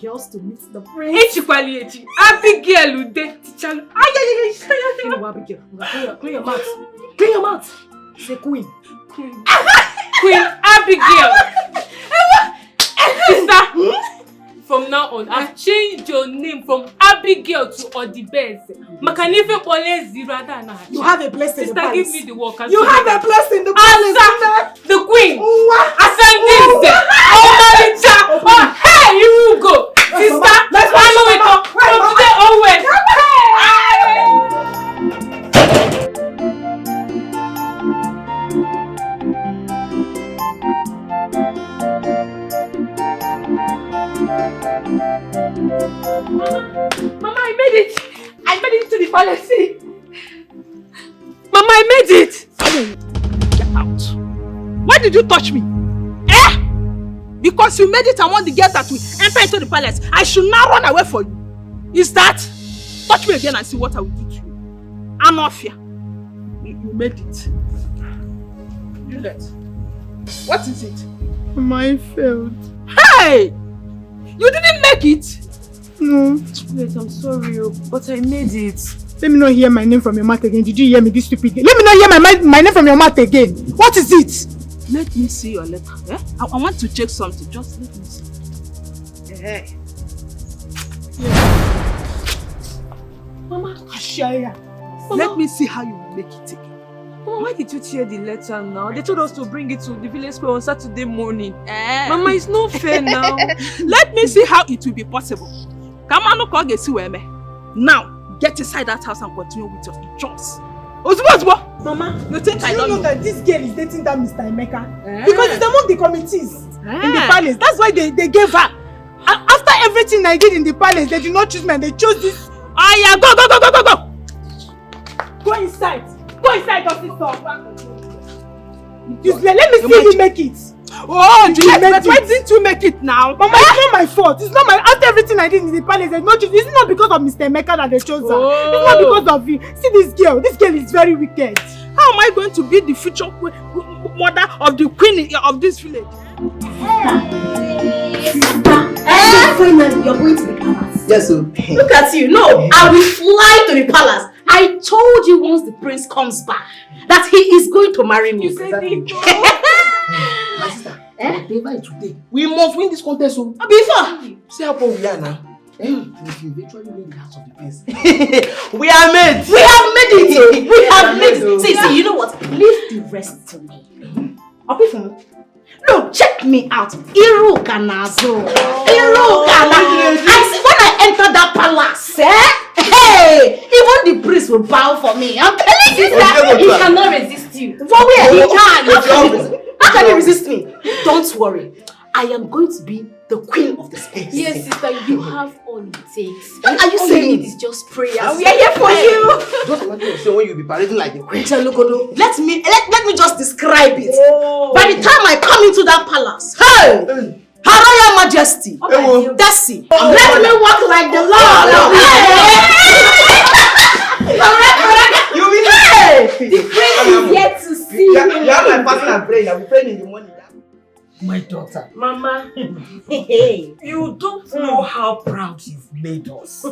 girls to meet the prince. Abigail who did teacher. Abigail. Clear your mouth. Clear your mouth. Say queen. Queen Abigail. Sister, from now on, I've changed your name from Abigail to Odibese. Makanife Pole Zirada. You have a place in the palace. Sister, give me the work. You have a place in the palace. The queen. Ascending. Oh, Maricha. Oh, hey, you go. Sister, let's follow it up. From today onwards. Mama, I made it. I made it to the palace. Mama, I made it. Get out. Why did you touch me? Eh? Because you made it, I want the girl that will enter into the palace. I should now run away for you. Is that? Touch me again and see what I will do to you. Anofia. You made it. Juliet. What is it? I failed. Hey! You didn't make it? No. Wait, I'm sorry, but I made it. Let me not hear my name from your mouth again. Did you hear me, this stupid girl? Let me not hear my name from your mouth again. What is it? Let me see your letter. Eh? I want to check something. Just let me see. Hey. Mama, Ashaya. Let me see how you will make it again. Mama, why did you tear the letter now? They told us to bring it to the village square on Saturday morning. Mama, it's not fair now. Let me see how it will be possible. Come on, now, get inside that house and continue with your chores. Mama, you think I don't know that this girl is dating that Mr. Emeka? Because it's among the committees in the palace. That's why they gave her. After everything I did in the palace, they did not choose me and they chose this. Ah, yeah, go. Go inside. Go inside, your sister. Let me see you make it. Oh, Juliet, why didn't you make it now? Mama, it's not my fault. It's not my. After everything I did in the palace, there's no choice. It's not because of Mr. Emeka that they chose her. It's not because of you. See this girl. This girl is very wicked. How am I going to be the future mother of the queen of this village? Finally, you're going to the palace. Yes, sir. Look at you. No, I will fly to the palace. I told you once the prince comes back that he is going to marry me. You said it. My sister, whatever today, we must win this contest. So Before, see how poor we are now. If you eventually win the house of the prince, we are made. we have made it. We have made it. See, you know what? Leave the rest to me. No, check me out. Iru Kanazo. Iru Kanazo. I see when I enter that palace, hey, even the priest will bow for me. I'm telling you that he cannot resist you. For where? He can. How can he resist me? Don't worry. I am going to be the queen of the space. Yes, sister, you have all it takes. What are you saying? It is just prayers. We are here for you. Just imagine yourself when you be parading like the queen. Let me just describe it. By the time I come into that palace, hey, Her Royal Majesty, Desi, let me walk like the Lord. You will the prince is yet to see you. You have my fasting and praying. I will pray in the morning. My daughter, Mama, you don't know how proud you've made us.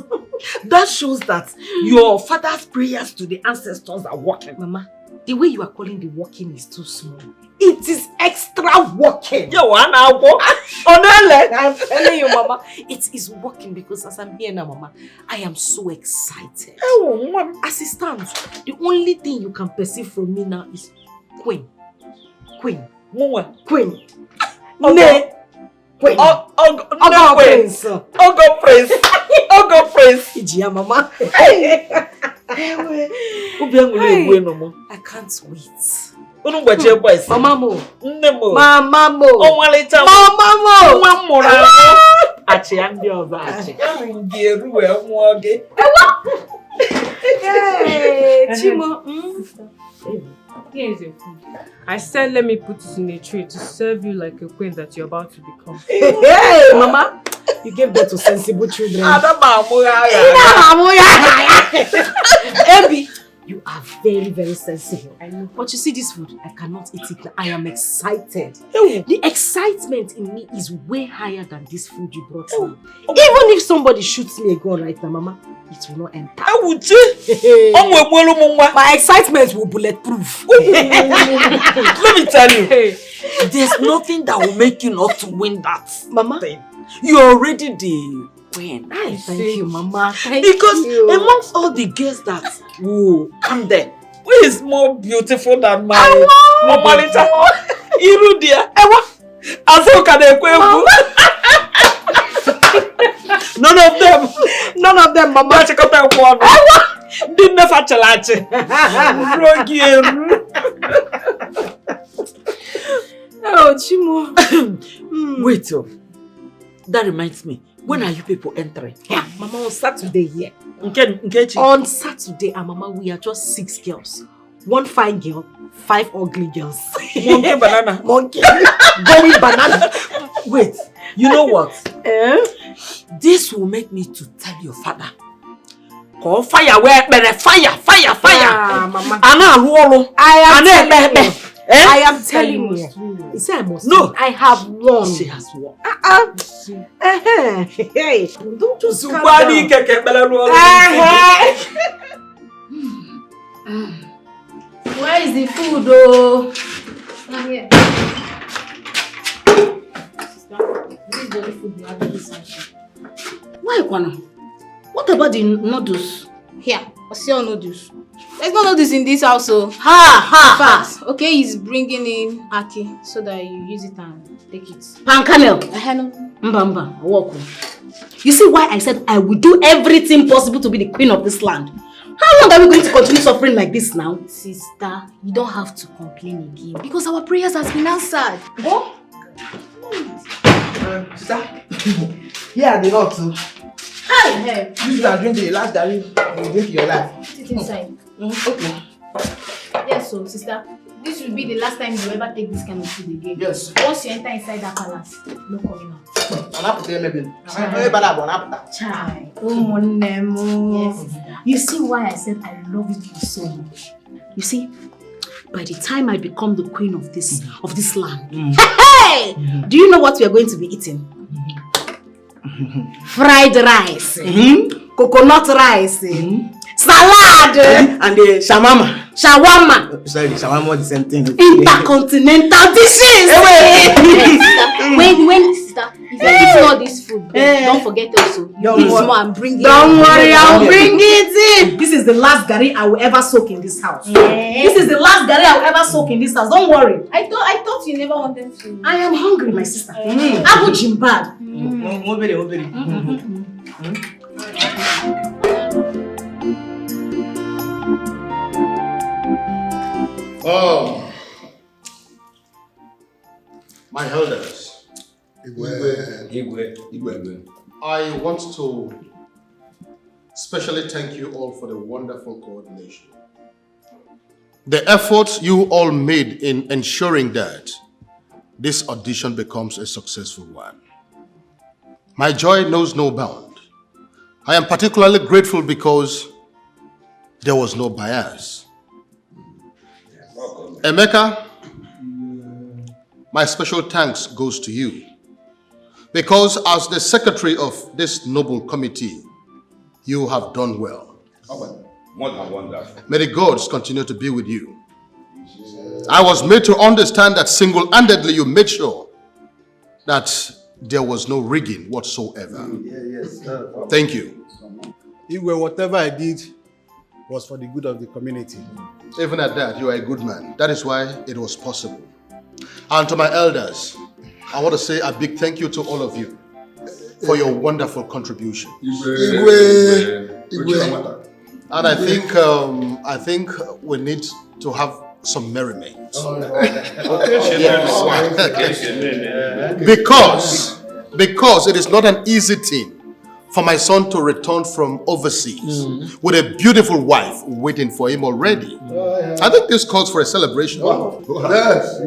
That shows that your father's prayers to the ancestors are working. Mama, the way you are calling the working is too small. It is extra working. I'm telling you, Mama, it is working because as I'm here now, Mama, I am so excited. As it stands, the only thing you can perceive from me now is Queen. Queen. Queen. Nay. Queen. Prince. Prince. Prince. Ijia, Mama. I can't wait. Mama mo. Mama mo. Hey, Chimo. Here's your food. I said let me put it in a tray to serve you like a queen that you're about to become. Hey, Mama. You gave birth to sensible children. Ebi, You are very, very sensible. I know. But you see this food, I cannot eat it. I am excited. The excitement in me is way higher than this food you brought me. Even if somebody shoots me a gun right now, Mama, it will not enter. My excitement will bulletproof. Let me tell you, there's nothing that will make you not to win that. Mama, thing. You're already the queen. Thank you, Mama. Because amongst all the girls that will come there, who is more beautiful than my Malita? Iru dear. None of them, Mama. Didn't never challenge. Oh, Chimo. Wait, that reminds me. When are you people entering? Yeah, Mama, on Saturday here. On Saturday, Mama, we are just 6 girls. 1 fine girl, 5 ugly girls. Monkey banana. Monkey. Going banana. Wait, you know what? This will make me to tell your father. Call fire, where fire. Mama. I am telling you. You say I must. No, I have won. She has won. Hey, don't just calm down. Where is the food, though? Not here. This is the only food we have in this house. Why, Kwana? What about the noodles? Here, what's your noodles? There's no noodles in this house, so. Ha! Okay, he's bringing in Aki so that you use it and take it. Pankanel. Mba, walk. You see why I said I will do everything possible to be the queen of this land? How long are we going to continue suffering like this now? Sister, you don't have to complain again because our prayers has been answered. Oh? Sister, here are the nuts too. Hey. You are drinking the last Gary you drink your life. Put it inside. Okay. Yes, so sister, this will be the last time you ever take this kind of food again. Yes. Once you enter inside that palace, no coming out. Chai. Oh, Nemo. Yes, sister. You see why I said I love you so much? You see, by the time I become the queen of this land, hey! Do you know what we are going to be eating? Fried rice, coconut rice, salad, and the shawarma. Shawarma. Sorry, shawarma is the same thing. Intercontinental dishes. When sister, if you're eating all this food, don't forget also. You eat more and bring it. Don't worry, I'll bring it in. This is the last gari I will ever soak in this house. This is the last gari I will ever soak in this house. Don't worry. I thought you never wanted to. I am hungry, my sister. Abu Jimbad. Oh, my elders, I want to specially thank you all for the wonderful coordination. The efforts you all made in ensuring that this audition becomes a successful one. My joy knows no bound. I am particularly grateful because there was no bias. Emeka, my special thanks goes to you because as the secretary of this noble committee, you have done well. More than wonderful. May the gods continue to be with you. I was made to understand that single-handedly you made sure that there was no rigging whatsoever. Thank you. Whatever I did was for the good of the community. Even at that, you are a good man. That is why it was possible. And to my elders, I want to say a big thank you to all of you for your wonderful contribution. And I think we need to have some merriment. Because it is not an easy thing for my son to return from overseas with a beautiful wife waiting for him already. I think this calls for a celebration. Yes.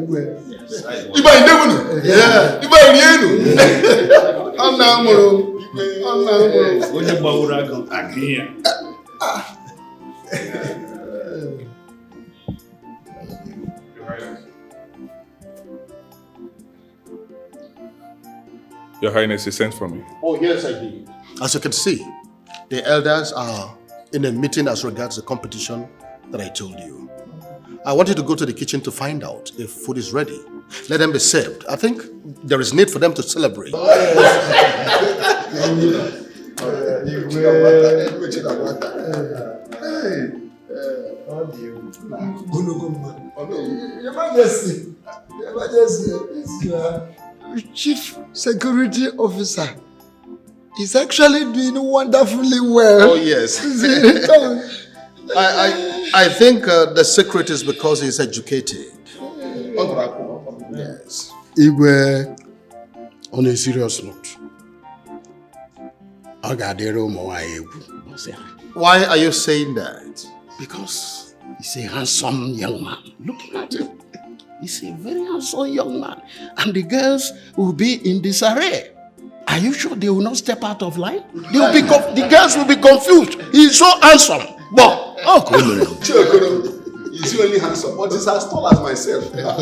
Your Highness, you sent for me. Oh, yes, I did. As you can see, the elders are in a meeting as regards the competition that I told you. I want you to go to the kitchen to find out if food is ready. Let them be served. I think there is need for them to celebrate. Chief Security Officer is actually doing wonderfully well. Oh, yes. I think the secret is because he's educated. Yes. Igwe, on a serious note, why are you saying that? Because he's a handsome young man. Looking at him, he's a very handsome young man. And the girls will be in disarray. Are you sure they will not step out of line? They will be the girls will be confused. He's so handsome. But, oh, He's only handsome, but he's as tall as myself. Depending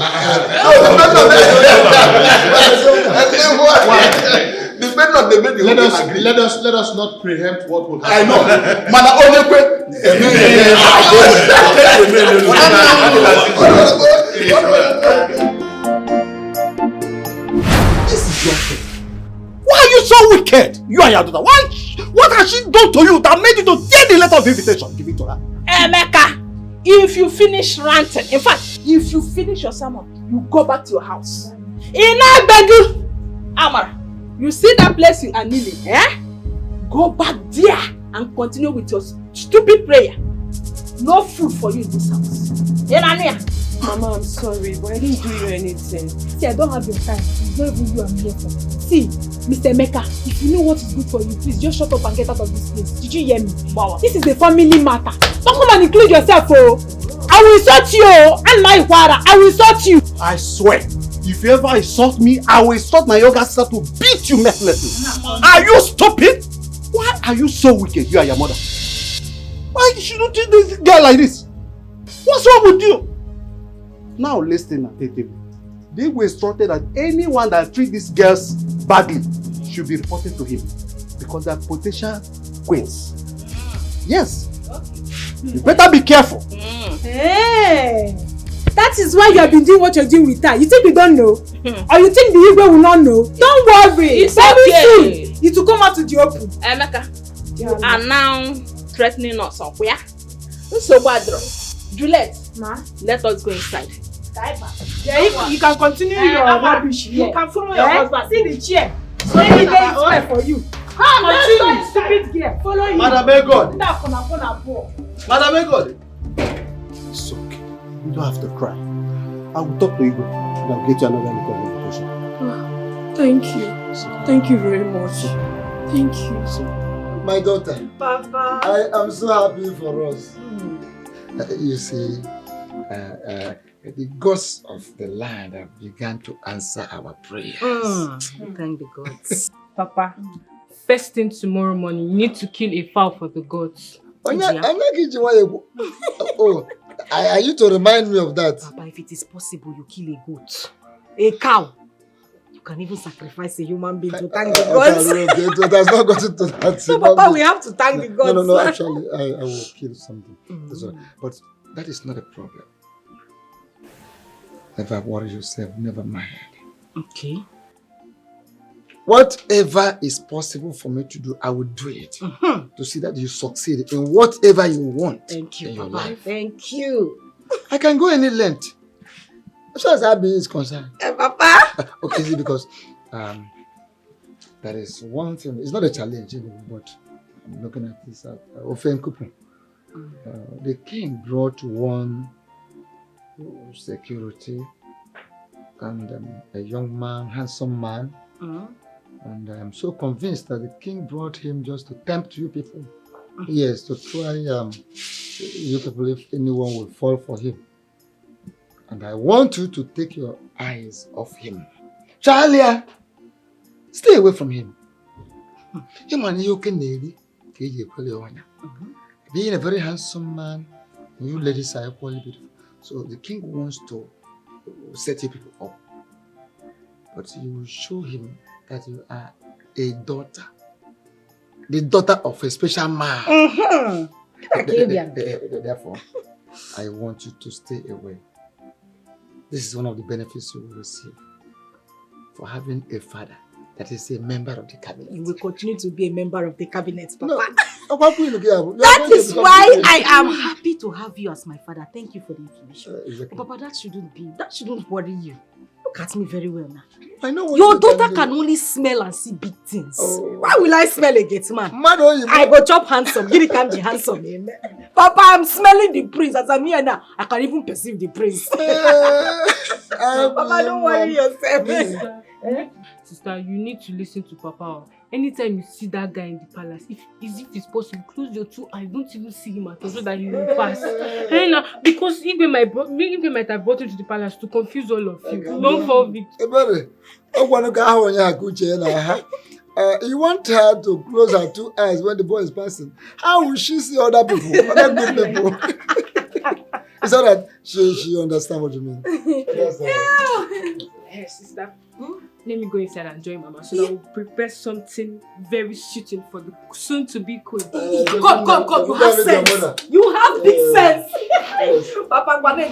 on the baby, let us not preempt what will happen. I know. this is your thing. Why are you so wicked? You and your daughter. What has she done to you that made you to take the letter of invitation? Give it to her. Emeka, if you finish ranting, in fact, if you finish your sermon, you go back to your house. Inabegu, Amara, you see that place you are kneeling, eh? Go back there and continue with your stupid prayer. No food for you in this house. Mama, I'm sorry, but I didn't do you anything. See, I don't have your time. It's not even you I'm here for. See, Mr. Emeka, if you know what is good for you, please just shut up and get out of this place. Did you hear me? Wow. This is a family matter. Don't come and include yourself, oh. I will insult you, and my father. I will insult you. I swear, if you ever insult me, I will insult my younger sister to beat you mercilessly. Are you stupid? Why are you so wicked, you and your mother? Why should you treat this girl like this? What's wrong with you? Now listen attentively. They were instructed that anyone that treats these girls badly should be reported to him because they are potential queens. Yes. You better be careful. Hey, that is why you have been doing what you're doing with her. You think we don't know? Or you think the Igwe will not know? Don't worry. It's very soon. It will come out to the open. Emeka, you are now threatening us somewhere. So Badro, Juliet, let us go inside. Yeah, you can continue your rubbish here. You can follow your husband. See the chair. So he lays for you. Continue, stupid girl. Follow him. Madam Egod. Madam Egod. It's okay. You don't have to cry. I will talk to Igwe and I'll get you another little invitation. Thank you. Thank you very much. Thank you. My daughter. Papa. I am so happy for us. You see, the gods of the land have begun to answer our prayers. Thank the gods. Papa, first thing tomorrow morning, you need to kill a fowl for the gods. I'm not oh, are you to remind me of that? Papa, if it is possible, you kill a goat, a cow. You can even sacrifice a human being to thank the gods. It has not gotten to that. No, Papa, we have to thank the gods. No, actually, I will kill something. But that is not a problem. Never worry yourself, never mind. Okay. Whatever is possible for me to do, I will do it. To see that you succeed in whatever you want. Thank you, in your Papa. life. Thank you. I can go any length. As far as that is concerned. Papa. Okay, see, because that is one thing. It's not a challenge, but I'm looking at this offense coupon. The king brought one security and a young man, handsome man. And I'm so convinced that the king brought him just to tempt you people. Yes, to try you people if anyone will fall for him. And I want you to take your eyes off him. Charlie, stay away from him. Being a very handsome man, you ladies are equally beautiful. So the king wants to set you people up. But you will show him that you are a daughter. The daughter of a special man. Therefore, I want you to stay away. This is one of the benefits you will receive for having a father that is a member of the cabinet. You will continue to be a member of the cabinet, Papa. No. That is why I am happy to have you as my father. Thank you for the information. Exactly. Papa, that shouldn't worry you. Look at me very well now. I know what your daughter can only smell and see big things. Oh. Why will I smell a gate man? I go chop handsome. Give it time the handsome. Papa, I'm smelling the prince. As I'm here now, I can even perceive the prince. Papa, don't worry yourself. Sister, you need to listen to Papa. Anytime you see that guy in the palace, if it's possible, close your 2 eyes. Don't even see him at all so that he will pass. Because he might have brought him to the palace to confuse all of you. Don't fall victim. You want her to close her 2 eyes when the boy is passing. How will she see other people? Other good people. It's not that she understands what you mean. Hey, sister. Let me go inside and join Mama so that we'll prepare something very suiting for the soon-to-be queen. Come. You have sense. You have big sense. Papa, Abby,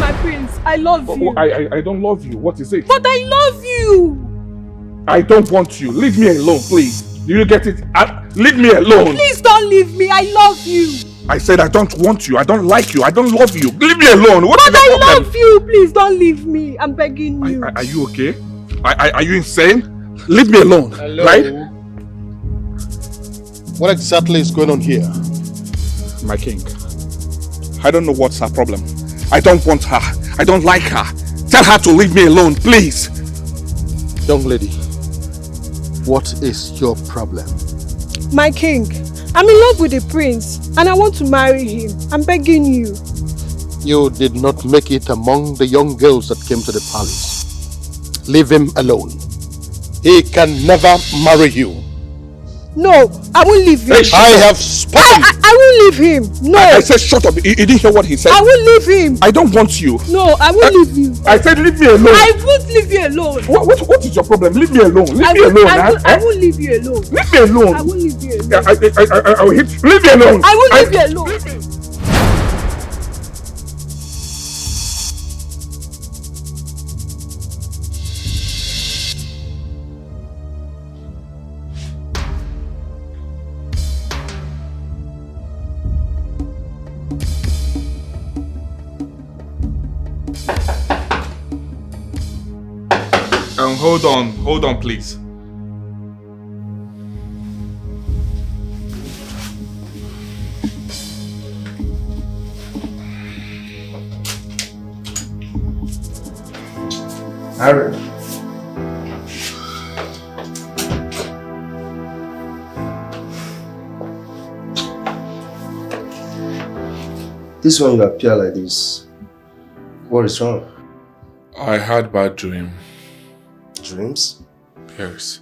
my prince, I love you. I don't love you. What is it? But I love you. I don't want you. Leave me alone, please. Do you get it? Leave me alone. Please don't leave me. I love you. I said I don't want you. I don't like you. I don't love you. Leave me alone. What is the problem? I love you. Please don't leave me. I'm begging you. Are you okay? Are you insane? Leave me alone. Hello. Right? What exactly is going on here? My king, I don't know what's her problem. I don't want her. I don't like her. Tell her to leave me alone, please. Young lady, what is your problem? My king, I'm in love with the prince and I want to marry him. I'm begging you. You did not make it among the young girls that came to the palace. Leave him alone. He can never marry you. No, I won't leave him. I have spoken. I won't leave him. No. I said shut up. You didn't hear what he said? I won't leave him. I don't want you. No, I won't leave you. I said leave me alone. I won't leave you alone. What is your problem? Leave me alone. Leave me alone. I won't leave you alone. Leave me alone. I won't leave you alone. I will hit. Leave me alone. I won't leave you alone. Leave me. Hold on, please. Harry. This one you appear like this. What is wrong? I had bad dream. Dreams? Yes.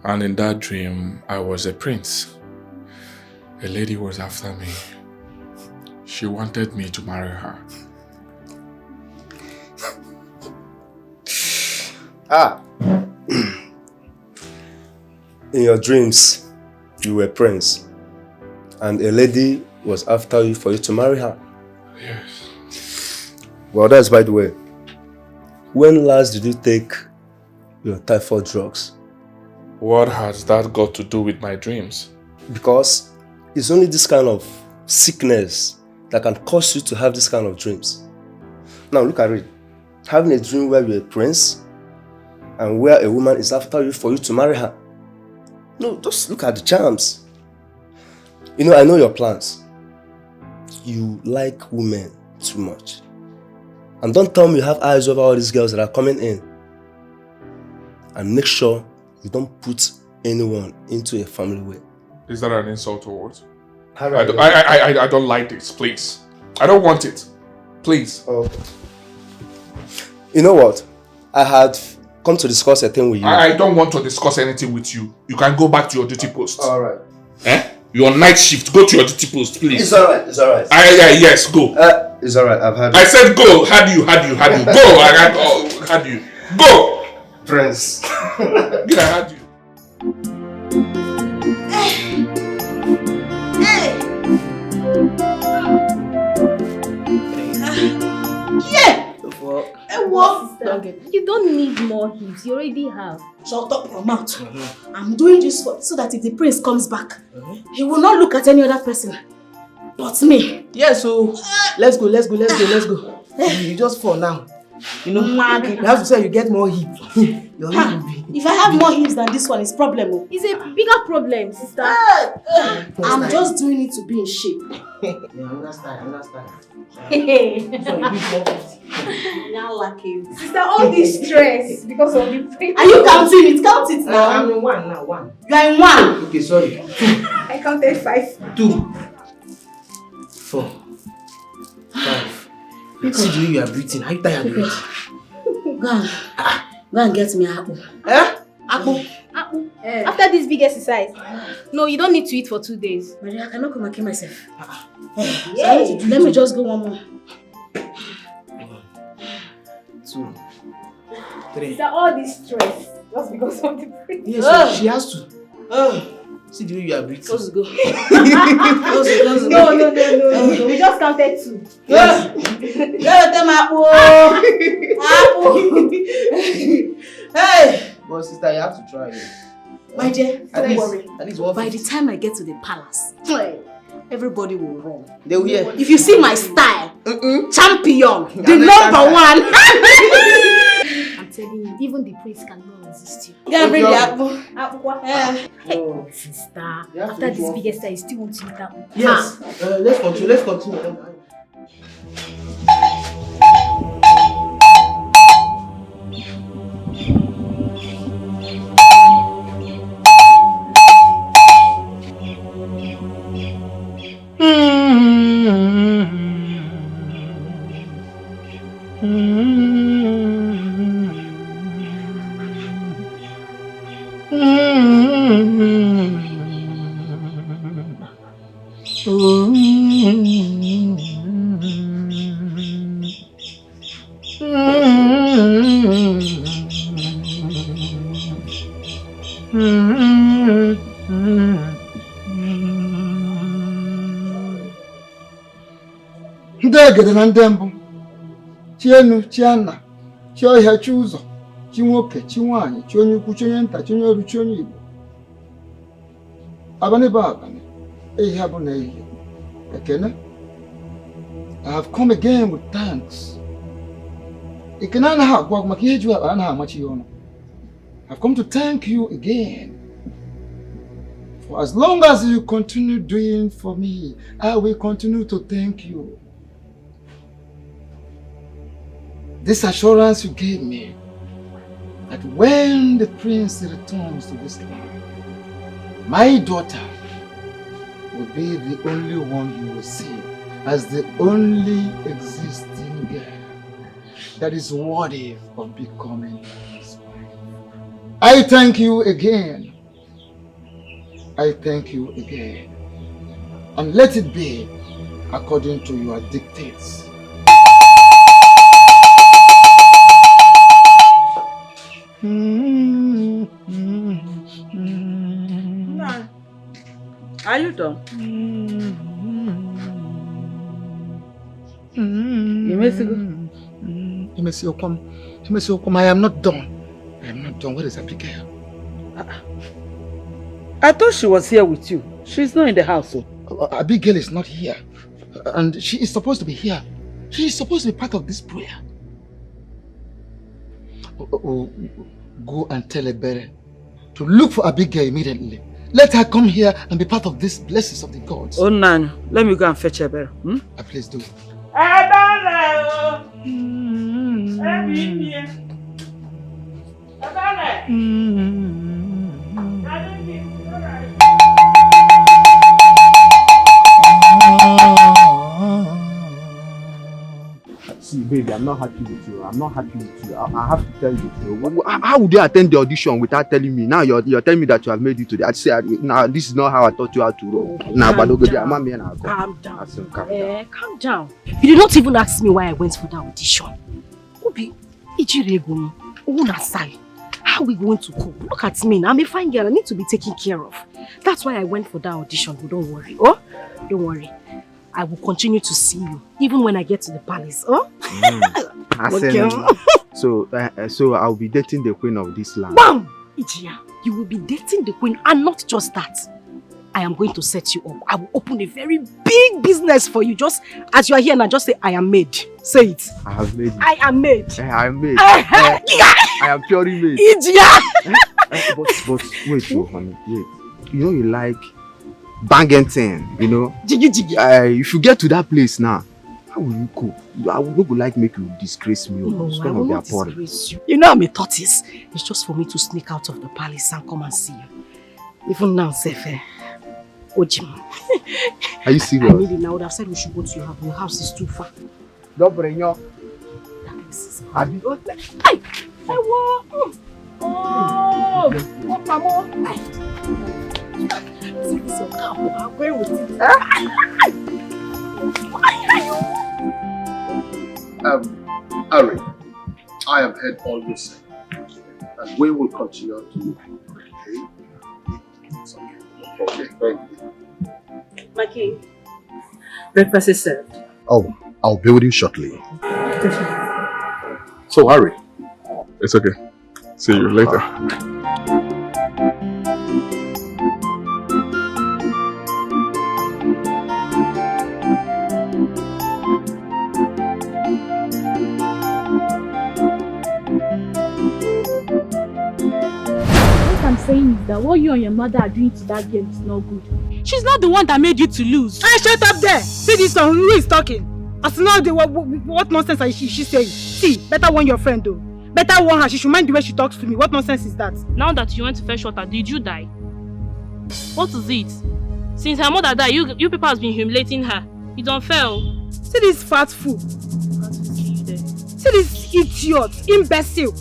And in that dream, I was a prince. A lady was after me. She wanted me to marry her. In your dreams, you were a prince. And a lady was after you for you to marry her. Yes. Well, that's by the way. When last did you take your typhoid drugs? What has that got to do with my dreams? Because it's only this kind of sickness that can cause you to have this kind of dreams. Now look at it. Having a dream where you're a prince and where a woman is after you for you to marry her. No, just look at the charms. You know, I know your plans. You like women too much. And don't tell me you have eyes over all these girls that are coming in. And make sure you don't put anyone into a family way. Is that an insult or what? I don't like this, please. I don't want it. Please. Oh. You know what? I had come to discuss a thing with you. I don't want to discuss anything with you. You can go back to your duty post. Alright. Eh? Your night shift. Go to your duty post, please. It's alright, it's alright. Yes, go. It's alright, I've had I said go. How do you? Go. How do you? Go. Prince. Good, I had you. You don't need more hips. You already have. Shut up your mouth. I'm doing this so that if the prince comes back, he will not look at any other person but me. Yeah, so let's go. You just fall now. You know, you have to say you get more hip. Your hip will be. If I have more hips than this one, it's problem. It's a bigger problem, sister. I'm just doing it to be in shape. Yeah, understand. Now lucky. Sister, all this stress because of the prince. Are you counting it? Count it now. I'm in one now. You are in one. Okay, sorry. I counted 5. 2, 4, 5. See the way you are breathing. Are you tired of it? Go and get me apple. Apple? Apple. After this big exercise. No, you don't need to eat for 2 days. Maria, I cannot come and kill myself. Let me just go one more. 2, 3. Sister, all this stress just because of the prince. Yes, she has to. See the way you are breathing. Let's go. No. We just counted 2. Yes. Get them apple. Hey. But sister, you have to try it. My dear, don't worry. At least one. By the time I get to the palace, everybody will run. They will hear. If you see my style, champion, the number one. I'm telling you, even the prince cannot resist you. Go and bring the apple. Hey, sister, after this big exercise, you still want to eat apple? Yes. Let's continue. Ndegede na ndembu chienu chiana chiohia chuzo chinwoke chinwanyi chionye ukwu chionye nta chionye oru chionye igbo abane ba abane ehi abu na ehi ekene. I have come again with thanks. Ekene anaghị agwụ agwụ maka ihe ju akpa anaghị amachi ya ọnụ. I've come to thank you again. For as long as you continue doing for me, I will continue to thank you. This assurance you gave me that when the prince returns to this land, my daughter will be the only one you will see as the only existing girl that is worthy of becoming his wife. I thank you again. I thank you again. And let it be according to your dictates. Are you done? I am not done. I am not done. Where is Abigail? I thought she was here with you. She's not in the house. Abigail is not here. And she is supposed to be here. She is supposed to be part of this prayer. Go and tell Ebere to look for Abigail immediately. Let her come here and be part of these blessings of the gods. Oh, Nan, let me go and fetch Ebere. Please do. See, baby, baby, I'm not happy with you. I'm not happy with you. I have to tell you. How would you attend the audition without telling me? Now you're telling me that you have made it today. I'd say, nah, this is not how I taught you how to roll. Nah, but baby, I'm not calm down. Calm down. You did not even ask me why I went for that audition. Obi, how are we going to cope? Look at me now. I'm a fine girl. I need to be taken care of. That's why I went for that audition. But don't worry. Oh, don't worry. I will continue to see you even when I get to the palace. Oh? Okay. So I'll be dating the queen of this land. Bam! Ijia, you will be dating the queen, and not just that. I am going to set you up. I will open a very big business for you. Just as you are here now, just say, I am made. Say it. I have made it. I am made. I am made. I am purely made. Ijia! But wait, honey, wait. You know you like banging thing, you know? Jiggy jiggy. If you get to that place now, how will you cope? I would not like make you disgrace me. No, I will not disgrace you. You know I'm a tortoise. It's just for me to sneak out of the palace and come and see you. Even now, Sefe. Ojim. Are you serious? I need it now. I would have said we should go to your house. Your house is too far. Don't bring your... Harry, I have heard all you say, and we will continue to okay, thank you. My king, breakfast is served. Oh, I'll be with you shortly. So, Harry. It's okay. See you later. I'm saying is that what you and your mother are doing to that girl is not good. She's not the one that made you to lose. Hey, shut up there! See this one, who is talking? As now, what nonsense is she saying? See, better warn your friend though. Better warn her, she should mind the way she talks to me. What nonsense is that? Now that you went to fetch water, did you die? What is it? Since her mother died, you people have been humiliating her. It's unfair. See this fat fool. See this idiot, imbecile.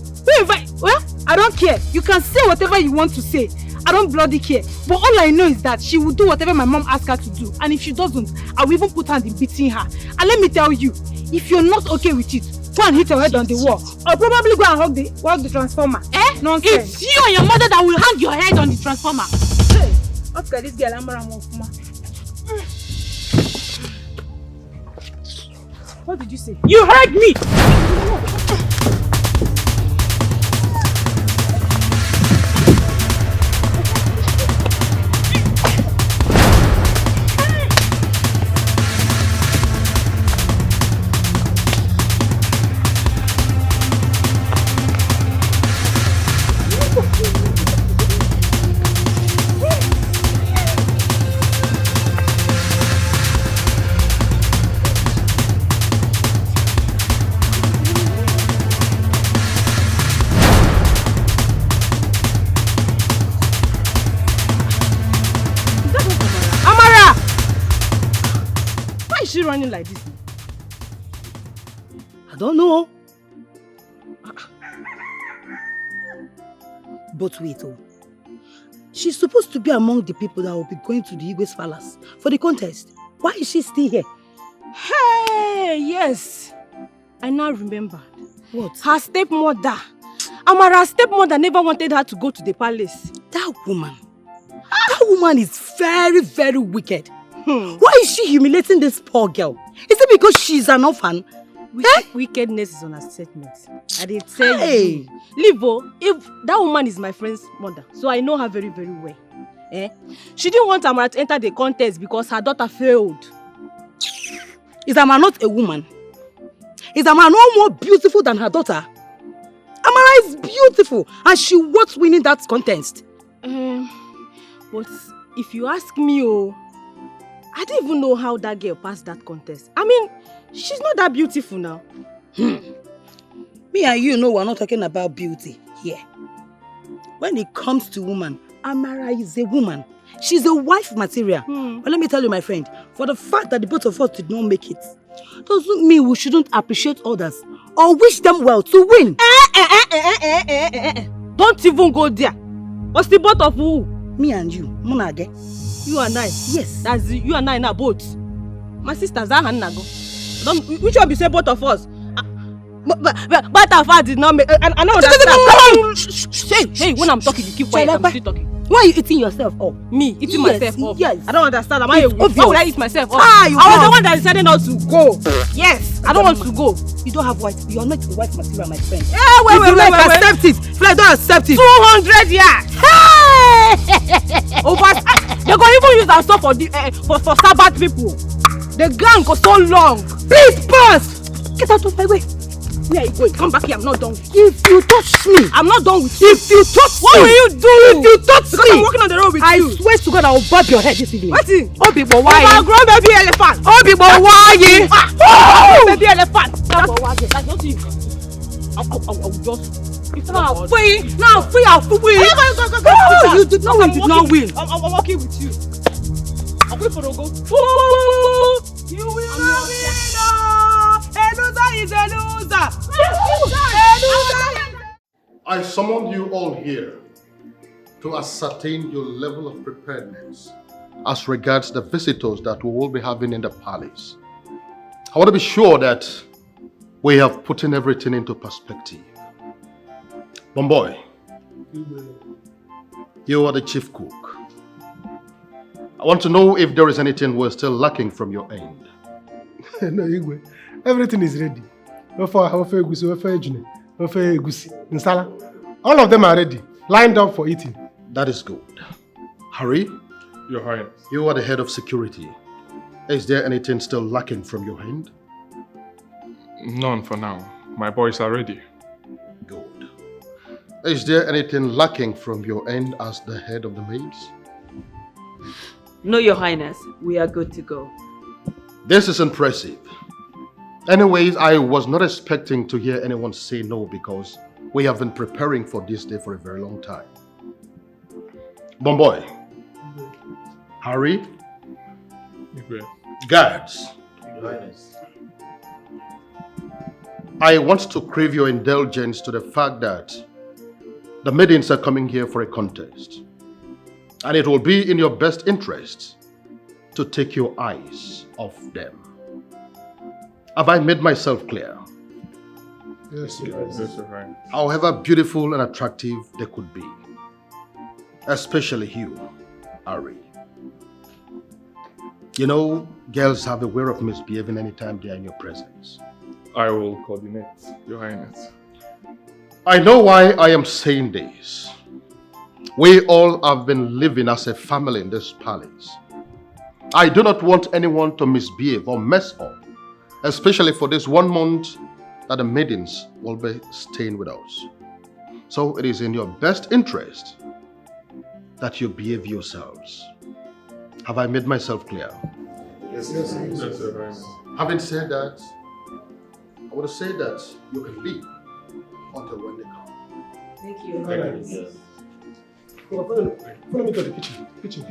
Well, I don't care. You can say whatever you want to say. I don't bloody care. But all I know is that she will do whatever my mom asks her to do. And if she doesn't, I will even put her in beating her. And let me tell you, if you're not okay with it, go and hit your head on the wall. Or probably go and hug the transformer. Eh? Nonsense. It's you and your mother that will hang your head on the transformer. Hey, okay, this girl, what did you say? You heard me! Running like this? I don't know. But wait, she's supposed to be among the people that will be going to the Igwe's palace for the contest. Why is she still here? Hey, yes. I now remember. What? Her stepmother. Amara's stepmother never wanted her to go to the palace. That woman is very, very wicked. Why is she humiliating this poor girl? Is it because she's an orphan? Wickedness is on her statement. I did tell you. Livo, if that woman is my friend's mother, so I know her very, very well. She didn't want Amara to enter the contest because her daughter failed. Is Amara not a woman? Is Amara no more beautiful than her daughter? Amara is beautiful and she was winning that contest. But if you ask me, I don't even know how that girl passed that contest. I mean, she's not that beautiful now. Me and you know we're not talking about beauty here. When it comes to woman, Amara is a woman. She's a wife material. But let me tell you, my friend, for the fact that the both of us did not make it, doesn't mean we shouldn't appreciate others or wish them well to win. Don't even go there. What's the both of who? Me and you, Munage. You and I? Yes. That's you and I now both. My sisters are Hanago. Which one be say both of us? But our father did not make. I don't understand. Hey, when I'm talking, you keep quiet. I'm still talking. Why are you eating yourself up? Me eating myself up? Yes. I don't understand. Why would I eat myself up? I was the one that decided not to go. Yes, I don't want to go. You don't have white. You are not a white material, my friend. Yeah, wait. Accept it. If I don't accept it. 200 yards. Hey! They go even use that stuff for Sabbath people. The gang goes so long. Please pass. Get out of my way. Where are you going? Come back here. I'm not done. If you touch me, I'm not done with you. If you touch what me, will you do? If you touch because me, I'm walking on the road with you. I swear to God, I will bob your head this evening. What's it? Obibo, why? Overgrown baby elephant. Obibo, why? Baby elephant. That's not it. I'll just. Now free. Go. You did not win. Did not win. I'm walking with you. I'm going for the go. You will not win. A loser is a loser. I summoned you all here to ascertain your level of preparedness as regards the visitors that we will be having in the palace. I want to be sure that we have put in everything into perspective. Bomboy, you are the chief cook. I want to know if there is anything we're still lacking from your end. No, Igwe. Everything is ready. All of them are ready, lined up for eating. That is good. Harry, Your Highness. you are the head of security. Is there anything still lacking from your end? None for now. My boys are ready. Good. Is there anything lacking from your end as the head of the maids? No, Your Highness. We are good to go. This is impressive. Anyways, I was not expecting to hear anyone say no because we have been preparing for this day for a very long time. Bomboy, Harry, guards, I want to crave your indulgence to the fact that the maidens are coming here for a contest. And it will be in your best interest to take your eyes off them. Have I made myself clear? Yes, right. However beautiful and attractive they could be. Especially you, Ari. You know, girls have a way of misbehaving anytime they are in your presence. I will coordinate, Your Highness. I know why I am saying this. We all have been living as a family in this palace. I do not want anyone to misbehave or mess up, especially for this 1 month that the maidens will be staying with us. So it is in your best interest that you behave yourselves. Have I made myself clear? Yes, Your Highness. Having said that, I would say that you can leave until when they come. Thank you. Follow me to the kitchen. Kitchen.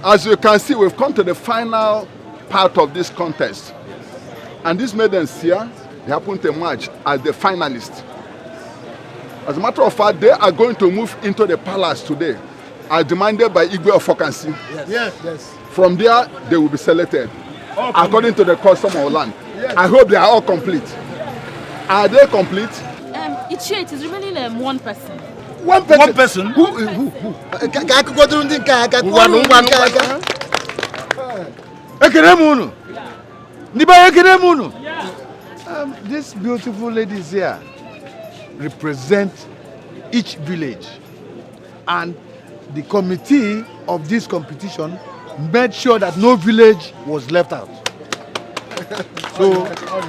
As you can see, we've come to the final part of this contest. And these maidens here, they happen to emerge as the finalists. As a matter of fact, they are going to move into the palace today, as demanded by Igwe of Fokansi. Yes. From there, they will be selected according to the custom of land. Yes. I hope they are all complete. Are they complete? It is remaining one person. One person? One person? Who? These beautiful ladies here represent each village, and the committee of this competition made sure that no village was left out. So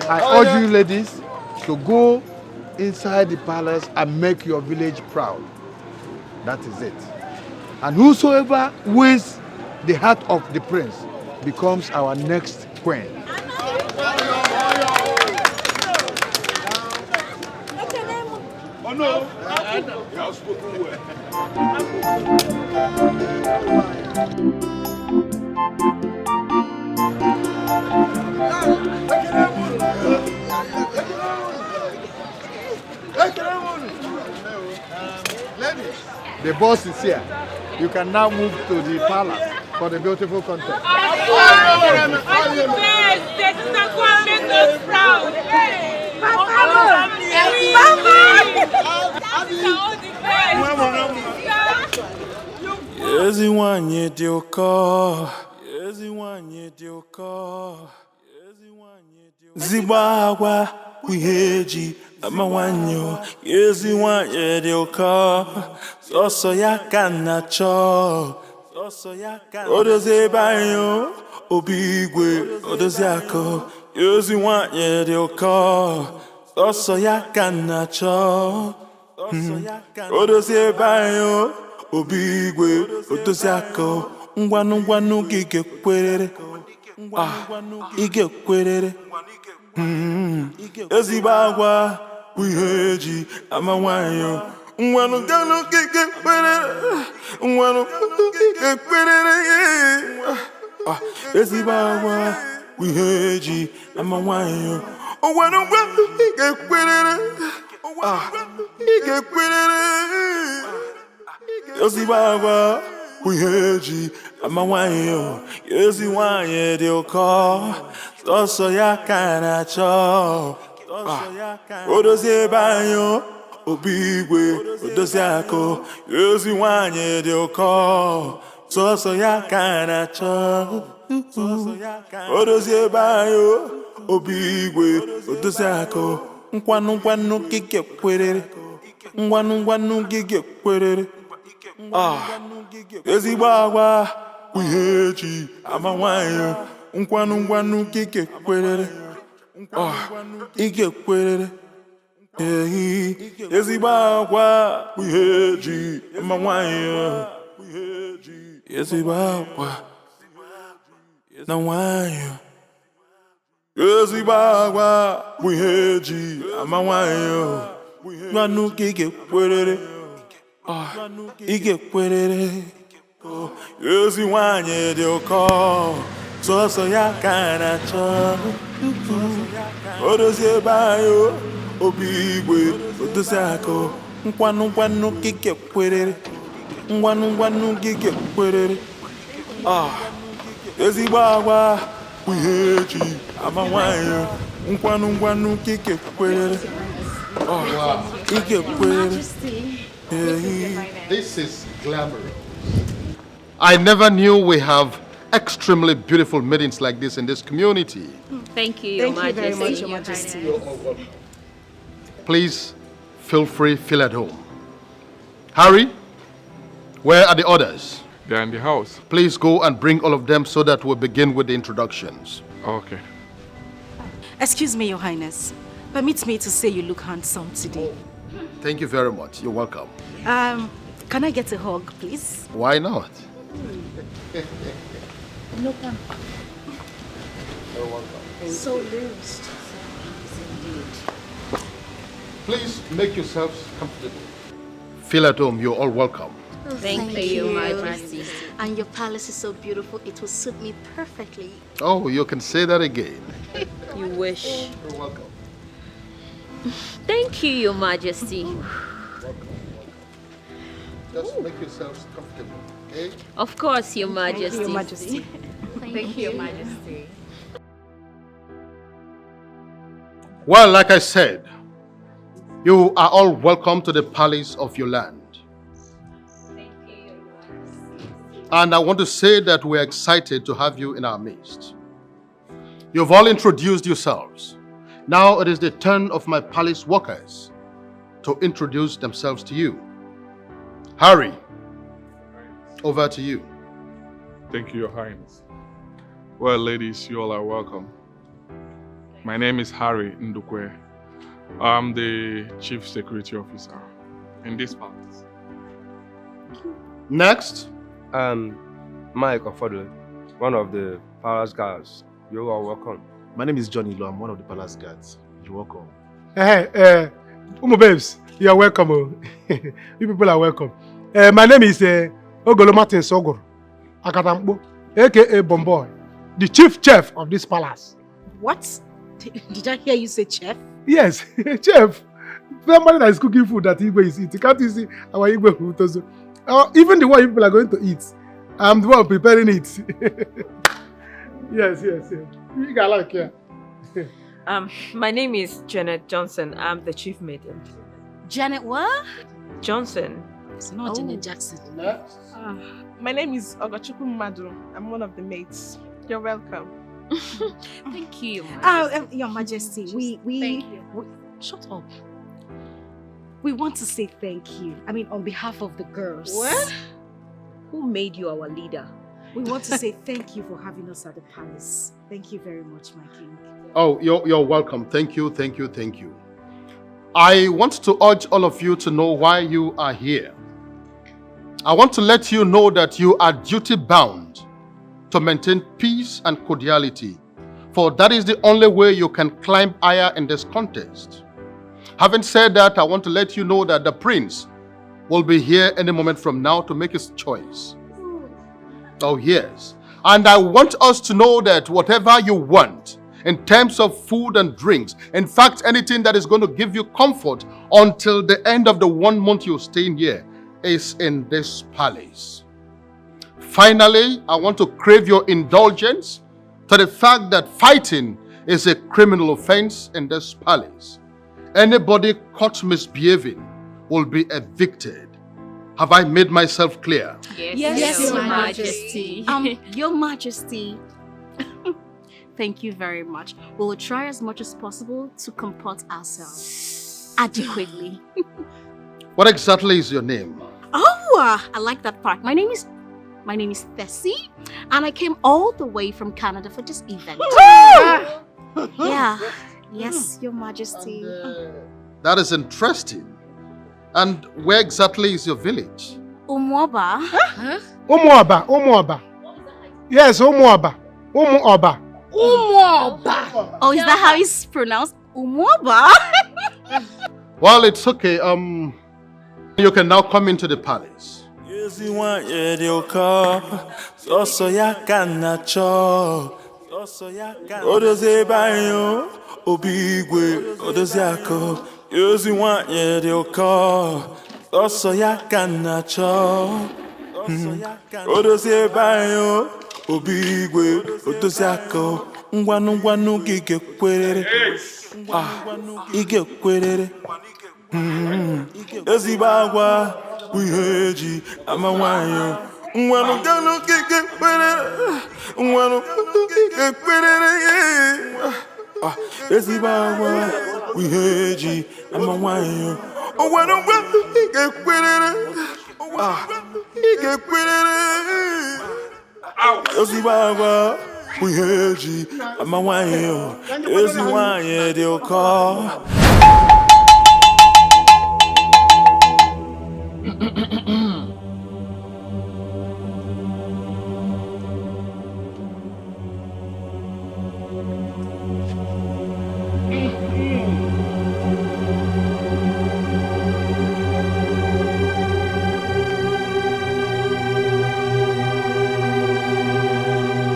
I urge you ladies to go inside the palace and make your village proud. That is it. And whosoever wins the heart of the prince becomes our next queen. Oh no! You have spoken well. Ladies, the boss is here. You can now move to the palace for the beautiful contest. Eziwanye dị ụkọ. Zigbo agwa ihe eji amawanyo. Eziwanye dị ụkọ. Sọsọ ya ka nna chọọ. Odozi ebe anyị obi igwe odozi akụ. Eziwanye dị ụkọ. Sọsọ ya ka nna chọọ. Odozi ebe anyị obi igwe odozi akụ. Ngwanụ gị ga-ekwerere. Ị ga-ekwerere. Ezigbo agwa bụ ihe eji ama nwanyị. Ngwanụ gị ga-ekwerere. Ngwanụ gị ga-ekwerere. Ezigbo agwa bụ ihe eji ama nwanyị. Ngwanụ gị ga-ekwerere. Ị ga-ekwerere. Ezigbo agwa bụ ihe eji ama nwanyị. Ezi nwanyị dị ụkọ. Sọsọ ya ka na-achọ. Odozi ebe anyị obi igwe odozi akụ. Ezi nwanyị dị ụkọ. Sọsọ ya ka na-achọ. Odozi ebe anyị obi igwe odozi akụ. Ngwanụ gị ga-ekwerere. Ngwanụ gị ga-ekwerere. Ezigbo agwa bụ ihe eji ama nwanyị. Ngwanụ gị ga-ekwerere. Ị ga-ekwerere. Ezigbo agwa bụ ihe eji ama nwanyị. Ezigbo agwa na nwanyị. Ezigbo agwa bụ ihe eji ama nwanyị. Ngwanụ gị ga-ekwerere. Ị ga-ekwerere. Ezi nwanyị dị ụkọ. Sọsọ ya ka na-achọ. Odozi ebe anyị obi igwe odozi akụ. Ngwanụ gị ga-ekwerere. Ngwanụ gị ga-ekwerere. Ezigbo agwa bụ ihe eji ama nwanyị. Ngwanụ gị ga-ekwerere. Ị ga-ekwerere. This is glamorous. I never knew we have extremely beautiful maidens like this in this community. Thank you, Your Majesty. Thank you very much, Your Majesty. Please feel free, feel at home. Harry, where are the others? They're in the house. Please go and bring all of them so that we'll begin with the introductions. Okay. Excuse me, Your Highness. Permit me to say you look handsome today. Thank you very much. You're welcome. Can I get a hug, please? Why not? No, come. You're welcome. So loose. Please make yourselves comfortable. Feel at home. You're all welcome. Thank you, Your Majesty. And your palace is so beautiful, it will suit me perfectly. Oh, you can say that again. You wish. You're welcome. Thank you, Your Majesty. Just make yourselves comfortable, okay? Of course, Your Majesty. Thank you, Your Majesty. Thank you, Your Majesty. Well, like I said, you are all welcome to the palace of your land. And I want to say that we're excited to have you in our midst. You've all introduced yourselves. Now it is the turn of my palace workers to introduce themselves to you. Harry, over to you. Thank you, Your Highness. Well, ladies, you all are welcome. My name is Harry Ndukwe. I'm the Chief Security Officer in this palace. Next, Mike Ofodo, one of the palace guards. You are welcome. My name is Johnny Lo. I'm one of the palace guards. You're welcome. Hey, Umu babes, you are welcome. You people are welcome. My name is Ogolo Martin Sogor Akatambo, aka Bomboy, the chief chef of this palace. What? Did I hear you say chef? Yes, chef. Somebody that is cooking food that Igwe is eating. Can't you see our Igwe food also? Even the one people are going to eat, I'm the one preparing it. Yes. You got like here. My name is Janet Johnson. I'm the chief maiden. Janet what? Johnson. It's not Janet Jackson. My name is Ogachukwu Madu. I'm one of the maids. You're welcome. Thank you, Your Majesty. Your Majesty, we shut up. We want to say thank you. I mean, on behalf of the girls. What? Who made you our leader? We want to say thank you for having us at the palace. Thank you very much, my king. Oh, you're welcome. Thank you. I want to urge all of you to know why you are here. I want to let you know that you are duty-bound to maintain peace and cordiality, for that is the only way you can climb higher in this contest. Having said that, I want to let you know that the prince will be here any moment from now to make his choice. Oh yes. And I want us to know that whatever you want in terms of food and drinks, in fact, anything that is going to give you comfort until the end of the 1 month you're staying here, is in this palace. Finally, I want to crave your indulgence to the fact that fighting is a criminal offense in this palace. Anybody caught misbehaving will be evicted. Have I made myself clear? Yes, Your Majesty. Your Majesty. Thank you very much. We will try as much as possible to comport ourselves adequately. What exactly is your name? I like that part. My name is Tessie, and I came all the way from Canada for this event. Yes, Your Majesty. That is interesting. And where exactly is your village? Umuoba. Umuoba. Yes, Umuoba. Umuoba. Oh, is that how it's pronounced? Umuoba? Well, it's okay. You can now come into the palace. Ezigbo agwa bụ ihe eji ama nwanyị nwanụ ganụ kike kperere nwanụ kike kperere ezigbo agwa bụ ihe eji ama nwanyị nwanụ kike kperere kike kperere ezigbo agwa bụ ihe eji ama nwanyị ezi nwanyị dị ụkọ.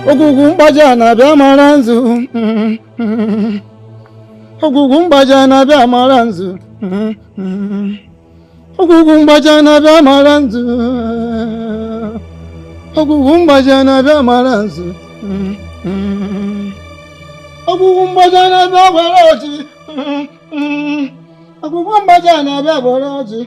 Ogwugwu mgbaja na-abịa mara nzu. Ogwugwu mgbaja na-abịa mara nzu. Ogwugwu mgbaja na-abịa mara nzu. Ogwugwu mgbaja na-abịa mara nzu. Ogwugwu mgbaja na-abịa gbara ọjị. Ogwugwu mgbaja na-abịa gbara ọjị.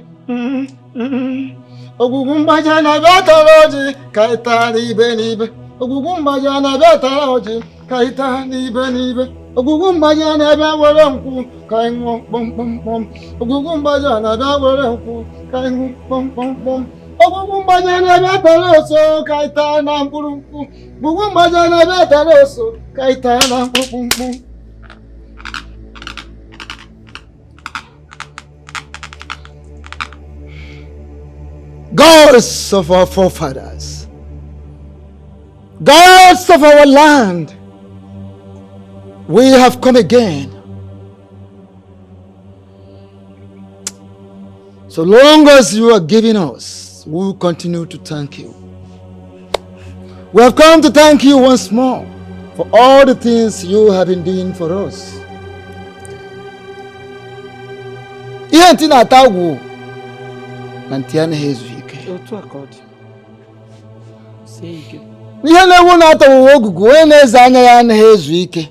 Ogwugwu mgbaja na-abịa tọrọ ọjị ka ịtara ibe n'ibe. Ogwugwu mgbaja na-abịa tara ọjị ka ịta n'ibe n'ibe. Ogwugwu mgbaja na-abịa were nkwụ ka ịṅụ kpọmkpọmkpọm. Ogwugwu mgbaja na-abịa were nkwụ ka ịṅụ kpọmkpọmkpọm. Ogwugwu mgbaja na-abịa tara oso ka ịta na mkpụrụ nkwụ. Ogwugwu mgbaja na-abịa tara oso ka ịta na mkpụrụ nkwụ. Gods of our forefathers, Gods of our land, we have come again. So long as you are giving us, we will continue to thank you. We have come to thank you once more for all the things you have been doing for us. Ihe ntị na-ata agwụ na ntị anaghị ezu ike. Otu aka ọ dị. Sie ike. Ihe na-ewu na-atọ ogugu onye na-eze anya ya anaghị ezu ike.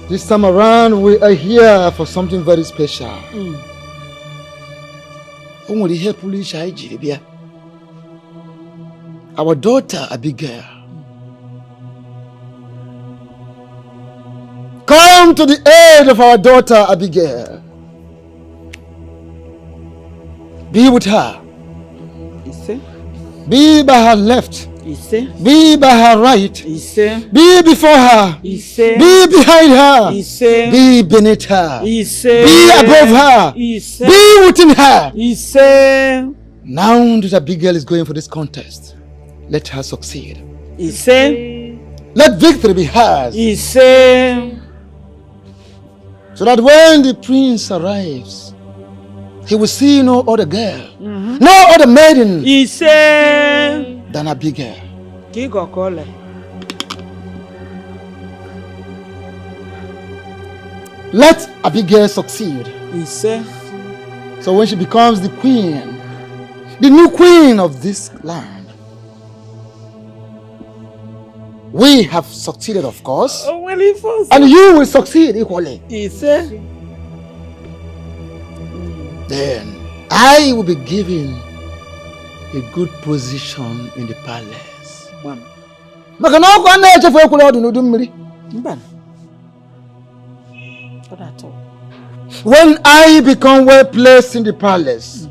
This time around, we are here for something very special. Our daughter Abigail. Come to the aid of our daughter Abigail. Be with her. Be by her left. Be by her right. Be before her. Be behind her. Be beneath her. Be above her. Be within her. Now that Abigail is going for this contest, let her succeed. Let victory be hers. So that when the prince arrives, he will see no other girl, no other maiden than Abigail. Let Abigail succeed. So when she becomes the queen, the new queen of this land, we have succeeded, of course, and you will succeed equally. Then I will be given a good position in the palace. When I become well placed in the palace,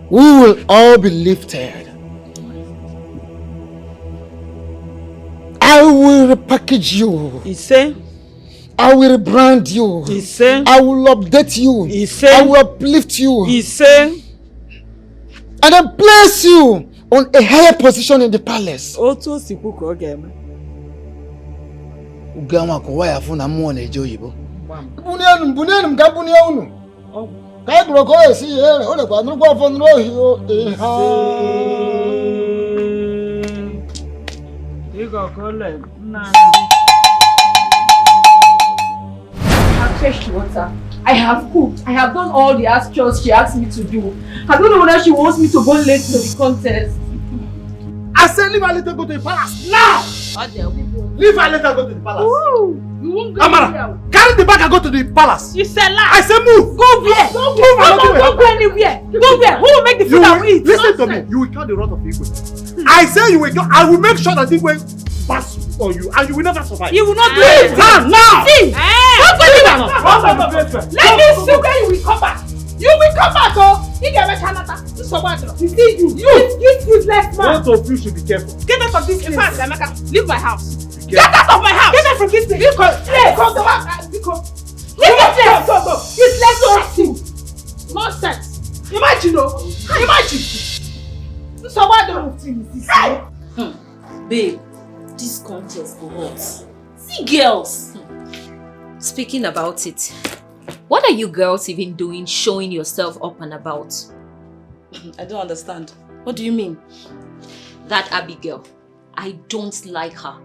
we will all be lifted. I will repackage you. I will rebrand you. I will update you. I will uplift you. And then place you on a higher position in the palace. I have fetched water. I have cooked. I have done all the ask chores she asked me to do. I don't know whether she wants me to go late to the contest. I said leave her, let her go to the palace now! Leave her, let her go to the palace. Ooh, you won't go Amara, carry the bag and go to the palace. You said lie. I said move. Go where? Don't go anywhere. Go where? Who will make the food I will eat? Listen to me. You will count the wrath of Igwe. I say you will count. I will make sure that Igwe pass on you and you will never survive. You will not do it. Now! See! Don't let me see when you will come back. You will come back, oh! You get my Canada. You see you useless man. Both of you should be careful. Get out of this place. In fact, Amaka, leave my house. Get out of my house. Get out from this place. Go. Leave this place. Go. Useless nothing. Nonsense. Imagine, oh. Imagine. So what don't you see? Babe, this contest for what? See girls. Speaking about it, what are you girls even doing showing yourself up and about? I don't understand. What do you mean? That Abigail, I don't like her.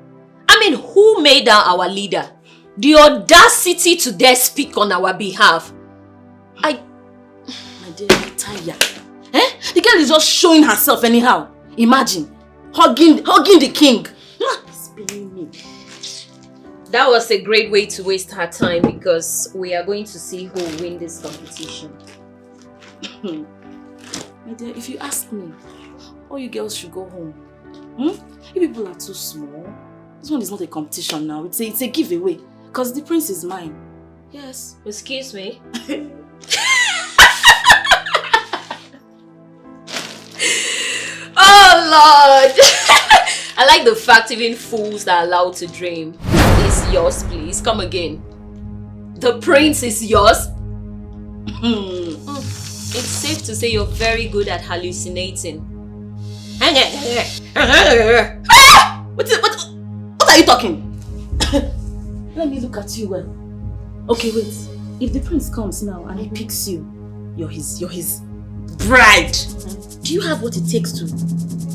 I mean, who made her our leader? The audacity to dare speak on our behalf. My dear, I'm tired. The girl is just showing herself anyhow. Imagine, hugging the king. It's paining me. That was a great way to waste her time because we are going to see who will win this competition. My dear, if you ask me, all you girls should go home. You people are too small. This one is not a competition now. It's a giveaway. Because the prince is mine. Yes. Excuse me? Oh Lord! I like the fact even fools are allowed to dream. It's yours, please. Come again. The prince is yours? It's safe to say you're very good at hallucinating. What are you talking? Let me look at you well. Okay, wait. If the prince comes now and he picks you, you're his bride. Do you have what it takes to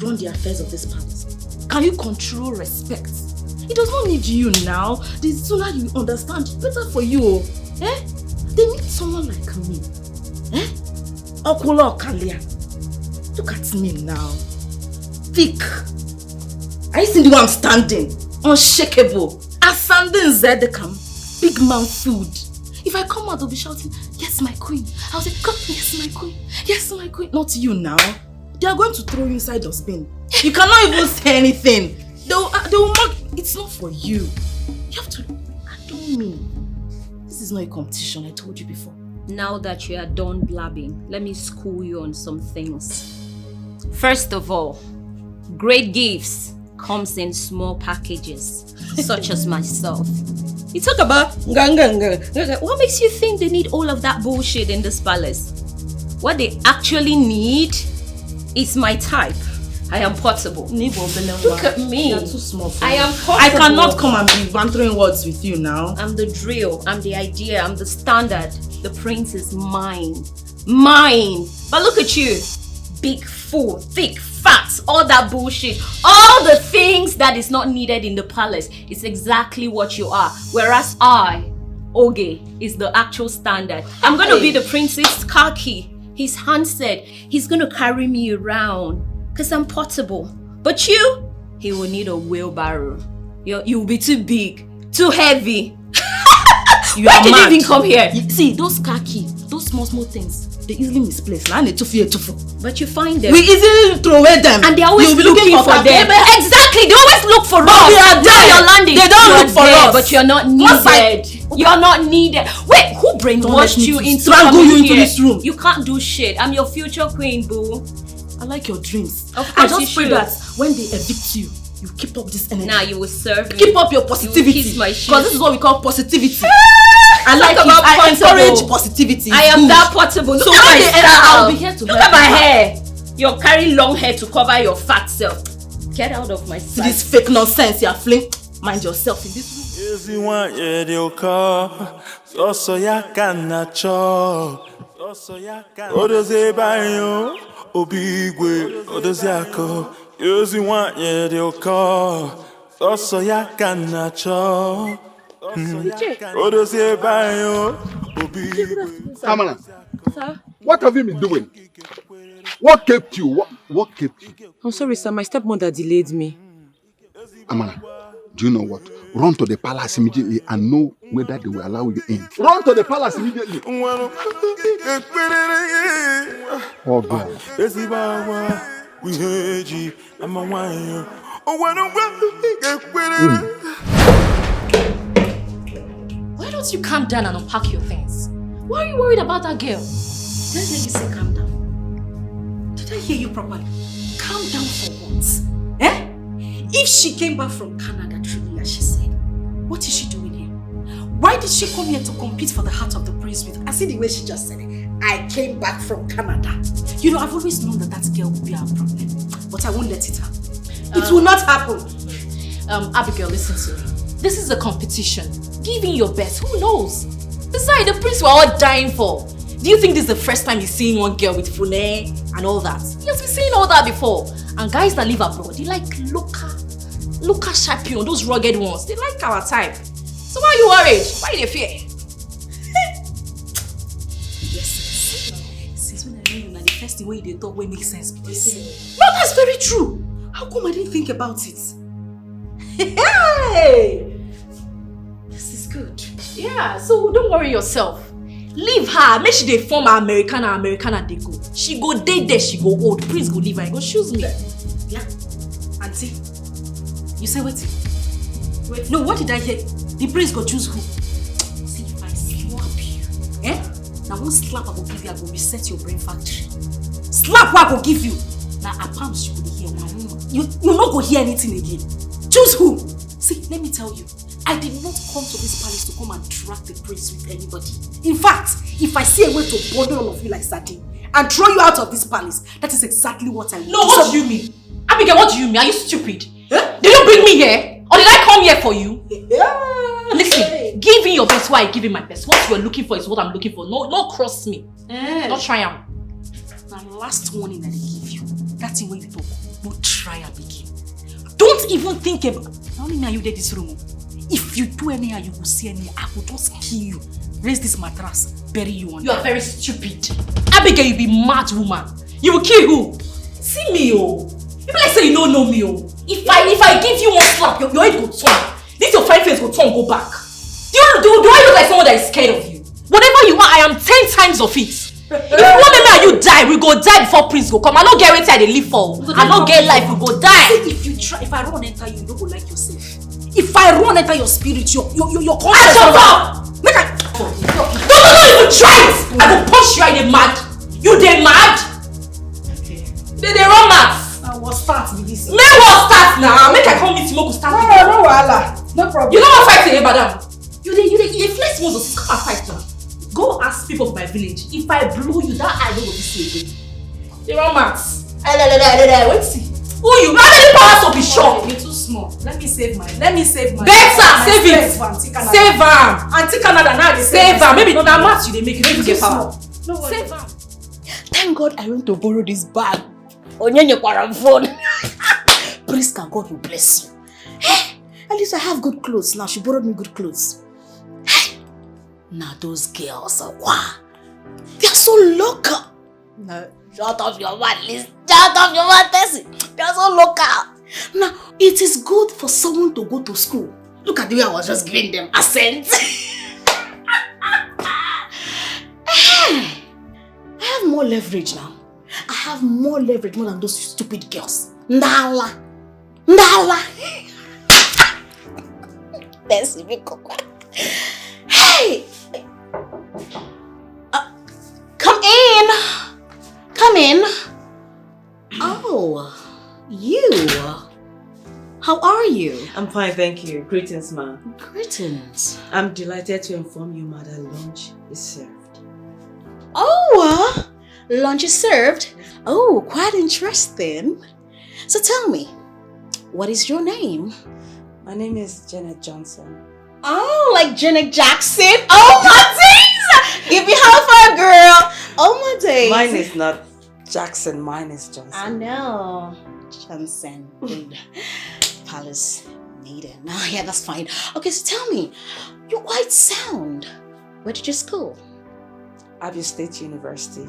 run the affairs of this palace? Can you control respect? He does not need you now. The sooner you understand, the better for you. Eh? They need someone like me. Eh? Okula Okalia. Look at me now. Thick. Are you seeing the way I'm standing? Unshakable. Ascending Zedekam. Big man food. If I come out, they'll be shouting, yes, my queen. I'll say, come, yes, my queen. Yes, my queen. Not you now. They are going to throw you inside the bin. You cannot even say anything. They will mark. It's not for you. You have to adore me. This is not a competition, I told you before. Now that you are done blabbing, let me school you on some things. First of all, great gifts comes in small packages, such as myself. You talk about what makes you think they need all of that bullshit in this palace? What they actually need is my type. I am portable. Look at me. You're too small for I me. am portable. I cannot come and be bantering words with you now. I'm the drill. I'm the idea. I'm the standard. The prince is mine. Mine. But look at you. Big, full, thick, fat, all that bullshit. All the things that is not needed in the palace. It's exactly what you are. Whereas I, Oge, is the actual standard. I'm going to be the prince's car key. His handset. He's going to carry me around. Because I'm portable. But you, he will need a wheelbarrow. You'll be too big, too heavy. Why did you even come here? See, those khaki, those small things, they easily misplaced. But you find them. We easily throw away them. And they're always looking for them. Exactly, they always look for but us. We are there. You're landing. They don't look for there, us. But you're not needed. You're not needed. Wait, who brainwashed you into strangle you into here? this room? You can't do shit. I'm your future queen, boo. I like your dreams. Of I course just you pray should. that when they evict you, you keep up this energy. Now you will serve me. Keep up your positivity. You will kiss my shit. Because this is what we call positivity. I like it. I Portable. encourage positivity. I am that portable. Look So at my when they enter, style. I'll be here to Look help at my you. hair. You're carrying long hair to cover your fat self. Get out of my sight. This fake nonsense you're fling. Mind yourself in this room. Kamala, what have you been doing? What kept you? What kept you? I'm sorry, sir. My stepmother delayed me. Amala, do you know what? Run to the palace immediately and know whether they will allow you in. Run to the palace immediately. Oh God. Why don't you calm down and unpack your things? Why are you worried about that girl? Let's make you say calm down. Did I hear you properly? Calm down for what? Eh? If she came back from Canada truly, as she said, what is she doing here? Why did she come here to compete for the heart of the prince with? I see the way she just said it. I came back from Canada. You know, I've always known that girl will be our problem. But I won't let it happen. It will not happen. Abigail, listen to me. This is a competition. Give in your best. Who knows? Besides, the prince we're all dying for. Do you think this is the first time you're seeing one girl with fune and all that? He has been seeing all that before. And guys that live abroad, they like local champion, those rugged ones. They like our type. So why are you worried? Why are you fear? Yes, since when I know you, the first thing when they talk will make sense. Please. No, that's very true. How come I didn't think about it? Hey! This is good. Yeah, so don't worry yourself. Leave her. Make sure they form her Americana they go. She go date there, she go old. Prince go leave her and go choose me. Yeah? Auntie, you say what? Wait, no, what did I hear? The prince go choose who? See, if I slap you, eh? Now one slap I go give you, I go reset your brain factory. Slap what I go give you. Now I promise you will hear one woman. You not go hear anything again. Choose who? See, let me tell you. I did not come to this palace to come and drag the prince with anybody. In fact, if I see a way to bundle all of you like sardine and throw you out of this palace, that is exactly what I want. No, what do you mean? Abigail, what do you mean? Are you stupid? Huh? Did you bring me here? Or did I come here for you? Listen, give me your best while I give you my best. What you are looking for is what I'm looking for. No cross me. Don't try am. Now, last warning that I give you. That thing when you talk, no try am again. Don't even think about. How many are you there this room? If you do anyhow, you will see anyhow. I will just kill you. Raise this mattress, bury you on. You are very stupid. Abigail, you be mad woman. You will kill who? See me, oh. People like say you don't know me, oh. If I give you one slap, your head will turn. This your fine face will turn, go back. Do I look like someone that is scared of you? Whatever you are, I am 10 times of it. If one member and you die, we go die before Prince go come. I don't get where they live for. I don't get life, we go die. If I run enter you, you don't go like yourself. If I run enter your spirit, your conscience. I shut up! Make I don't even try it! I will punch you. Are you mad? You they mad? They run mad. I will start with this. May what start now? Make I come meet Smoke start. No wahala. No problem. You know what fight here, madam? You flex Moses, come and fight now. Go ask people of my village. If I blow you, that I don't go to see again. They run mad. Wait see. Who you? How many powers of be short? You're too small. Let me save my. Better save it. Save am. Auntie Canada now they save am. Maybe now match you they make it. Maybe get power. Save am. Thank God I went to borrow this bag. Onyenye phone. Praise God, God will bless you. Hey, at least I have good clothes now. She borrowed me good clothes. Hey, now those girls are wow. They're so local. No, shut off your mouth, Liz. Shut off your mouth, Tessie. They're so local. Now, it is good for someone to go to school. Look at the way I was just giving them accent. Hey, I have more leverage now. I have more leverage more than those stupid girls. Nala. Hey! Come in. Oh, you. How are you? I'm fine, thank you. Greetings, ma. Greetings. I'm delighted to inform you, ma, that lunch is served. Oh, lunch is served? Oh, quite interesting. So tell me, what is your name? My name is Janet Johnson. Oh, like Janet Jackson? Oh my days! Give me high five, girl. Oh my days. Mine is not Jackson, mine is Johnson. I know. Johnson. Palace maiden. Oh, yeah, that's fine. Okay, so tell me, you're quite sound. Where did you school? Abbey State University,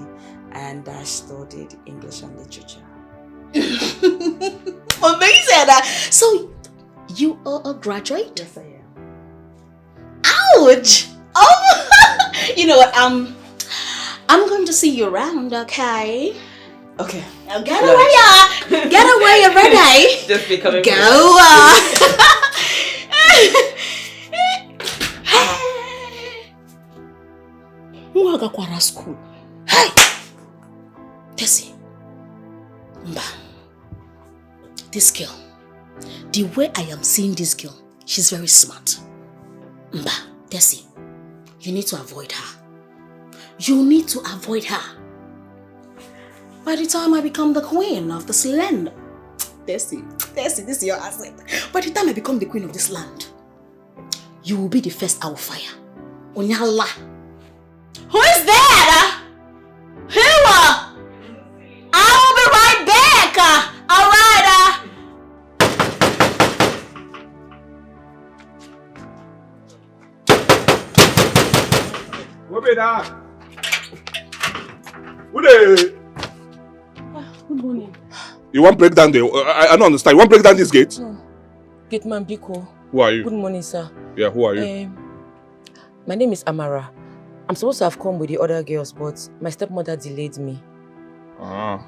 and I studied English and Literature. Amazing! So, you are a graduate? Yes, I am. Ouch! Oh, you know what? I'm going to see you around, okay? Okay. Now get away, Get away, you're ready? Just be coming. Go! Mwagakwara school. Hey! Tessie. Mba. This girl. The way I am seeing this girl, she's very smart. Mba, Tessie. You need to avoid her. You need to avoid her. By the time I become the queen of this land. Tessie, this is your asset. By the time I become the queen of this land, you will be the first I will fire. Onyala. Who is that? Who? I will be right back. Alright. What be that? Good morning. You want break down the... I don't understand. You want break down this gate? No. Gate man Biko. Who are you? Good morning, sir. Yeah, who are you? My name is Amara. I'm supposed to have come with the other girls, but my stepmother delayed me. Ah.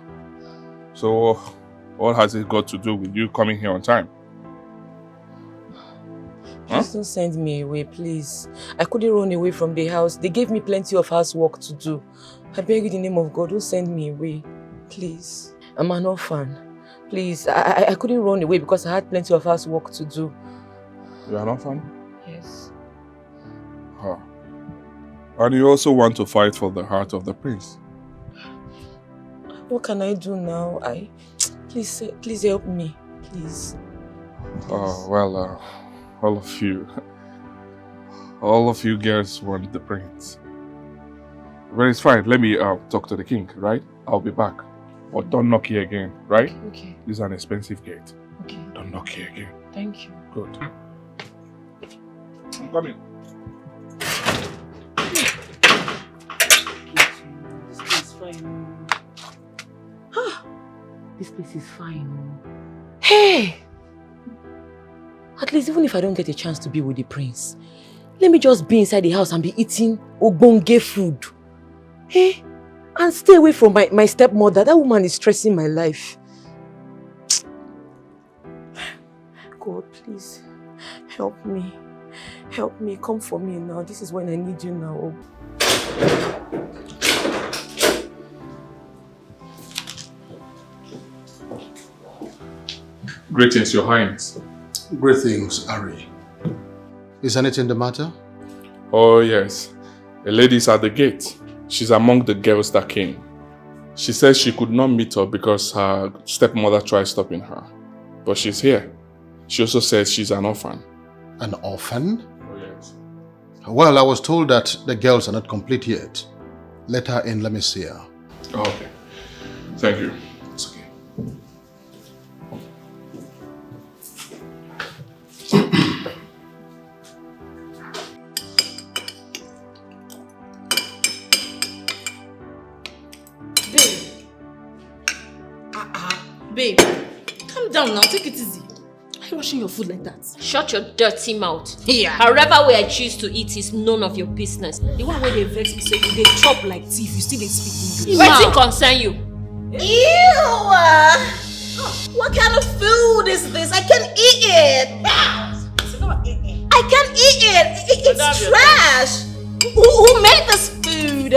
So, what has it got to do with you coming here on time? Just don't send me away, please. I couldn't run away from the house. They gave me plenty of housework to do. I beg you in the name of God, don't send me away. Please. I'm an orphan. Please, I couldn't run away because I had plenty of housework to do. You're an orphan? Yes. Huh. And you also want to fight for the heart of the prince? What can I do now? Please help me, please. Well, all of you girls want the prince. But it's fine. Let me talk to the king, right? I'll be back. But don't knock here again, right? Okay. This is an expensive gate. Okay. Don't knock here again. Thank you. Good. I'm coming. This place is fine. This place is fine. Hey! At least even if I don't get a chance to be with the prince, let me just be inside the house and be eating ogbonge food. Hey? And stay away from my stepmother. That woman is stressing my life. God, please, help me. Help me. Come for me now. This is when I need you now. Greetings, Your Highness. Greetings, Ari. Is anything the matter? Oh, yes. A lady's at the gate. She's among the girls that came. She says she could not meet her because her stepmother tried stopping her. But she's here. She also says she's an orphan. An orphan? Oh, yes. Well, I was told that the girls are not complete yet. Let her in, let me see her. Oh, okay. Thank you. It's okay. Babe, calm down now, take it easy. Why are you washing your food like that? Shut your dirty mouth. Yeah. However way I choose to eat is none of your business. The one where they vex me so they chop like thief, you still dey speak English. Wetin concern you? Ew! What kind of food is this? I can't eat it! I can't eat it! It's trash! Who made this food?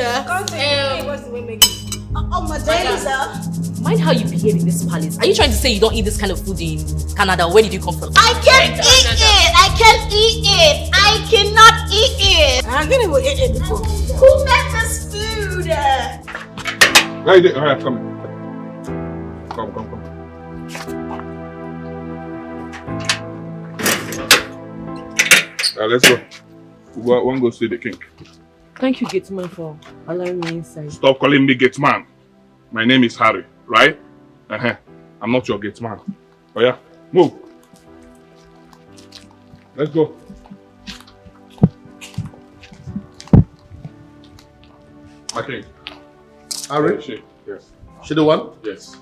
What's the way making it? Oh, my days, Mind how you behave in this palace. Are you trying to say you don't eat this kind of food in Canada? Where did you come from? I can't eat it! I can't eat it! I cannot eat it! I'm gonna go eat it before. Who made this food? Right there. Alright, come. Come. Let's go. We want to go see the king. Thank you, Gateman, for allowing me inside. Stop calling me gate man. My name is Harry, right? I'm not your gate man. Oh yeah, move. Let's go. Okay. Harry? She, yes. She the one? Yes.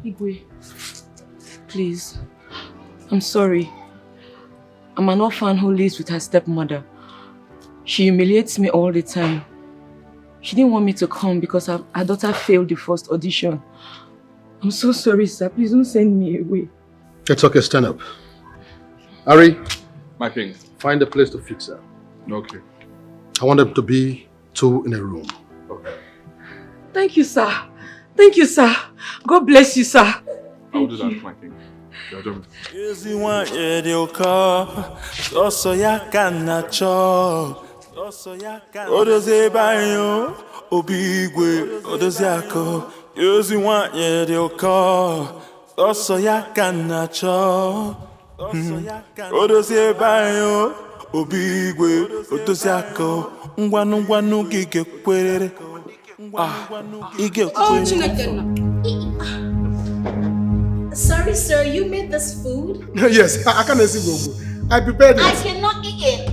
Igwe, please, I'm sorry. I'm an orphan who lives with her stepmother. She humiliates me all the time. She didn't want me to come because her daughter failed the first audition. I'm so sorry, sir. Please don't send me away. It's okay, stand up. Harry, my king, find a place to fix her. Okay. I want them to be two in a room. Okay. Thank you, sir. Thank you, sir. God bless you, sir. I will do that, my king. Your job. Odoze banyo, obigwe, odoze ako. Yozi wanye de oka, oso ya kanacho. Odoze banyo, obigwe, odoze ako. Ngwanu gige kwerere. Ige kwerere. Sorry, sir, you made this food? Yes, I can't see Gogo. I prepared it. I cannot eat it.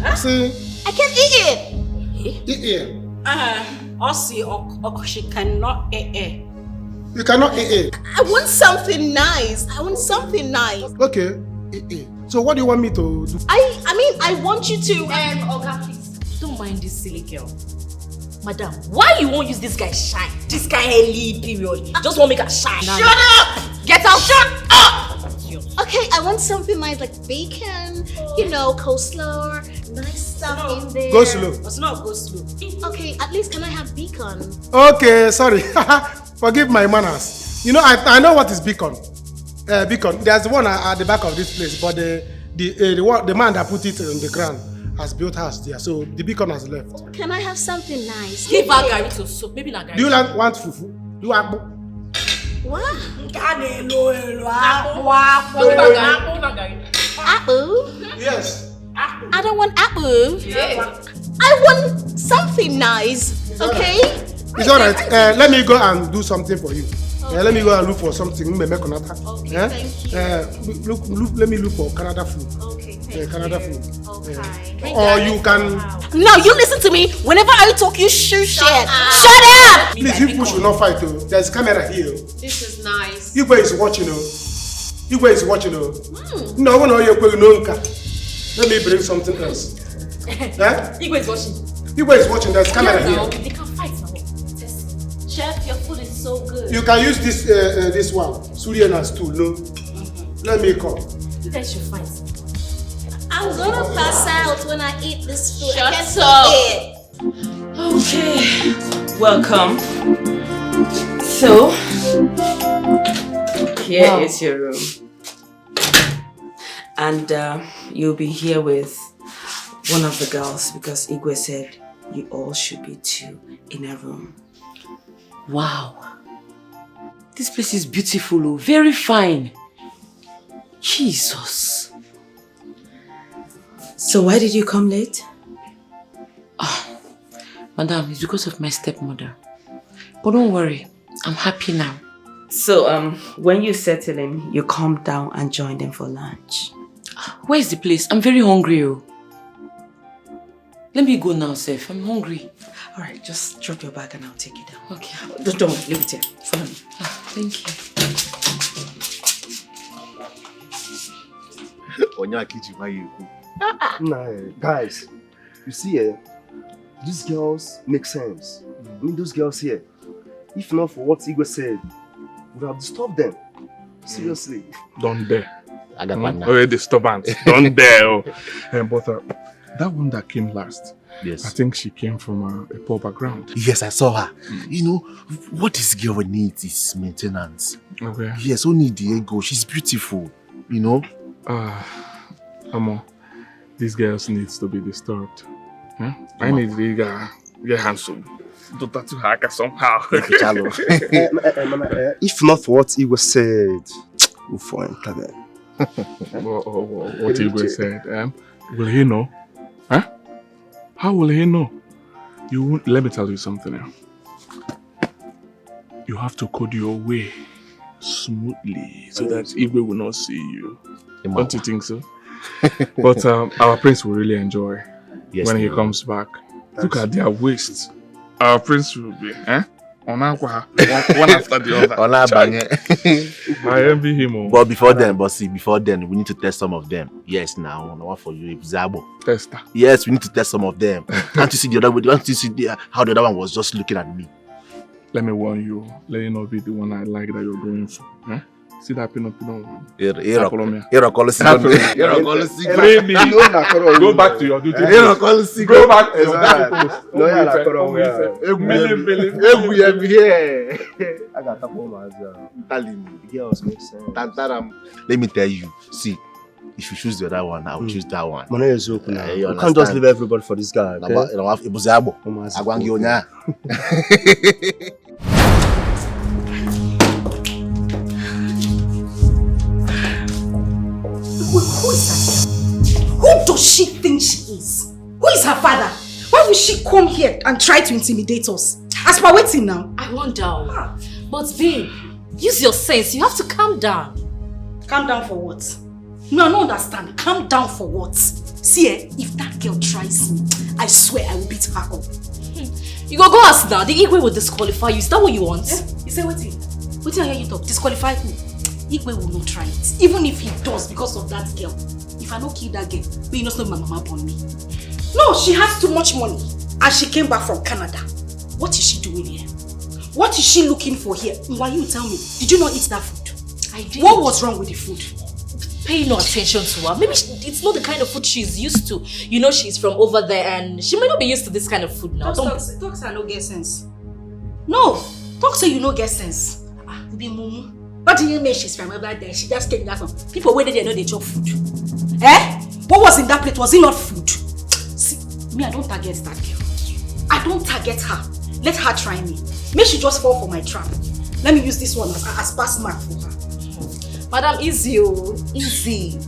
Huh? See? I can't eat it. Eat it. Ossi, she cannot eat it. You cannot eat it. I want something nice. Okay, eat it. So what do you want me to do? I want you to. Oga, please, don't mind this silly girl. Madam, why you won't use this guy shine? This guy early period. Just won't make her shine. Shut up! Get out! Shut up! Okay, I want something nice like bacon, coleslaw, nice stuff in there. Go slow. It's not go slow. Okay, at least can I have bacon? Okay, sorry. Forgive my manners. You know, I know what is beacon. Beacon. There's one at the back of this place, but the man that put it on the ground has built house there, so the beacon has left. Can I have something nice? Give her Gary to soup. Maybe not Gary. Do you want fufu? Do you want What? Apple? Apple? Yes. I don't want apple. Yeah. I want something nice. Okay? It's alright. Let me go and do something for you. Let me go and look for something. Okay, thank you. Let me look for Canada food. Okay, Canada food. Or you can. No, you listen to me. Whenever I talk, you shoot shit. Shut up! Please, you people should not fight. There's camera here. This is nice. Igwe is watching. Igwe is watching. No one know you're going to. Let me bring something else. Igwe is watching. Igwe is watching. There's camera here. They can fight now. Chef, your food is so good. You can use this one. Surian and stool. No. Let me come. You guys should fight. I'm gonna pass out when I eat this food. Shut I can't up. eat it. Okay. Welcome. So, here is your room. And you'll be here with one of the girls because Igwe said you all should be two in a room. Wow. This place is beautiful, very fine. Jesus. So why did you come late? Madam, it's because of my stepmother. But don't worry, I'm happy now. So, when you settle in, you come down and join them for lunch. Where is the place? I'm very hungry. Let me go now, Seth. I'm hungry. Alright, just drop your bag and I'll take you down. Okay. Don't worry, leave it here. Follow me. Thank you. Guys, you see, these girls make sense. I mean, those girls here, if not for what Igwe said, would have disturbed them. Seriously. Don't dare. I got one. Oh, disturbance. Don't dare. But that one that came last, yes, I think she came from a poor background. Yes, I saw her. You know, what this girl needs is maintenance. Okay. Yes, only the ego. She's beautiful, you know. Amo, these girls needs to be disturbed. Huh? I need to get handsome. Do that to hack somehow. If not for what Igwe said, we'll find her. What Igwe said, will he know? Huh? How will he know? You won't. Let me tell you something now. You have to code your way smoothly so that Igwe will not see you. Don't you think so? But our prince will really enjoy when he comes back. Look at their waists. Our prince will be, one after the other. I envy him. But before then, we need to test some of them. Yes, now, one for you, Zabo. Tester. Yes, we need to test some of them. Can't you see the other way? Can't you see how the other one was just looking at me? Let me warn you. Let you not be the one I like that you're going for. Huh? See that pinot one? Go back to your duty. Go back to your duty. I got let me tell you, see, if you choose the other one, I will choose that one. You can't just leave everybody for this guy. Who is that? Who does she think she is? Who is her father? Why would she come here and try to intimidate us? As per waiting now. I wonder. But babe, use your sense. You have to calm down. Calm down for what? No, I don't understand. Calm down for what? See, if that girl tries me, I swear I will beat her up. You go ask now. The Igwe will disqualify you. Is that what you want? You say waiting. Waiting, I hear you talk. Disqualify who? Igwe will not try it. Even if he does because of that girl. If I don't kill that girl, you not know my mama upon me. No, she has too much money. And she came back from Canada. What is she doing here? What is she looking for here? Why you tell me? Did you not eat that food? I did. What was wrong with the food? Pay no attention to her. Maybe it's not the kind of food she's used to. You know she's from over there and she might not be used to this kind of food now. Talk say no get sense. No, talk say you no get sense. Be mumu. What do you mean she's from over there? She just came there from people where they know they chop food. Eh? What was in that plate? Was it not food? See, me, I don't target that girl. I don't target her. Let her try me. May she just fall for my trap. Let me use this one as pass mark for her. Madam, easy, oh. Easy.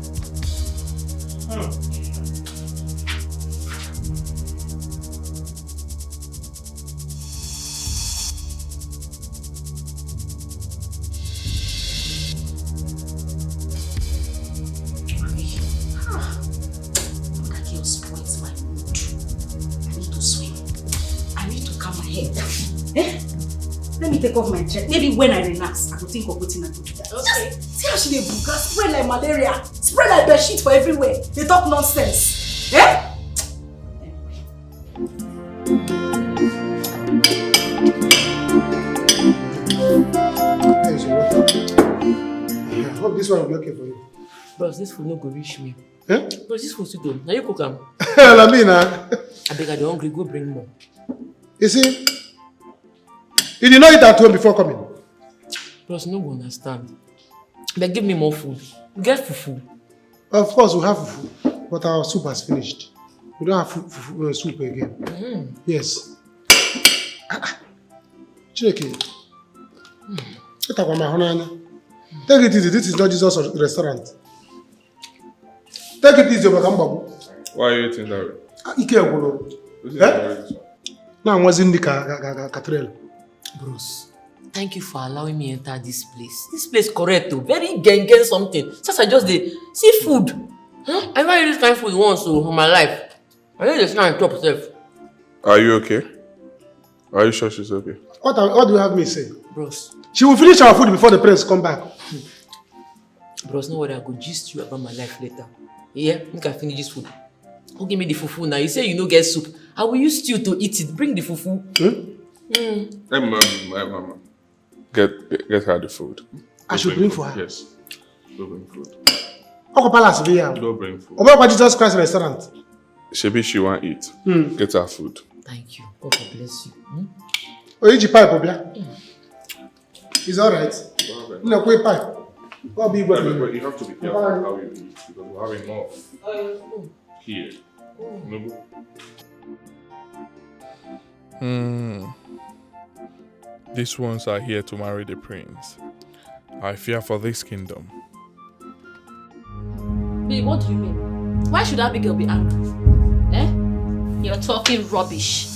Take off my dress. Maybe when I relax, I will think of putting and do that. Okay. Just see how she dey buga, spread like malaria, spread like bed sheet for everywhere. They talk nonsense. Eh? I hope this one will be okay for you. Bros, this food no go reach me. Eh? Bros, this food too good. Now you cook am. Lamina. I beg, I dey hungry. Go bring more. You see? You did not eat at home before coming. Bros, no go understand. But give me more food. Get fufu. Of course, we have fufu, but our soup has finished. We don't have soup again. Yes. Chineke. Take it easy. This is not Jesus' restaurant. Take it easy, Bagambabu. Why are you eating that way? This is now I'm watching the cathedral. Bros, thank you for allowing me enter this place. This place correct though. Very gang something. Since I just did see food. Huh? I never eat this kind of food once in my life. I need to snack top self. Are you okay? Are you sure she's okay? What do you have me say? Bros. She will finish our food before the prince come back. Bros, no worry, I go gist you about my life later. Yeah, make I finish this food. Go give me the fufu now. You say you no get soup. I will use stew to eat it. Bring the fufu. Get her the food. I should bring for her? Yes. Go bring food. Go bring food. About Jesus Christ restaurant. Shebi she want eat. Get her food. Thank you. God bless you. It's alright. No, wait, pipe. But you have to be careful how you eat because we're having more here. These ones are here to marry the prince. I fear for this kingdom. Babe, what do you mean? Why should Abigail be angry? Eh? You're talking rubbish.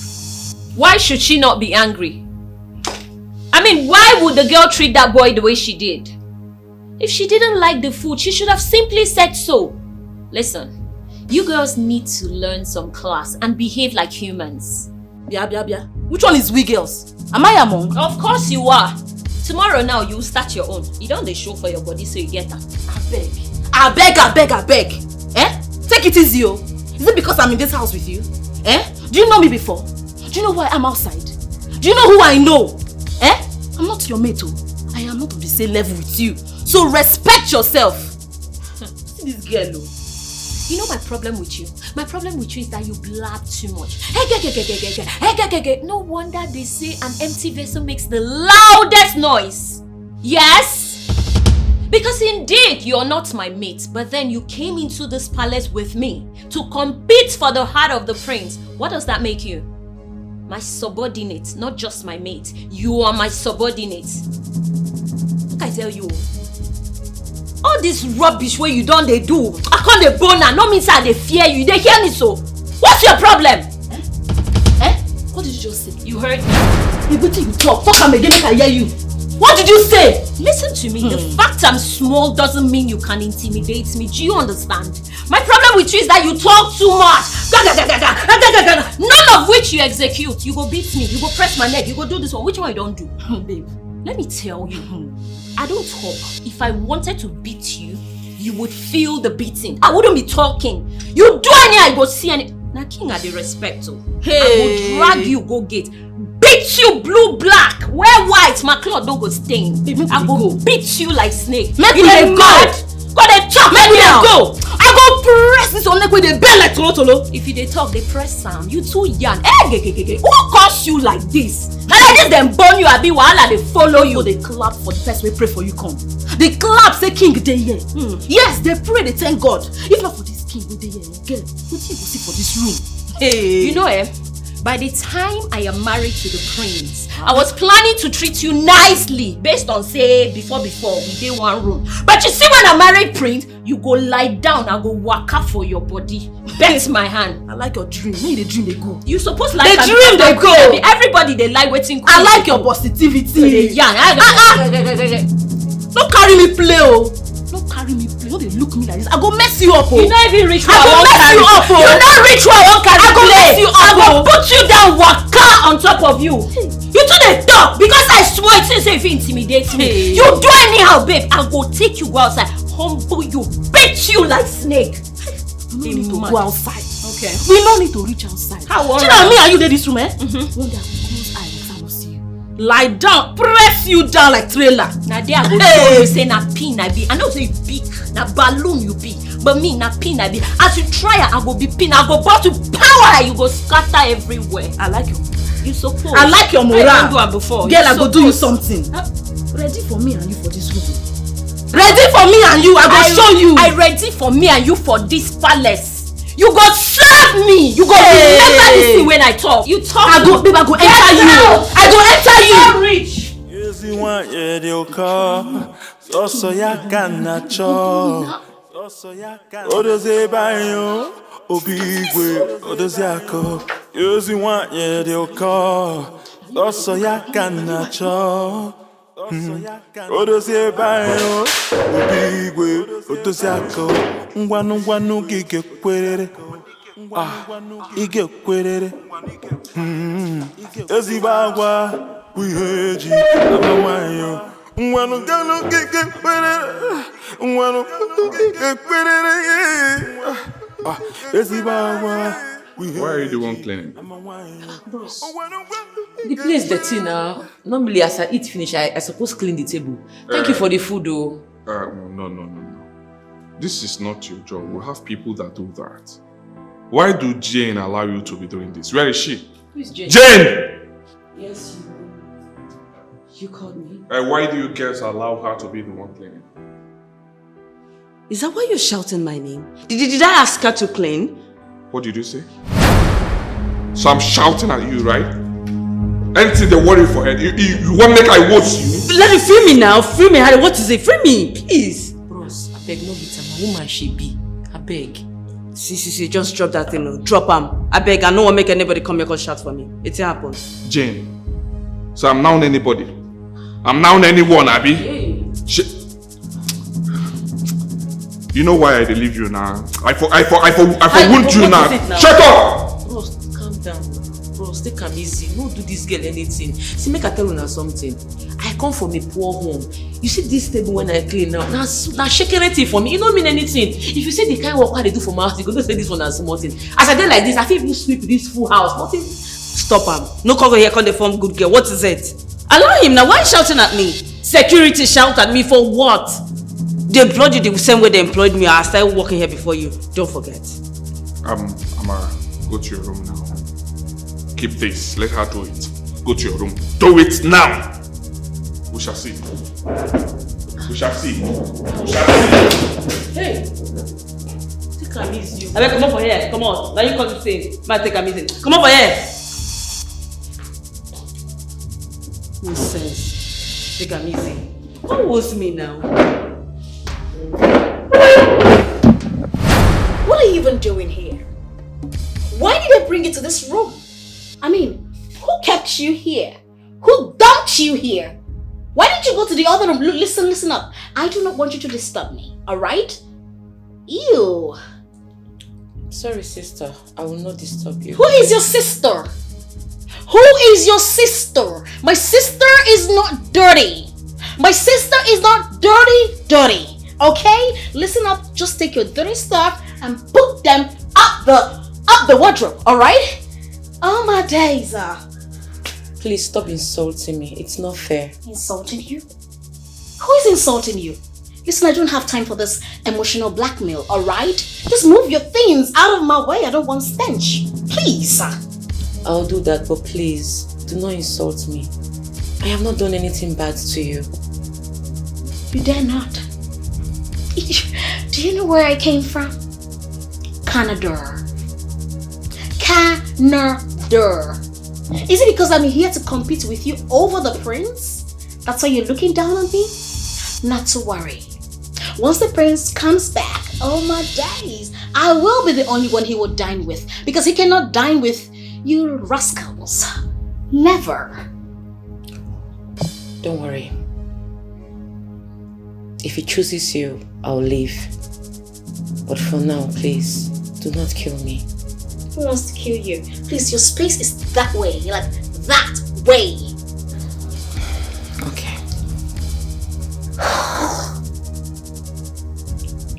Why should she not be angry? I mean, why would the girl treat that boy the way she did? If she didn't like the food, she should have simply said so. Listen, you girls need to learn some class and behave like humans. Bia. Which one is we girls? Am I among? Of course you are. Tomorrow now, you start your own. You don't show for your body so you get that. I beg. Eh? Take it easy, oh. Is it because I'm in this house with you? Eh? Do you know me before? Do you know why I'm outside? Do you know who I know? Eh? I'm not your mate, oh. I am not on the same level with you. So respect yourself. See this girl, oh. You know my problem with you? My problem with you is that you blab too much. No wonder they say an empty vessel makes the loudest noise. Yes? Because indeed, you're not my mate, but then you came into this palace with me to compete for the heart of the prince. What does that make you? My subordinate, not just my mate. You are my subordinate. Look, I tell you, all this rubbish where you don't they do, I can't they bone and no means they fear you. They hear me so. What's your problem? Eh? What did you just say? You heard me. You talk. Fuck am again, I hear you. What did you say? Listen to me. The fact I'm small doesn't mean you can intimidate me. Do you understand? My problem with you is that you talk too much. None of which you execute. You go beat me. You go press my neck. You go do this one. Which one you don't do? Babe, let me tell you. I don't talk. If I wanted to beat you, you would feel the beating. I wouldn't be talking. You do any, I go see any. Now, king are the respect. Hey. I will drag you, go get. Beat you blue black. Wear white. My cloth don't go stain. I go beat you like snake. Make me go. God, they chop me now. Go. I go press this your neck where they bend like tolo. If you they talk, they press sound. You too young. Who caused you like this? Now like this, them burn you, abi wahala they follow you. So they clap for the person we pray for you come. They clap say king dey here. Yes, they pray, they thank God. If not for this king we dey here, girl, what you go see for this room? Hey. You know by the time I am married to the prince, I was planning to treat you nicely based on say before we did one room. But you see when I married prince, you go lie down and go waka for your body. Bet my hand. I like your dream. Maybe the dream they go. You suppose like the dream they go. Everybody they like waiting. I like your positivity. Don't carry me play, oh. Don't carry me play. Don't they look me like this. I go mess you up, oh. You not even reach where I won't carry. You not reach where I won't carry. I go mess you up. I go put you down, waka on top of you. You do the talk because I swear it says if you intimidate me. You do anyhow, babe. I go take you outside, humble you, beat you like snake. We don't need to go outside. Okay. We don't need to reach outside. How? You know me and you did this room, eh? One day I will close eyes and I will see you. Lie down, press you down like trailer. Now there I go show you say na pin I be. I know say you big, na balloon you be. But me na pin I be. As you try I go be pin. I go bow to power. You go scatter everywhere. I like you. You suppose. I like your moral. I don't do it before. Girl, I go do you something. Ready for me and you for this room. Ready for me and you. I go show you. I ready for me and you for this palace. You go serve me. You go remember this thing when I talk. You talk. I go, babe, I go enter you. I go enter you. So rich. You want your car. So ya can cho. Odoze bayo. Obigwe. Odoze ako. You want your car. So ya can cho. Odoze bayo. Obigwe. Odoze ako. Ngwanu gige kwerere. Ige kwerere. Ezibagwa wiheji amawayo. Ngwanu gige kwerere. Ngwanu gige kwerere. Ezibagwa. Why are you the one cleaning? Bros, the place dirty now. Normally as I eat finish, I suppose clean the table. Thank you for the food though. No. This is not your job. We have people that do that. Why do Jane allow you to be doing this? Where is she? Who is Jane? Jane! Yes, you called me. Why do you girls allow her to be the one cleaning? Is that why you're shouting my name? Did I ask her to clean? What did you say? So I'm shouting at you, right? Anything they worry for her. You want to make I watch you? Let me free me now. Free me, Harry. What is it? Free me, please. Bros, I beg no hit am. Woman she be. I beg. See, just drop that thing now. Drop am. I beg. I don't want to make anybody come here and shout for me. It happens. Jane. So I'm now anybody. I'm now anyone, Abby. Hey. You know why I leave you now? I wound you now. Shut up! Bros, calm down. Bros, take am easy. No do this girl anything. See, make I tell you something. I come from a poor home. You see this table when I clean now. Now shaking anything for me. It don't mean anything. If you say the kind of work they do for my house, you go to say this one as small thing. As I did like this, I feel even sweep this full house. Nothing. Stop am. No come here, come the form good girl. What is it? Allow him now. Why are you shouting at me? Security shout at me for what? They employed you the same way they employed me. I started working here before you. Don't forget. I'm go to your room now. Keep this. Let her do it. Go to your room. Do it now. We shall see. We shall see. We shall see. Hey. Take am easy. I come on for here. Come on. Now you come to say. Man, take am easy. Come on for here. Nonsense. Take am easy. What was me now? What are you even doing here? Why did I bring you to this room? I mean, who kept you here? Who dumped you here? Why didn't you go to the other room? Look, listen up. I do not want you to disturb me, alright? Ew. Sorry, sister. I will not disturb you. Who is your sister? Who is your sister? My sister is not dirty. My sister is not dirty. Okay? Listen up. Just take your dirty stuff and put them up the wardrobe. Alright? Oh my days. Please stop insulting me. It's not fair. Insulting you? Who is insulting you? Listen, I don't have time for this emotional blackmail, alright? Just move your things out of my way. I don't want stench. Please. I'll do that, but please, do not insult me. I have not done anything bad to you. You dare not. Do you know where I came from? Canada. Canada. Is it because I'm here to compete with you over the prince? That's why you're looking down on me? Not to worry. Once the prince comes back, oh my days, I will be the only one he will dine with, because he cannot dine with you rascals. Never. Don't worry. If he chooses you, I'll leave. But for now, please, do not kill me. Who wants to kill you? Please, your space is that way. Like, that way. Okay.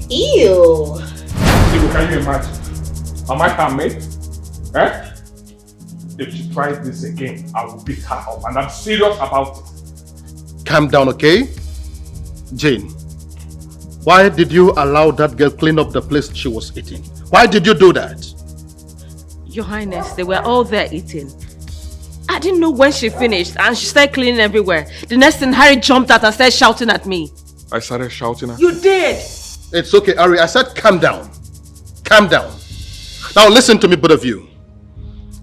Ew. Can you imagine? Am I her mate? Eh? If she tries this again, I will beat her up, and I'm serious about it. Calm down, okay? Jane, why did you allow that girl clean up the place she was eating? Why did you do that? Your Highness, they were all there eating. I didn't know when she finished and she started cleaning everywhere. The next thing, Harry jumped out and started shouting at me. I started shouting at You did! It's okay, Harry. I said calm down. Calm down. Now listen to me, both of you.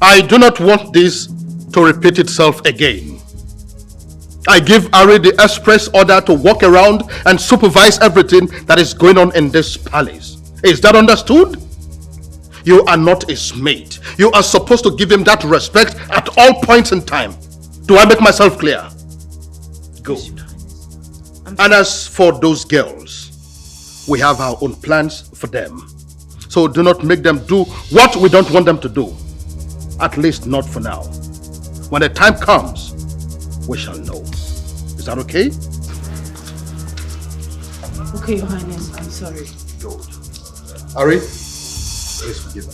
I do not want this to repeat itself again. I give Harry the express order to walk around and supervise everything that is going on in this palace. Is that understood? You are not his mate. You are supposed to give him that respect at all points in time. Do I make myself clear? Good. And as for those girls, we have our own plans for them. So do not make them do what we don't want them to do. At least not for now. When the time comes, we shall know. Is that okay? Okay, Your Highness, I'm sorry. Good. Harry, please forgive her.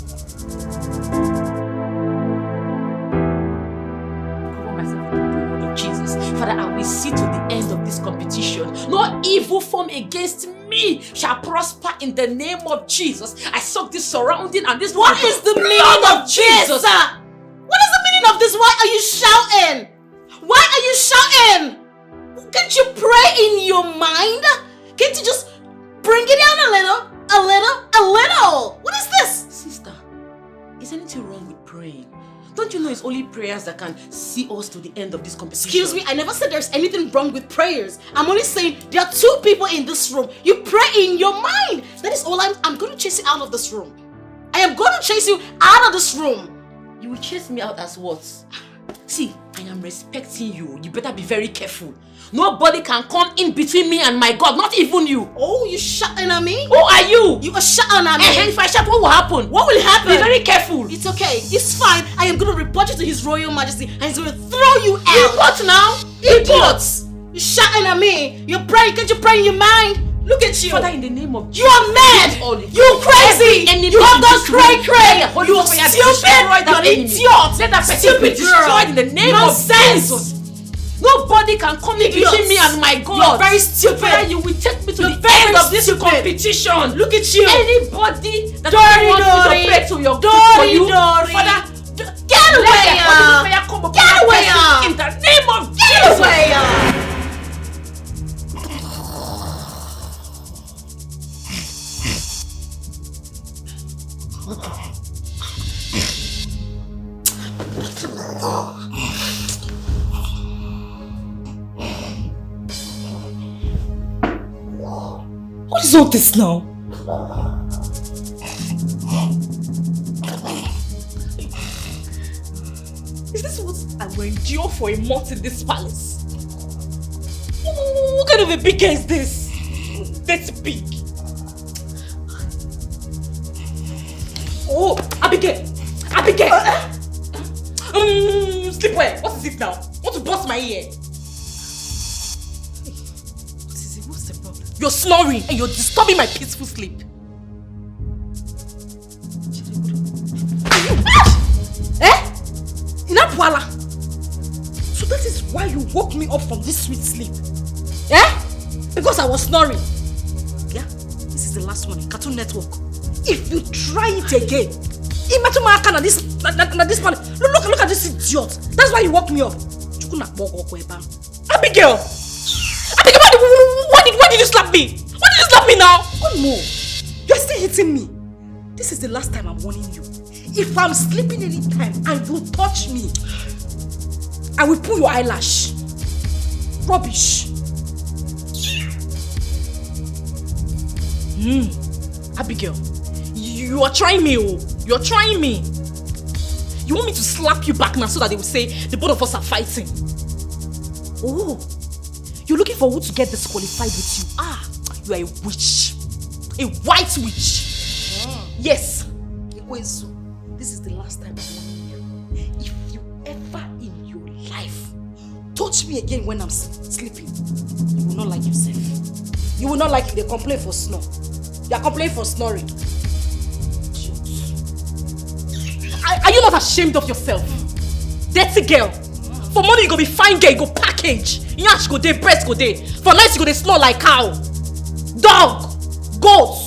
Cover myself with the blood of Jesus. Father, I will see to the end of this competition. No evil form against me shall prosper in the name of Jesus. I suck this surrounding and this. What is the meaning of Jesus? What is the meaning of this? Why are you shouting? Why are you shouting? Can't you pray in your mind? Can't you just bring it down a little? A little? What is this? Sister, is anything wrong with praying? Don't you know it's only prayers that can see us to the end of this competition? Excuse me, I never said there's anything wrong with prayers. I'm only saying there are two people in this room. You pray in your mind. That is all I'm going to chase you out of this room. I am going to chase you out of this room. You will chase me out as what? See, I am respecting you. You better be very careful. Nobody can come in between me and my God, not even you. Oh, you shouting at me? Who are you? You are shouting at me. If I shout, what will happen? What will happen? Be very careful. It's okay. It's fine. I am going to report you to His Royal Majesty and he's going to throw you out. You what now? Idiots! You're shouting at me. You're praying. Can't you pray in your mind? Look at you. Father, in the name of Jesus. You are mad. You crazy. You have done cray. You are stupid. You're an idiot. Let that person be destroyed in the name of Jesus. Nobody can come in between me and my God. You're very stupid. Father, you will take me to the end of this competition. Look at you. Anybody that wants me to pray to your God for you, Father, get away. Get away. In the name of Jesus. Get away. What is all this now? Is this what I will endure for a month in this palace? What kind of a pig is this? That's big. Oh, Abigail! Sleepwear, what is it now? Want to bust my ear? What's the problem? You're snoring and you're disturbing my peaceful sleep. Inapwala! So that is why you woke me up from this sweet sleep? Because I was snoring. is the last one. Cartoon Network. If you try it again, imagine my account this man. Look at this idiot. That's why he woke me up. Abigail! Why did you slap me? Why did you slap me now? One more. You're still hitting me. This is the last time I'm warning you. If I'm sleeping anytime and you touch me, I will pull your eyelash. Rubbish. Abigail, you are trying me, oh. You're trying me. You want me to slap you back now so that they will say the both of us are fighting? Oh, you're looking for who to get disqualified with you. Ah, you are a witch. A white witch. Yes. This is the last time I'm warning you. If you ever in your life touch me again when I'm sleeping, you will not like yourself. You will not like it. They complain for snore. You are complaining for snoring. Are you not ashamed of yourself? Dirty girl. For money you go be fine girl, you go package. Nyash go day, breast go day. For night you go they snore like cow. Dog. Goat.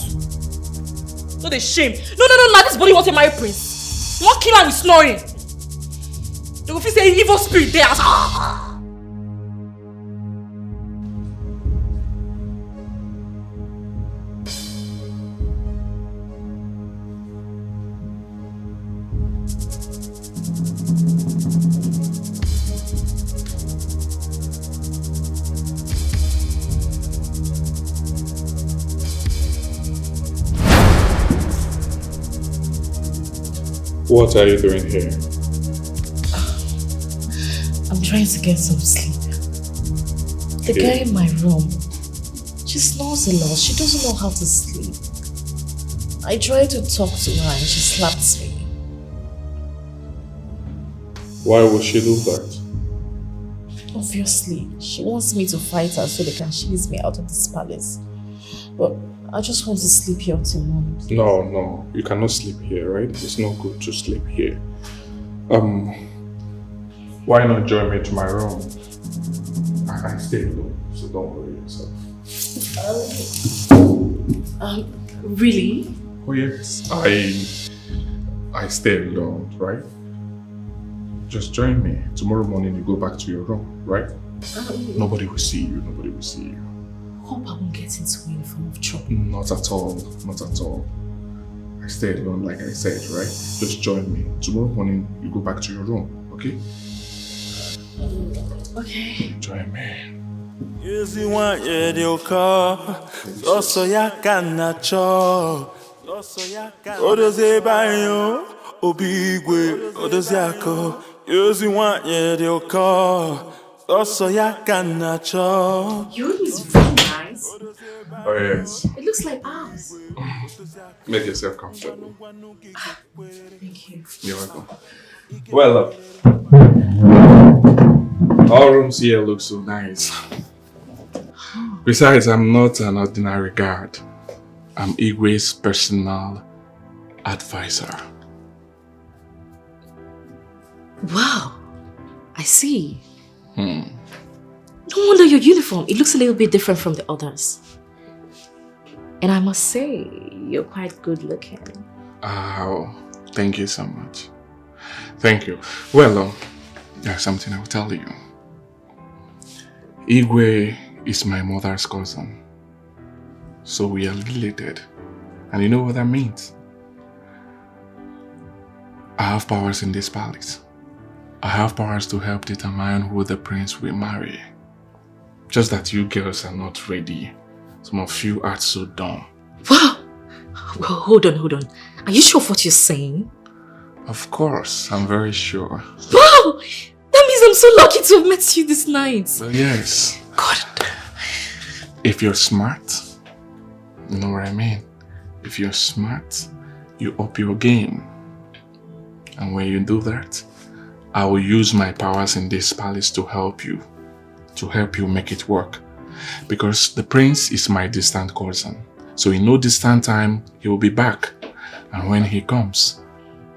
No they shame. No, this body wants a marry prince. You want kill her with snoring. They go feel say evil spirit there. What are you doing here? I'm trying to get some sleep. The girl in my room, she snores a lot. She doesn't know how to sleep. I tried to talk to her and she slapped me. Why would she do that? Obviously, she wants me to fight her so they can chase me out of this palace. But I just want to sleep here until morning. No, you cannot sleep here, right? It's not good to sleep here. Why not join me to my room? I stay alone, so don't worry yourself. Really? Oh yes, I stay alone, right? Just join me. Tomorrow morning you go back to your room, right? Nobody will see you, nobody will see you. Hope I won't get into any form of trouble. Not at all, not at all. I stay alone like I said, right? Just join me. Tomorrow morning you go back to your room, okay? Okay. Join me. Yezi wanye dioka, loso yaka nacho. Odoze banyo, obigwe, odoze yako. Yezi wanye dioka, loso yaka nacho. Your room is very nice. Oh yes. It looks like ours. Make yourself comfortable. Thank you. You're welcome. Well, all rooms here look so nice. Besides, I'm not an ordinary guard. I'm Igwe's personal advisor. Wow, I see. No wonder your uniform. It looks a little bit different from the others. And I must say, you're quite good looking. Oh, thank you so much. Thank you. Well, there's something I will tell you. Igwe is my mother's cousin. So we are related. And you know what that means? I have powers in this palace. I have powers to help determine who the prince will marry. Just that you girls are not ready. Some of you are so dumb. Wow! Well, hold on. Are you sure of what you're saying? Of course, I'm very sure. Wow! That means I'm so lucky to have met you this night. Well, yes. God. If you're smart, you know what I mean? If you're smart, you up your game. And when you do that, I will use my powers in this palace to help you make it work. Because the prince is my distant cousin. So in no distant time, he will be back. And when he comes,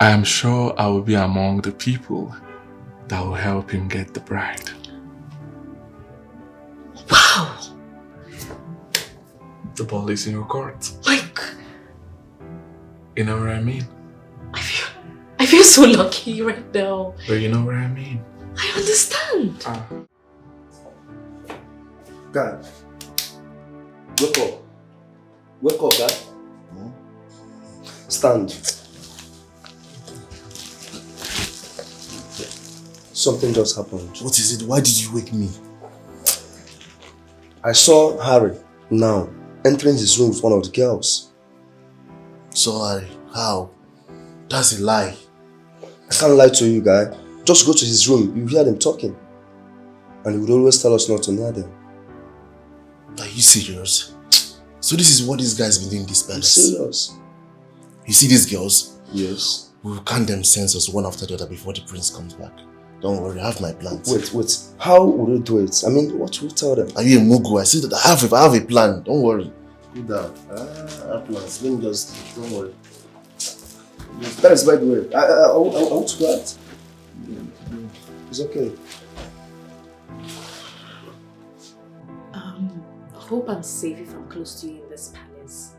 I am sure I will be among the people that will help him get the bride. Wow! The ball is in your court. My You know what I mean? I feel so lucky right now. But you know what I mean? I understand. Guy, wake up. Wake up, guy. Stand. Something just happened. What is it? Why did you wake me? I saw Harry now entering his room with one of the girls. Sorry, how? That's a lie. I can't lie to you, guy. Just go to his room. You hear them talking. And he would always tell us not to near them. Are you serious? So this is what these guys been doing this palace? I'm serious. You see these girls? Yes. We will count them census one after the other before the prince comes back. Don't worry, I have my plans. Wait. How will you do it? I mean, what will you tell them? Are you a mugu? I said that I have a plan. Don't worry. Cool down. I have plans. Let me just, don't worry. That is by the way. I want to go out. It's okay. I hope I'm safe if I'm close to you in this palace.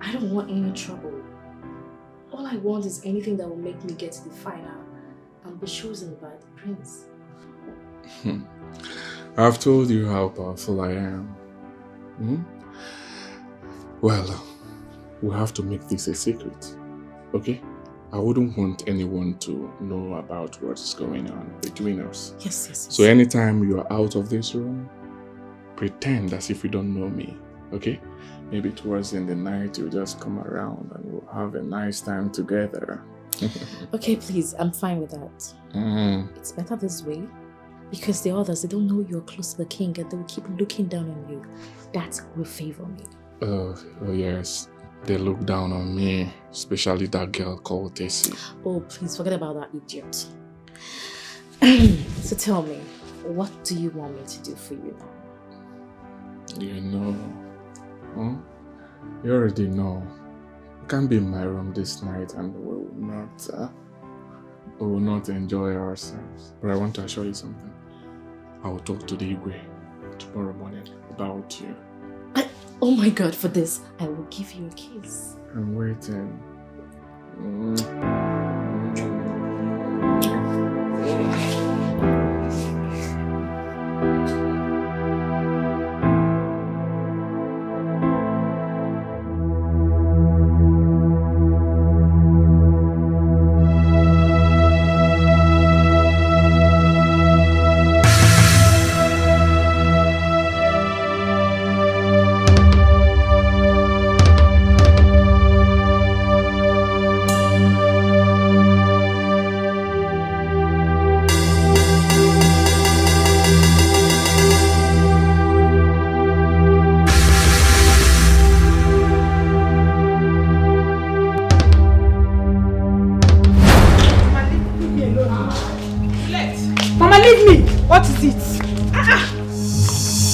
I don't want any trouble. All I want is anything that will make me get to the final and be chosen by the prince. I've told you how powerful I am. Well, we have to make this a secret, okay? I wouldn't want anyone to know about what's going on between us. Yes. So anytime you are out of this room, pretend as if you don't know me, okay? Maybe towards in the night you'll just come around and we'll have a nice time together. Okay, please, I'm fine with that. It's better this way because the others, they don't know you're close to the king and they'll keep looking down on you. That will favor me. Oh yes, they look down on me, especially that girl called Tessie. Oh, please forget about that idiot. So tell me, what do you want me to do for you now? You know, you already know. You can't be in my room this night and we will not enjoy ourselves. But I want to assure you something. I will talk to the Igwe tomorrow morning about you. Oh my God, for this, I will give you a kiss. I'm waiting. What is it?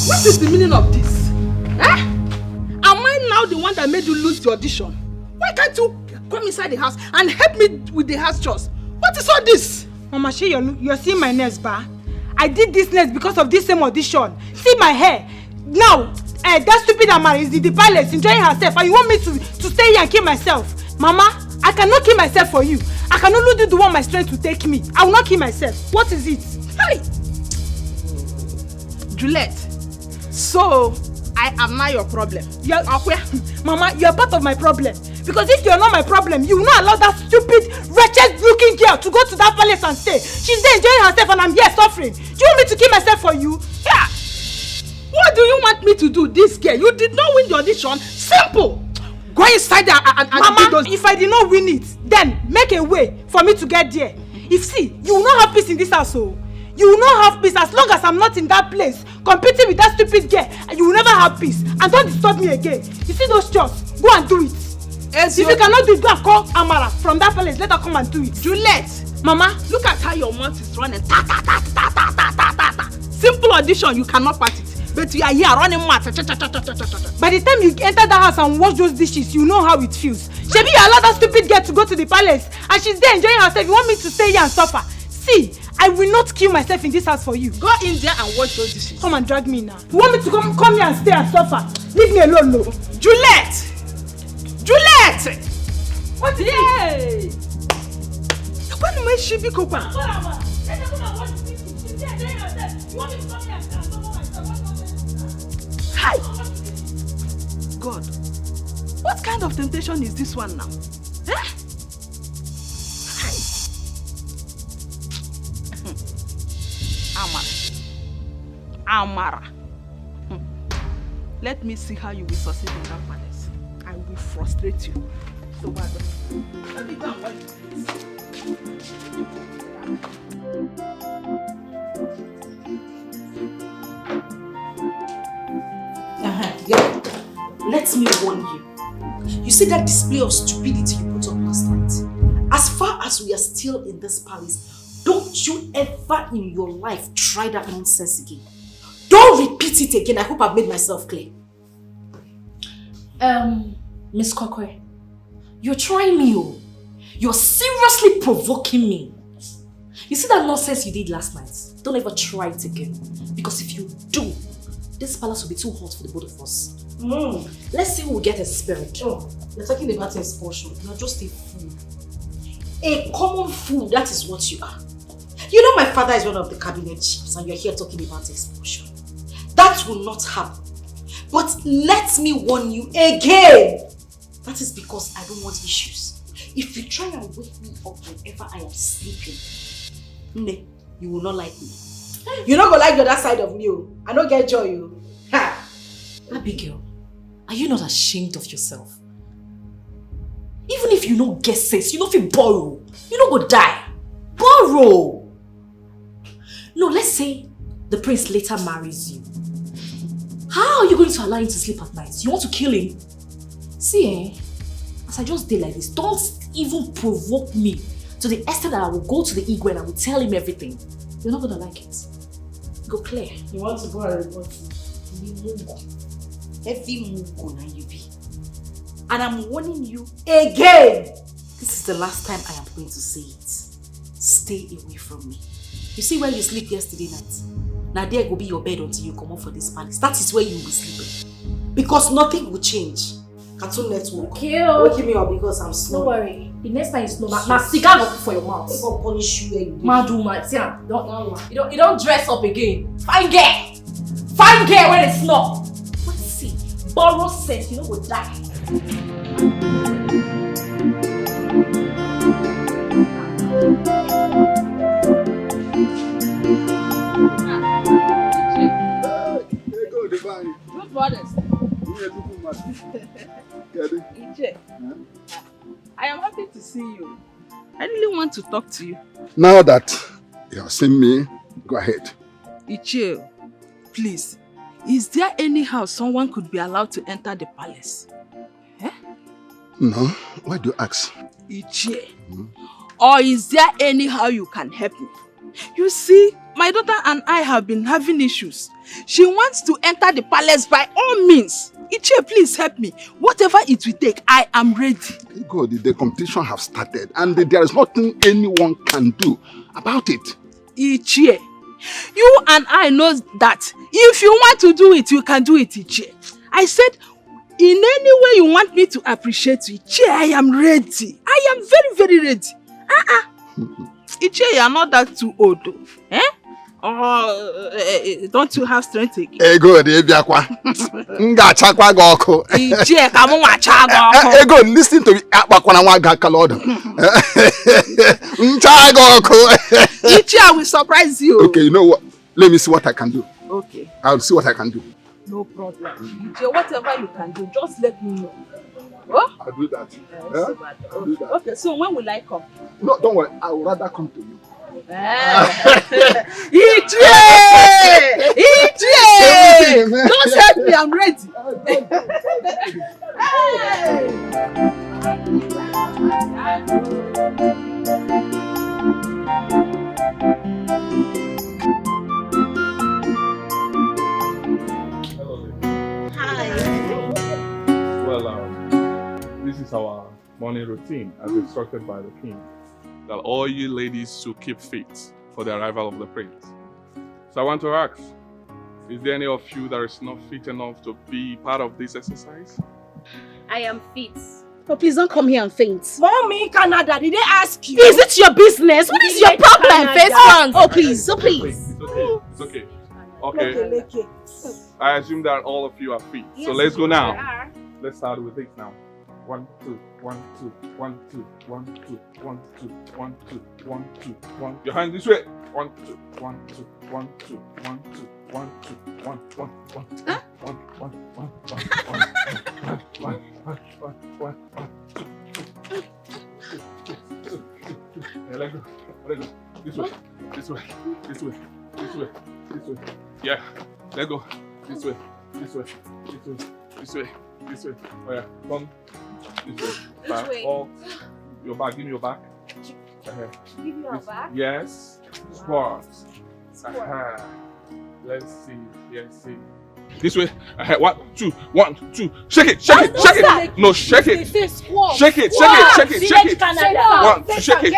What is the meaning of this? Am I now the one that made you lose the audition? Why can't you come inside the house and help me with the house chores? What is all this? Mama, you're seeing my nails, ba? I did this nails because of this same audition. See my hair. Now, that stupid Amara is in the palace enjoying herself and you want me to stay here and kill myself? Mama, I cannot kill myself for you. I can only do the one my strength to take me. I will not kill myself. What is it? Hey! Juliet, so I am not your problem. Mama, you are part of my problem. Because if you are not my problem, you will not allow that stupid, wretched looking girl to go to that palace and stay. She's there enjoying herself and I'm here suffering. Do you want me to kill myself for you? Yeah. What do you want me to do, this girl? You did not win the audition. Simple. Go inside there and Mama, do those. If I did not win it, then make a way for me to get there. You will not have peace in this house. You will not have peace as long as I'm not in that place competing with that stupid girl. You will never have peace. And don't disturb me again. You see those chores? Go and do it. If you cannot do it, go and call Amara from that palace. Let her come and do it. Juliet, Mama, look at how your mouth is running. Ta ta ta ta ta ta ta ta ta. Simple audition, you cannot pass it. But you are here running mouth. By the time you enter the house and wash those dishes, you know how it feels. Shebi, you allow that stupid girl to go to the palace and she's there enjoying herself. You want me to stay here and suffer? See, I will not kill myself in this house for you. Go in there and wash those dishes. Come and drag me now. You want me to come here and stay and suffer? Leave me alone, no. Juliet! Juliet! What is it? When my shibi kopa? Hi! God, what kind of temptation is this one now? Eh? Amara. Let me see how you will succeed in that palace. I will frustrate you. So bad. Let me go and watch Yeah. Let me warn you. You see that display of stupidity you put up last night? As far as we are still in this palace, don't you ever in your life try that nonsense again. Don't repeat it again. I hope I've made myself clear. Miss Kokwe, you're trying me. Oh. You're seriously provoking me. You see that nonsense you did last night? Don't ever try it again. Because if you do, this palace will be too hot for the both of us. Let's see who will get expelled. Oh, you're talking about expulsion. You're just a fool. A common fool, that is what you are. You know my father is one of the cabinet chiefs and you're here talking about expulsion. That will not happen. But let me warn you again. That is because I don't want issues. If you try and wake me up whenever I am sleeping, you will not like me. You're not going to like the other side of me. I don't get joy. Ha! Abigail, are you not ashamed of yourself? Even if you don't get sense, you don't feel borrow. You don't go die. Borrow. No, let's say the prince later marries you. How are you going to allow him to sleep at night? You want to kill him? See, as I just did like this, don't even provoke me to the extent that I will go to the Igwe and I will tell him everything. You're not going to like it. Go clear. You want to go and report? Heavy mugo na you be. And I'm warning you again. This is the last time I am going to say it. Stay away from me. You see where you sleep yesterday night? Now there will be your bed until you come up for this palace. That is where you will be sleeping. Because nothing will change. Cartoon Network. Okay. Waking me up because I'm slow. Don't worry. The next time you snow, now cigar go for your mouth. I'm gonna punish you where you do. Madu, man. See, you don't dress up again. Fine girl. Fine girl when it's not. Let's see. Borrow sense, you know go die. Good brothers. Ije, I am happy to see you. I really want to talk to you. Now that you have seen me, go ahead. Ichie, please, is there any how someone could be allowed to enter the palace? Eh? No, why do you ask? Ichie, or is there any how you can help me? You see, my daughter and I have been having issues. She wants to enter the palace by all means. Ichie, please help me. Whatever it will take, I am ready. God, the competition have started and there is nothing anyone can do about it. Ichie, you and I know that if you want to do it, you can do it, Ichie. I said, in any way you want me to appreciate you, Ichie, I am ready. I am very, very ready. Ichie, you are not that too old. Eh? Don't you have strength again? Ego, Ebiakwa. Ngachakwa goko. Ichie, kamu wachago. Ego, listen to me. Akbakwana waga kalodo. Nchagoko. Ichie, I will surprise you. Okay, you know what? Let me see what I can do. Okay. I'll see what I can do. No problem. Ichie, whatever you can do, just let me know. Oh? I'll do that. I'll do that. Okay, so when will I come? No, don't worry. I will rather come to you. Ichie! Don't help me, I'm ready. Well, this is our morning routine as instructed by the king. That all you ladies should keep fit for the arrival of the prince. So I want to ask, is there any of you that is not fit enough to be part of this exercise? I am fit. Oh, please don't come here and faint. Mommy, Canada, did they ask you? Is it your business? What is your problem? Face front. Oh, please. Oh, please. It's okay. Okay. I assume that all of you are free. So let's go now. Let's start with this now. 1, 2, 1, 2, 1, 2, 1, 2, 1, 2, 1, 2, 1, 2, 1. Your hand this way. 1, 2, 1, 2, 1, 2, 1, 2, 1, 2, 1, 1, 1, 1, 1, 1, 1, 1, 1, let go. This way. Yeah. Let go. This way. Oh yeah. Come. This way. Back. Oh. Your back. Give me your back. Give you your back? Yes. Squats. Let's see. This way. 1, 2, 1, 2. Shake it. No, shake it. Shake it. 1, 2, shake it.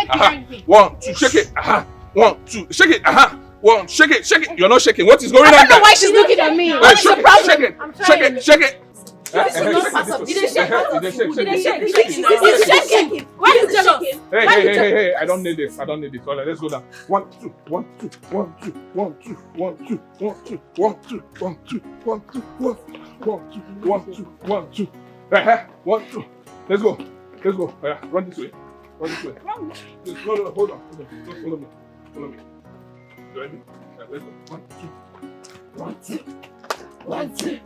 1, 2, shake it. 1, 2, shake it. 1, shake it. You're not shaking. What is going on? I don't know why she's looking at me. What is the problem? Shake it. Hey, Hey, I don't need this. All right, let's go down. 1, 2, 1, 2, 1, 2, 1, 2, 1, 2, 1, 2, 1, 2, 1, 2, 1, 2, 1, 2, 1, 2, 1, 2. 1, 2. Let's go. Run this way. No, hold on. Just follow me. You ready? Let's go. 1, 2. 1, 2.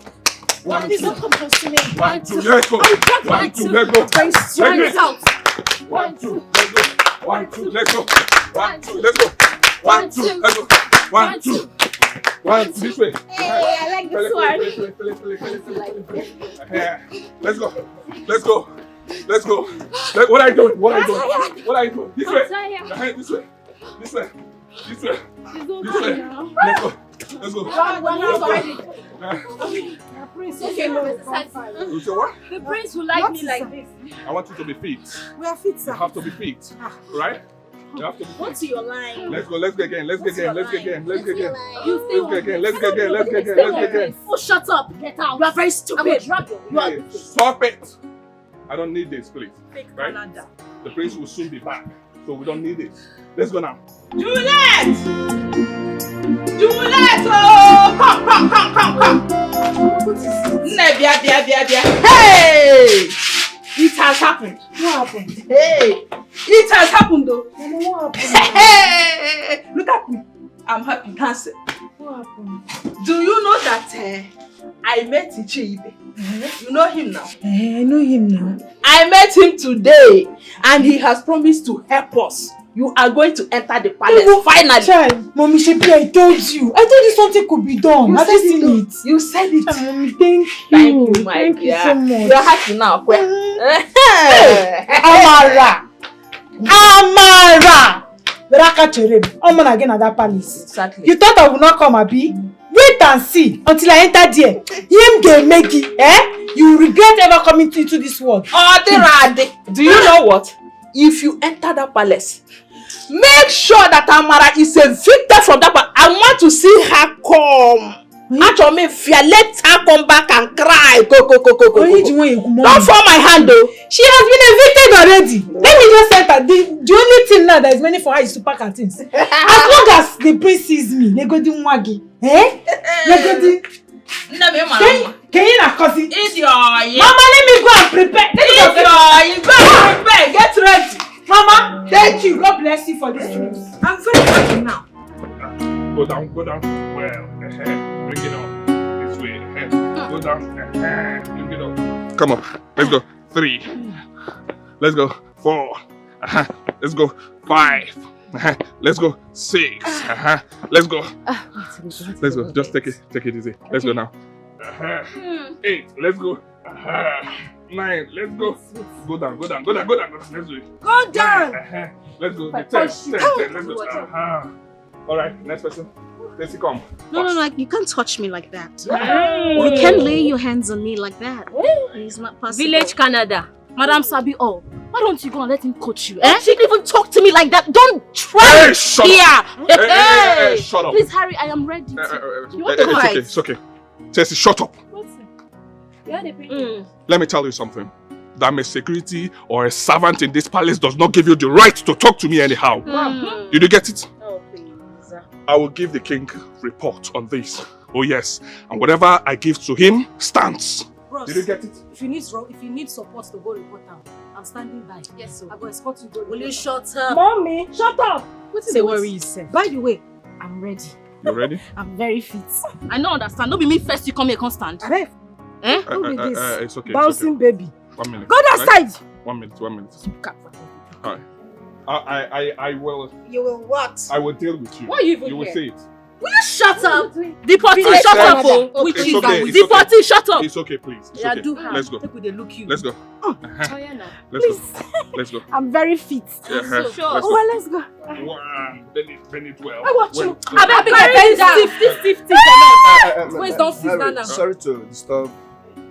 Please don't come close to me. 1, 2, let's go. 1, 2, let's go. Strength out. 1, 2, let's go. 1, 2, let's go. 1, 2, let's go. 1, 2, let's go. 1, 2. 1, 2, this way. Hey, I like this one. Let's go. What are you doing? This way. Let's go. The prince will like me like this. I want you to be fit. We are fit, sir. You have to be fit, right? You have to be fit. What's your line? Let's go again. Let's get again. Oh, shut up. Get out. You are very stupid. Hey, stop it. I don't need this, please. Right? The prince will soon be back, so we don't need it. Let's go now. Juliet! Oh! Come. Hey! It has happened. What happened? Hey! It has happened though. Mama, what happened? Hey! Look at me. I'm happy dancing. What happened? Do you know that I met Ichibe? You know him now? I know him now. I met him today and he has promised to help us. You are going to enter the palace finally. Child, Mommy Shepi, I told you. I told you something could be done. Have you seen it? You said it. Mommy, thank you. Thank you, my Thank you so much. You are happy now. Amara! Beraka Cherem. I'm gonna again at that palace. Exactly. You thought I would not come, Abi? Wait and see until I enter there. Him get make it, You will regret ever coming into this world. Do you know what? If you enter that palace, make sure that Amara is evicted from that palace. I want to see her come. Let her come back and cry. Go. Don't fall my hand though. She has been evicted already. Let me just say that the only thing now that is many for her is to pack her things. As long as the prince sees me, they go do mwagi. They go do. Can you not cause it? Mama, let me go and prepare. Get ready. Mama, thank you. God bless you for this news. I'm very happy now. Go down. Well, bring it up. This way. Go down. Bring it up. Come up. Let's go. 3. Let's go. 4. Let's go. 5. Let's go. 6. Let's go. Let's go. Just take it easy. Let's go now. 8. Let's go. 9. Let's go. Go down. Let's do it. Go down. Let's go. 10. Let's go. All right. Next person. Let's come. No, you can't touch me like that. You can't lay your hands on me like that. It's not possible. Village Canada. Madam Sabi, why don't you go and let him coach you? She didn't even talk to me like that. Don't try. Hey, shut up. Hey, shut up. Please, Harry, I am ready. You want to fight? It's okay. Tessie, shut up. Let Let me tell you something. that I'm a security or a servant in this palace does not give you the right to talk to me anyhow. Did you get it? Oh, please. I will give the king report on this. Oh yes, and whatever I give to him stands. Bros, did you get it? If you need support to go report down, I'm standing by. Yes, sir. I go escort you go. Will you shut up? Mommy, shut up! What's the worry you say? By the way, I'm ready. You ready? I'm very fit. I don't understand. Don't be me first, you come here constant. Eh? Who be this? It's okay. Bouncing baby. 1 minute. Go that side! 1 minute. Alright. I will. You will what? I will deal with you. Why are you even You will here? say it. Will you shut up? Deportee, shut up! Oh, which It's is okay, it's Deportee, okay. shut up! It's okay, please. It's Yeah, okay. do her. Let's go. Take with the look you. Let's go. Let's Please. go. Let's go. I'm very fit. Let's Oh, go. well, let's go. Wow. Bend it well. I watch you. Well, I beg Bend down. Stiff. Wait, don't sit down now. Sorry to disturb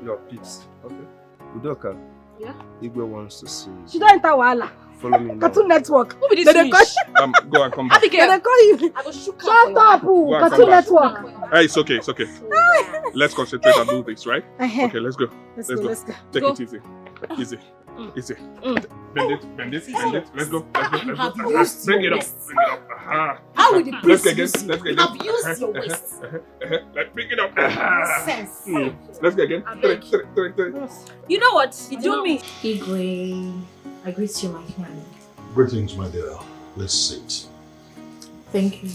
your peace. Okay. Udoka. Yeah? Igwe wants to see you. She don't enter Wahala. Follow me now. Cartoon Network. Who be They this call fish? Go and come back. They call you. I go shook Shut up, Go and Cartoon come back. Network. Hey, it's okay. It's okay. Let's concentrate and do this, right? Uh-huh. Okay, let's go. Let's go. Take Go. it easy. Easy. Easy. Mm. Bend it. Let's go. You have Let's go. used Bring your it up. waist. Bring it up. How will the Let's priest go again. use you? Let's go You again. have used your waist. Let's bring it up. Nonsense. Let's go again. Three. You know what? You do me. Igwe, I greet you, my friend. Greetings, my dear. Let's sit. Thank you.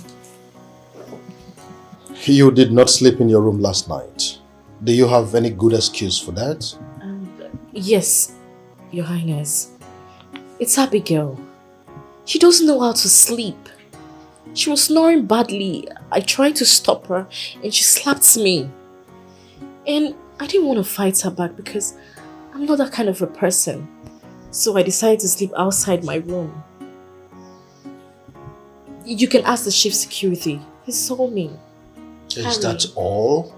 You did not sleep in your room last night. Do you have any good excuse for that? Yes, Your Highness. It's Abigail. She doesn't know how to sleep. She was snoring badly. I tried to stop her and she slapped me. And I didn't want to fight her back because I'm not that kind of a person. So I decided to sleep outside my room. You can ask the chief security. He saw me. Is that all?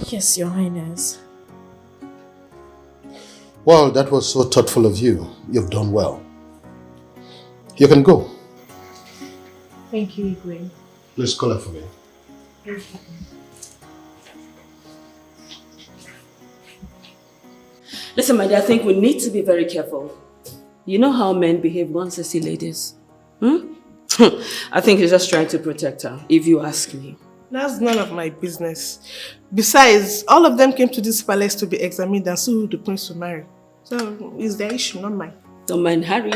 Yes, Your Highness. Well, that was so thoughtful of you. You've done well. You can go. Thank you, Igwe. Please call her for me. Listen, my dear, I think we need to be very careful. You know how men behave once they see ladies? I think he's just trying to protect her, if you ask me. That's none of my business. Besides, all of them came to this palace to be examined and see who the prince will marry. So, it's their issue, not mine. Don't mind Harry.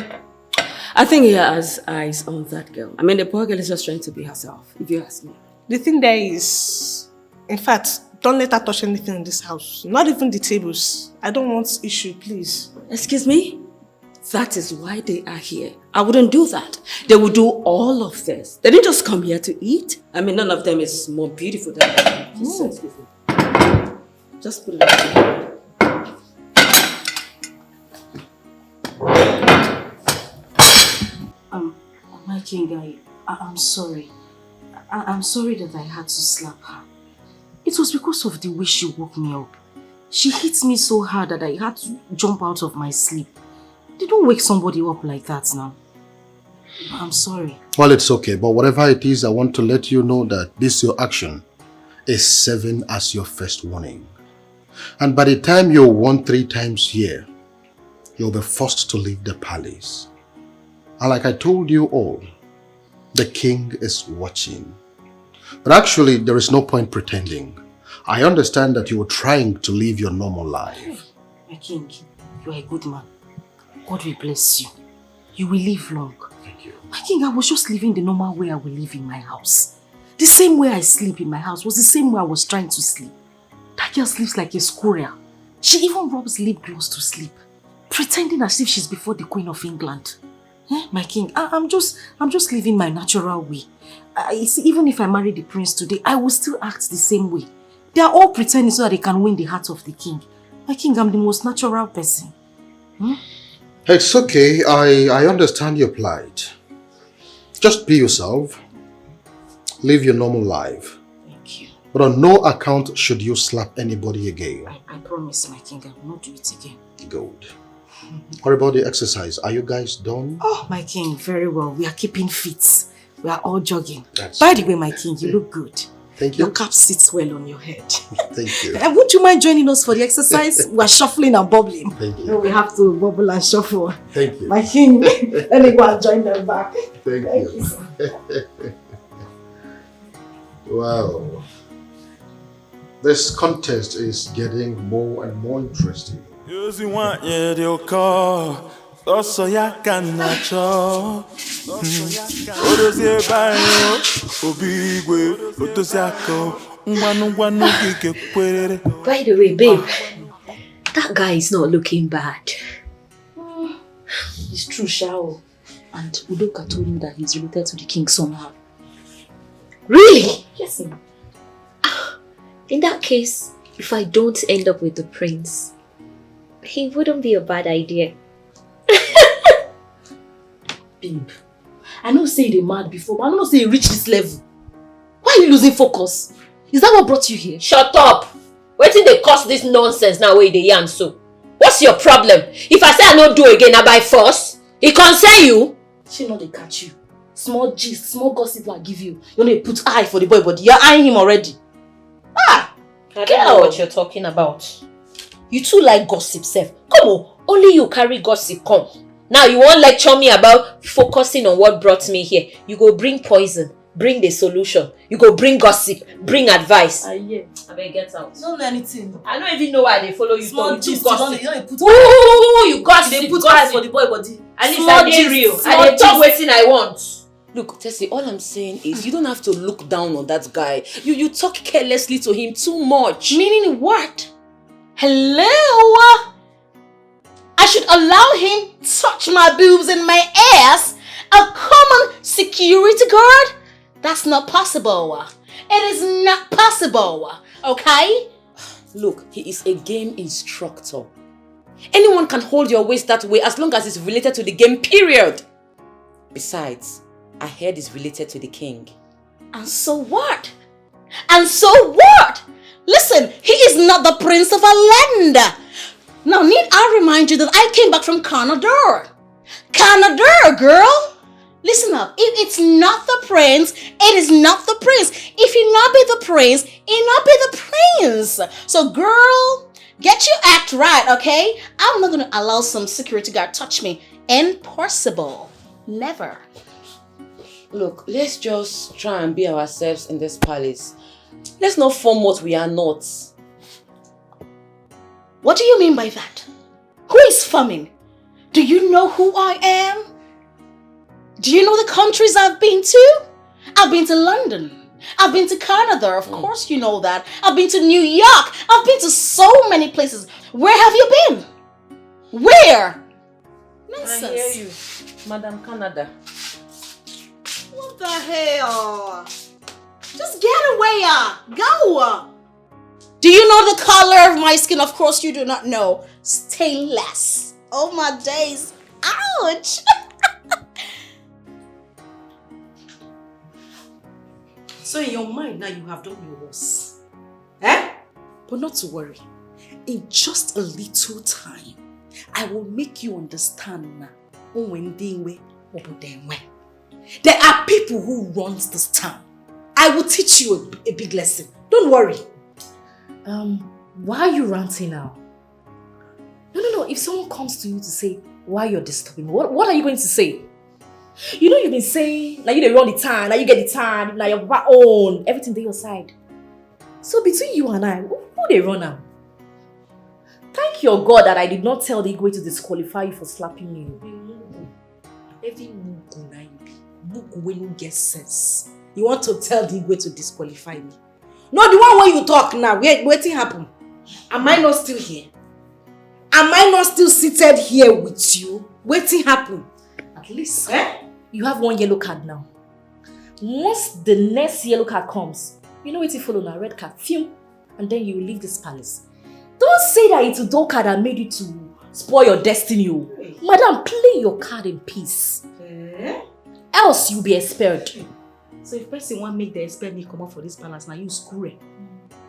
I think he has eyes on that girl. I mean, the poor girl is just trying to be herself, if you ask me. The thing there is, in fact, don't let her touch anything in this house. Not even the tables. I don't want issue, please. Excuse me? That is why they are here. I wouldn't do that. They would do all of this. They didn't just come here to eat. I mean, none of them is more beautiful than me. Excuse me. Just put it on. My king, I'm sorry. I'm sorry that I had to slap her. It was because of the way she woke me up. She hit me so hard that I had to jump out of my sleep. They don't wake somebody up like that now. I'm sorry. Well, it's okay, but whatever it is, I want to let you know that this your action is serving as your first warning. And by the time you're 1-3 times here, you'll be forced to leave the palace. And like I told you all, the king is watching. But actually, there is no point pretending. I understand that you were trying to live your normal life. My king, you are a good man. God will bless you. You will live long. Thank you. My king, I was just living the normal way I will live in my house. The same way I sleep in my house was the same way I was trying to sleep. That girl sleeps like a squirrel. She even rubs lip gloss to sleep, pretending as if she's before the Queen of England. My king, I'm just living my natural way. Even if I marry the prince today, I will still act the same way. They are all pretending so that they can win the heart of the king. My king, I'm the most natural person. It's okay. I understand your plight. Just be yourself. Live your normal life. Thank you. But on no account should you slap anybody again. I promise, my king, I will not do it again. Good. What about the exercise? Are you guys done? Oh, my king, very well. We are keeping fit. We are all jogging. That's By the way, my king, you look good. Thank you. Your cap sits well on your head. Thank you. And would you mind joining us for the exercise? We're shuffling and bubbling. Thank you. We have to bubble and shuffle. Thank you. My king, let me go and join them back. Thank you. Wow. This contest is getting more and more interesting. You want your car. Also, ya can nacho. Odozie bayo, obigwe, otosiako. By the way, babe, that guy is not looking bad. It's true, Shao. And Udoka told me that he's related to the king somehow. Really? Yes, ma'am. In that case, if I don't end up with the prince, he wouldn't be a bad idea. Babe, I know say they mad before, but I don't say you reach this level. Why are you losing focus? Is that what brought you here? Shut up! Wait till they cause this nonsense now where they yarn so. What's your problem? If I say I don't do again, I by force, it concern you. She know they catch you. Small gist, small gossip I give you. You know they put eye for the boy, but you're eyeing him already. Ah! I don't know what you're talking about. You too like gossip, Seth. Come on, only you carry gossip come. Now you won't lecture me about focusing on what brought me here. You go bring poison, bring the solution. You go bring gossip, bring advice. Yeah. I better get out. Don't know anything. I don't even know why they follow you. Small You gist, gossip. you don't put Ooh, you gossip. They put eye for the boy body. At least Small I did gist, real. small I did talk gist. wetin I want. Look, Tessie, all I'm saying is you don't have to look down on that guy. You talk carelessly to him too much. Meaning what? Hello? I should allow him to touch my boobs and my ass? A common security guard? That's not possible. It is not possible. Okay? Look, he is a game instructor. Anyone can hold your waist that way as long as it's related to the game, period. Besides, I heard it's related to the king. And so what? And so what? Listen, he is not the prince of a land. Now, need I remind you that I came back from Canada? Canada, girl. Listen up. If it's not the prince, it is not the prince. If he not be the prince, he not be the prince. So, girl, get your act right, okay? I'm not going to allow some security guard touch me. Impossible. Never. Look, let's just try and be ourselves in this palace. Let's not form what we are not. What do you mean by that? Who is forming? Do you know who I am? Do you know the countries I've been to? I've been to London. I've been to Canada, of course you know that. I've been to New York. I've been to so many places. Where have you been? Where? Nonsense. I hear you, Madam Canada. What the hell? Just get away, go. Do you know the color of my skin? Of course you do not know. Stainless. Oh my days. Ouch. So in your mind now you have done your worst. But not to worry. In just a little time, I will make you understand now. There are people who run this town. I will teach you a big lesson. Don't worry. Why are you ranting now? No. If someone comes to you to say why you're disturbing me, what are you going to say? You know you've been saying, like you don't run the town, like you get the town, like your own, everything to your side. So between you and I, who they run now? Thank your God that I did not tell the Igwe to disqualify you for slapping me. Every Mugu when you get sense. You want to tell the Igwe to disqualify me? No, the one when you talk now. Waiting happen. Am I not still here? Am I not still seated here with you? Waiting happen. At least you have one yellow card now. Once the next yellow card comes, you know what you follow now, red card, phew, and then you leave this palace. Don't say that it's a dull card that made you to spoil your destiny. Madam, play your card in peace. Else you'll be expelled. So if person want make the expel me come out for this palace, now you screw it.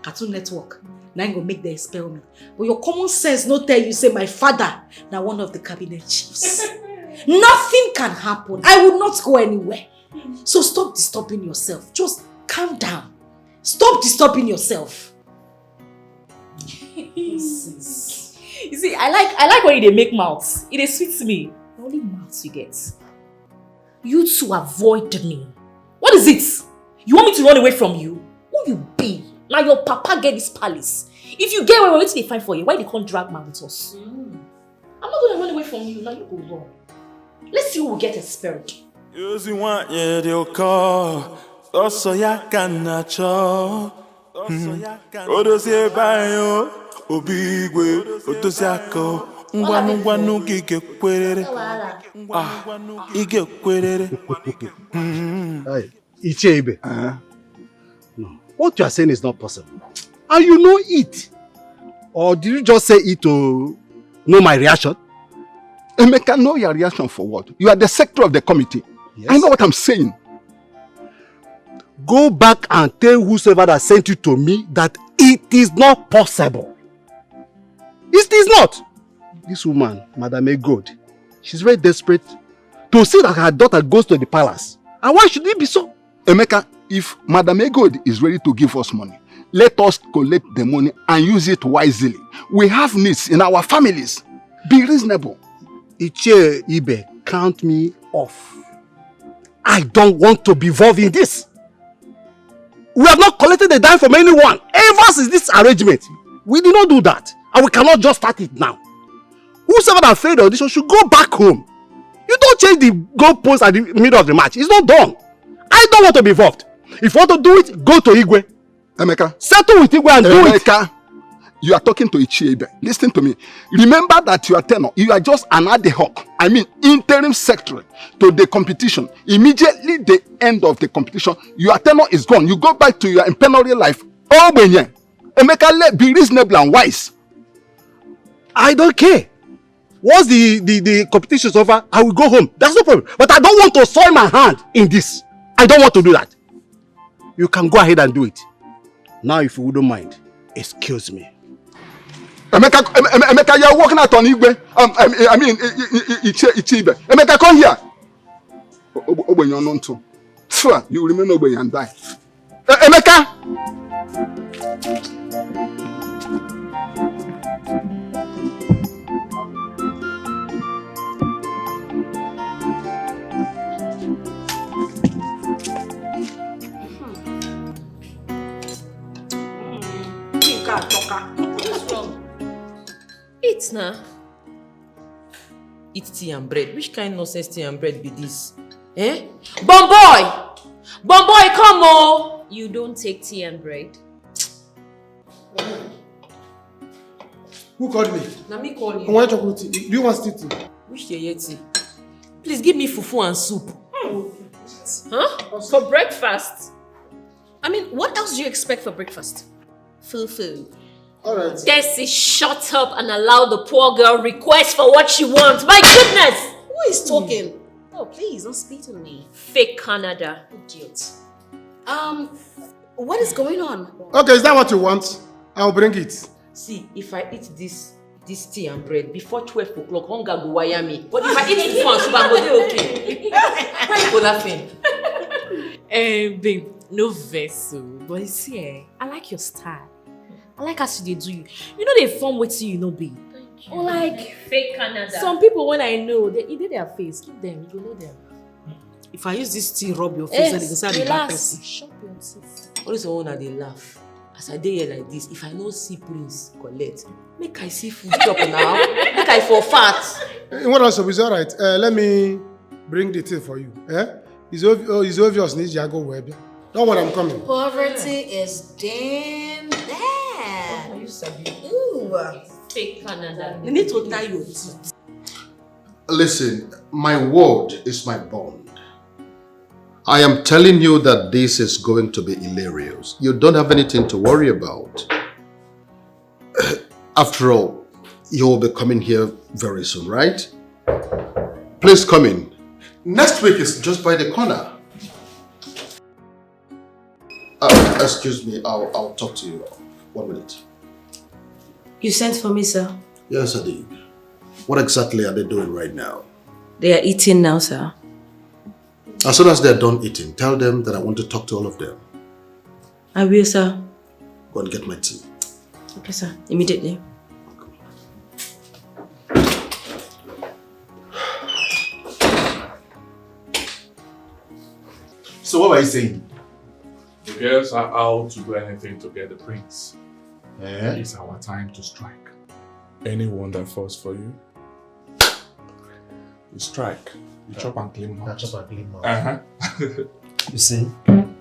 Cartoon Network. Now you go make the expel me. But your common sense no tell you say my father now one of the cabinet chiefs. Nothing can happen. I will not go anywhere. So stop disturbing yourself. Just calm down. Stop disturbing yourself. You see, I like when you dey make mouths. It sweets me. The only mouths you get. You two avoid me. What is it? You want me to run away from you? Who you be? Now your papa get this palace. If you get away, what they find for you? Why they can't drag man with us? I'm not gonna run away from you. Now you go run. Let's see who will get expelled. You want they'll call. Also ya can cho. Odosie bayo. Obigwe. Otosiako. Ngwanu gige kwerere. Ige kwerere. Ichebe. No. What you are saying is not possible. And you know it. Or did you just say it to know my reaction? Emeka, know your reaction for what? You are the secretary of the committee. Yes. I know what I'm saying. Go back and tell whosoever that sent you to me that it is not possible. It is not. This woman, Madame Egod, she's very desperate to see that her daughter goes to the palace. And why should it be so? Emeka, if Madame Egod is ready to give us money, let us collect the money and use it wisely. We have needs in our families. Be reasonable. Iche Ibe, count me off. I don't want to be involved in this. We have not collected a dime from anyone ever since this arrangement. We did not do that. And we cannot just start it now. Whosoever that failed the audition should go back home. You don't change the goalpost at the middle of the match. It's not done. I don't want to be involved. If you want to do it, go to Igwe. Emeka. Settle with Igwe and do it. Emeka, you are talking to Ichiebe. Listen to me. Remember that you are tenor. You are just an ad hoc. I mean, interim secretary to the competition. Immediately the end of the competition, your tenor is gone. You go back to your imperial life. Oh, Benye. Emeka, be reasonable and wise. I don't care. Once the competition is over, I will go home. That's no problem. But I don't want to soil my hand in this. I don't want to do that. You can go ahead and do it. Now, if you wouldn't mind, excuse me. Emeka, you are walking out on Igwe. I mean, Ichibe. Emeka, come here. Obenyo too. You remain Obenyo and die. Emeka! Eat now. Eat tea and bread. Which kind of nonsense tea and bread be this? Eh? Bomboy! Bomboy, come on! You don't take tea and bread? Who called me? Now me call you. I want chocolate tea. Do you want stew tea? Which tea? Please give me fufu and soup. Huh? For breakfast? I mean, what else do you expect for breakfast? Fufu. Alright. Desi, shut up and allow the poor girl request for what she wants. My goodness! Who is talking? Oh, please, don't speak to me. Fake Canada. Idiot. What is going on? Okay, is that what you want? I'll bring it. See, if I eat this tea and bread before 12 o'clock, hunger go wire me. But if I eat it once, I'm going to be okay. Why are you laughing? Babe, no vessel. But you see, I like your style. I like how they do you. You know they form with you, babe. Or like fake Canada. Some people when I know, they eat their face. Keep them, you know them. If I use this tea, rub your face, and you can say I'm a bad person. Shut your teeth. Only someone that they laugh. As I dey here like this, if I no see Prince collect, make I see food chop now. Make I for fat. What else is alright? Let me bring the tea for you. It's obvious Naija go web. Don't worry, I'm coming. Poverty is damn bad. Are you sabi? Ooh. Fake Canada. You need to tie your teeth. Listen, my word is my bond. I am telling you that this is going to be hilarious. You don't have anything to worry about. After all, you will be coming here very soon, right? Please come in. Next week is just by the corner. Excuse me, I'll talk to you. 1 minute. You sent for me, sir? Yes, I did. What exactly are they doing right now? They are eating now, sir. As soon as they're done eating, tell them that I want to talk to all of them. I will, sir. Go and get my tea. Okay, sir. Immediately. So what were you saying? The girls are out to do anything to get the prince. It's our time to strike. Anyone that falls for you, you strike. You chop and clean mouth. Chop and clean mouth. You see,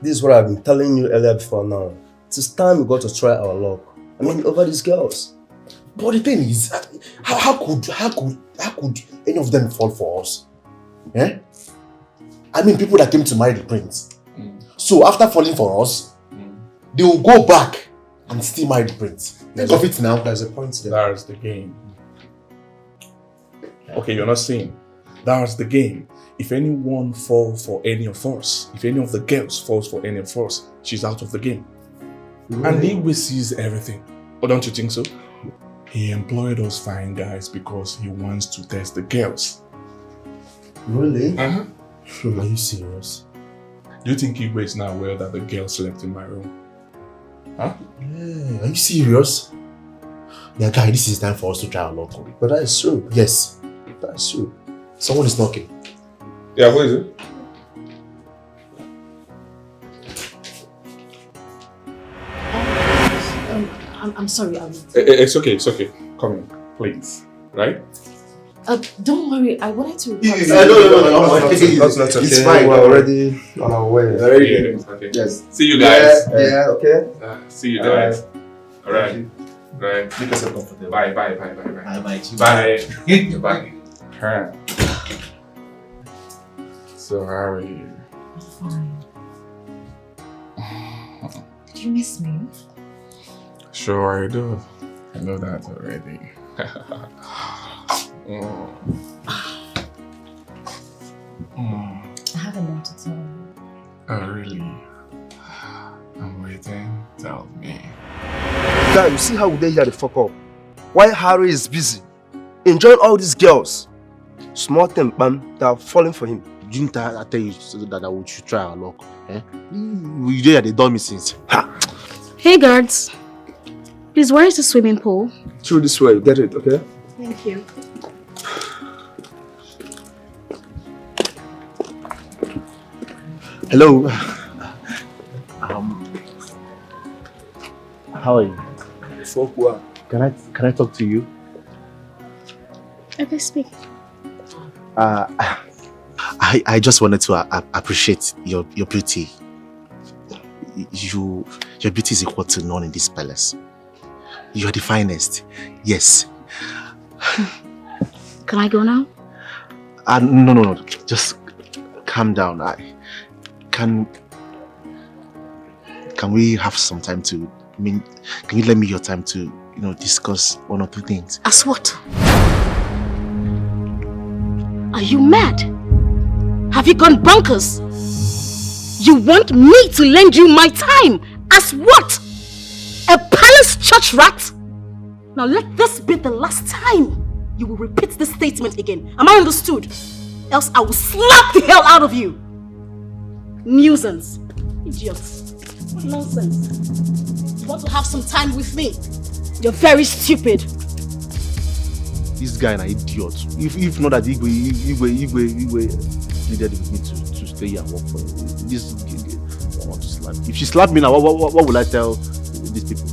this is what I've been telling you earlier before now. It's time we got to try our luck. I mean, over these girls. But the thing is, how could any of them fall for us? Eh? I mean, people that came to marry the prince. So after falling for us, they will go back and still marry the prince. There's a point there. That's the game. Okay, you're not seeing. That's the game. If anyone falls for any of us, if any of the girls falls for any of us, she's out of the game. Really? And he will seize everything. Oh, don't you think so? He employed those fine guys because he wants to test the girls. Really? Are you serious? Do you think Igwe is not aware that the girl slept in my room? Huh? Yeah, are you serious? Yeah, guy, this is time for us to try our luck. But that is true. Yes. That's true. Someone is knocking. Yeah, what is it? I'm sorry. It's okay, it's okay. Come in, please. Right? Don't worry. I wanted to. No. It's fine. We're already on our way. Okay. Yes. See you guys. Yeah, okay. See you guys. Alright. Right. Make yourself comfortable. Bye. Bye. Bye. So how are you? Fine. Did you miss me? Sure I do. I know that already. I have a lot to tell you. Oh really? I'm waiting. Tell me. Guy, you see how they hear the fuck up? Why Harry is busy enjoying all these girls? Small thing, man, that are falling for him. Didn't I tell you that we should try our luck? Eh? We did they done me since. Hey guards. Please, where is the swimming pool? Through this way, get it, okay? Thank you. Hello. How are you? Can I talk to you? Okay, speak. I just wanted to appreciate your beauty. Your beauty is equal to none in this palace. You are the finest. Yes. Can I go now? No. Just calm down. Can we have some time to? Can you lend me your time to, discuss one or two things? As what? Are you mad? Have you gone bonkers? You want me to lend you my time? As what? A palace church rat? Now let this be the last time you will repeat this statement again. Am I understood? Else I will slap the hell out of you. Nuisance. Idiots. What nonsense. You want to have some time with me? You're very stupid. This guy an idiot. If not that Igwe pleaded with me to stay here and work for him. This I want to slap. If she slapped me now, what will I tell these people?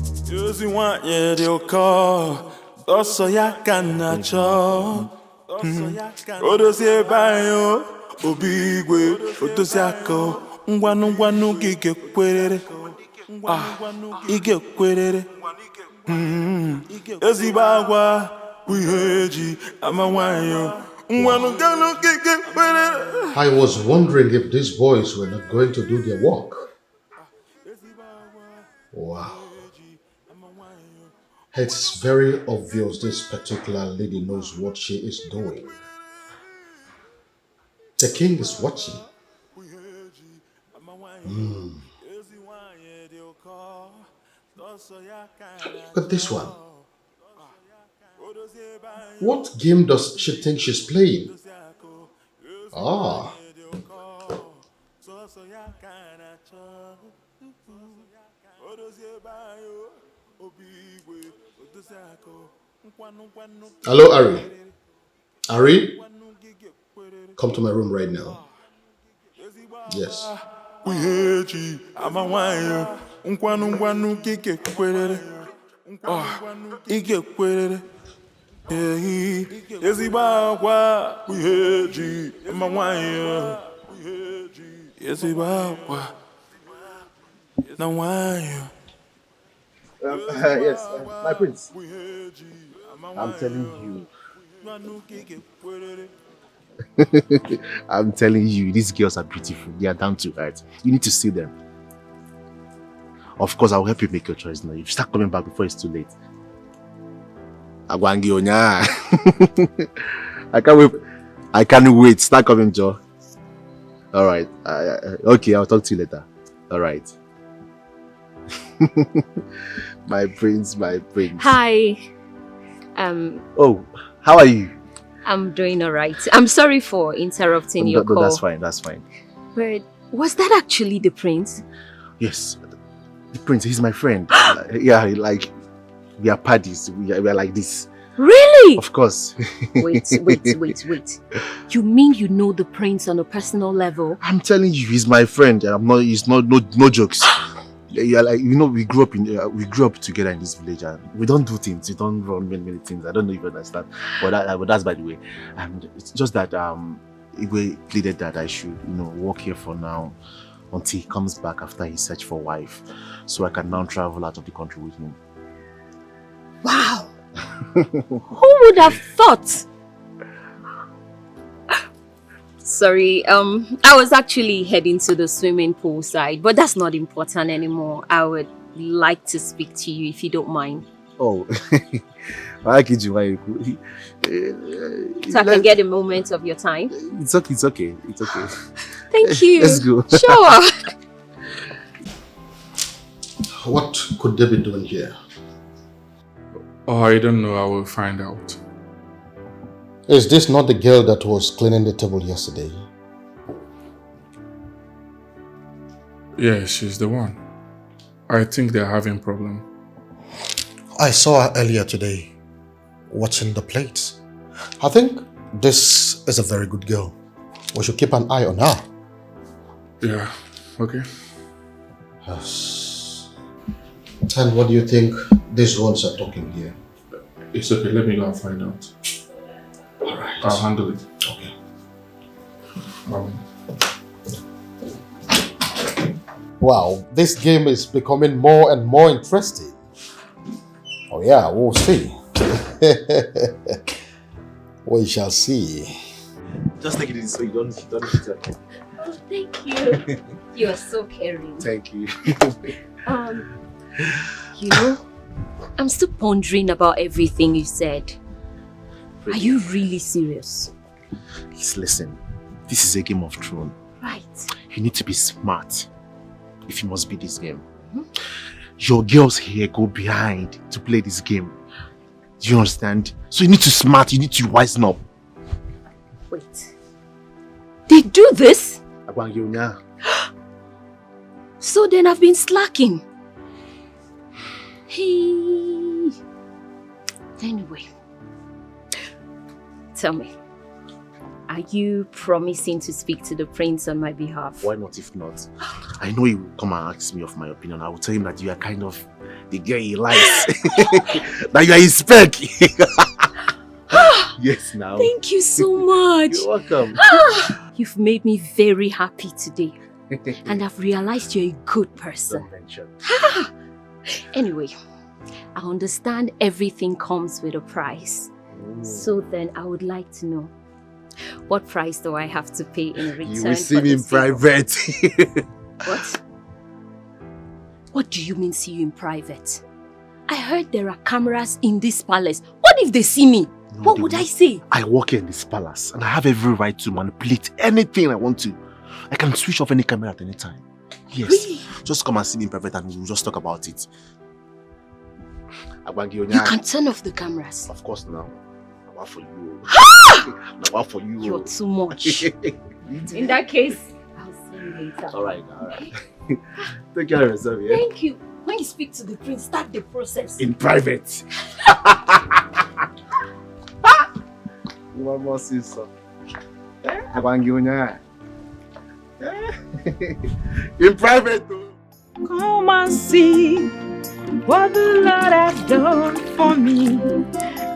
I was wondering if these boys were not going to do their work. Wow. It's very obvious this particular lady knows what she is doing. The king is watching. Look at this one. What game does she think she's playing? Hello, Ari. Ari? Come to my room right now. Yes. Yes, my prince. I'm telling you. I'm telling you, these girls are beautiful. They are down to earth. You need to see them. Of course, I'll help you make your choice now. You start coming back before it's too late. Agwangi onya. I can't wait. I can't wait. Start coming, Joe. All right. Okay, I'll talk to you later. All right. My prince, my prince. Hi. Oh, how are you? I'm doing all right. I'm sorry for interrupting your call. That's fine. That's fine. But was that actually the prince? Yes, the prince. He's my friend. Yeah, like we are parties. We are like this. Really? Of course. Wait. You mean you know the prince on a personal level? I'm telling you, he's my friend. He's no jokes. Yeah, like we grew up together in this village, and we don't do things. We don't run many things. I don't know if you understand, but that's by the way. It's just that Igwe pleaded that I should work here for now until he comes back after he searched for a wife, so I can now travel out of the country with him. Wow! Who would have thought? Sorry, I was actually heading to the swimming pool side, but that's not important anymore. I would like to speak to you if you don't mind. Oh, I kid you. So I can get a moment of your time? It's okay. Thank you. Let's go. Sure. What could they be doing here? Oh, I don't know. I will find out. Is this not the girl that was cleaning the table yesterday? Yeah, she's the one. I think they're having problem. I saw her earlier today, watching the plates. I think this is a very good girl. We should keep an eye on her. Yeah, okay. Yes. And what do you think these ones are talking here? It's okay, let me go and find out. Alright. I'll handle it. Okay. Wow, this game is becoming more and more interesting. Oh yeah, we'll see. We shall see. Just take it easy so you don't hit it. Oh, thank you. You are so caring. Thank you. I'm still pondering about everything you said. Are you really serious? Please listen. This is a game of Thrones. Right. You need to be smart if you must be this game. Your girls here go behind to play this game. Do you understand? So you need to smart, you need to wisen up. Wait. They do this? So then I've been slacking. Hey. Anyway. Tell me. Are you promising to speak to the prince on my behalf? Why not if not? I know he will come and ask me of my opinion. I will tell him that you are kind of the girl he likes. That you are his spec. Yes, now. Thank you so much. You're welcome. You've made me very happy today. And I've realized you're a good person. Don't mention. Anyway, I understand everything comes with a price. So then I would like to know, what price do I have to pay in return? You will see me in private. What? What do you mean see you in private? I heard there are cameras in this palace. What if they see me? What would I say? I work in this palace and I have every right to manipulate anything I want to. I can switch off any camera at any time. Yes. Really? Just come and see me in private and we'll just talk about it. You can turn off the cameras. Of course now. Now for you. Now for you. You're too much. In that case, I'll see you later. Alright. Take care of yourself, yeah? Thank you. When you speak to the prince, start the process. In private. One more sister. In private. Come and see what the Lord has done for me.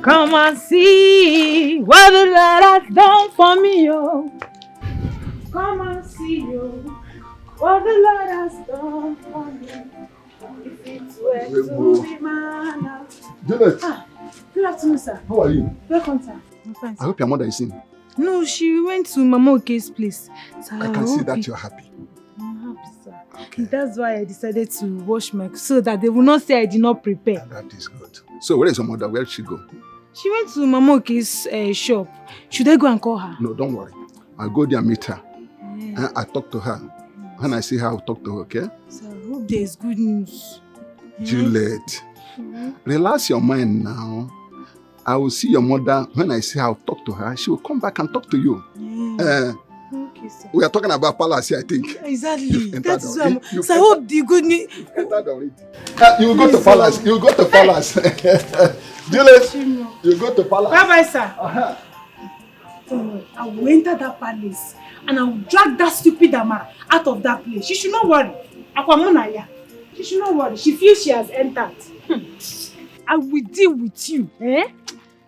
Come and see what the Lord has done for me, oh. Come and see, oh, what the Lord has done for me. If it were to be man. Juliet. Good afternoon, sir. How are you? Welcome, sir. I'm fine, I hope your mother is in. No, she went to Mama Oke's place. So I can see that you're happy. I'm happy, sir. Okay. That's why I decided to wash my so that they will not say I did not prepare. And that is good. So where is your mother? Where did she go? She went to Mama Oke's shop. Should I go and call her? No, don't worry. I'll go there and meet her. And I talk to her. When I see her, I'll talk to her, okay? So I hope there's good news. Juliet, relax your mind now. I will see your mother. When I see her, I'll talk to her. She will come back and talk to you. Okay, sir. We are talking about palace here, I think. Exactly. That's why so I hope the good news. Entered already. You will go to palace. You will go to palace. Juliet, you go to palace. Bye-bye, sir. Don't worry. I will enter that palace and I will drag that stupid Amara out of that place. She should not worry. Akwamunaya. She should not worry. She feels she has entered. I will deal with you. Eh?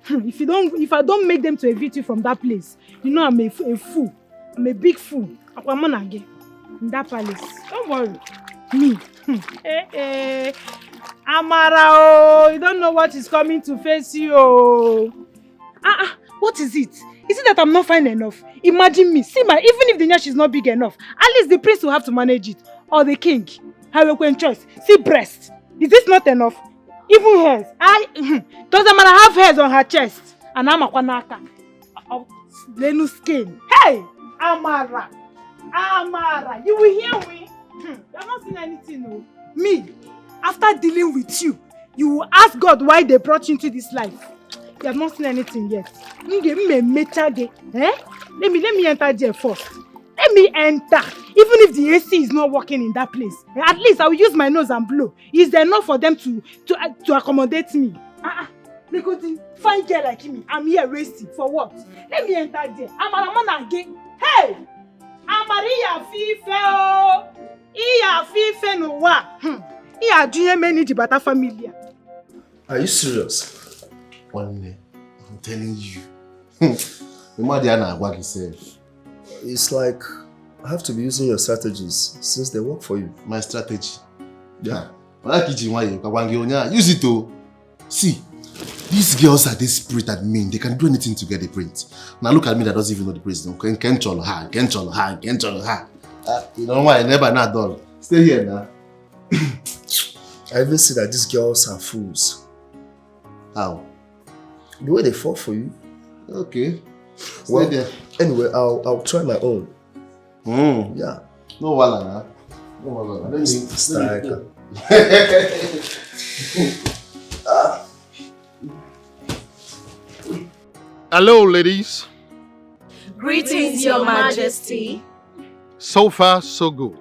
If I don't make them to evict you from that place, you know I'm a fool. I'm a big fool. Akwamunage. In that palace. Don't worry. Me. Amara, oh, you don't know what is coming to face you. Oh. What is it? Is it that I'm not fine enough? Imagine me. See even if the nyash is not big enough, at least the prince will have to manage it. Or the king. Have choice. See breast. Is this not enough? Even hairs. Doesn't matter, have hairs on her chest. And I'm a kwanaka. Lenu skin. Hey! Amara. Amara. You will hear me? You have not seen anything, no. Me. After dealing with you, you will ask God why they brought you into this life. You have not seen anything yet. Let me enter there first. Let me enter. Even if the AC is not working in that place, at least I will use my nose and blow. Is there enough for them to accommodate me? Fine girl like me, I'm here wasting. For what? Let me enter there. I'm again. Hey! Amaria Fife! Iya Fife no wa. Iya doing many Jibata familia. Are you serious? I'm telling you. It's like I have to be using your strategies since they work for you. My strategy? Yeah. Use it to see. These girls are desperate at me. They can do anything to get the prince. Now look at me that doesn't even know the prince. Control her. You know why I never not done. Stay here now. I even see that these girls are fools. How? The way they fall for you. Okay. Well, anyway, I'll try my own. Yeah. No wala. No wala. Let me start. Hello, ladies. Greetings, Your Majesty. So far, so good.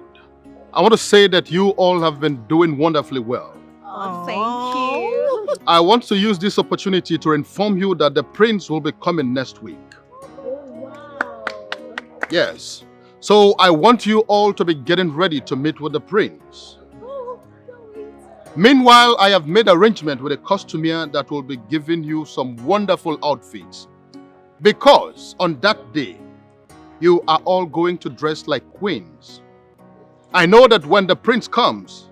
I want to say that you all have been doing wonderfully well. Oh, thank you. I want to use this opportunity to inform you that the prince will be coming next week. Yes. So I want you all to be getting ready to meet with the prince. Meanwhile, I have made arrangement with a costumier that will be giving you some wonderful outfits. Because on that day, you are all going to dress like queens. I know that when the prince comes,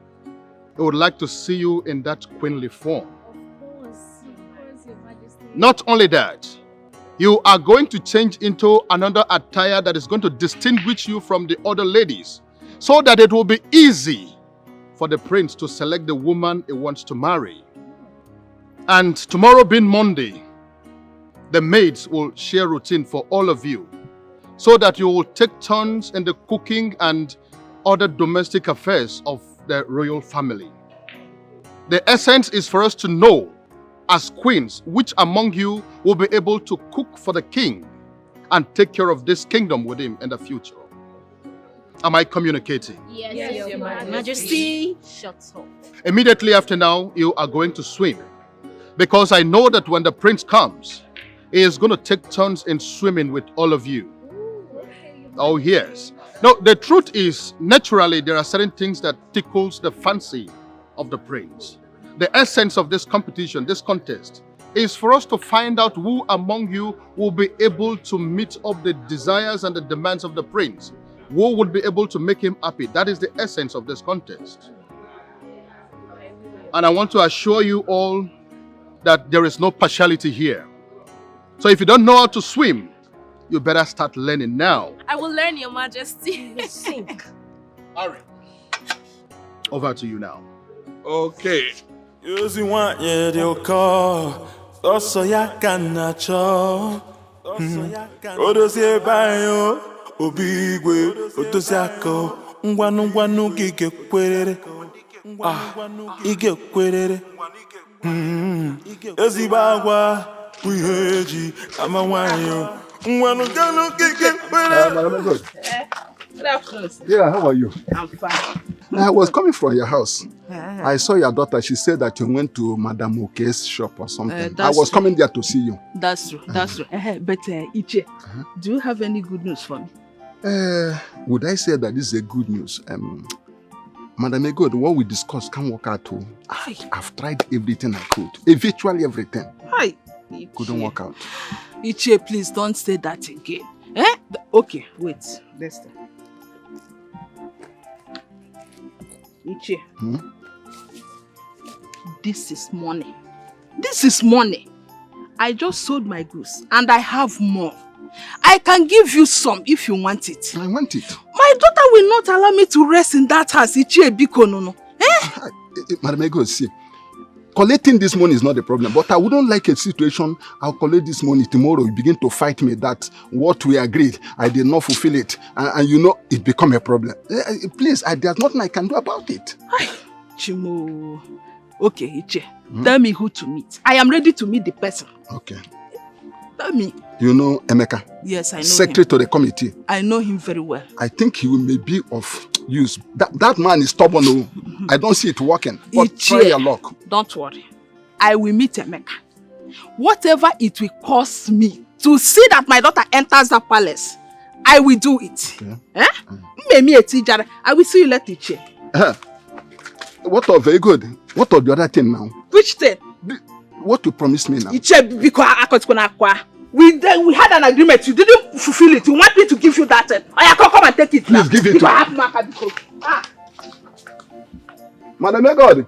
he would like to see you in that queenly form. Of course, Your Majesty. Not only that, you are going to change into another attire that is going to distinguish you from the other ladies, so that it will be easy for the prince to select the woman he wants to marry. And tomorrow being Monday, the maids will share routine for all of you, so that you will take turns in the cooking and other domestic affairs of the royal family. The essence is for us to know, as queens, which among you will be able to cook for the king and take care of this kingdom with him in the future. Am I communicating? Yes, Your Majesty. Shut up. Immediately after now, you are going to swim. Because I know that when the prince comes, he is going to take turns in swimming with all of you. Oh, yes. No, the truth is, naturally, there are certain things that tickles the fancy of the prince. The essence of this competition, this contest, is for us to find out who among you will be able to meet up the desires and the demands of the prince. Who would be able to make him happy. That is the essence of this contest. And I want to assure you all that there is no partiality here. So if you don't know how to swim, you better start learning now. I will learn, Your Majesty. Sink. Hurry. Over to you now. Okay. Using one year they'll call. Also, ya can nacho. Odosie bayo. Obigwe. Otosiako. Ngwanu gige kwerere. Ige kwerere. Ezibagwa. Wiheji. Amawanyo. Ngwanu gige kwerere. Good afternoon. Yeah, how are you? I'm fine. I was coming from your house. I saw your daughter. She said that you went to Madame Oke's shop or something. I was coming there to see you. That's true. That's true. But Iche, do you have any good news for me? Would I say that this is a good news? Madam Egod, what we discussed can't work out too. I've tried everything I could. Virtually everything. Hi. Couldn't work out. Iche, please don't say that again. Okay, wait. Let's start. Iche. This is money. This is money. I just sold my goods and I have more. I can give you some if you want it. I want it. My daughter will not allow me to rest in that house. Iche Biko no. Madam Ego, see, collecting this money is not the problem, but I wouldn't like a situation I'll collect this money tomorrow. You begin to fight me that what we agreed, I did not fulfill it. And you know, it become a problem. Please, there's nothing I can do about it. Chimo. Okay, Iche. Tell me who to meet. I am ready to meet the person. Okay. Tell me. You know Emeka? Yes, I know Secretary him. to the committee. I know him very well. I think he may be of use. That man is stubborn. I don't see it working. But Iche, try your luck. Don't worry. I will meet Emeka. Whatever it will cost me to see that my daughter enters the palace, I will do it. Okay. I will see you later, Iche. What of very good? What of the other thing now? Which thing? What you promised me now? Iche, because we had an agreement. You didn't fulfill it. You want me to give you that thing? I can come and take it. Please give it to me. Madam God,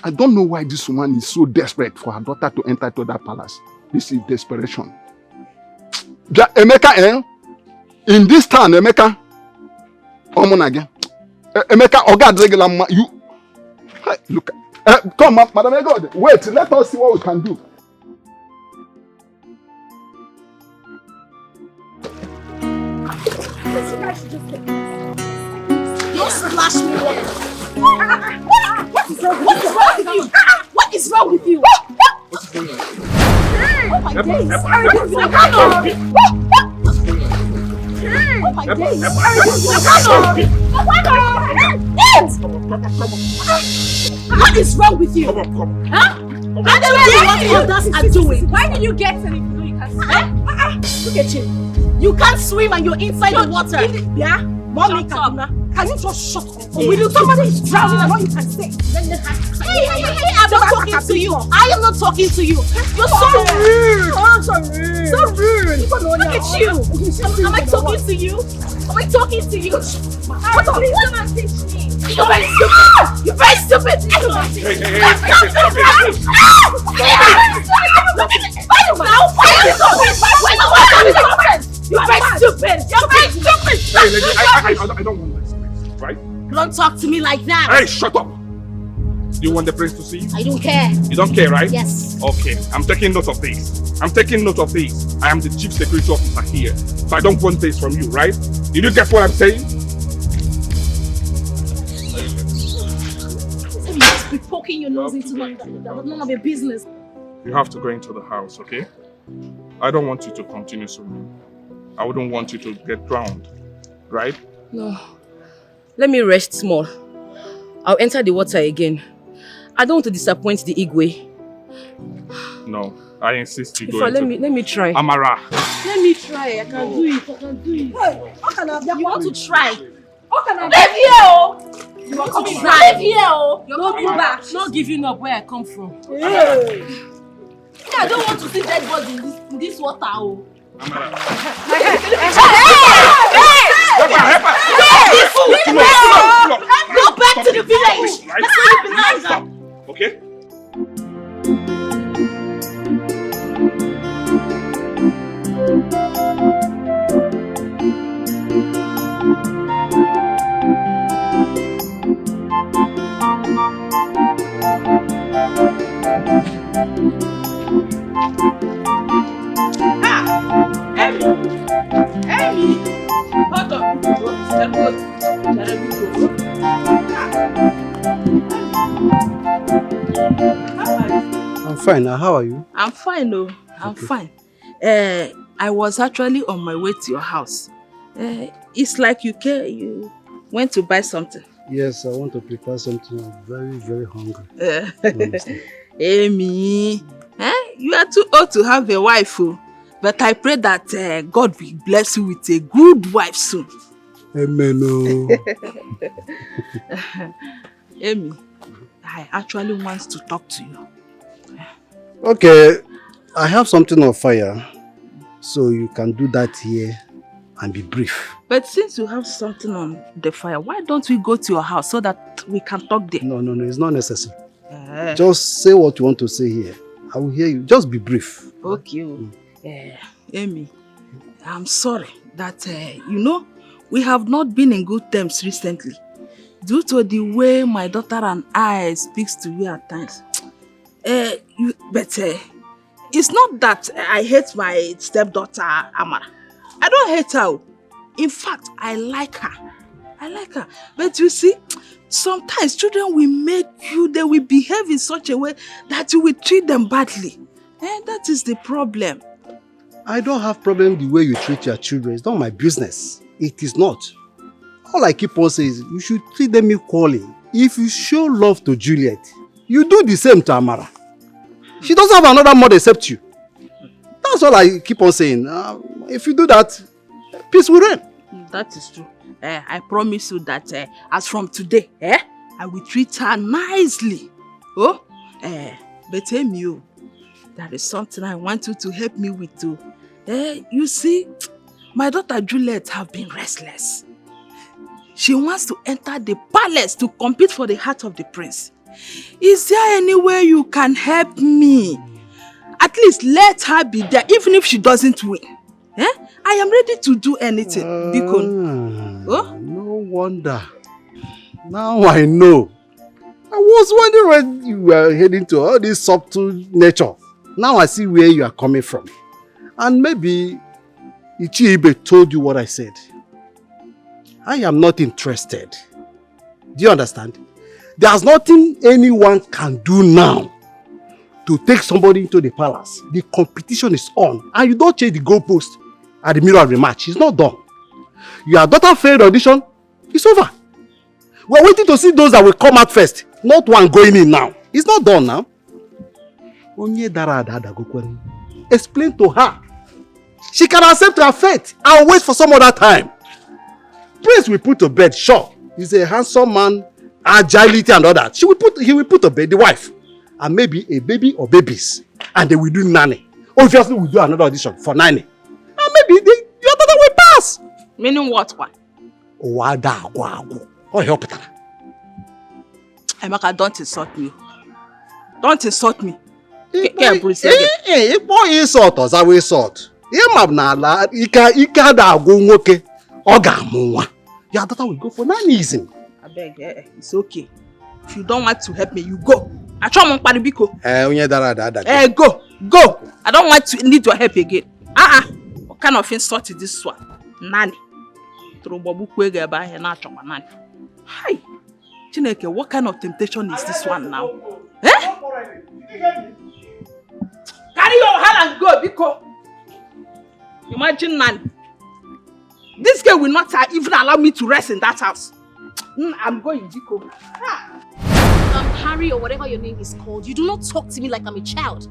I don't know why this woman is so desperate for her daughter to enter to that palace. This is desperation. Emeka, in this town, Emeka, again. Emeka, Ogad regular, you look. Come, Madam God, wait. Let us see what we can do. Don't slash me there. What is wrong with you? What is wrong with you? What's going on? Oh my days. Oh my days. What is wrong with you? Huh? I don't know what others are doing. Why did you get anything you can't swim? Look at you. You can't swim and you're inside the water. Yeah? Mommy, can you just shut up? Will somebody is drowning and all you can say? Hey, I'm not talking to you. I am not talking to you. You're so rude. Oh, so rude. So rude. Look at you. Am I talking to you? Am I talking to you? What the fuck? Teach me. You're very stupid. You're very stupid. You're very stupid. You're very stupid. Hey, lady, I don't want this, please, right? Don't talk to me like that. Hey, shut up! Do you want the prince to see you? I don't care. You don't care, right? Yes. Okay, I'm taking note of this. I am the chief security officer here, so I don't want this from you, right? Did you get what I'm saying? Be poking your nose into my that was none of your business. You have to go into the house, okay? I don't want you to continue swimming. I wouldn't want you to get drowned. right? No. Let me rest small. I'll enter the water again. I don't want to disappoint the Igwe. No, I insist you If go let me try. Amara. Let me try. I can do it. Hey, how can I? You want to try? How can I? Leave here, oh! You are coming back. Leave here, oh! You're No, coming back. not giving up where I come from. Hey. I don't want to see dead body in this water, oh. Amara. Go back to the village. That's where you belong. Stop. Okay? Amy! Hold on. I'm fine. Now, how are you? I'm fine, oh. I'm fine. I was actually on my way to your house. It's like you went to buy something. Yes, I want to prepare something. I'm very, very hungry. Amy, you are too old to have a wife, oh. But I pray that God will bless you with a good wife soon. Amen. Amy, I actually want to talk to you. Okay, I have something on fire, so you can do that here and be brief. But since you have something on the fire, why don't we go to your house so that we can talk there? No, it's not necessary. Just say what you want to say here. I will hear you. Just be brief. Okay. Amy, I'm sorry that, we have not been in good terms recently. Due to the way my daughter and I speaks to you at times. But it's not that I hate my stepdaughter, Amara. I don't hate her. In fact, I like her. But you see, sometimes children will make you, they will behave in such a way that you will treat them badly. And that is the problem. I don't have problem the way you treat your children. It's not my business. It is not. All I keep on saying is you should treat them equally. If you show love to Juliet, you do the same to Amara. She doesn't have another mother except you. That's all I keep on saying. If you do that, peace will reign. That is true. I promise you that as from today, I will treat her nicely. Oh, but Amy, there is something I want you to help me with too. You see, my daughter Juliet have been restless. She wants to enter the palace to compete for the heart of the prince. Is there any way you can help me? At least let her be there, even if she doesn't win. I am ready to do anything. No wonder. Now I know. I was wondering where you were heading to, all this subtle nature. Now I see where you are coming from. And maybe Ichiibe told you what I said. I am not interested. Do you understand? There's nothing anyone can do now to take somebody into the palace. The competition is on. And you don't change the goalpost at the middle of the match. It's not done. Your daughter failed audition. It's over. We're waiting to see those that will come out first. Not one going in now. It's not done now. Explain to her. She can accept her fate and wait for some other time. Prince will put to bed, sure. He's a handsome man, agility and all that. He will put to bed the wife. And maybe a baby or babies. And they will do nanny. Obviously we'll do another audition for nanny. And maybe your daughter will pass. Meaning what one? Oh, help her. Emeka, don't insult me. Don't insult me. Insult or zawe insult. Your daughter will go for nannyism. I beg, it's okay. If you don't want to help me, you go. I try my paribiko. Go. I don't want to need your help again. What kind of insult is this one? Nanny. Hi. Chineke, what kind of temptation is this one now? Carry your hand and go, Biko. Imagine nanny. This girl will not even allow me to rest in that house. I'm going, Jiko. Harry or whatever your name is called, you do not talk to me like I'm a child.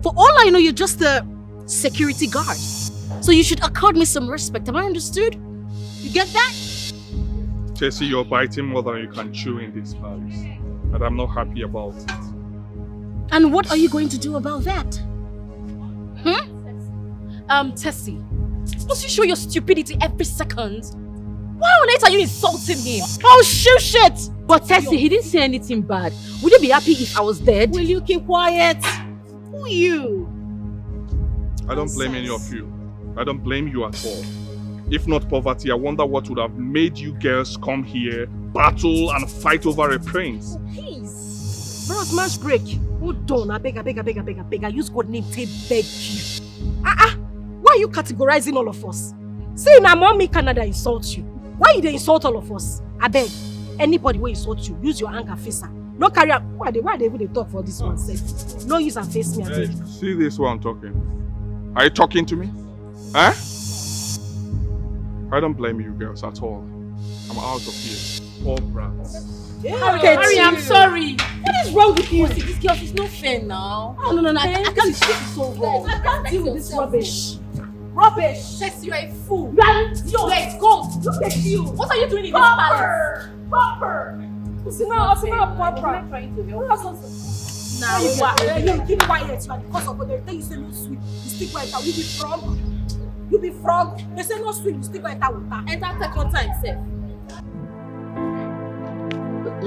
For all I know, you're just a security guard. So you should accord me some respect. Am I understood? You get that? Jesse, you're biting more than you can chew in this palace. And I'm not happy about it. And what are you going to do about that? Tessie, must you show your stupidity every second? Why on earth are you insulting him? Oh, shit! But Tessie, he didn't say anything bad. Would you be happy if I was dead? Will you keep quiet? Who are you? I don't blame any of you. I don't blame you at all. If not poverty, I wonder what would have made you girls come here, battle and fight over a prince. Please. Bros, match break. Hold on, I beg. I use code name to beg you. Why are you categorizing all of us? See, now mommy Canada insults you. Why you they insult all of us? I beg. Anybody will insult you, use your anger face her. No carry up. Why they even talk for this one self? No use and face me. Hey, see this one talking. Are you talking to me? Huh? I don't blame you girls at all. I'm out of here. Poor brats. Harry, I'm sorry. What is wrong with you? See, this girl is no fair now. Oh, no, I can't. This is so wrong. I can't deal with this rubbish. Rubbish! Chess, you're a fool. You're a goat. Look at you. What are you doing in this palace? Popper! It's not Popper. Now, you keep quiet. You are the cause of what they tell you say no sweet. You stick quiet. You be frog. You be frog. They say no sweet. You stick quiet with that. Enter second time, sir.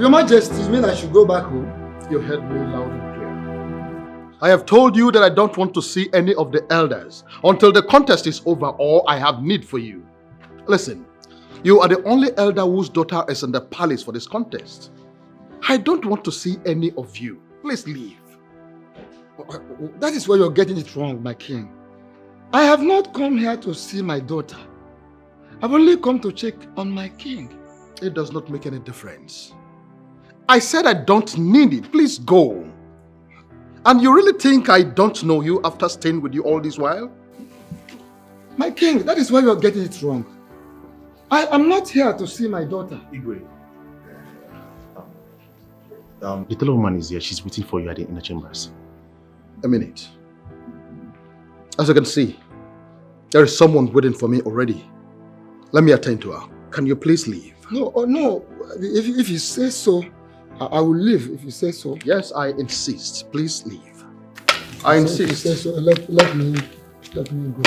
Your Majesty, you mean I should go back home? You heard me loud and clear. I have told you that I don't want to see any of the elders until the contest is over or I have need for you. Listen, you are the only elder whose daughter is in the palace for this contest. I don't want to see any of you. Please leave. That is where you're getting it wrong, my king. I have not come here to see my daughter. I've only come to check on my king. It does not make any difference. I said I don't need it. Please go. And you really think I don't know you after staying with you all this while? My king, that is where you're getting it wrong. I am not here to see my daughter. Igwe. The little woman is here. She's waiting for you at the inner chambers. A minute. As you can see, there is someone waiting for me already. Let me attend to her. Can you please leave? No, no. If you say so, I will leave if you say so. Yes, I insist. Please leave. I insist. If you say so, let me go.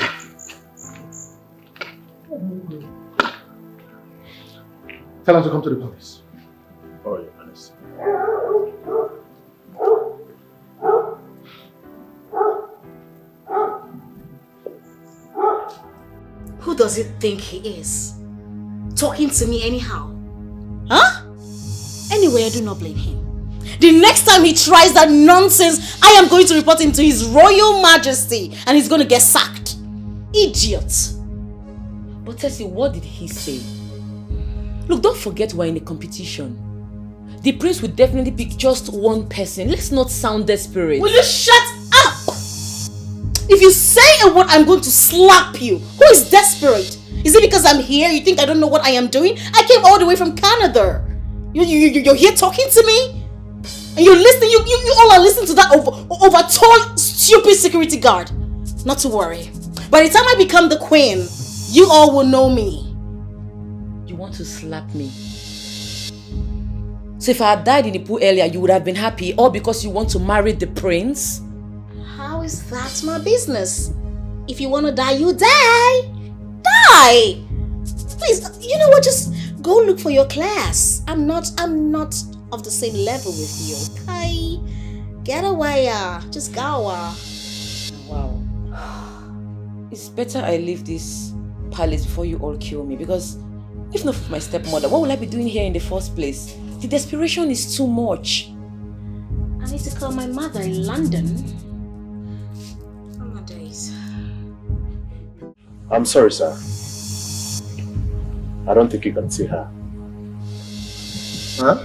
Tell her to come to the palace. Oh, Your Highness. Who does it think he is? Talking to me anyhow? Huh? Anyway, I do not blame him. The next time he tries that nonsense, I am going to report him to His Royal Majesty and he's going to get sacked. Idiot. But Tessie, what did he say? Look, don't forget we're in a competition. The prince will definitely pick just one person. Let's not sound desperate. Will you shut up? If you say a word, I'm going to slap you. Who is desperate? Is it because I'm here? You think I don't know what I am doing? I came all the way from Canada. You're here talking to me? And you're listening? You all are listening to that over tall, stupid security guard. Not to worry. By the time I become the queen, you all will know me. You want to slap me? So if I had died in the pool earlier, you would have been happy, all because you want to marry the prince? How is that my business? If you want to die, you die. Die! Please, you know what? Just go look for your class. I'm not of the same level with you, okay? Get away, just go. Wow. It's better I leave this palace before you all kill me, because if not for my stepmother, what will I be doing here in the first place? The desperation is too much. I need to call my mother in London. Oh my days. I'm sorry, sir. I don't think you can see her. Huh?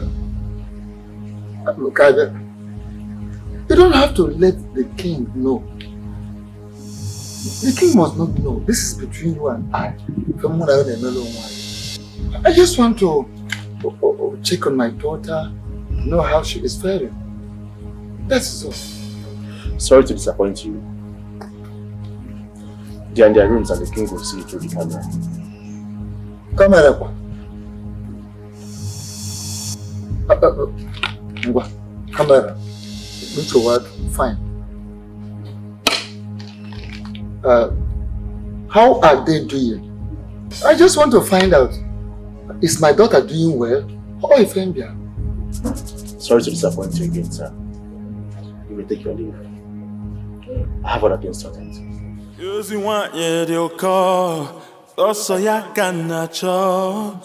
Look, you don't have to let the king know. The king must not know. This is between you and I. I just want to check on my daughter, know how she is faring. That's all. Sorry to disappoint you. They are in their rooms and the king will see you through the camera. Camera. Camera. Which word? Fine. How are they doing? I just want to find out. Is my daughter doing well? Or if I'm here? Sorry to disappoint you again, sir. You will take your leave. I have other things to attend to. You want your call. Also, ya can cho.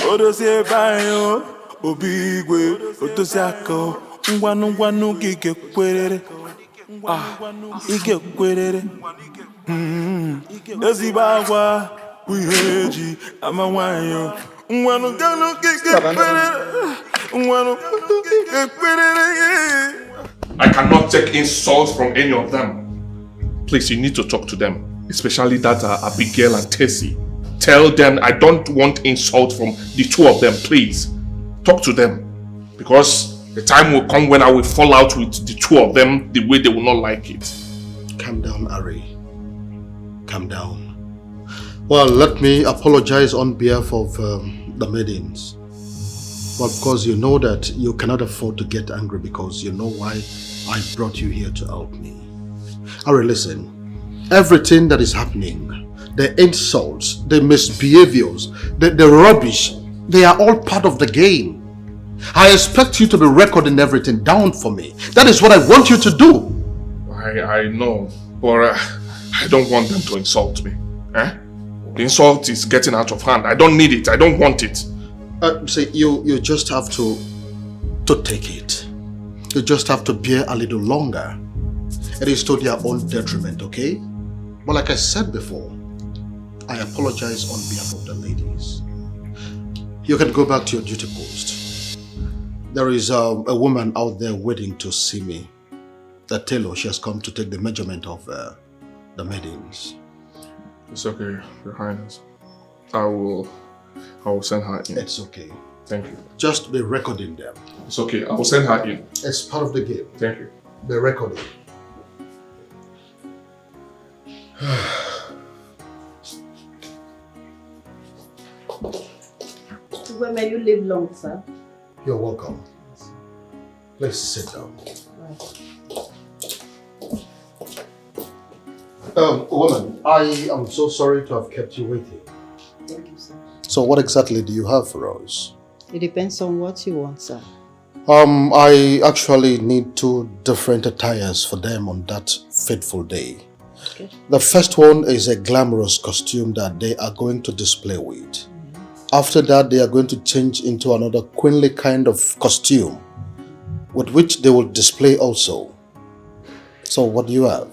Odo se bayo. Obigwe. Odo se ako. Ngwanu gige kwerere. Ige kwerere. Ezibagwa. Wiheji. Amawanyo. Ngwanu gige kwerere. Ngwanu gige kwerere. I cannot take insults from any of them. Please, you need to talk to them, especially that Abigail and Tessie. Tell them I don't want insult from the two of them, please. Talk to them, because the time will come when I will fall out with the two of them the way they will not like it. Calm down, Ari. Calm down. Well, let me apologize on behalf of the maidens. Well, of course, you know that you cannot afford to get angry because you know why I brought you here to help me. Ari, listen. Everything that is happening, the insults, the misbehaviors, the rubbish, they are all part of the game. I expect you to be recording everything down for me. That is what I want you to do. I know, but I don't want them to insult me. The insult is getting out of hand. I don't need it. I don't want it. See, you just have to take it. You just have to bear a little longer. It is to their own detriment, okay? But like I said before, I apologize on behalf of the ladies. You can go back to your duty post. There is a woman out there waiting to see me. The tailor, she has come to take the measurement of the maidens. It's okay, Your Highness. I will send her in. It's okay. Thank you. Just be recording them. It's okay, I will send her in. It's part of the game. Thank you. Be recording. Where may you live long, sir? You're welcome. Please sit down. Woman, I am so sorry to have kept you waiting. Thank you, sir. So what exactly do you have for us? It depends on what you want, sir. I actually need 2 different attires for them on that fateful day. Okay. The first one is a glamorous costume that they are going to display with. After that, they are going to change into another queenly kind of costume with which they will display also. So what do you have?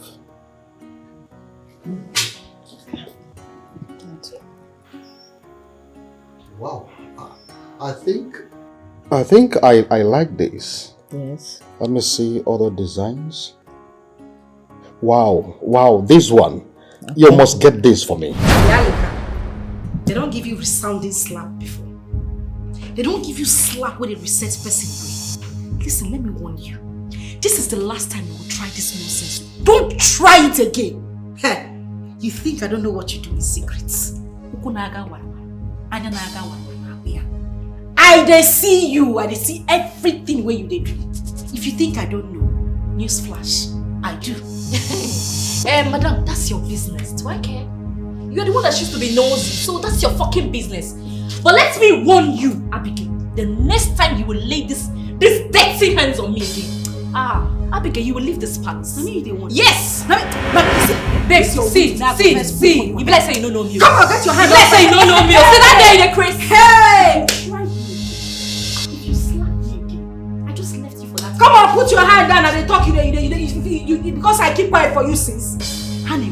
Wow, I think I like this. Yes. Let me see other designs. Wow, this one. Okay. You must get this for me. They don't give you resounding slap before. They don't give you slap with a reset person way. Listen, let me warn you. This is the last time you will try this nonsense. Don't try it again. Hey, you think I don't know what you do in secrets? I see you. I see everything where you do. If you think I don't know, newsflash, I do. Madam, that's your business. Do I care? You're the one that used to be nosy, so that's your fucking business. But let me warn you, Abigail, the next time you will lay this dirty hands on me again, Abigail, you will leave this palace. Yes! Babe, see, you be like say you don't know me. Come on, get your hand up. You be like say you don't know me. Sit down there in the craze. Hey! If you slap me again, I just left you for that. Come on, put your hand down and they talk you because I keep quiet for you since. Honey,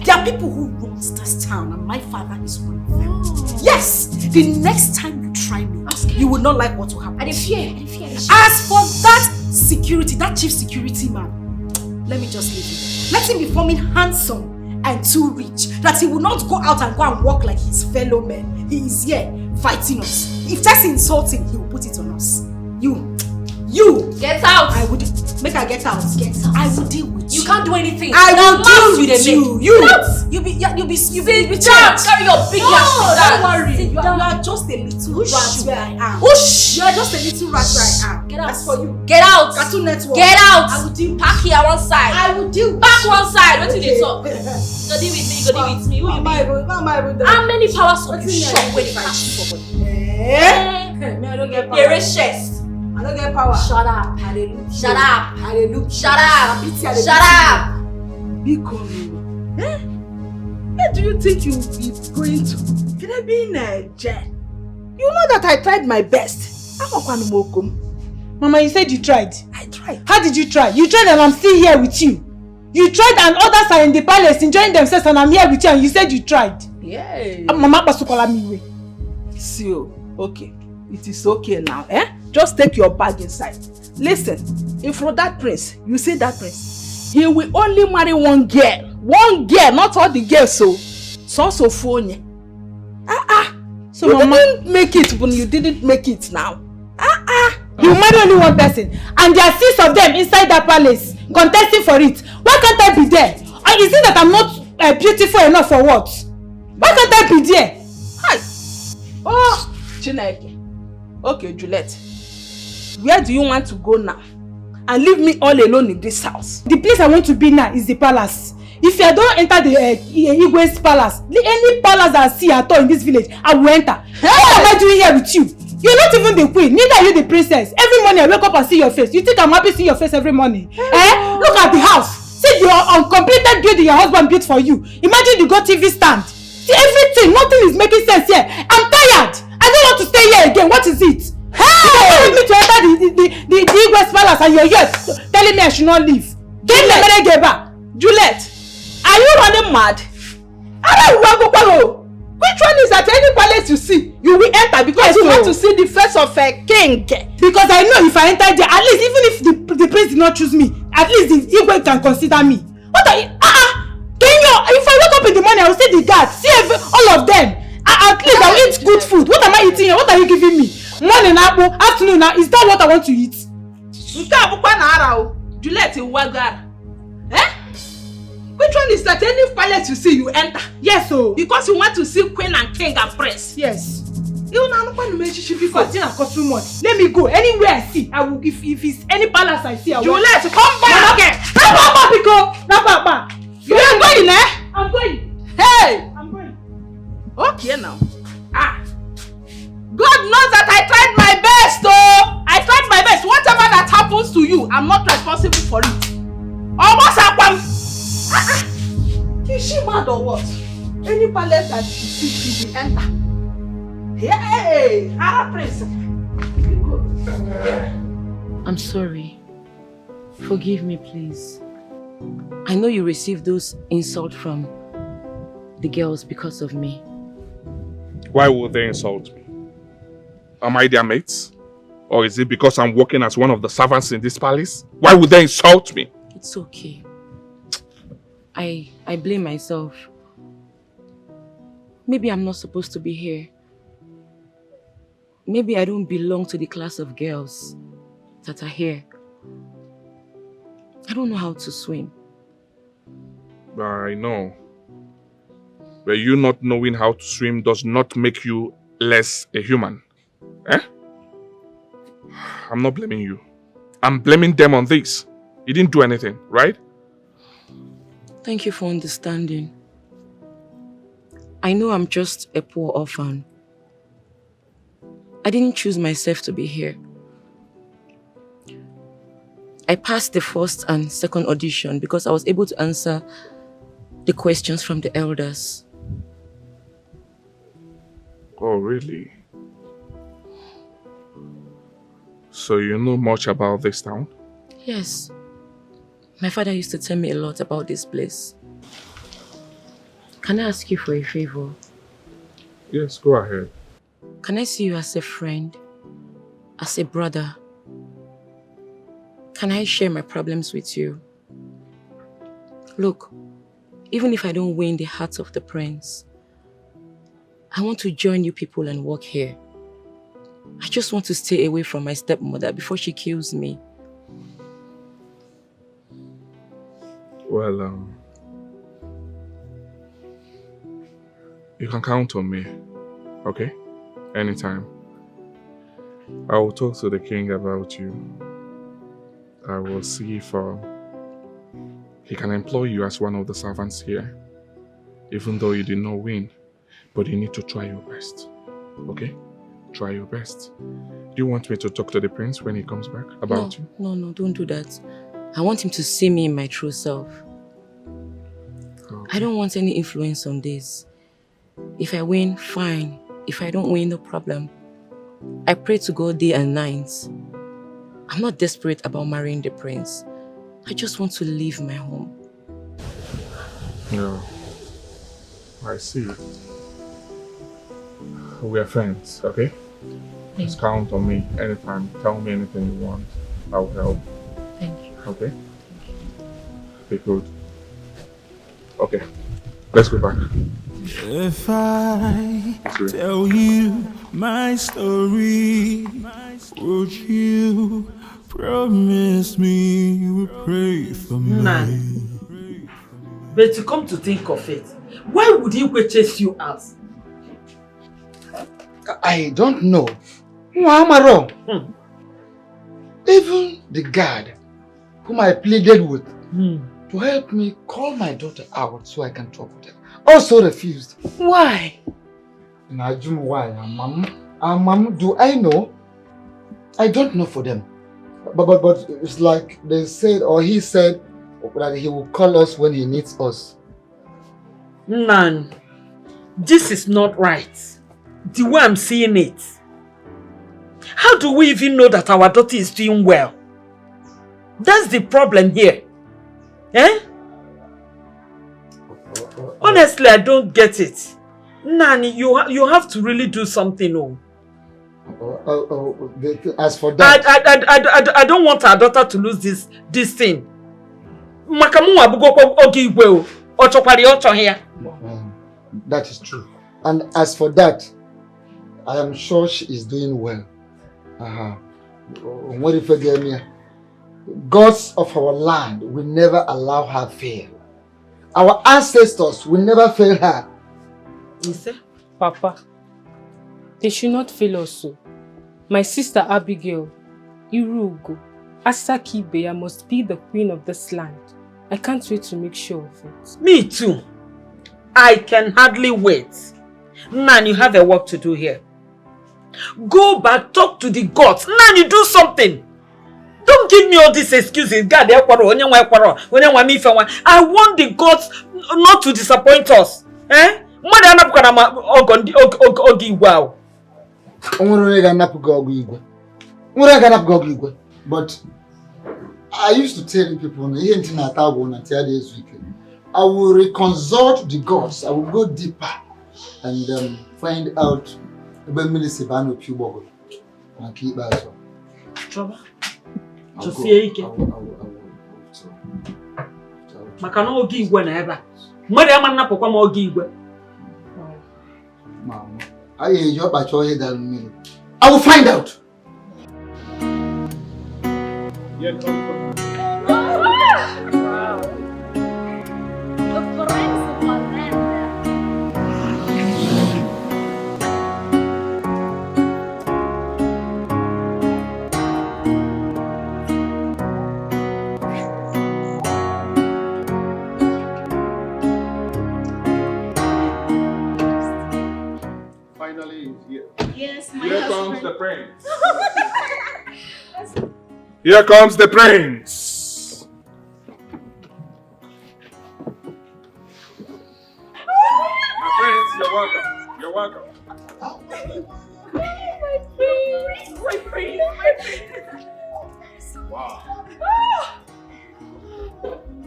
there are people who runs this town and my father is one of them. Yes! The next time you try me, you will not like what will happen. I fear. As for that security, that chief security man, let me just leave him. Let him be forming handsome and too rich that he will not go out and go and walk like his fellow men. He is here fighting us. If that's insulting, he will put it on us. You get out. I would make her get out. Get out. I will deal with you. You can't do anything. I will deal with you. You be down. Carry your big ass. Don't worry. You are just a little rat where I am. Whoosh. You are just a little rat where I am. Get out. As for you, get out. Cartoon Network. Get out. I will deal. Back here one side. I will deal. Back one side. What did Okay. they talk? Go deal with me. Go deal with me. Who you be? How many powers of you shop where they catch you for body? Me, I don't get power. You're a chest. I don't get power. Shut up. Hallelujah. Shut up. Hallelujah. Shut up. Shut up. Where do you think you'll be going to? Can I be in Naija? You know that I tried my best. Mama, you said you tried. I tried. How did you try? You tried and I'm still here with you. You tried and others are in the palace enjoying themselves and I'm here with you and you said you tried. Yeah. Mama Pasukola Miwe. See, okay. It is okay now, eh? Just take your bag inside. Listen, if for that prince, you see that prince, he will only marry one girl. One girl, not all the girls, so phone. So you Mama didn't make it when you didn't make it now. You marry only one person and there are 6 of them inside that palace contesting for it. Why can't I be there? Or is it that I'm not beautiful enough for what? Why can't I be there? Hi. Oh, Chineke. Okay, Juliet. Where do you want to go now? And leave me all alone in this house. The place I want to be now is the palace. If I don't enter the Igwe's palace, any palace I see at all in this village, I will enter. Hey! What am I doing here with you? You're not even the queen, neither are you the princess. Every morning I wake up and see your face. You think I'm happy seeing your face every morning? Look at the house. See the uncompleted building your husband built for you. Imagine the Go TV stand. See everything, nothing is making sense here. I'm tired. I don't want to stay here again. What is it? Hey! You want me to enter the Igwe's palace and you're here telling me I should not leave. Juliet, are you running mad? Which one is that any palace you see, you will enter because you want to see the face of a king? Because I know if I enter there, at least even if the prince did not choose me, at least the Igwe can consider me. What are you? If I wake up in the morning, I will see the guards, see all of them. At least I will eat good food. What am I eating here? What are you giving me? Morning apple, afternoon now. Is that what I want to eat? Juliet, which one is that any palace you see, you enter? Yes, so. Because you want to see queen and king and prince. Yes. You know, too much. Let me go. Anywhere I see, I will. If it's any palace I see, I will. Juliet, come back. Okay. You are going, eh? I'm going. Hey. I'm going. Okay now. God knows that I tried my best, oh. I tried my best. Whatever that happens to you, I'm not responsible for it. Almost happened. Is she mad or what? Any palace that she sees, she will enter. Hey, Hara Prince. I'm sorry. Forgive me, please. I know you received those insults from the girls because of me. Why would they insult me? Am I their mates? Or is it because I'm working as one of the servants in this palace? Why would they insult me? It's okay. I blame myself. Maybe I'm not supposed to be here. Maybe I don't belong to the class of girls that are here. I don't know how to swim. I know. But you not knowing how to swim does not make you less a human. Eh? I'm not blaming you. I'm blaming them on this. You didn't do anything, right? Thank you for understanding. I know I'm just a poor orphan. I didn't choose myself to be here. I passed the first and second audition because I was able to answer the questions from the elders. Oh, really? So you know much about this town? Yes. My father used to tell me a lot about this place. Can I ask you for a favor? Yes, go ahead. Can I see you as a friend? As a brother? Can I share my problems with you? Look, even if I don't win the hearts of the prince, I want to join you people and work here. I just want to stay away from my stepmother before she kills me. Well, you can count on me, okay? Anytime. I will talk to the king about you. I will see if he can employ you as one of the servants here. Even though you did not win, but you need to try your best, okay? Try your best. Do you want me to talk to the prince when he comes back about you? No, don't do that. I want him to see me in my true self. Okay. I don't want any influence on this. If I win, fine. If I don't win, no problem. I pray to God day and night. I'm not desperate about marrying the prince. I just want to leave my home. No. I see. We are friends, okay? Just count on me anytime. Tell me anything you want. I'll help. Thank you. Okay? Be good. Okay. Let's go back. If I tell you my story, would you promise me you will pray for me? None. But to come to think of it, why would he chase you out? I don't know. Who am I wrong? Even the guard whom I pleaded with to help me call my daughter out so I can talk with her also refused. Why? Najum, why? Mom, do I know? I don't know for them. But it's like they said, or he said that he will call us when he needs us. Nan, this is not right. The way I'm seeing it. How do we even know that our daughter is doing well? That's the problem here. Eh? Honestly, I don't get it. Nani, you have to really do something. As for that, I don't want our daughter to lose this thing. That is true. And as for that, I am sure she is doing well. What if again? Gods of our land will never allow her fail. Our ancestors will never fail her. Papa, they should not fail us so. My sister Abigail, Irugo, Asaki Beya must be the queen of this land. I can't wait to make sure of it. Me too. I can hardly wait. Nan, you have a work to do here. Go back, talk to the gods. Nan, you do something. Don't give me all these excuses. God, I want the gods not to disappoint us. Eh? But I used to tell people, I will reconsult the gods. I will go deeper and find out about Milisibano Pubogo. And keep that one. Trouble. Makano ogi igwe na ebe a. Mmadụ ama nnapụkwa m ogi igwe. Mama, I will find out. Here comes the prince. Here comes the prince. My prince, you're welcome. You're welcome. My prince. Wow.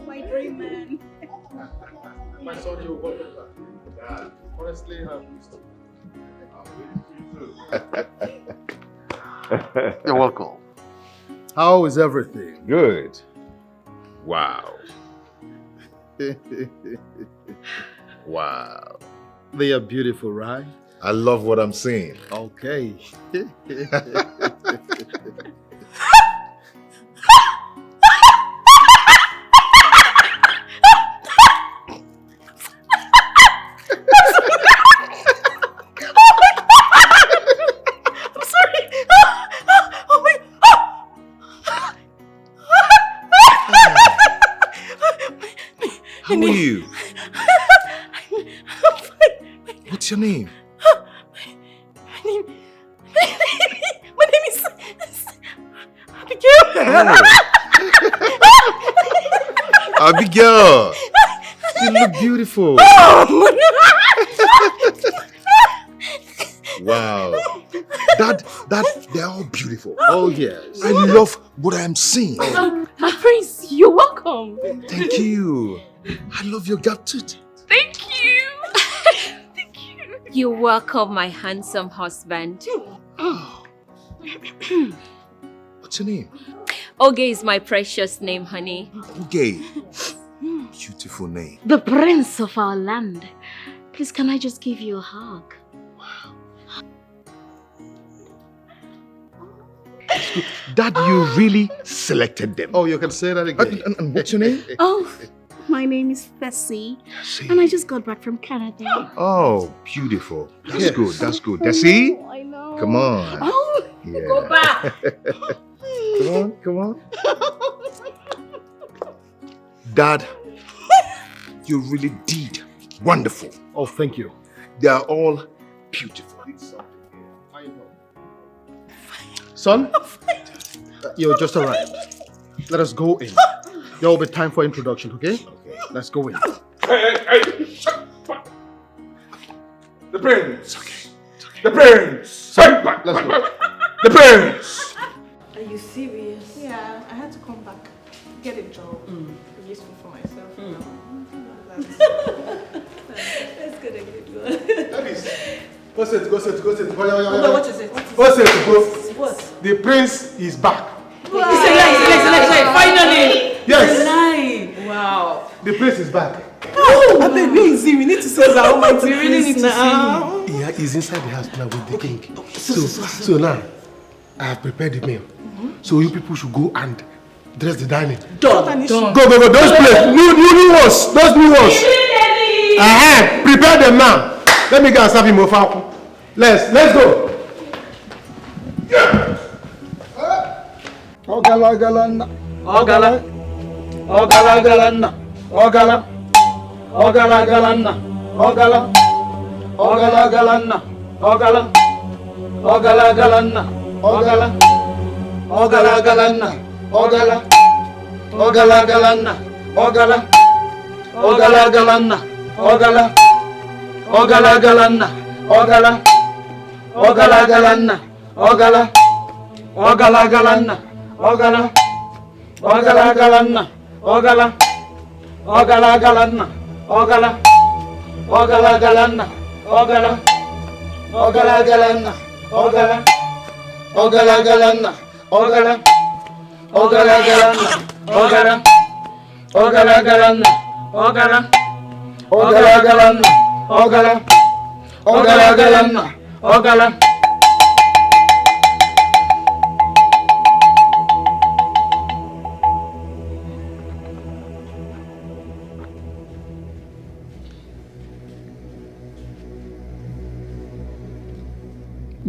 My dream man. My son, you're welcome back. Honestly, I'm used to it. You're welcome. How is everything? Good. Wow. Wow. They are beautiful, right? I love what I'm seeing. Okay. How are you? What's your name? My name is Abigail. Abigail, you look beautiful. Wow. They're all beautiful. Oh, yes. I love what I'm seeing. My prince, you're welcome. Thank you. I love your gap tooth. Thank you. You're welcome, my handsome husband. What's your name? Oge is my precious name, honey. Okay. Beautiful name. The prince of our land. Please, can I just give you a hug? Dad, you really selected them. Oh, you can say that again. And what's your name? Oh, my name is Fessy. And I just got back from Canada. Oh, beautiful. That's good. That's good. Desi? I know. Come on. Oh, Yeah. go back. Come on. Dad, you really did wonderful. Oh, thank you. They are all beautiful. Son, you just arrived. Let us go in. There will be time for introduction, okay? Let's go in. Hey. The prince. The prince. Let's go. The prince. Are you serious? Yeah, I had to come back, get a job, be useful for myself. Let's get a good one. Go sit. What is it? Go sit, bro. What? The prince is back. It's a lie. Finally. Yes. It's a lie. Wow. The prince is back. Oh, I beg, where is he? We need to say that. Oh my, we really need to see him. Yeah, he's inside the house now with the king. So now, I have prepared the meal. So you people should go and dress the dining. Done. Go. Those plates. New ones. Those new ones. Prepare them now. Let me go and serve him over. Let's go. Ogala.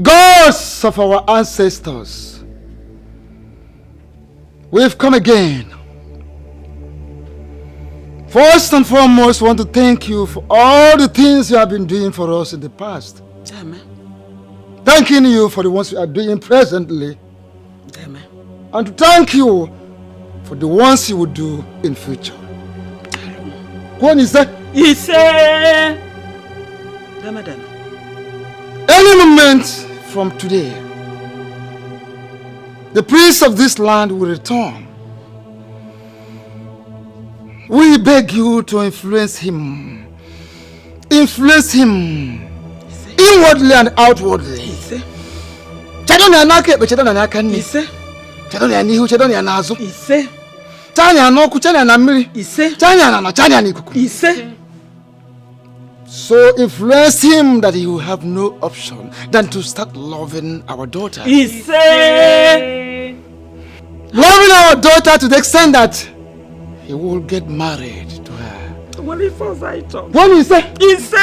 Ghosts of our ancestors, we've come again. First and foremost, I want to thank you for all the things you have been doing for us in the past. Amen. Thanking you for the ones you are doing presently. Amen. And to thank you for the ones you will do in future. What is that? He said, Ramadan. Any moment from today, the prince of this land will return. We beg you to influence him. Influence him inwardly and outwardly. Chanya no kuchanya na mmiri. Ise. Chanya na chanya ni kuku. Ise. So influence him that he will have no option than to start loving our daughter. Ise. Loving our daughter to the extent that he will get married to her. What if I talk? What do you say? Ise.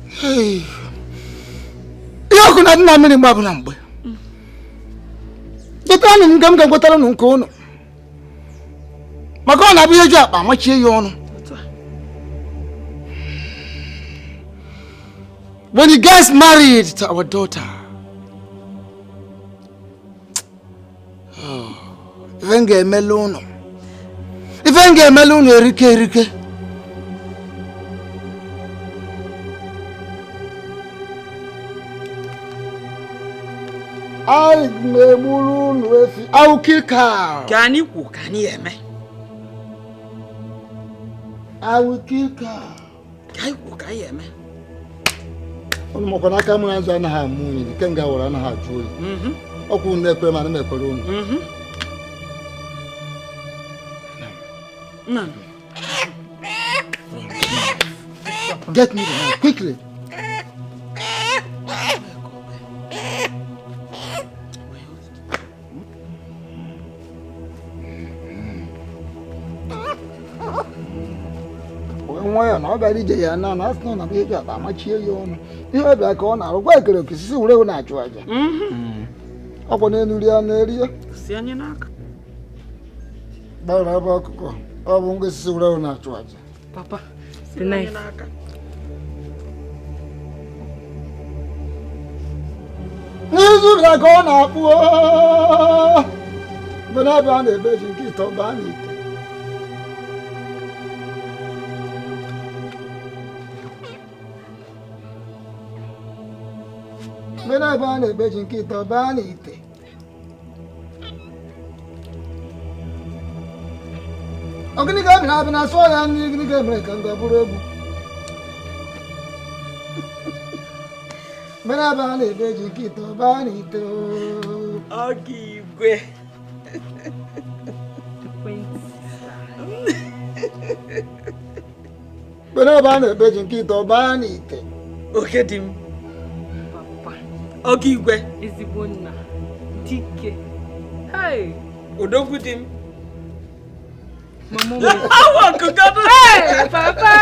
Hey. Yo kuna na mmiri mgbe na mgbe. Dota ni ngam ngam gotara nu nke unu. Maka ọ na-abụ ihe ju akpa machie ya ọnụ. When he gets married to our daughter, even get melon. Even get melon erike. I will kill cow. Can you hear me? I will kill cow. Can you hear me? Onu mo kona ka mu anzo na ha mu ni kenga wora na ha juo. Oku na ekwe ma na mekwere unu. Get me the knife quickly. Why na ba DJ ya na asno na be ja ba ma chie yo no. Ihe bia ka ọ na arụgwa ekere okisisi wure na achụ aja. Ọkwa na enu ri na eri. Si anya n'aka. Ba na ba akụkọ. Ọ bụ ngo sisi wure na achụ aja. Papa, the knife. N'izu bịa ka ọ na-akpụ mgbe na-ebe a na-ebe ji nke ite ọba a n'ite. Mgbe na-ebe a na-ebe ji nke ite ọba a n'ite. Ọ gịnị ka abịa na-abịa na-asụ ya nri gịnị ga-emere ka ndị bụrụ egwu? Mgbe na-ebe a na-ebe ji nke ite ọba a n'ite. Ọgụ igwe. Mgbe na-ebe a na-ebe ji nke ite ọba a n'ite. Oke dị m. Papa. Ọgụ igwe. Ezigbo nna. Dike. Hey. Odogwu dị m. Mama. Awa kukado. Hey, Papa.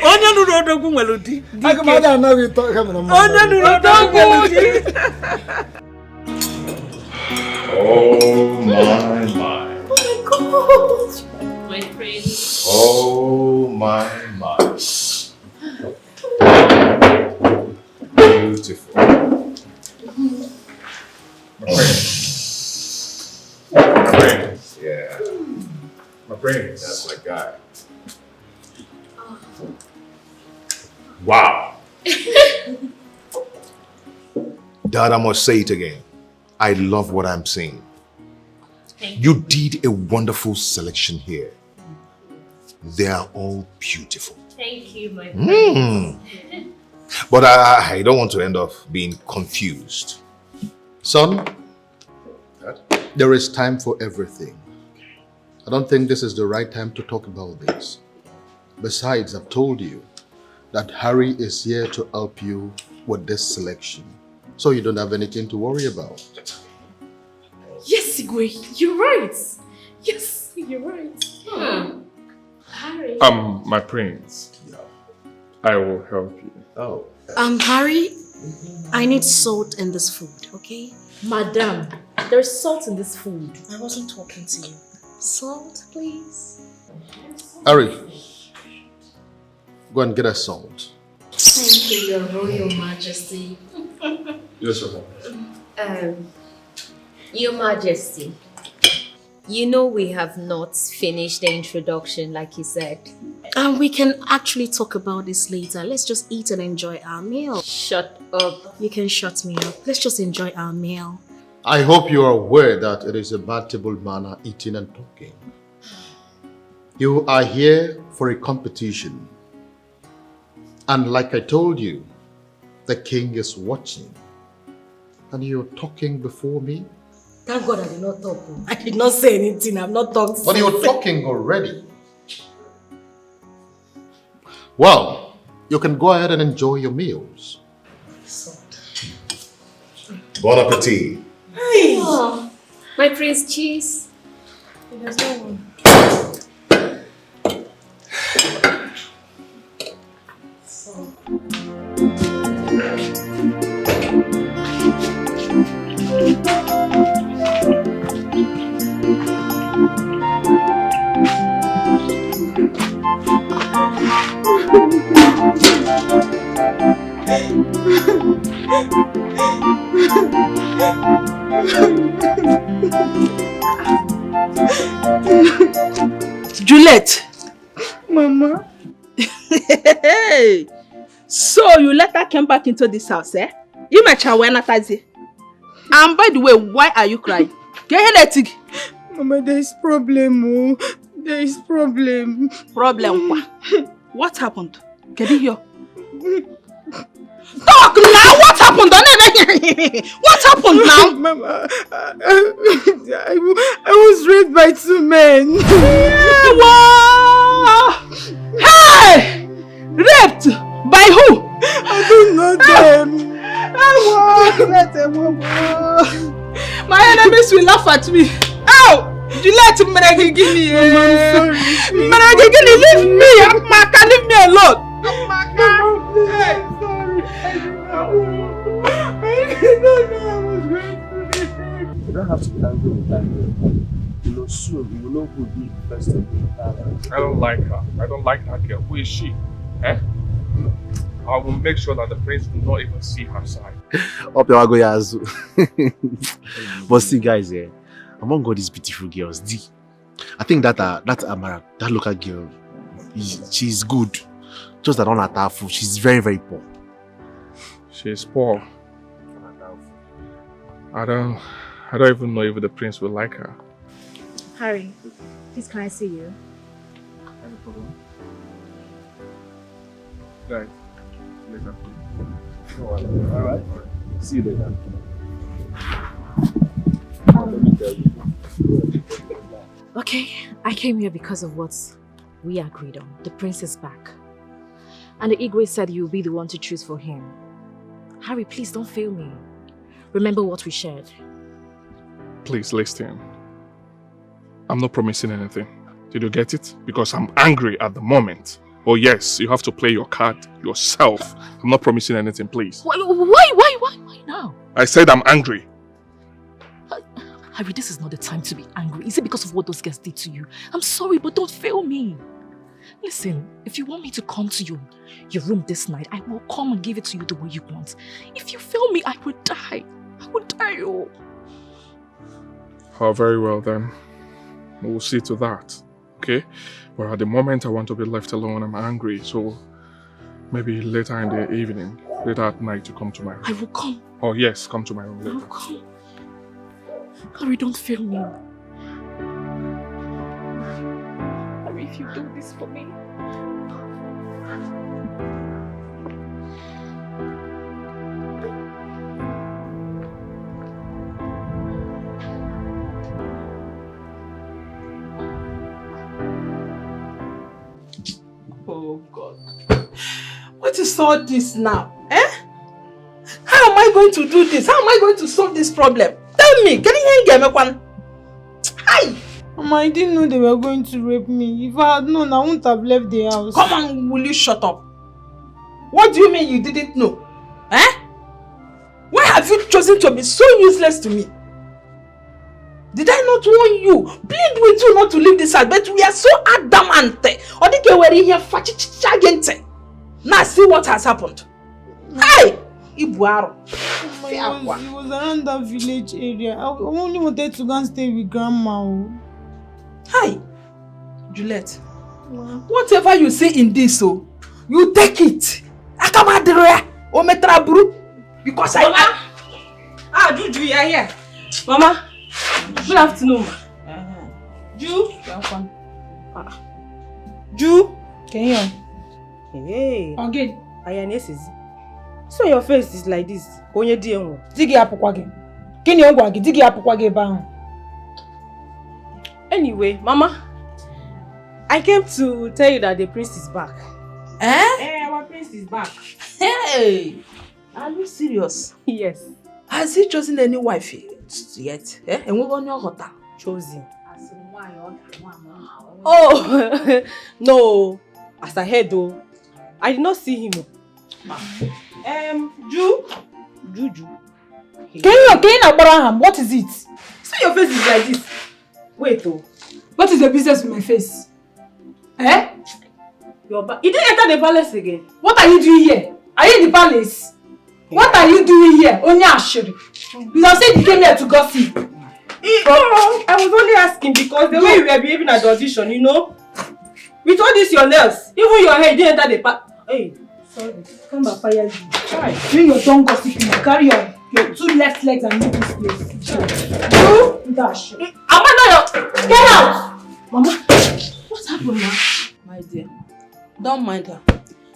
Onye nụrụ odogwu nwere di. Aga m ada anaghị ịtọ kamera mma. Onye nụrụ odogwu nwere di. Oh my. Oh my God. My friend. Oh my. Beautiful. My friend. Yeah. My friend. That's my guy. Wow. Dad, I must say it again. I love what I'm seeing. You did a wonderful selection here. They are all beautiful. Thank you, my friend. But I don't want to end up being confused. Son, there is time for everything. I don't think this is the right time to talk about this. Besides, I've told you that Harry is here to help you with this selection. So you don't have anything to worry about. Yes, Igwe, you're right. Yes, you're right. Harry. My prince. I will help you. Oh. Harry, I need salt in this food, okay? Madam, there's salt in this food. I wasn't talking to you. Salt, please. Harry, go and get us salt. Thank you, Your Royal Majesty. Yes, sir. Your Majesty, you know we have not finished the introduction like you said. And we can actually talk about this later. Let's just eat and enjoy our meal. Shut up. You can shut me up. Let's just enjoy our meal. I hope you are aware that it is a bad table manner eating and talking. You are here for a competition. And like I told you, the king is watching. And you're talking before me? Thank God I did not talk. I did not say anything. I've not talked. But you're talking already. Well, you can go ahead and enjoy your meals. Bon appetit. Hey. Oh, my prince cheese. There's no one. Juliet! Mama? Hey! So you let her come back into this house, eh? You met her when Natazi. And by the way, why are you crying? Get it. Mama, there is problem. Oh. There is problem. Problem? What happened? Can you hear? Talk now! What happened? What happened now? Mama, I was raped by 2 men. Yeah, wow. Hey! Raped? By who? I don't know them. My enemies will laugh at me. Ow! Juliet, Meragigini. Meragigini, leave me. Amaka, leave me alone. Amaka. Hey. You don't have to be angry with that girl. You know, soon you will know who will be the first to be. I don't like her. I don't like that girl. Who is she? Eh? I will make sure that the prince will not even see her side. But see, guys, among all these beautiful girls, I think that Amara, that local girl, she's good. Just that on her tafu, she's very, very poor. She's poor. I don't even know if the prince will like her. Harry, please can I see you? No problem. Guys, later. Alright. See you later. Okay, I came here because of what we agreed on. The prince is back. And the Igwe said you'll be the one to choose for him. Harry, please don't fail me. Remember what we shared. Please listen. I'm not promising anything. Did you get it? Because I'm angry at the moment. Oh yes, you have to play your card yourself. I'm not promising anything, please. Why now? I said I'm angry. Harry, this is not the time to be angry. Is it because of what those guys did to you? I'm sorry, but don't fail me. Listen, if you want me to come to your room this night, I will come and give it to you the way you want. If you fail me, I will die. I will die, oh. Oh, very well then. We'll see to that, okay? But at the moment, I want to be left alone. I'm angry, so maybe later in the evening, later at night, you come to my room. I will come. Oh yes, come to my room later. I will come. Harry, don't fail me. Harry, if you do this for me. Oh God. What is all this now? Eh? How am I going to do this? How am I going to solve this problem? Tell me, can you get me one? Hi! Mama, I didn't know they were going to rape me. If I had known, I wouldn't have left the house. Come on, will you shut up? What do you mean you didn't know? Eh? Why have you chosen to be so useless to me? Did I not warn you? Plead with you not to leave this house, but we are so adamant. Now see what has happened. Hey! Ibuaro. It was around that village area. I only wanted to go and stay with Grandma. Hi, Juliet. Whatever you say in this, you take it. Because Mama. Juju, you are here. Mama. Good afternoon. Ju. Ju. Can you? Hey. Again. Ayanesis. So your face is like this. Onye di enwo. Digi apukwa gi. Kini ongwa gi? Digi apukwa gi ba. Anyway, Mama, I came to tell you that the prince is back. Eh, our prince is back. Hey! Are you serious? Yes. Has he chosen any wife yet? And we want your hotel. Chosen. Oh, no. As I heard though, I did not see him. Juju. Can you Abraham? What is it? So your face is like this. Wait though. What is the business with my face? Eh? You didn't enter the palace again. What are you doing here? Are you in the palace? What are you doing here? Only Ashiri. You have said you came here to gossip. I was only asking because the way you were behaving at the audition, you know? With all this your nails, even your hair, you didn't enter the Hey, sorry. Come back, fire you. Try. Bring your tongue gossip. Carry your 2 left legs and leave this place. You dash. Amanda, get out! Mama, what happened now? My dear, don't mind her.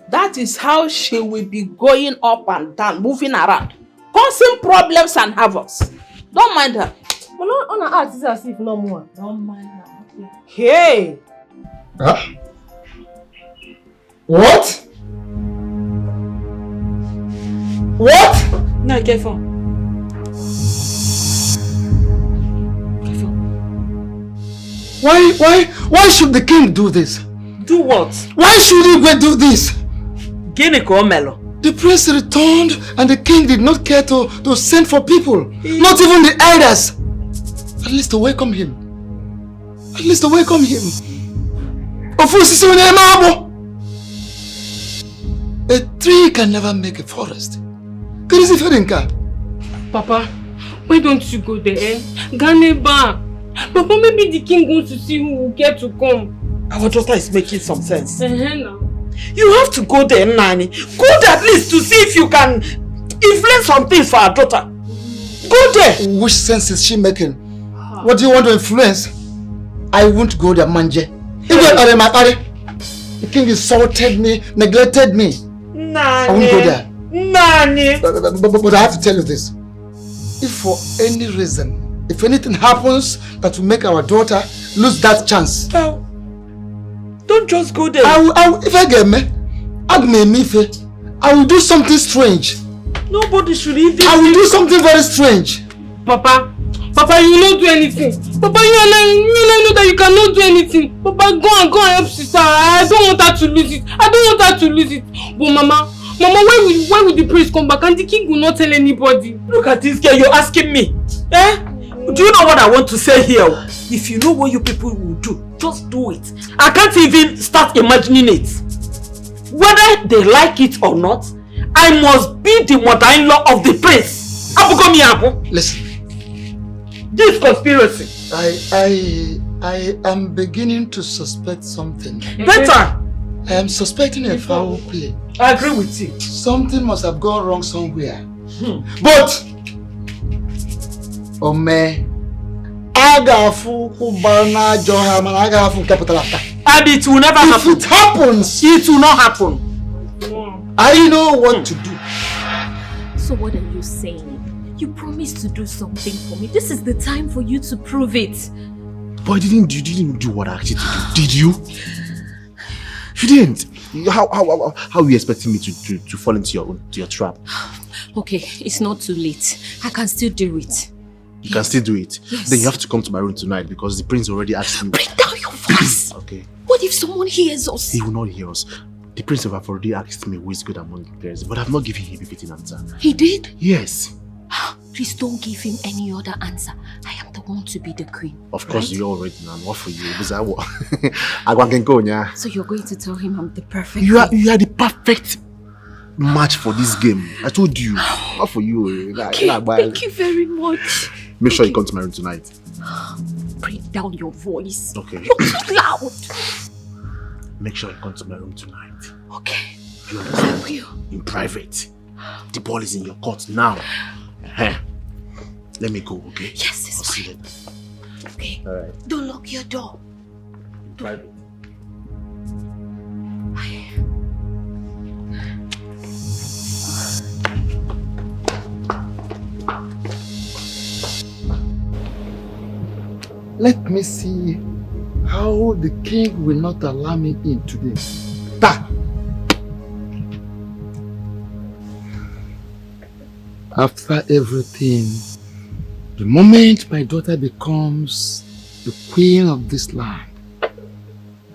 That is how she will be going up and down, moving around, causing problems and havocs. Don't mind her. But not on her act, as if no more. Don't mind her. Okay. Hey! Huh? What? What? No, careful. Why should the king do this? Do what? Why should he go do this? Melo. The prince returned and the king did not care to send for people. Not even the elders. At least to welcome him. At least to welcome him. A tree can never make a forest. Papa, why don't you go there? Ganeba. Papa, maybe the king wants to see who will get to come. Our daughter is making some sense. Now. You have to go there, Nani. Go there at least to see if you can influence some things for our daughter. Go there. Which sense is she making? What do you want to influence? I won't go there, Manje. The king insulted me, neglected me. Nani. I won't go there. Nani. But I have to tell you this. If for any reason, if anything happens that will make our daughter lose that chance, don't just go there. If I get me, I will do something strange. Nobody should even. I will do something very strange. Papa, you will not do anything. Papa, you know that you cannot do anything. Papa, go and help sister. I don't want her to lose it. But Mama, when will the priest come back and the king will not tell anybody? Look at this girl, you're asking me. Do you know what I want to say here? If you know what you people will do, just do it. I can't even start imagining it. Whether they like it or not, I must be the mother-in-law of the prince. Listen. This conspiracy. I am beginning to suspect something. Better. I am suspecting a foul play. I agree with you. Something must have gone wrong somewhere. But and it will never happen. If it happens, it will not happen. I know what to do. So what are you saying? You promised to do something for me. This is the time for you to prove it. But you didn't do what I asked you to do. Did you? You didn't. How are you expecting me to fall into your trap? Okay, it's not too late. I can still do it. You can still do it? Yes. Then you have to come to my room tonight because the prince already asked me. Bring down your voice. Okay. What if someone hears us? He will not hear us. The prince have already asked me who is good among the players, but I've not given him a fitting answer. He did? Yes. Please don't give him any other answer. I am the one to be the queen. Of course, you already know. What for you? I can go, yeah. So you're going to tell him I'm the perfect You are the perfect match for this game. I told you. Not for you. Okay, thank you very much. Make sure you come to my room tonight. Bring down your voice. Okay. You're too loud. Make sure you come to my room tonight. Okay. You understand? I will. In private. The ball is in your court now. Let me go, okay? Yes, it's I'll see you later. Okay. Alright. Don't lock your door. In private. Let me see how the king will not allow me in today. Ta! After everything, the moment my daughter becomes the queen of this land,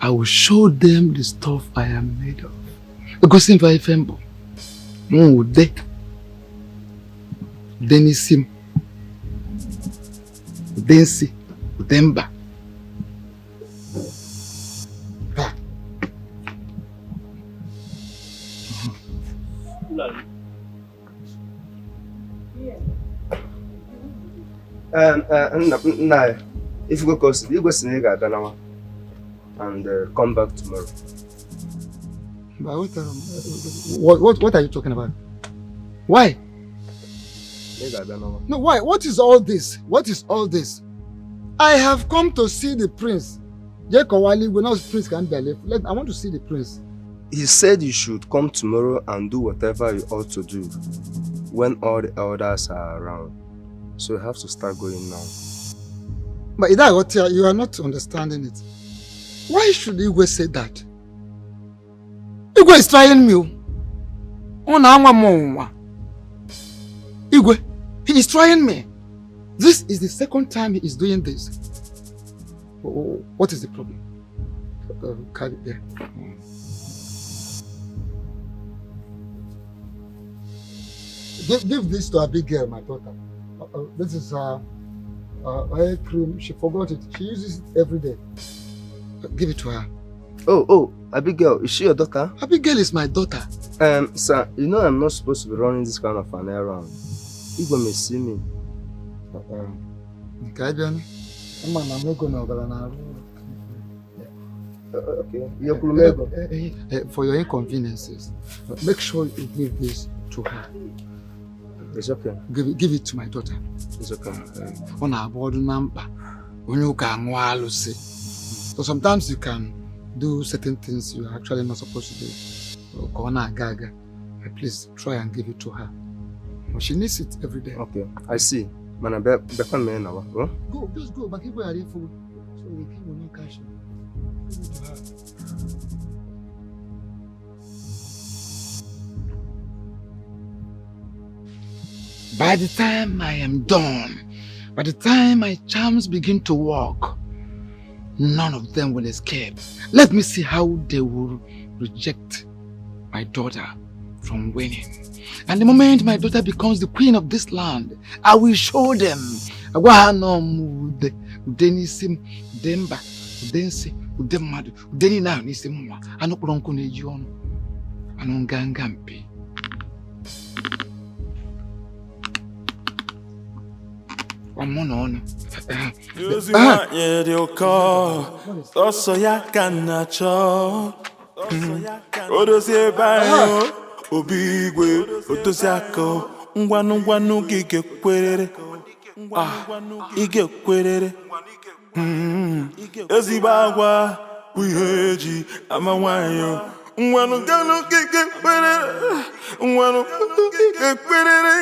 I will show them the stuff I am made of. Because if I fembo, Denisim, Densi, Demba. Nah, if you go Senegal, Danawa, and come back tomorrow. But what are you talking about? Why? No, why? What is all this? What is all this? I have come to see the prince. Jekowali, when I was prince can be left. I want to see the prince. He said you should come tomorrow and do whatever you ought to do when all the elders are around. So you have to start going now. But Ida, you are not understanding it. Why should Igwe say that? Igwe is trying me. Igwe, he is trying me. This is the second time he is doing this. What is the problem? Carry it there. Give this to a big girl, my daughter. This is hair cream. She forgot it. She uses it every day. Give it to her. Oh, Abigail, is she your daughter? Abigail is my daughter. Sir, you know I'm not supposed to be running this kind of an errand. Igwe may see me. Okay. For your inconveniences, make sure you give this to her. It's okay. Give it to my daughter. It's okay. So sometimes you can do certain things you're actually not supposed to do. Please try and give it to her. She needs it every day. Okay, I see. Go, just go. But give her food. So the king will not catch you. Give it to her. By the time I am done, by the time my charms begin to work, none of them will escape. Let me see how they will reject my daughter from winning. And the moment my daughter becomes the queen of this land, I will show them. Obigwe, Otosiako, Ngwanu Gige Querere, Ige Querere, Ezibagua, Wiheji, Amawayo, Ngwanu Gige Querere, Ngwanu Gige Querere,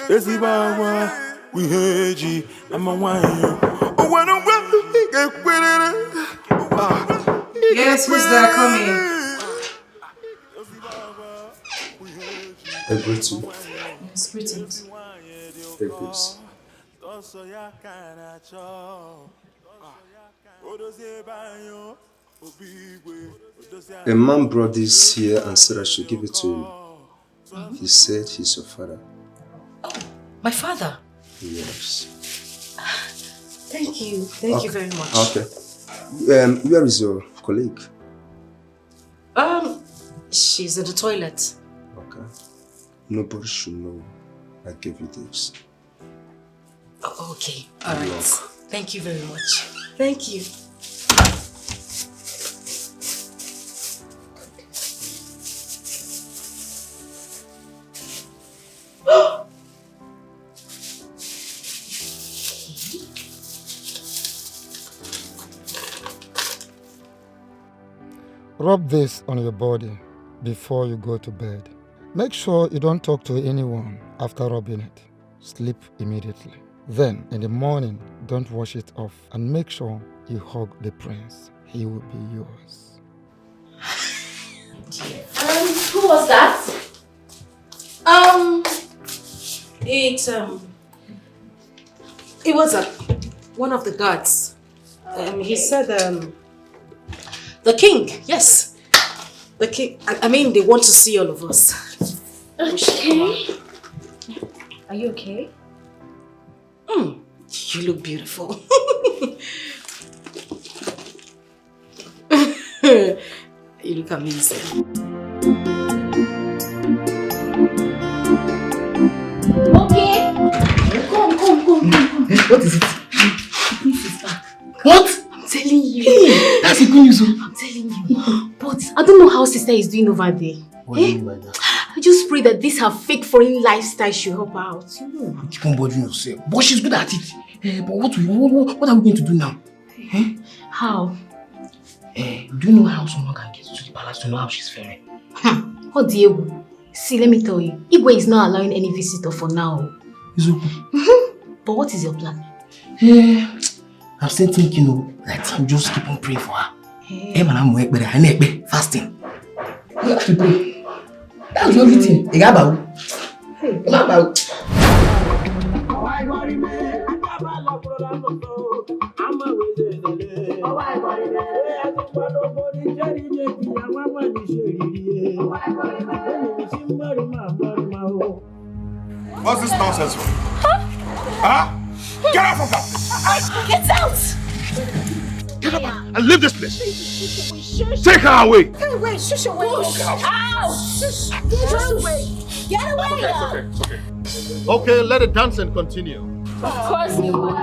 Ezibagua, Wiheji, Amawayo, Ngwanu Gige Querere. Yes, who's there coming? I greet you. Yes, greetings. Take this. A man brought this here and said I should give it to you. He said he's your father. My father? Yes. Thank you. Thank you very much. Okay. Where is your colleague? She's in the toilet. Okay. Nobody should know I gave you this. Oh, okay. All right. Thank you very much. Thank you. Rub this on your body before you go to bed. Make sure you don't talk to anyone after rubbing it. Sleep immediately. Then in the morning, don't wash it off and make sure you hug the prince. He will be yours. Who was that? It was one of the guards. He said, the king, yes. The king, I mean, they want to see all of us. Okay. Are you okay? You look beautiful. You look amazing. Okay. Come. What is it? The prince is back. What? I'm telling you. That's a good news. I'm telling you. But I don't know how sister is doing over there. What do you mean by that? I just pray that this her fake foreign lifestyle should help her out. You know. Keep on bothering yourself. But she's good at it. But what are we going to do now? How? Do you know how someone can get to the palace to know how she's faring? What do you? See, let me tell you. Igwe is not allowing any visitor for now. It's okay. But what is your plan? I'm still thinking, that you just keep on praying for her. Fasting. You have to pray. That's the only thing. What's this nonsense for? Huh? Get out from that place! Get out! Get up and leave this place! Take her away! Get away! Shush away! Ow! Shush! Get away! Get away! It's okay. Okay, let the dancing continue. Of course you will.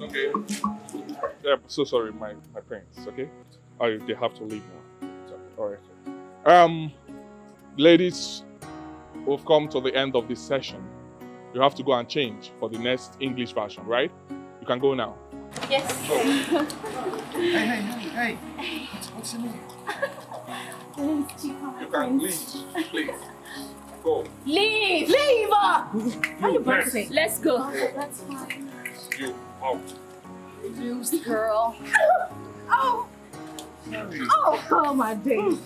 Okay. Yeah, so sorry, my parents, okay? They have to leave now. Alright. Ladies, we've come to the end of this session. You have to go and change for the next English version, right? You can go now. Yes. Hey. What's your name? You can leave, please. Go. Leave! How you boxing? Let's go. That's fine. You out. Loose girl. Oh! Oh my days.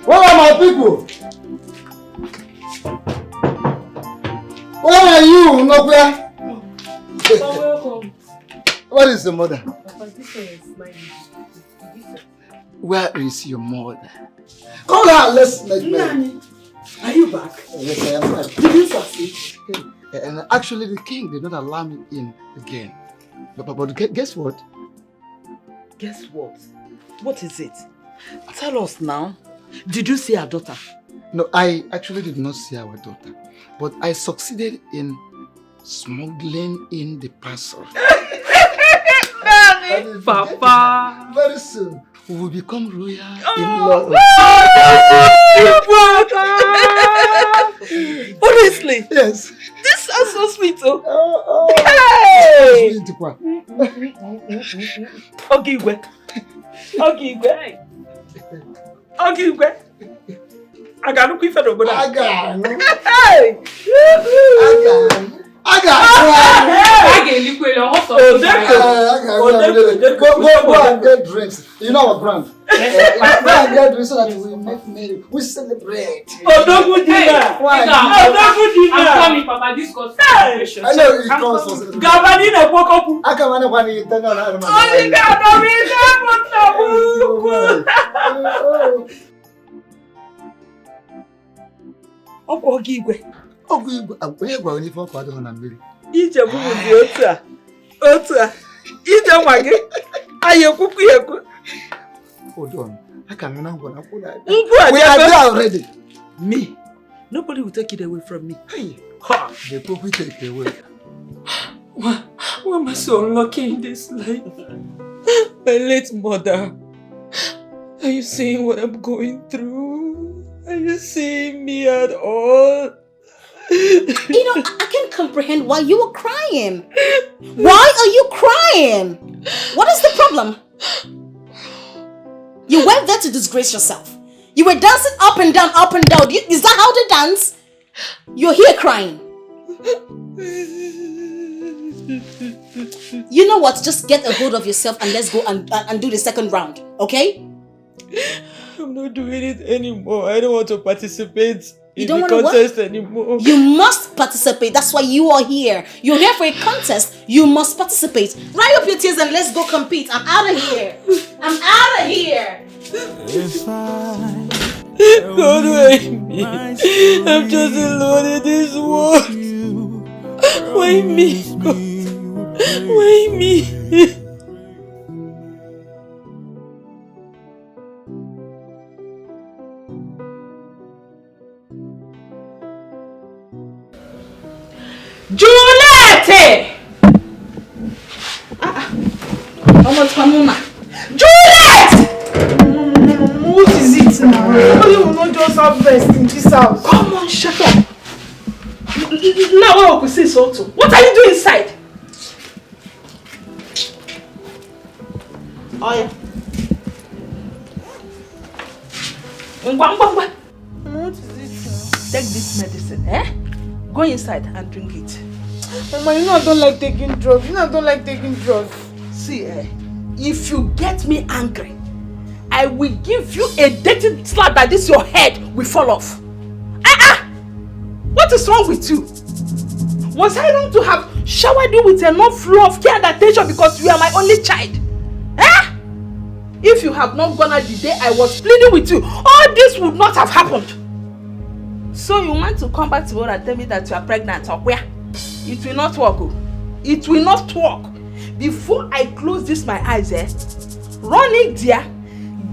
Where are my people? Where are you, Nokwe? Welcome. What is the mother? This is my Where is your mother? Call her, let's make Nani, are you back? Yes, I am back. Did you succeed? And actually the king did not allow me in again. But guess what? Guess what? What is it? Tell us now. Did you see our daughter? No, I actually did not see our daughter. But I succeeded in smuggling in the parcel. Nani, Papa. Very soon, we will become royal in-laws. Honestly? Yes. This is so sweet, oh. Hey! Ogigwe. I got to quit for the good. I got Go and get drinks. You know our brand. Go and get drinks so that we make merry. We celebrate. Odogu dinner. Odogu dinner. I'm coming, Papa. This calls for celebration. I know it calls for celebration. Gabani na bokopu. I can't manage when you turn around. Only Gabani na bokopu. Ogo igwe. Ogo igwe. Onye gwa onye fọ kwado na mmiri. Ije bubu dị otu a. Ije nwa gị. Ayi ekwukwu ekwu. Hold on. I can't remember what I We are there already. Me. Nobody will take it away from me. Ha! They probably take it away. Why am I so unlucky in this life? My late mother. Are you seeing what I'm going through? Are you seeing me at all? I can't comprehend why you were crying. Why are you crying? What is the problem? You went there to disgrace yourself. You were dancing up and down, up and down. Is that how they dance? You're here crying. You know what? Just get a hold of yourself and let's go and do the second round, okay? I'm not doing it anymore. I don't want to participate in the what? contest anymore. You must participate. That's why you are here. You're here for a contest. You must participate. Dry up your tears and let's go compete. I'm out of here. I'm out of here. God, why me? I'm just alone in this world. Why me? God? Why me? Juliette! Juliette! What is it now? Nobody will not just have rest in this house. Come on, shut up. Now I will see Soto. What are you doing inside? Oh yeah. What is it? Take this medicine, eh? Go inside and drink it. Mama, you know I don't like taking drugs. See, if you get me angry, I will give you a dirty slap that this your head will fall off. What is wrong with you? Was I wrong to have showered you with enough love, care and attention because you are my only child? If you have not gone out the day I was pleading with you, all this would not have happened. So you want to come back tomorrow and tell me that you are pregnant or where? It will not work. It will not work. Before I close this my eyes, run in there,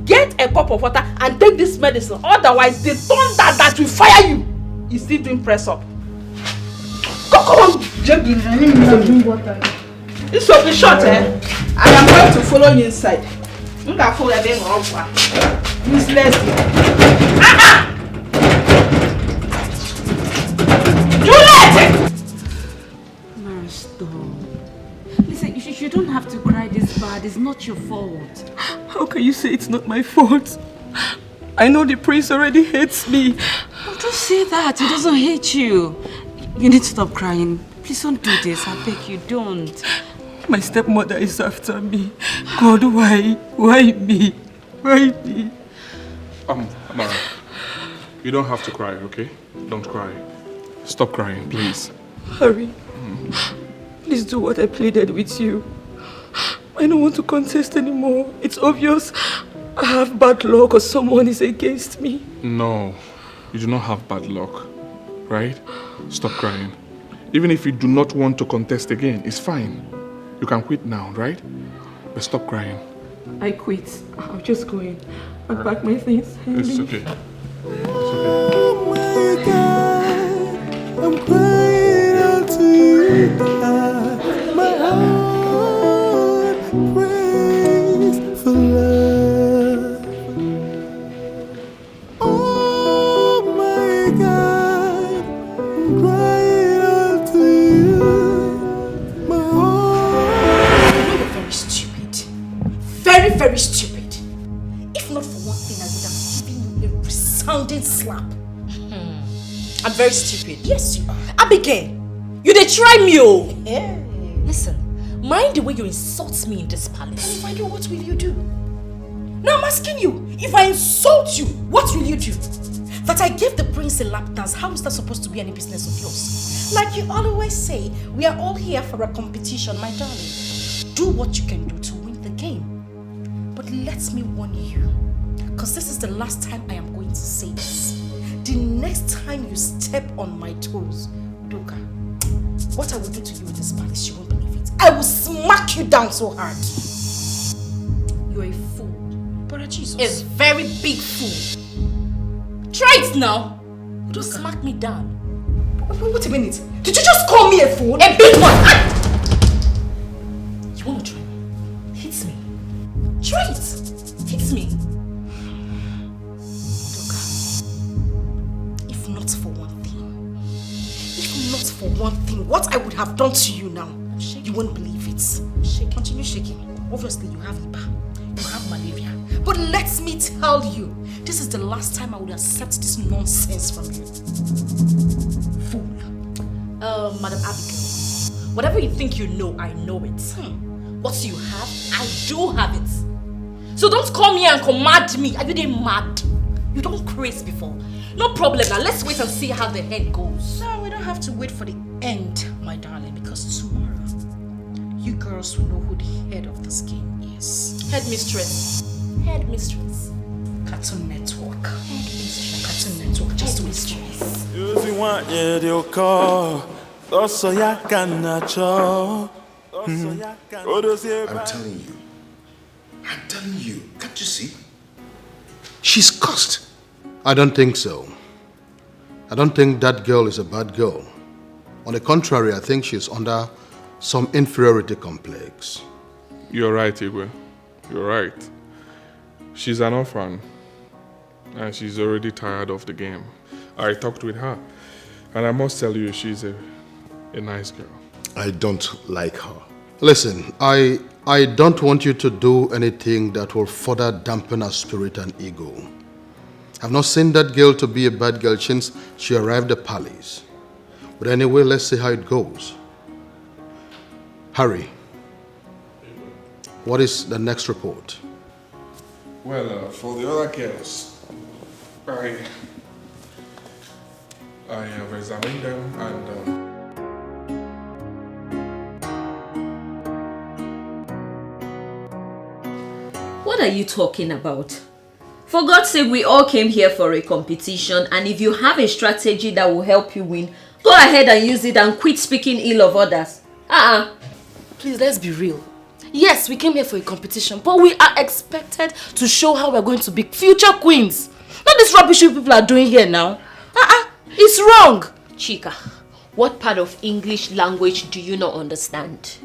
get a cup of water and take this medicine. Otherwise, the thunder that will fire you is still doing press up. Come on, Jackie. I need to drink water. This will be short, I am going to follow you inside. I'm going to follow you. Useless. Juliette! Mara, stop. Listen, you don't have to cry this bad. It's not your fault. How can you say it's not my fault? I know the prince already hates me. Oh, don't say that. He doesn't hate you. You need to stop crying. Please don't do this. I beg you, don't. My stepmother is after me. God, why? Why me? Why me? Amara, you don't have to cry, okay? Don't cry. Stop crying, please. Harry, please do what I pleaded with you. I don't want to contest anymore. It's obvious I have bad luck or someone is against me. No, you do not have bad luck, right? Stop crying. Even if you do not want to contest again, it's fine. You can quit now, right? But stop crying. I quit. I'll just go in and pack my things. It's okay. Oh my God, I'm crying out to you. My heart prays for love. Oh my God, I'm crying out to you. My heart. You're very stupid. Very, very stupid. If not for one thing, I would have given you a resounding slap. I'm very stupid. Yes, you are. Abigail, you dey try me, oh. Listen, Mind the way you insult me in this palace. And if I do, what will you do? Now I'm asking you, if I insult you, what will you do? That I gave the prince a lap dance, how is that supposed to be any business of yours? Like you always say, we are all here for a competition, my darling. Do what you can do to win the game. But let me warn you, because this is the last time I am going to say this. The next time you step on my toes, Doka, what I will do to you in this palace, you won't believe it. I will smack you down so hard. You're a fool. Brother Jesus. A very big fool. Try it now. Don't smack me down. Wait a minute. Did you just call me a fool? A big one. Ah! You want to try me? Hit me. Try it. Hit me. Doka, if not for one thing, what I would have done to you now, you won't believe it. Continue shaking. Obviously, you have Iba. You have malaria. But let me tell you, this is the last time I would accept this nonsense from you. Fool. Madam Abigail, whatever you think you know, I know it. What you have, I do have it. So don't come here and command me. Are you getting mad? You don't craze before. No problem now. Let's wait and see how the end goes. No, we don't have to wait for the end, my darling, because tomorrow, you girls will know who the head of this game is. Headmistress. Headmistress. Cartoon Network. Headmistress. Cartoon Network. Just mistress. I'm telling you, can't you see? She's cursed. I don't think so. I don't think that girl is a bad girl. On the contrary, I think she's under some inferiority complex. You're right, Igwe. You're right. She's an orphan, and she's already tired of the game. I talked with her, and I must tell you, she's a nice girl. I don't like her. Listen, I don't want you to do anything that will further dampen her spirit and ego. I've not seen that girl to be a bad girl since she arrived at Palace. But anyway, let's see how it goes. Harry, what is the next report? Well, for the other girls, I have examined them and What are you talking about? For God's sake, we all came here for a competition, and if you have a strategy that will help you win, go ahead and use it and quit speaking ill of others. Please, let's be real. Yes, we came here for a competition, but we are expected to show how we're going to be future queens. Not this rubbish you people are doing here now. It's wrong. Chika, what part of English language do you not understand?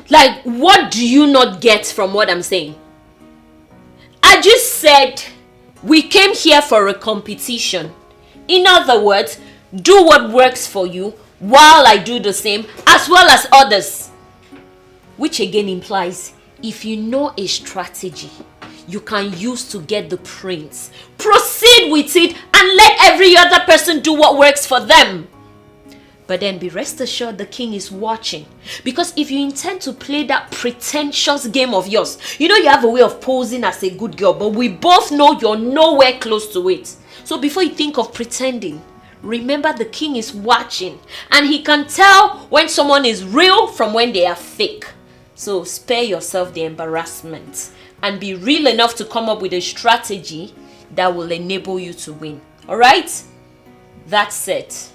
Like, what do you not get from what I'm saying? I just said we came here for a competition. In other words, do what works for you while I do the same, as well as others. Which again implies, if you know a strategy you can use to get the prince, proceed with it and let every other person do what works for them. But then be rest assured the king is watching. Because if you intend to play that pretentious game of yours, you know you have a way of posing as a good girl, but we both know you're nowhere close to it. So before you think of pretending, remember the king is watching and he can tell when someone is real from when they are fake. So spare yourself the embarrassment and be real enough to come up with a strategy that will enable you to win. Alright? That's it.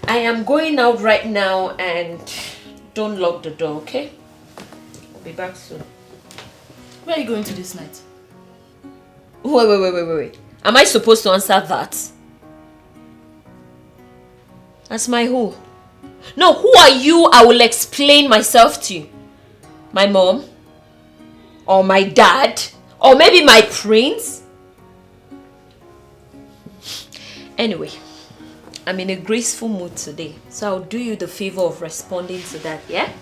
I am going out right now and don't lock the door, okay? I'll be back soon. Where are you going to this night? Wait. Am I supposed to answer that? That's my who? No, who are you? I will explain myself to you. My mom? Or my dad? Or maybe my prince? Anyway, I'm in a graceful mood today, so I'll do you the favor of responding to that, yeah?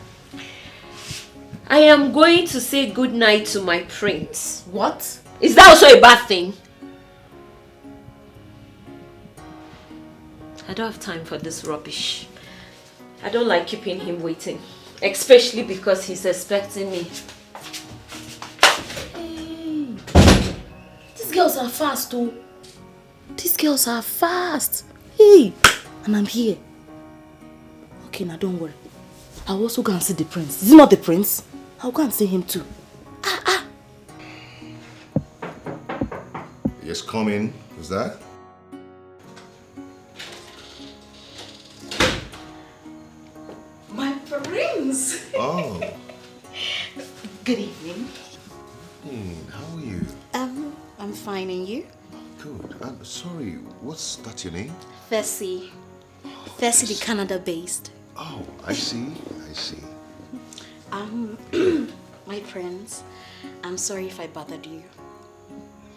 I am going to say goodnight to my prince. What? Is that also a bad thing? I don't have time for this rubbish. I don't like keeping him waiting. Especially because he's expecting me. Hey. These girls are fast, too. These girls are fast. Hey. And I'm here. Okay, now don't worry. I'll also go and see the prince. Is he not the prince? I'll go and see him too. Yes, come in. Who's that? My prince. Oh. Good evening. How are you? I'm fine, and you? Good. I'm sorry. What's that your name? Fessy. Fessy, the Canada-based. Oh, I see. I see. My prince, I'm sorry if I bothered you.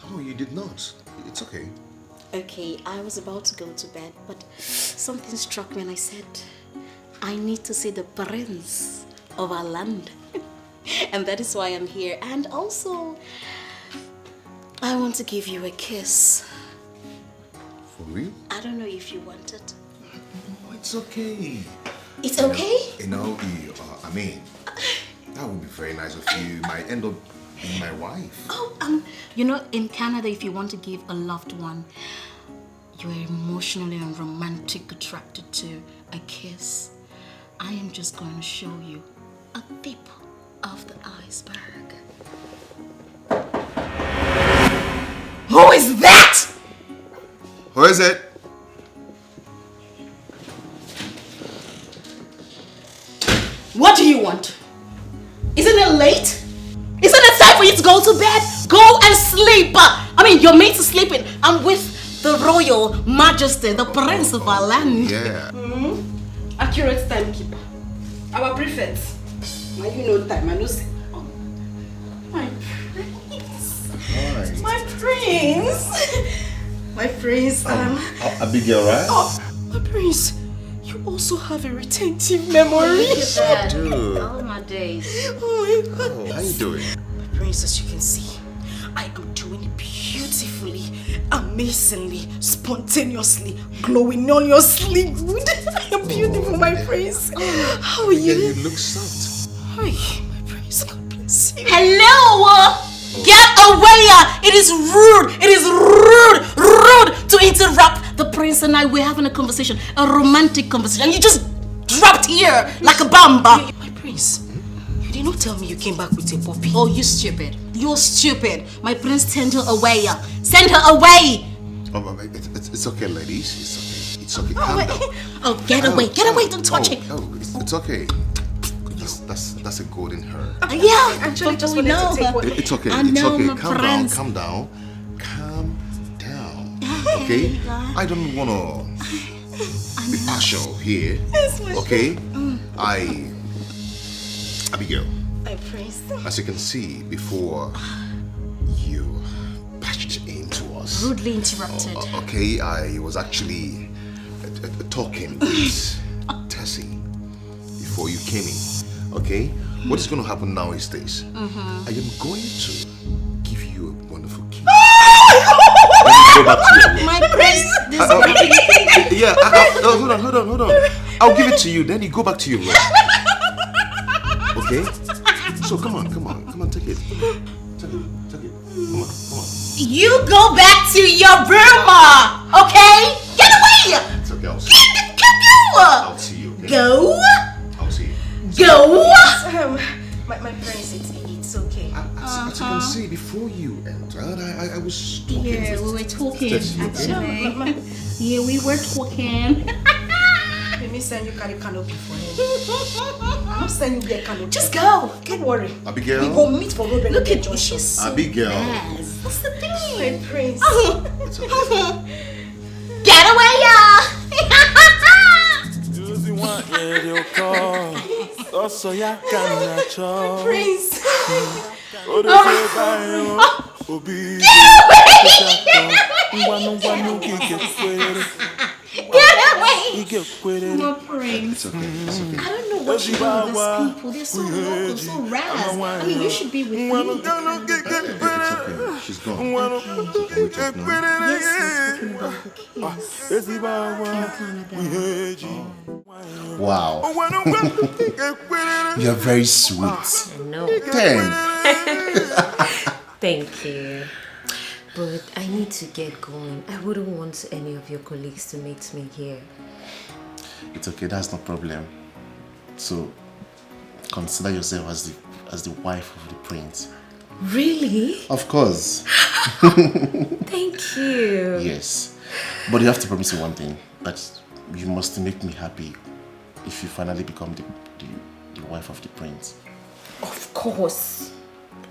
No, you did not. It's okay. Okay, I was about to go to bed, but something struck me and I said, I need to see the prince of our land. And that is why I'm here. And also, I want to give you a kiss. For real? I don't know if you want it. Oh, it's okay. It's okay? I mean, that would be very nice of you. You might end up being my wife. Oh, you know, in Canada, if you want to give a loved one you're emotionally and romantic attracted to a kiss, I am just going to show you a tip of the iceberg. Who is that? Who is it? What do you want? Isn't it late? Isn't it time for you to go to bed? Go and sleep. I mean, your mate is sleeping. I'm with the royal majesty, the prince of our land. Yeah. Accurate timekeeper. Our prefect. Now you know time. I know say. Oh, my prince. Hi. My prince. My prince. Abigail, right? Oh, my prince. You also have a retentive memory. Dude. All my days. Oh my God. Oh, how you doing? My prince, as you can see, I am doing beautifully, amazingly, spontaneously, glowingly good. I am beautiful, my prince. How are you? Yeah, you look soft. Hi, my prince. God bless you. Hello! Get away! It is rude! It is rude to interrupt the prince and I. We're having a conversation, a romantic conversation, and you just dropped here like a bamba. My prince, you did not tell me you came back with a puppy. Oh, you stupid. You're stupid. My prince sent her away. Send her away! Oh, it's okay, ladies. It's okay. Calm down. Oh, get away. Get away. Don't touch it. Oh, it's okay. That's a golden hair. Yeah, actually just wanted to take what... It's okay. And It's now okay. my prince. Calm down. Okay? I don't want to be partial here. Okay? Abigail. My prince. As you can see, before you patched into us. Rudely interrupted. Okay, I was actually talking with Tessie before you came in. Okay? What is going to happen now is this. I am going to give you a wonderful kiss. Go back to your room. My prince. Yeah, hold on. I'll give it to you, then you go back to your room. Okay? So come on, take it. Take it. Come on. You go back to your room, okay? Get away! It's okay, I'll see you. Go! I'll see you, okay? Go! I'll see you. Go! My prince, it's okay. As you can see, before you entered, I was talking. Yeah, we were talking, Tessie, okay? actually. Yeah, we were talking. Let me send you carry canopy for him. I'm sending you get canopy. Just go. Don't worry. Abigail. We go meet for road. Look at you, she's so Abigail. nice. What's the thing? My prince. It's okay. Get away, Prince. Get away! My prince. It's okay. I don't know what you do with these people. They're so local, so raz. I mean, you should be with me. It's okay. She's gone. Yes, we're talking about the kiss. Wow. You're very sweet. No. 10. Thank you. But I need to get going. I wouldn't want any of your colleagues to meet me here. It's okay, that's no problem. So, consider yourself as the wife of the prince. Really? Of course. Thank you. Yes. But you have to promise me one thing. That you must make me happy if you finally become the wife of the prince. Of course.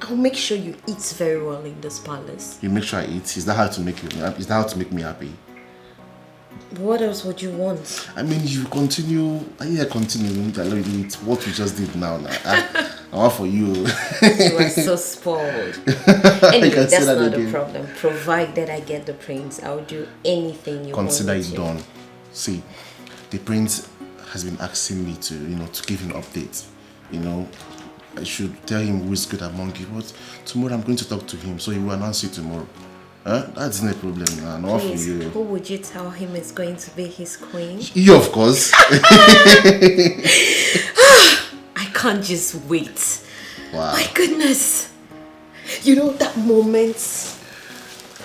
I'll make sure you eat very well in this palace. You make sure I eat? Is that how to make me happy? What else would you want? I mean, you continue. I continue to eat what you just did now. I want for you. You are so spoiled. Anyway, that's not a problem. Provided I get the prince, I'll do anything you want. Consider it done. See, the prince has been asking me to, to give him updates. I should tell him who is good among you. But tomorrow I'm going to talk to him, so he will announce it tomorrow. That's no problem. Not for you. Who would you tell him is going to be his queen? You, of course. I can't just wait. Wow. My goodness. You know that moment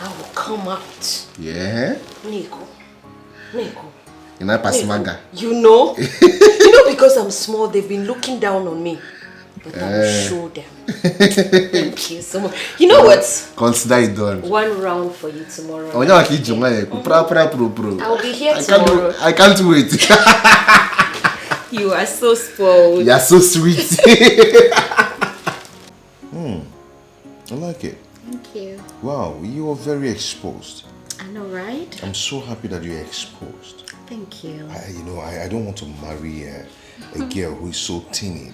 I will come out. Yeah? Nico. You know, Pasimanga. You know because I'm small, they've been looking down on me. But I will show them. Thank you so much. You know what? Consider it done. 1 round for you tomorrow. I'll be here tomorrow. I can't wait. You are so spoiled. You are so sweet. I like it. Thank you. Wow, you are very exposed. I know, right? I'm so happy that you're exposed. Thank you. I don't want to marry a girl who is so timid.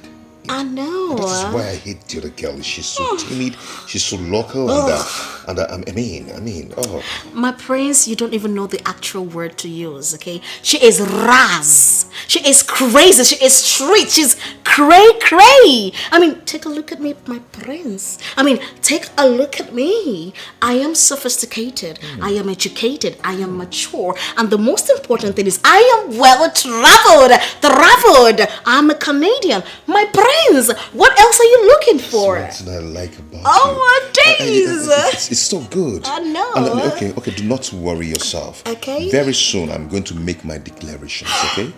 I know. That is why I hate the other girl. She's so timid, she's so local, and I mean. My prince, you don't even know the actual word to use, okay? She is raz. She is crazy. She is street. She's cray. I mean, take a look at me, my prince. Take a look at me. I am sophisticated. I am educated. I am mature. And the most important thing is I am well traveled. I'm a Canadian. My prince, what else are you looking for? That's what I like about my days. It's so good. I know. Okay, do not worry yourself. Okay. Very soon I'm going to make my declarations, okay?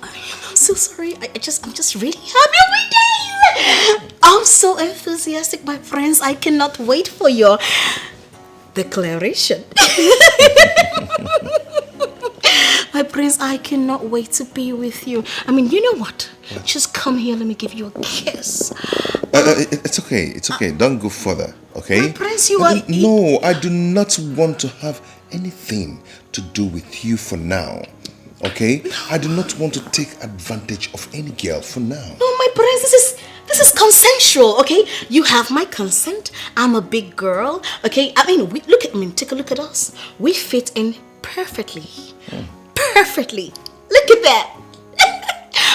I'm so sorry. I'm just really happy every day. I'm so enthusiastic, my friends. I cannot wait for your declaration. My prince, I cannot wait to be with you. You know what? Just come here. Let me give you a kiss. It's okay. Don't go further, okay? My prince, you are... No, I do not want to have anything to do with you for now, okay? No. I do not want to take advantage of any girl for now. No, my prince, this is consensual, okay? You have my consent. I'm a big girl, okay? Take a look at us. We fit in perfectly. Perfectly. Look at that.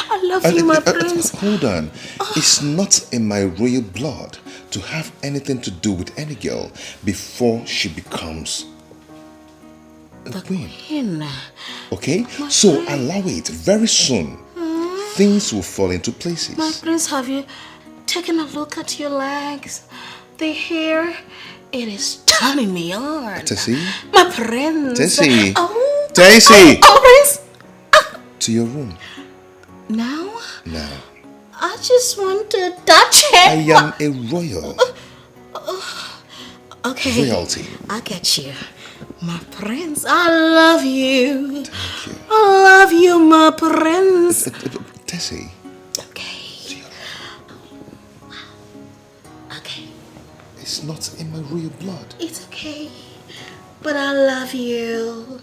I love you, my prince. Hold on. It's not in my royal blood to have anything to do with any girl before she becomes a queen. Okay? So allow it. Very soon, things will fall into places. My prince, have you taken a look at your legs? The hair, it is turning me on. Tessie? My prince. Tessie. Tessie. Prince. To your room. Now? Now. I just want to touch it. I am a royal. Okay. Royalty. I get you. My prince, I love you. Thank you. I love you, my prince. Tessie. Okay. Okay. It's not in my royal blood. It's okay. But I love you.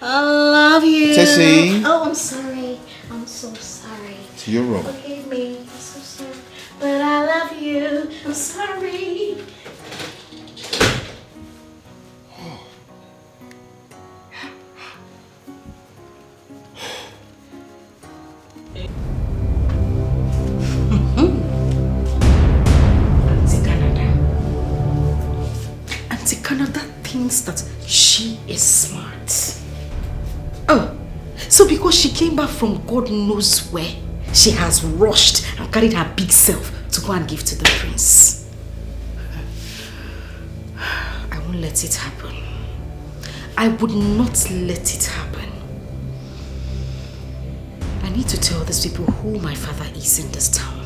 I love you. Tessie. Oh, I'm sorry. I'm so sorry. To your room. Forgive me. I'm so sorry. But I love you. I'm sorry. Auntie Canada thinks that she is smart. Oh, So because she came back from God knows where, she has rushed and carried her big self to go and give to the prince. I won't let it happen. I would not let it happen. I need to tell these people who my father is in this town.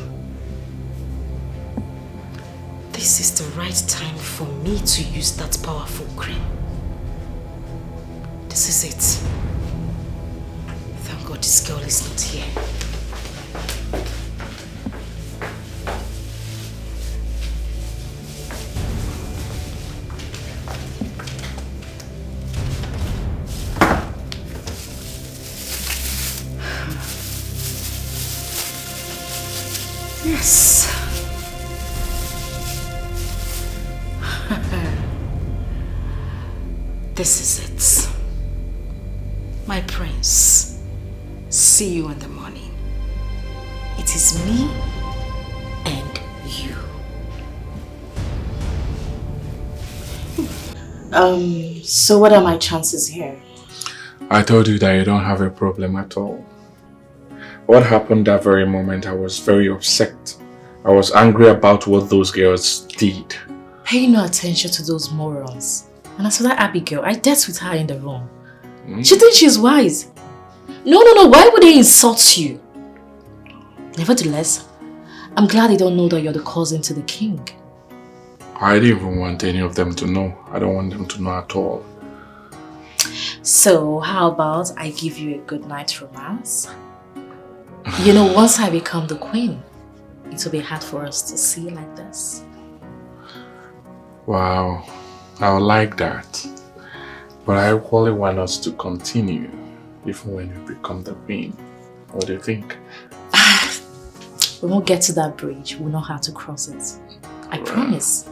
This is the right time for me to use that powerful cream. This is it. Thank God this girl is not here. Yes. This is it. My prince. See you in the morning. It is me and you. So what are my chances here? I told you that you don't have a problem at all. What happened that very moment, I was very upset. I was angry about what those girls did. Pay no attention to those morons. And as for that Abigail, I dealt with her in the room. She thinks she's wise. No, why would they insult you? Nevertheless, I'm glad they don't know that you're the cousin to the king. I didn't even want any of them to know. I don't want them to know at all. So, how about I give you a good night romance? You know, once I become the queen, it will be hard for us to see like this. Wow, I would like that. But I equally want us to continue, even when you become the queen. What do you think? We won't get to that bridge. We'll know how to cross it. I promise.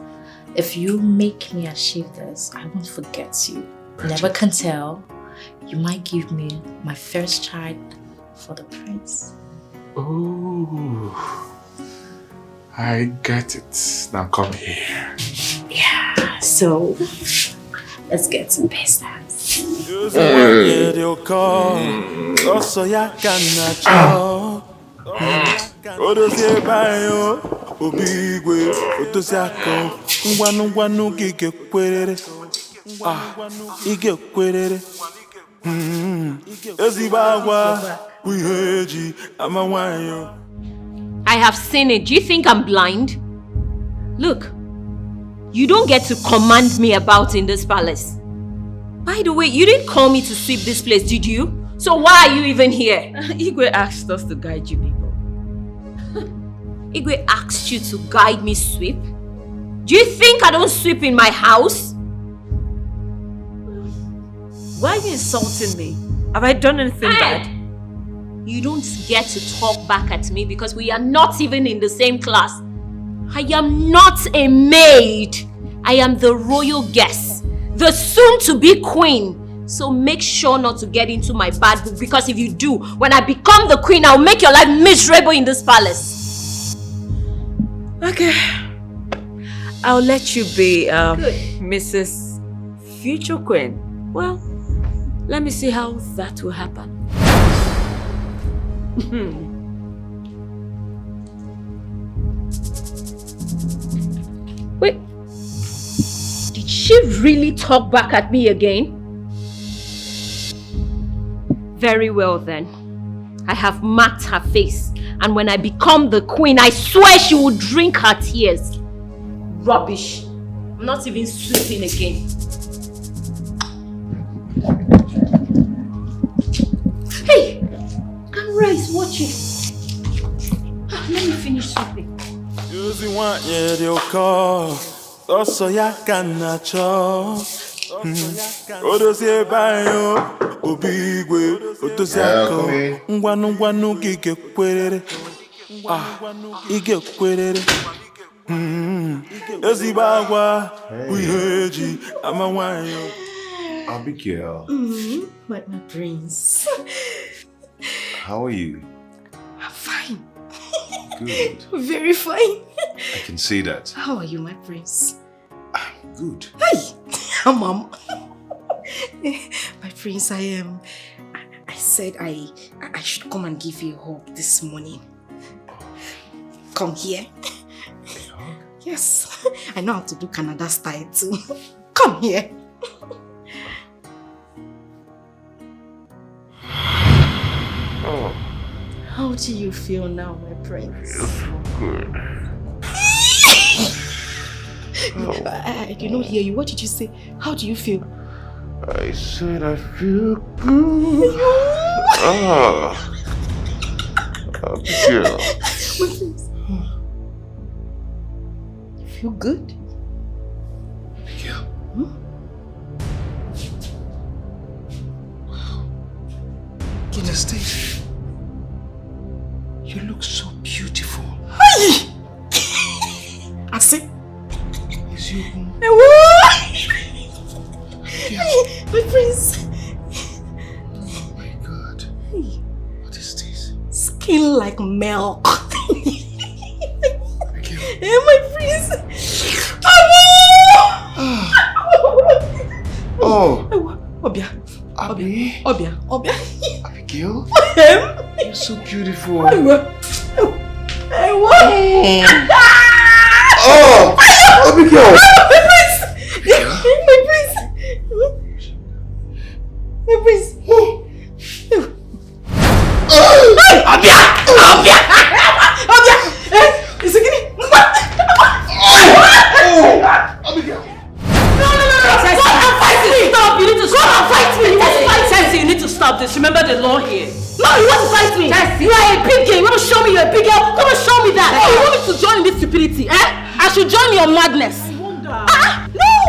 If you make me achieve this, I won't forget you. Never can tell. You might give me my first child for the prince. Ooh, I get it. Now come here. Yeah, so let's get to business. I have seen it. Do you think I'm blind? Look, you don't get to command me about in this palace. By the way, you didn't call me to sweep this place, did you? So why are you even here? Igwe asked us to guide you people. Igwe asked you to guide me sweep? Do you think I don't sweep in my house? Why are you insulting me? Have I done anything bad? You don't get to talk back at me because we are not even in the same class. I am not a maid. I am the royal guest, the soon-to-be queen. So make sure not to get into my bad book, because if you do, when I become the queen, I'll make your life miserable in this palace. Okay. I'll let you be Mrs. Future Queen. Well, let me see how that will happen. Wait, did she really talk back at me again? Very well then. I have marked her face, and when I become the queen, I swear she will drink her tears. Rubbish. I'm not even sweeping again. Hey! Come rise, watch it. Let me finish sweeping. Using one, yeah, they'll call. Also, ya can not chop. Odosie bayo, obigwe, otosiako. Ngwanu gige kwerere. Ige kwerere. Ezibagwa, uyeji, amawanyo. Abigail. My prince. How are you? I'm fine. Good. Very fine. I can see that. How are you, my prince? Good. Hey, Mom. My prince, I said I should come and give you a hug this morning. Come here. Yes, I know how to do Canada style too. Come here. Oh. How do you feel now, my prince? I feel so good. I did not hear you. What did you say? How do you feel? I said I feel good. Ah. Abigail. You feel good? Abigail. What is this? You look so beautiful. I see. Is you? My prince. Oh my God. What is this? Skin like milk. Hey, my prince. Oh. Obia. Abi. Obia. Abigail. You're so beautiful. Oh! Abigail! My prince! My prince! Obia! It's a guinea! Abigail! No! Don't fight me! Stop! You need to stop! Don't fight me! Tessie, you need to stop this. Remember the law here. No, you want to fight me! Tessie. You are a big girl! You want to show me you're a big girl? Come and show me that! Oh, you want me to join in this stupidity, eh? I should join your madness. No!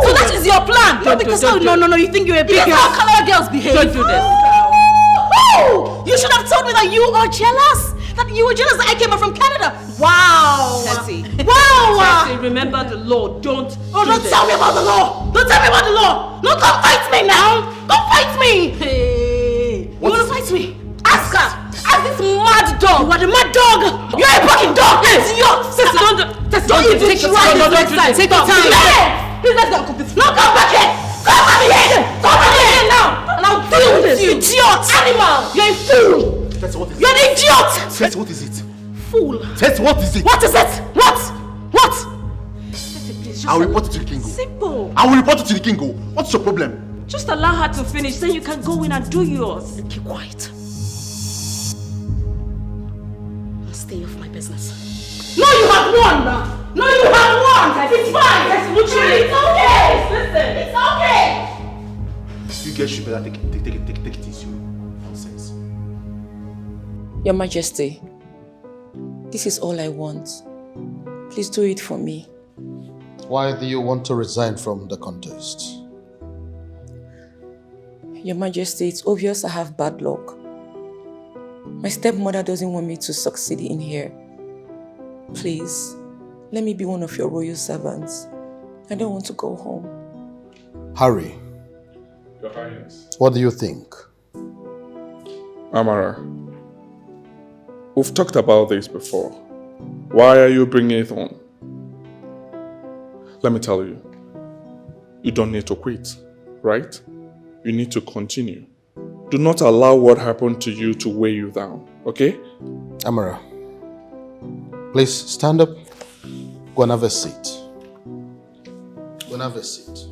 So that is your plan? No, because no, you think you're a big girl. That's how Canada girls behave. Don't do this. Oh! You should have told me that you are jealous. That you were jealous that I came up from Canada. Wow! Tessie. Wow! Tessie, remember the law. Don't Tell me about the law! Don't tell me about the law! No, don't fight me now! Don't fight me! Hey! You wanna fight me? Ask her! Ask this mad dog! You are the mad dog! You're a fucking dog! Tessie, don't even try this next time! Take your time! Please, let's go. No, come back here! Come back here! Come back here now! And I'll deal with you, idiot! Animal! You're a fool! You're an idiot! Tessie, what is it? Fool! Tessie, what is it? What is it? What? I'll report it to the Kingo. Simple. I will report it to the Kingo. What's your problem? Just allow her to finish, then you can go in and do yours. Keep quiet. Stay off my business. No, you have won! No, you have won! It's fine! It's okay! Listen, it's okay! You guys should better take it easy. Nonsense. Your Majesty, this is all I want. Please do it for me. Why do you want to resign from the contest? Your Majesty, it's obvious I have bad luck. My stepmother doesn't want me to succeed in here. Please, let me be one of your royal servants. I don't want to go home. Harry, Your Highness. what do you think? Amara, we've talked about this before. Why are you bringing it on? Let me tell you, you don't need to quit, right? You need to continue. Do not allow what happened to you to weigh you down, okay? Amara, please stand up. Go and have a seat. Go and have a seat.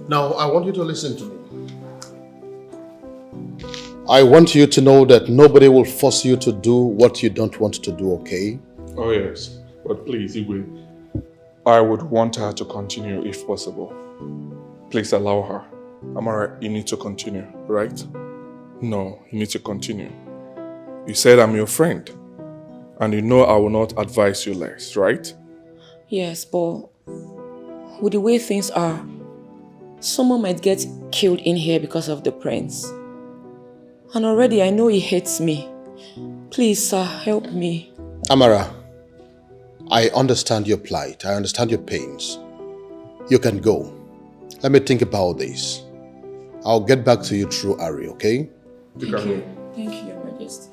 Now, I want you to listen to me. I want you to know that nobody will force you to do what you don't want to do, okay? Oh yes, but please, Igwe, I would want her to continue if possible. Please allow her. Amara, you need to continue, right? No, you need to continue. You said I'm your friend, and you know I will not advise you less, right? Yes, but with the way things are, someone might get killed in here because of the prince. And already I know he hates me. Please, sir, help me. Amara, I understand your plight. I understand your pains. You can go. Let me think about this. I'll get back to you through Ari, okay? Thank you. Thank you, Your Majesty.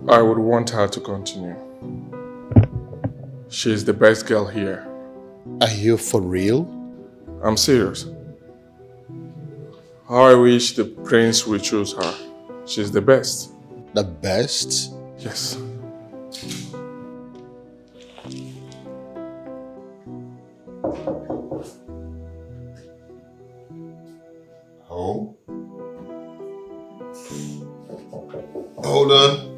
I would want her to continue. She's the best girl here. Are you for real? I'm serious. How I wish the prince would choose her. She's the best. The best? Yes. Oh? Hold on.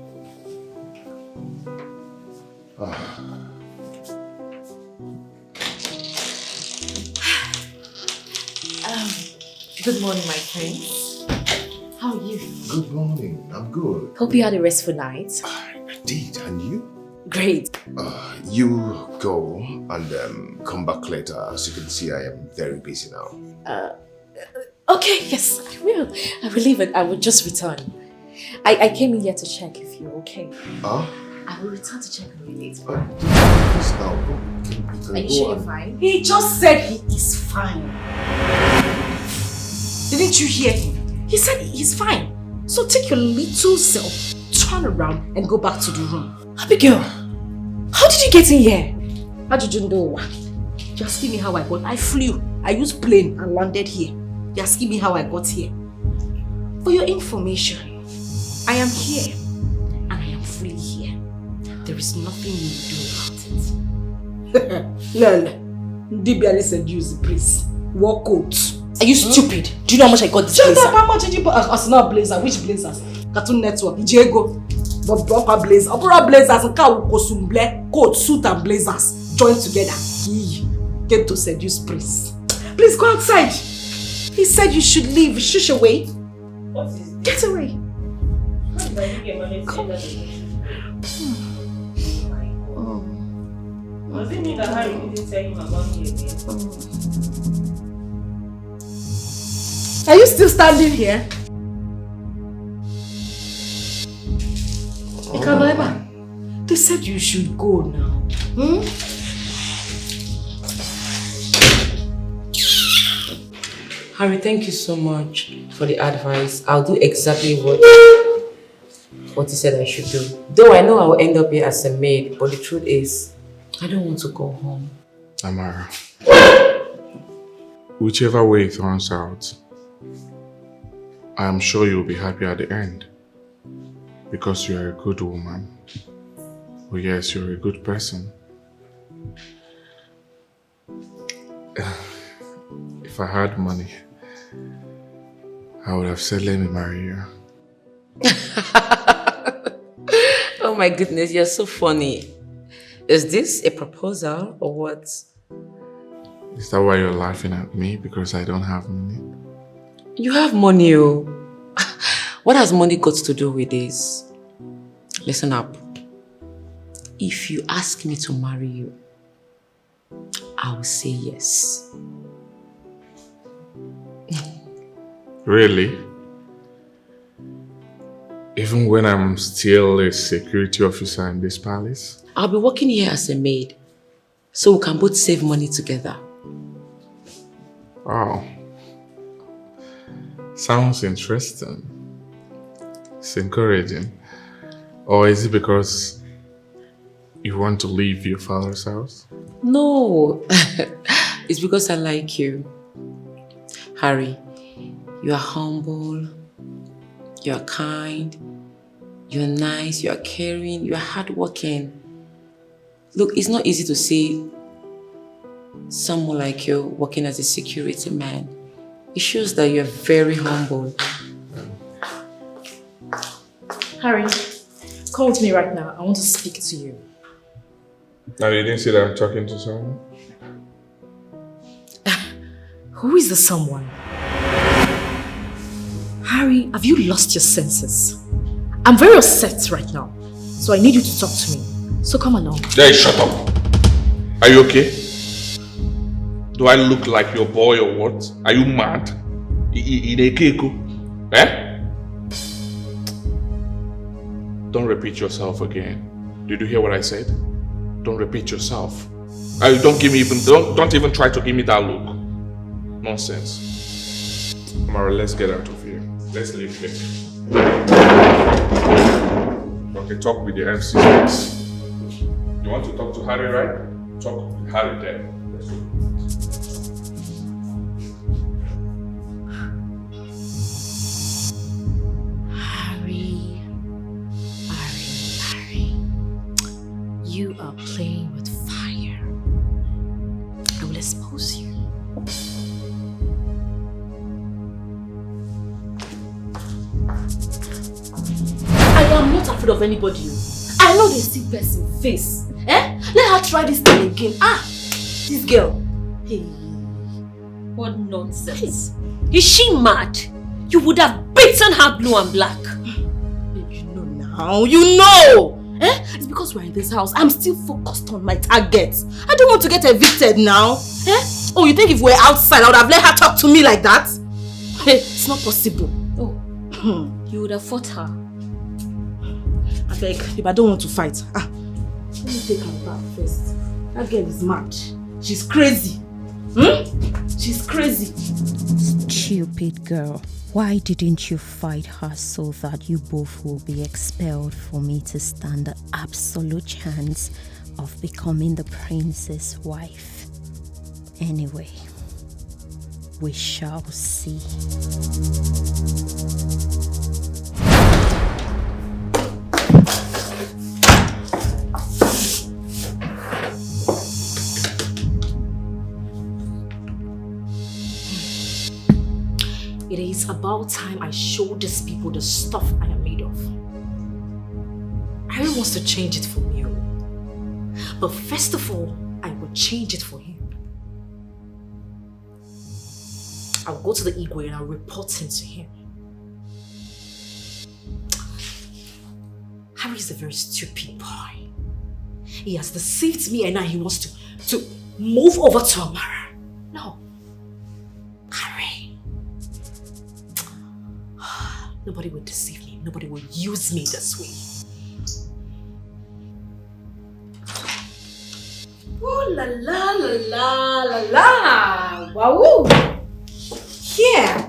Good morning, my friends. How are you? Good morning. I'm good. Hope you had a restful night. I did, and you? Great. You go and come back later. As you can see, I am very busy now. Okay, yes, I will. I will leave it. I will just return. I came in here to check if you're okay. Huh? I will return to check on you later. Are you sure you're fine? He just said he is fine. Didn't you hear him? He said he's fine. So take your little self, turn around and go back to the room. Abigail, how did you get in here? How did you know? You're asking me how I got. I flew. I used plane and landed here. You're asking me how I got here. For your information, I am here and I am fully here. There is nothing you will do about it. No. Dibiali said use the priest. War coat. Are you stupid? Do you know how much I got this Shut blazer? up, how much did you put? As not blazer, which blazers? Cartoon Network, Ijego, Bob blazers, opera blazers, and kosumble, coat, suit and blazers joined together. He came to seduce Prince. Please go outside. He said you should leave. Shush away. What is this? Get away. Come. Does it mean that Harry didn't tell him about me again? Are you still standing here? Ikanaiba, they said you should go now. Harry, thank you so much for the advice. I'll do exactly what he said I should do. Though I know I will end up here as a maid, but the truth is, I don't want to go home. Amara, whichever way it turns out, I am sure you'll be happy at the end. Because you are a good woman. Oh yes, you're a good person. If I had money, I would have said, let me marry you. Oh my goodness, you're so funny. Is this a proposal or what? Is that why you're laughing at me? Because I don't have money? You have money, oh. What has money got to do with this? Listen up. If you ask me to marry you, I will say yes. Really? Even when I'm still a security officer in this palace? I'll be working here as a maid, so we can both save money together. Wow. Sounds interesting. It's encouraging. Or is it because you want to leave your father's house? No, it's because I like you. Harry, you are humble, you are kind, you're nice, you are caring, you are hardworking. Look, it's not easy to see someone like you working as a security man. It shows that you're very humble. Harry, come with me right now. I want to speak to you. Now you didn't see that I'm talking to someone? Who is the someone? Harry, have you lost your senses? I'm very upset right now, so I need you to talk to me. So come along. Hey, shut up! Are you okay? Do I look like your boy or what? Are you mad? In a keiko? Eh? Don't repeat yourself again. Did you hear what I said? Don't repeat yourself. Don't even try to give me that look. Nonsense. Amara, let's get out of here. Let's leave here. Okay, talk with the MC next. You want to talk to Harry, right? Talk with Harry there. Let's go. Harry. You are playing with fire. I will expose you. I am not afraid of anybody. I know they see person face. Eh? Let her try this thing again. This girl. Hey, what nonsense. Is she mad? You would have beaten her blue and black. Babe, you know now. You know. Eh? It's because we're in this house. I'm still focused on my targets. I don't want to get evicted now. Eh? Oh, you think if we're outside, I would have let her talk to me like that? Hey, it's not possible. Oh, you would have fought her. I beg, if I don't want to fight. Let me take her back first. That girl is mad. She's crazy. She's crazy. Stupid girl. Why didn't you fight her so that you both will be expelled for me to stand the absolute chance of becoming the prince's wife? Anyway, we shall see. It is about time I show these people the stuff I am made of. Harry wants to change it for me. But first of all, I will change it for him. I'll go to the Igwe and I'll report him to him. Harry is a very stupid boy. He has deceived me and now he wants to move over to Amara. No. Harry. Nobody will deceive me. Nobody will use me this way. Ooh la la la la la la! Wow! Here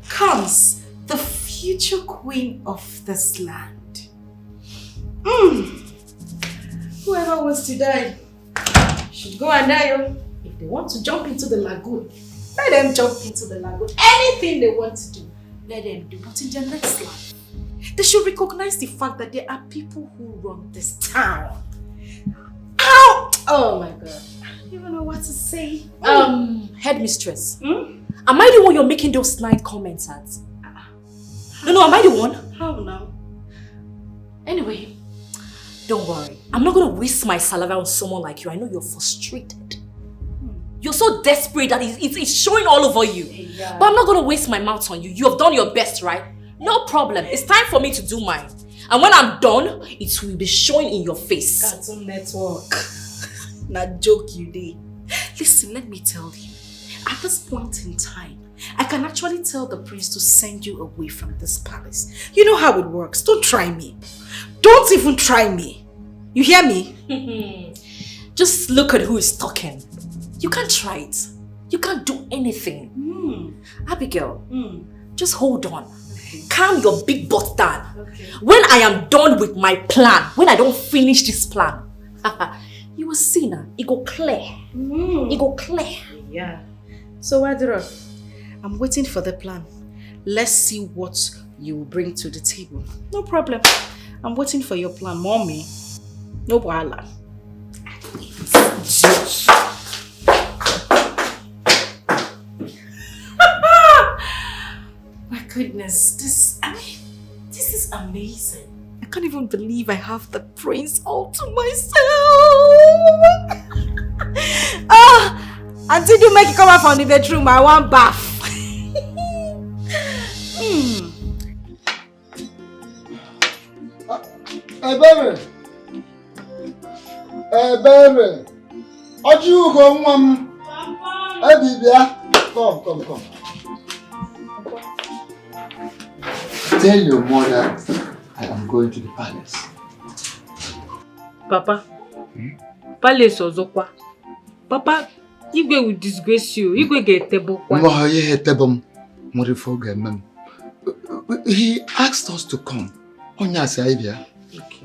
comes the future queen of this land. Whoever wants to die should go and die. If they want to jump into the lagoon, let them jump into the lagoon. Anything they want to do, let them do. But in their next life, they should recognize the fact that there are people who run this town. Ow! Oh my god. I don't even know what to say. Headmistress. Am I the one you're making those snide comments at? No, am I the one? How now? Anyway, don't worry. I'm not going to waste my saliva on someone like you. I know you're frustrated. You're so desperate that it's showing all over you. Yeah. But I'm not going to waste my mouth on you. You have done your best, right? No problem. It's time for me to do mine. And when I'm done, it will be showing in your face. Cartoon Network. Not joke you did. Listen, let me tell you. At this point in time, I can actually tell the prince to send you away from this palace. You know how it works. Don't try me. Don't even try me. You hear me? Just look at who is talking. You can't try it. You can't do anything. Abigail, just hold on. Calm your big butt down. Okay. When I am done with my plan, when I don't finish this plan, you will see now, it go clear. It go clear. Yeah. So, Adira, I'm waiting for the plan. Let's see what you will bring to the table. No problem. I'm waiting for your plan, mommy. No bother. My goodness, this is amazing. I can't even believe I have the prince all to myself. Until you make it come out from the bedroom, I want bath. Hey, baby. Hey, baby. Are you going, Mom? Hey, baby. Come. Tell your mother I am going to the palace. Papa, palace ozokwa. Papa, Igwe will disgrace you. Igwe get table. He asked us to come. Okay.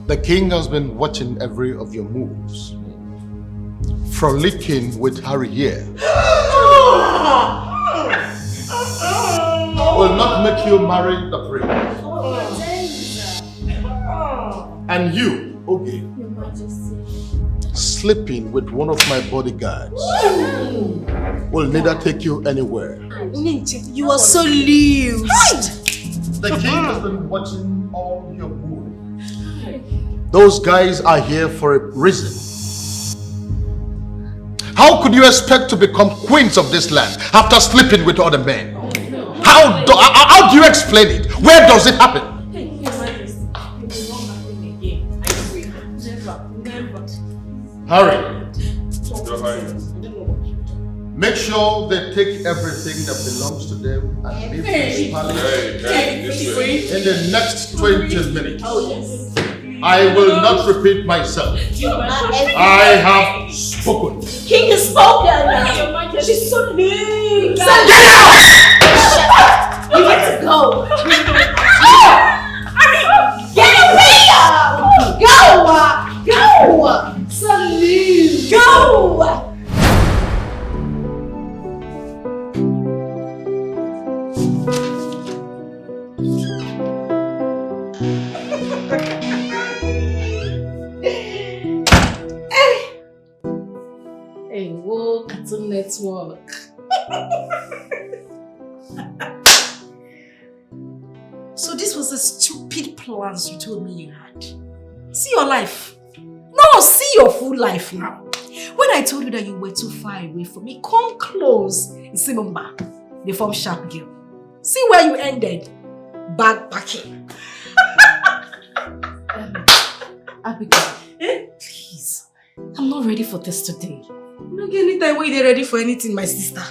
The king has been watching every of your moves. Frolicking with Harry here will not make you marry the prince. And you, Oge, sleeping with one of my bodyguards will neither take you anywhere. You are so loose. The king has been watching all your moves. Those guys are here for a reason. How could you expect to become queens of this land after sleeping with other men? How do you explain it? Where does it happen? Hurry. Make sure they take everything that belongs to them and leave this palace in the next 20 minutes. I will not repeat myself. I have spoken. King has spoken. She's so mean. Get out! You need to go. Get away! Go! Go! Salute! Go! Hey, whoa, Cartoon Network. So this was the stupid plans you told me you had. See your life. No, see your full life now. When I told you that you were too far away from me, come close. You see, Mamba, the form sharp girl. See where you ended. Backpacking. Abigail, please. I'm not ready for this today. You don't get any time when you're ready for anything, my sister.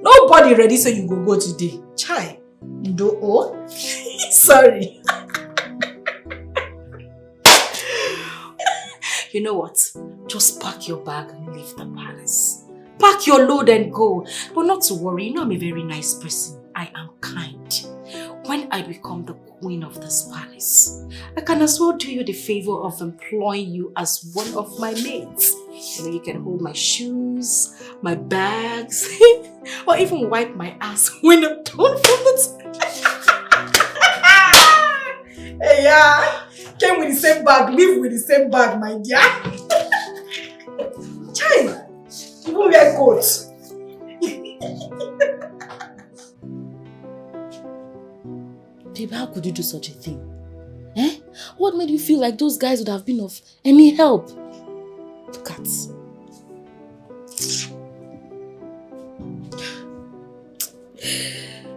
Nobody ready, so you go today. Chai. You don't owe? Sorry. You know what? Just pack your bag and leave the palace. Pack your load and go. But not to worry, you know I'm a very nice person. I am kind. When I become the queen of this palace, I can as well do you the favor of employing you as one of my maids. You know, you can hold my shoes, my bags, or even wipe my ass when I'm done from the Hey, yeah. Came with the same bag, live with the same bag, my dear. Chai, even wear coats. Babe, how could you do such a thing? Eh? What made you feel like those guys would have been of any help? Look at.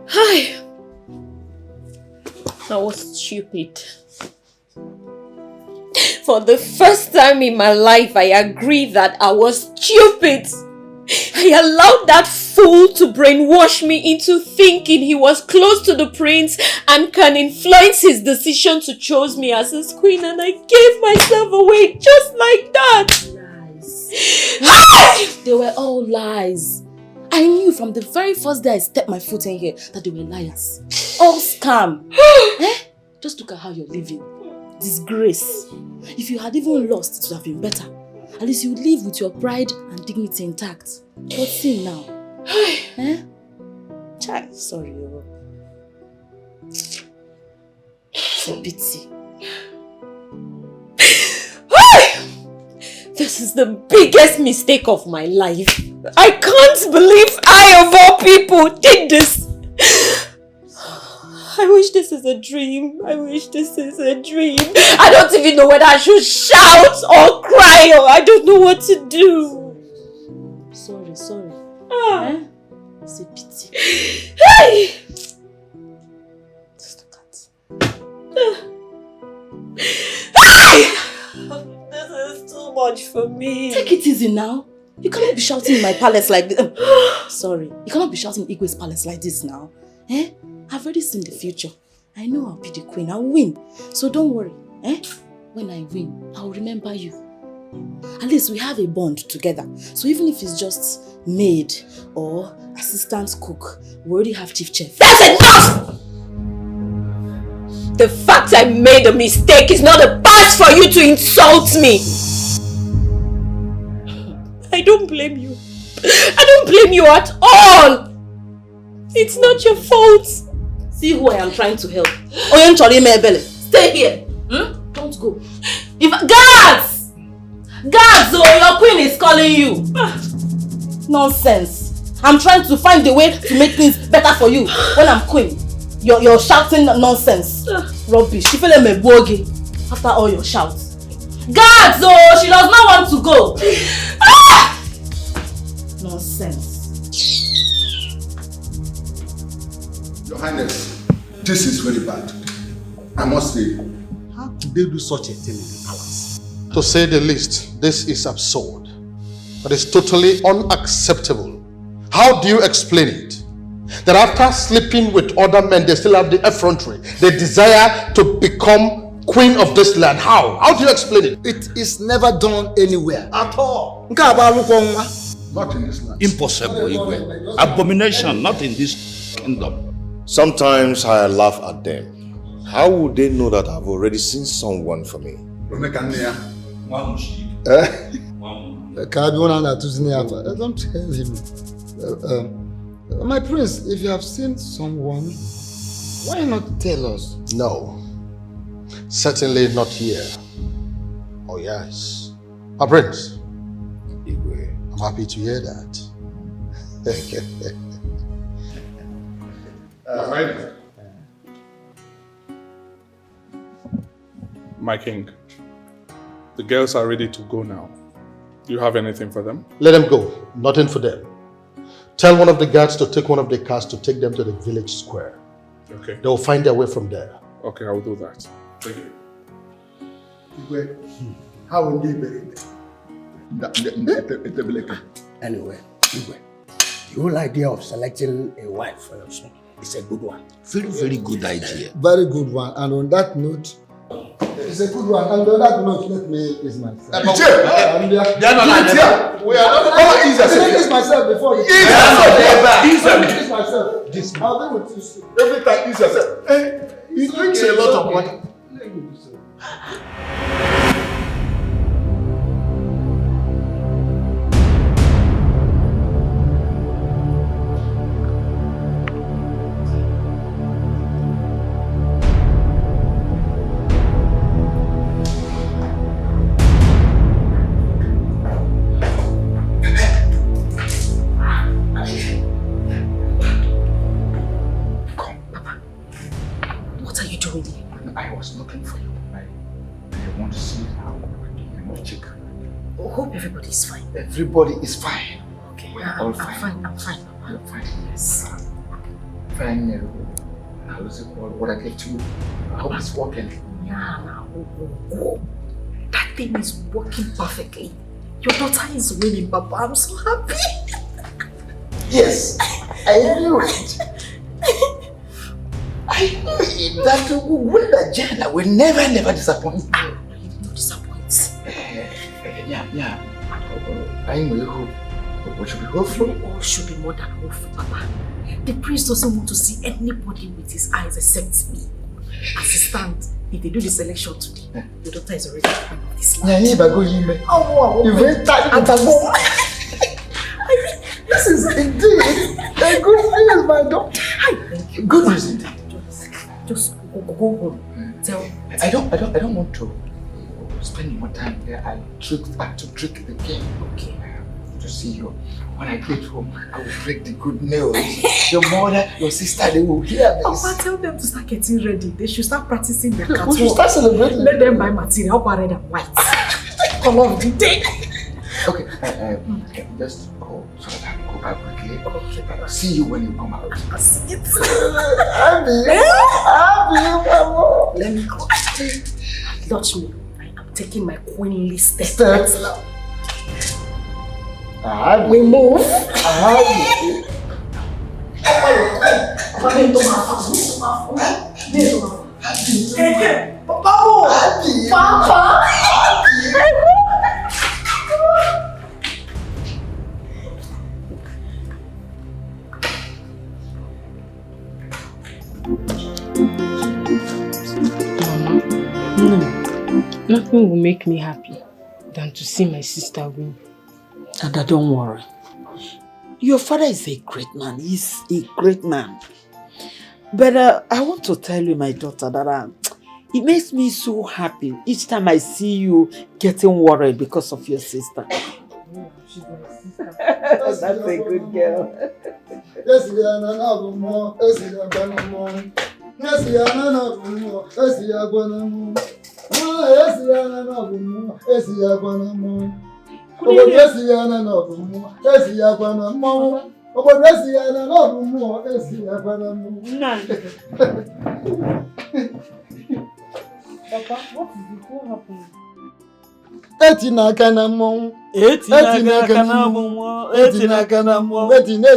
Hi. I was stupid. For the first time in my life, I agree that I was stupid. I allowed that fool to brainwash me into thinking he was close to the prince and can influence his decision to choose me as his queen, and I gave myself away just like that. Lies. They were all lies. I knew from the very first day I stepped my foot in here that they were liars. All scam. Eh? Just look at how you're living. Disgrace. If you had even lost, it would have been better. At least you would live with your pride and dignity intact. But see now. Eh? Child, sorry. It's a pity. This is the biggest mistake of my life. I can't believe I, of all people, did this. I wish this is a dream. I wish this is a dream. I don't even know whether I should shout or cry, or I don't know what to do. Sorry. Eh? It's a pity. Hey! Just look at. Hey! This is too much for me. Take it easy now. You cannot be shouting in my palace like this. Sorry. You cannot be shouting in Igwe's palace like this now. Eh? I've already seen the future. I know I'll be the queen. I'll win. So don't worry. Eh? When I win, I'll remember you. At least we have a bond together. So even if it's just maid or assistant cook, we already have chief chef. That's enough! The fact I made a mistake is not a bad much for you to insult me. I don't blame you. I don't blame you at all. It's not your fault. See who I am trying to help. Stay here. Don't go. Guards! Guards, oh, your queen is calling you. Nonsense. I'm trying to find a way to make things better for you when I'm queen. You're shouting nonsense. Rubbish. You feel like me bogi after all your shouts. Guards, oh, she does not want to go. Nonsense. Your Highness, this is very bad. I must say. How could they do such a thing in the palace? To say the least, this is absurd. But it's totally unacceptable. How do you explain it? That after sleeping with other men, they still have the effrontery. They desire to become queen of this land. How? How do you explain it? It is never done anywhere. At all. Not in this land. Impossible, Igwe. Abomination, not in this kingdom. Sometimes I laugh at them. How would they know that I've already seen someone for me? Don't tell him. My prince, if you have seen someone, why not tell us? No. Certainly not here. Oh yes. My prince. I'm happy to hear that. My king, the girls are ready to go now. Do you have anything for them? Let them go. Nothing for them. Tell one of the guards to take one of the cars to take them to the village square. Okay. They will find their way from there. Okay, I will do that. Thank you. How will you bury it? Anyway, the whole idea of selecting a wife for your son is a good one. Very, very good idea. Very good one. And on that note, it's a good one. And on that note, let me ease myself. We are not going to ease ease myself before you. Ease myself. I'll be with you soon. Every time, ease yourself. He drinks a lot of water. Everybody is fine. Okay, we are all fine. I'm fine. You're fine. Yes. Fine. How is it what I gave to you? I hope it's working. Yeah, that thing is working perfectly. Your daughter is winning, Papa. I'm so happy. Yes, I knew it. I knew it. That Wunda Jana will never disappoint you. You don't disappoint. Yeah. I know what should be hopeful. All should be more than hopeful, Papa. The prince doesn't want to see anybody with his eyes except me. As it stands, if they do the selection today, your daughter is already queen of this land. This is indeed a good news, my daughter. Thank you. Good news indeed. Just go home. Tell. I don't want to spend more time there. I have to trick the king. Okay. To see you. When I get home, I will break the good news. Your mother, your sister, they will hear this. Papa, tell them to start getting ready. They should start practicing their catwalk. We should start celebrating. Let them buy material, red and white. Color of the day. Okay, just go so that I can go back quickly. Okay. See you when you come out. I'll see it. Mama. Let me go. Touch me. I'm taking my queenly steps now. We move. Papa. No. Nothing will make me happy than to see my sister win. Dada, don't worry. Your father is a great man. He's a great man. But I want to tell you, my daughter, that it makes me so happy each time I see you getting worried because of your sister. She's my sister. That's a good girl. Yes, we are not more. Yes, we are gonna more. Yes, we are not more. Yes, we are gonna more. Yes, we are not more. Yes, we are gonna more. Yes, we are not more. Yes, we are gonna more. Yes, we are not more. Yes, we are gonna more. Papa, what is it? What happened? Etina kanamon. Etina kanamon. Etina kanamon. Etina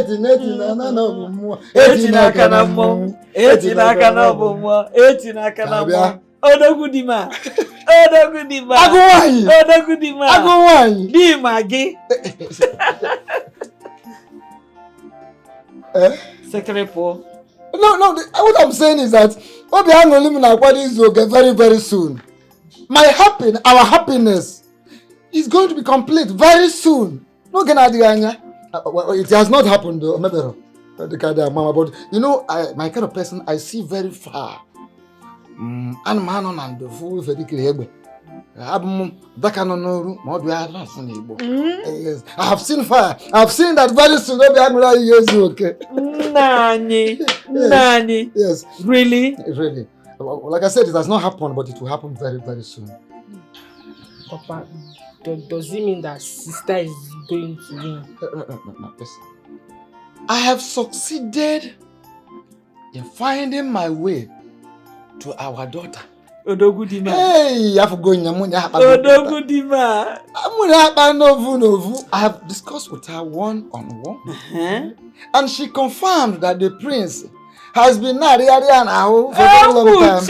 nanamon. Etina kanamon. Etina kanamon. Etina kanamon. Odogudima. Odogudima. Agowai. Odogudima. Agowai. Di magi. Secretary. No, what I'm saying is that Obiano Limina is okay very, very soon. Our happiness is going to be complete very soon. No, it has not happened though. But you know, my kind of person, I see very far. And man and the fool very clear. I have seen fire. I have seen that very soon. Okay. Nani. Yes. Really? Really. Like I said, it has not happened, but it will happen very, very soon. Papa, does it mean that sister is going to win? No. Listen. I have succeeded in finding my way to our daughter. Odogudima. Hey, I forgot Odogudima. I have discussed with her one-on-one, and she confirmed that the prince has been married for a long time.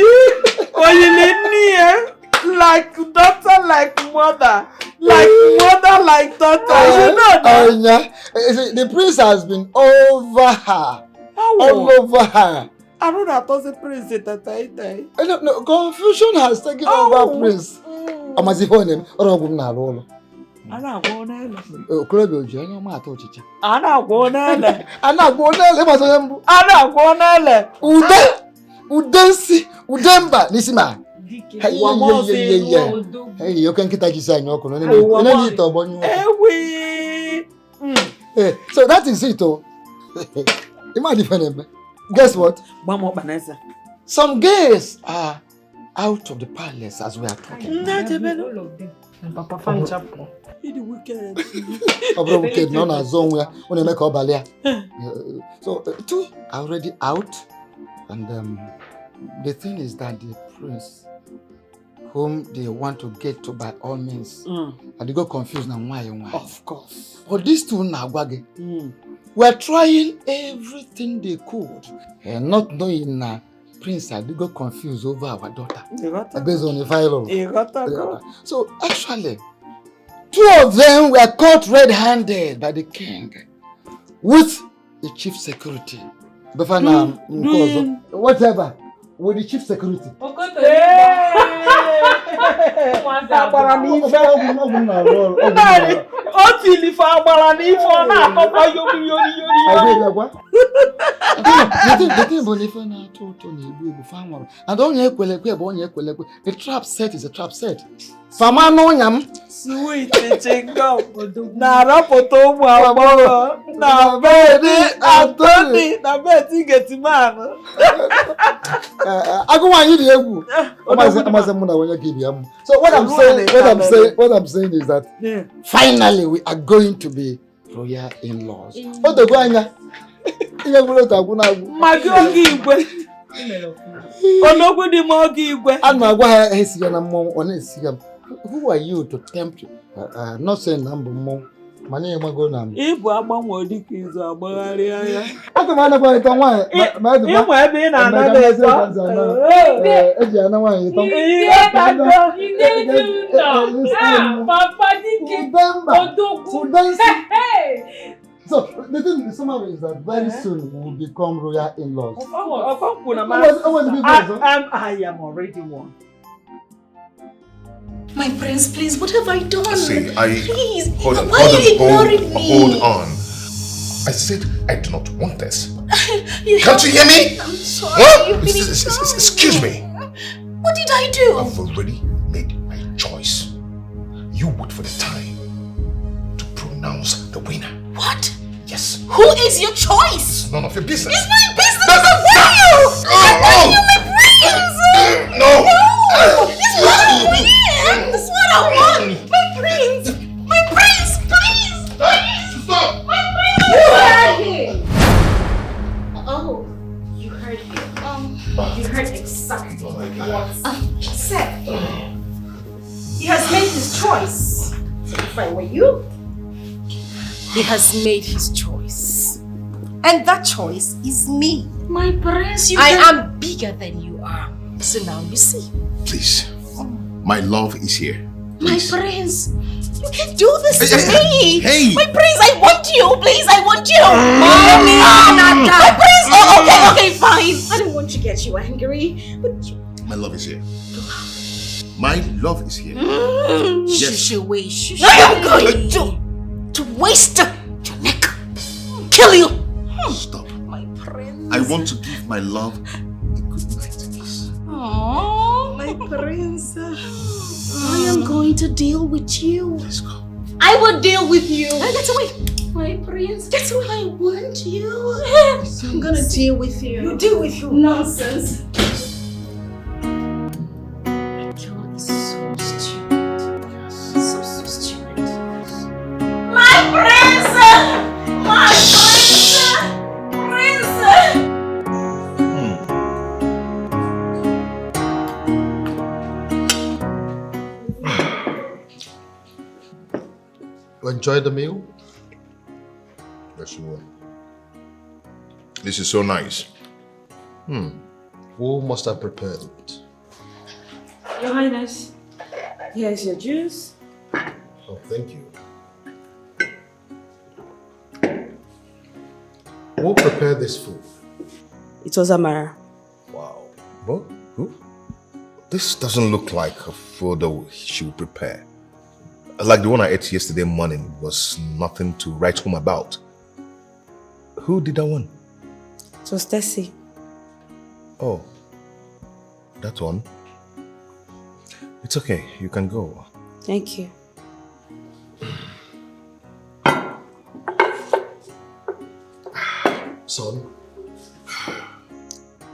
Like daughter, like mother, like mother, like daughter. You know that? The prince has been over her, all over her. I don't know how to prince it. No, confusion has taken over prince. I'm as if on him. I don't know. Ana gwona Okorobịa oji anya ọma atọ ọchịcha. Ana gwona ele. Udemba n'isi ma. Hey, oke nkịta ji anya ọkụ no ne ite ọgbọnyụ. So that is it oh. Imagine guess what? Some girls are out of the palace as we are talking. All of them. And Papa Fan Chapo. He's wicked. Wicked, no, na zone where when you make up balia. So two are already out, and the thing is that the prince, whom they want to get to by all means, and they got confused now why. Of course. But these two now were trying everything they could, and not knowing now. Prince, they got confused over our daughter. Based on the file. So actually, two of them were caught red-handed by the king with the chief security. Whatever, with the chief security. The trap set is a trap set. Sweet chingo. Na rapoto mu agboro. Na bedi Anthony. Na bedi Getiman. So what I'm saying is that finally we are going to be royal in-laws. Who are you to tempt? Not saying number more. Money am I going to? If I'm more dickies or Bavaria, I don't want to go to one. You might be another. So the thing somehow is that very soon we will become royal in-laws. I am already one. My prince, please, what have I done? See, Please, Hold on, why are you ignoring me? hold on. I said I do not want this. Can't you hear me? I'm sorry. What? Excuse me. What did I do? I've already made my choice. You wait for the time to pronounce the winner. What? Yes. Who is your choice? It's none of your business. It's my business. I'm telling you. I'm telling you, my prince. No. This is what I want. This is what I want. My prince. My prince, please. Please. Stop. My prince. You heard him. Oh, you heard him. You heard exactly what he said. He has made his choice. So if I were you, he has made his choice. And that choice is me. My prince, I am bigger than you are. So now you see. Please. My love is here. Please. My prince, you can do this to me. Hey. My prince, I want you. Please, I want you. Mommy, Nada. My prince. Oh, okay, fine. I don't want to get you angry, but My love is here. My love is here. Yes. I am going to waste your neck. Kill you. Stop. My prince. I want to give my love a good night's kiss. Oh, my prince. I am going to deal with you. Let's go. I will deal with you. Get away. My prince, Get away. I want you. I'm gonna deal with you. You deal with you. Nonsense. My prince! My prince! You enjoyed the meal? Yes, you will. This is so nice. Who must have prepared it? Your Highness, here's your juice. Oh, thank you. Who prepared this food? It was Amara. Wow. What? Who? This doesn't look like a food that she would prepare. Like the one I ate yesterday morning was nothing to write home about. Who did that one? It was Tessie. Oh, that one. It's okay, you can go. Thank you. Son,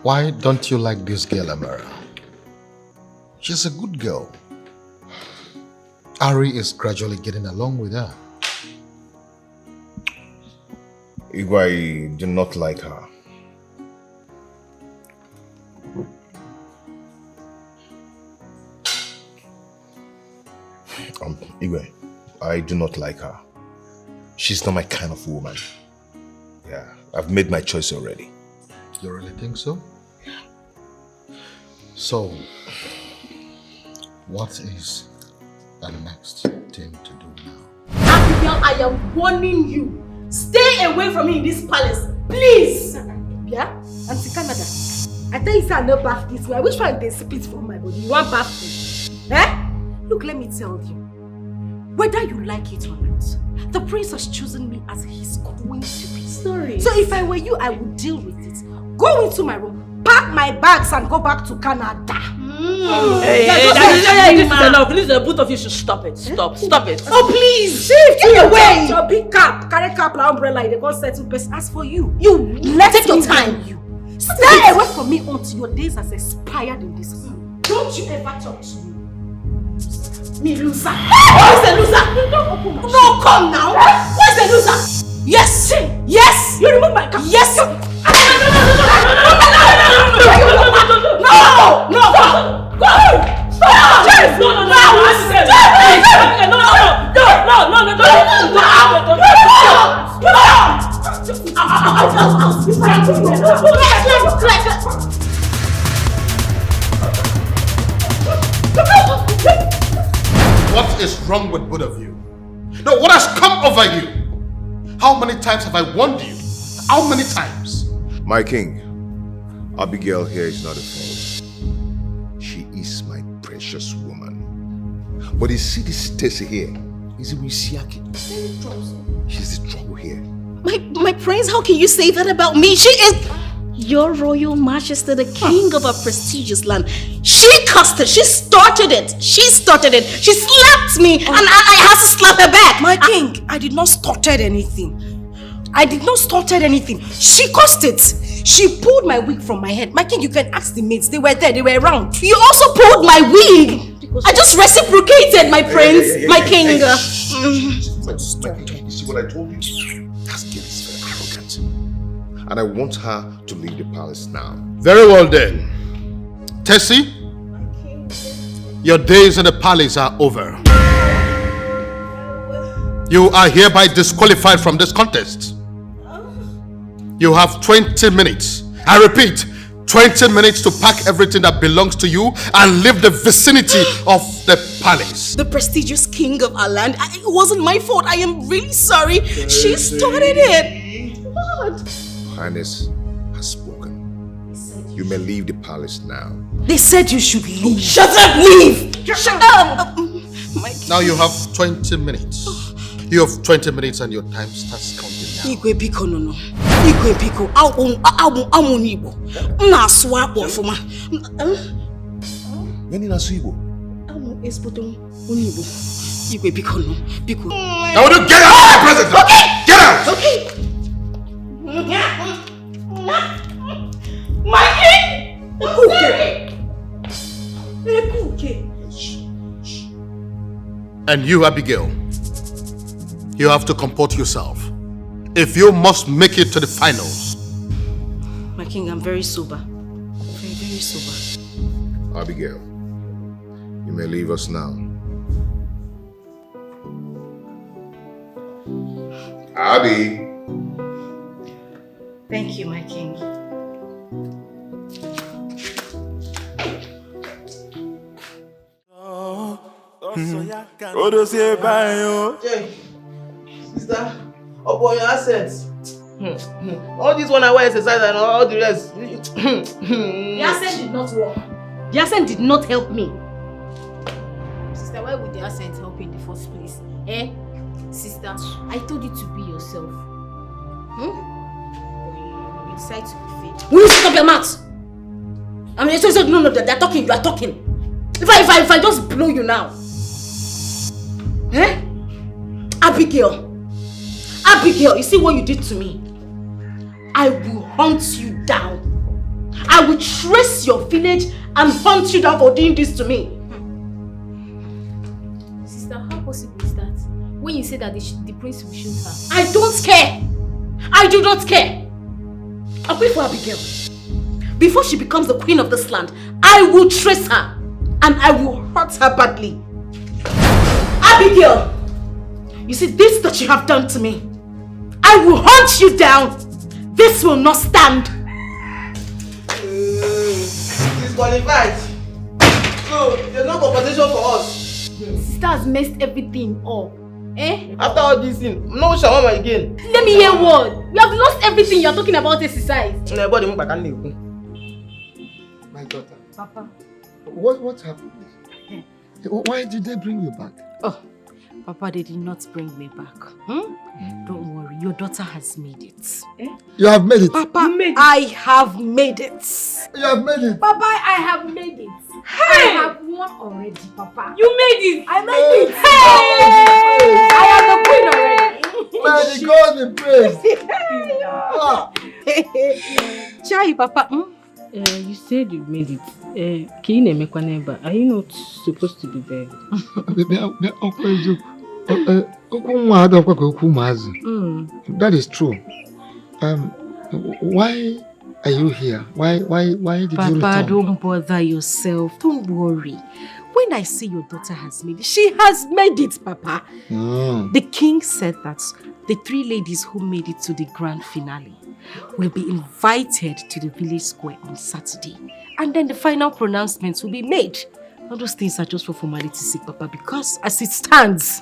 why don't you like this girl, Amara? She's a good girl. Ari is gradually getting along with her. Igwe do not like her. Igwe, I do not like her. She's not my kind of woman. Yeah, I've made my choice already. You really think so? So, what is the next thing to do now? Abigail, I am warning you. Stay away from me in this palace, please. Yeah? Auntie Canada, I tell you, I no bath this way. I wish I did spit from my body. You want bath me? Eh? Look, let me tell you. Whether you like it or not, the prince has chosen me as his queen to be. Sorry. So if I were you, I would deal with it. Go into my room, pack my bags and go back to Canada. This is enough. Please, the both of you should stop it. Stop it. Oh please, get away! Your big cap, carry cap like umbrella. They can't settle person. As for you, take your time. Stay away from me until your days has expired in this house. Don't you ever talk to me. Me loser. Where's the loser? No, come now. Where's the loser? Yes. Yes. You remove my cap. Yes. No. Go. Stop. No. What is wrong with both of you? No, what has come over you? How many times have I warned you? How many times? My king, Abigail here is not a fool. She is my precious woman. But you see this Stacy here? Is it Wisiaki? She's the trouble here. My prince, how can you say that about me? She is your royal majesty, the king of a prestigious land. She caused it. She started it. She slapped me and I had to slap her back. My king, I did not started anything. She caused it. She pulled my wig from my head. My king, you can ask the maids. They were there. They were around. You also pulled my wig. I just reciprocated, my prince, my king. My king, you see what I told you? That girl is very arrogant. And I want her to leave the palace now. Very well then. Tessie, your days in the palace are over. You are hereby disqualified from this contest. You have 20 minutes. I repeat, 20 minutes to pack everything that belongs to you and leave the vicinity of the palace. The prestigious king of our land. It wasn't my fault. I am really sorry. She started it. What? Highness has spoken. You may leave the palace now. They said you should leave. Shut up, leave! Shut up! Now you have 20 minutes. You have 20 minutes and your time starts counting now. Igwe biko no. Igwe biko. Amu Igbo. Na aswa ofuma. When in Igbo? Amu espoto Igbo. Igwe biko no. Biko. Now would you get out of my presence? Okay. Get out! Okay. My king! And you, Abigail, you have to comport yourself. If you must make it to the finals. My king, I'm very sober. Very, very sober. Abigail, you may leave us now. Abby. Thank you, my king. Sister, upon your assets. All this one hour exercise and all the rest. The accent did not work. The accent did not help me. Sister, why would the accent help you in the first place? Eh? Sister, I told you to be yourself. You decide to be fake. Will you shut up your mouth? I mean, no, they're talking, you are talking. If I just blow you now. Eh? Abigail, you see what you did to me? I will hunt you down. I will trace your village and hunt you down for doing this to me. Sister, how possible is that? When you say that the prince will shoot her. I don't care. I do not care. I'll wait for Abigail. Before she becomes the queen of this land, I will trace her and I will hurt her badly. Abigail, you see this that you have done to me. I will hunt you down. This will not stand. Disqualified. So, there's no compensation for us. Sister has messed everything up. Eh? After all this thing, no shawarma again. Let me hear what? You have lost everything. You're talking about exercise. My daughter. Papa. What happened? Why did they bring you back? Oh, Papa, they did not bring me back. Don't worry, your daughter has made it. Eh? You have made it. Papa, I have made it. You have made it. Papa, I have made it. Hey! I have won already, Papa. You made it. I made it. Hey! I am the queen already. May the God be praised. Chai, Papa. You said you made it. Are you not supposed to be there? That is true. Why are you here? Why did you return? Papa, don't bother yourself. Don't worry. When I say your daughter has made it, she has made it, Papa. The king said that the 3 ladies who made it to the grand finale will be invited to the village square on Saturday. And then the final pronouncements will be made. All those things are just for formality's sake, Papa, because as it stands,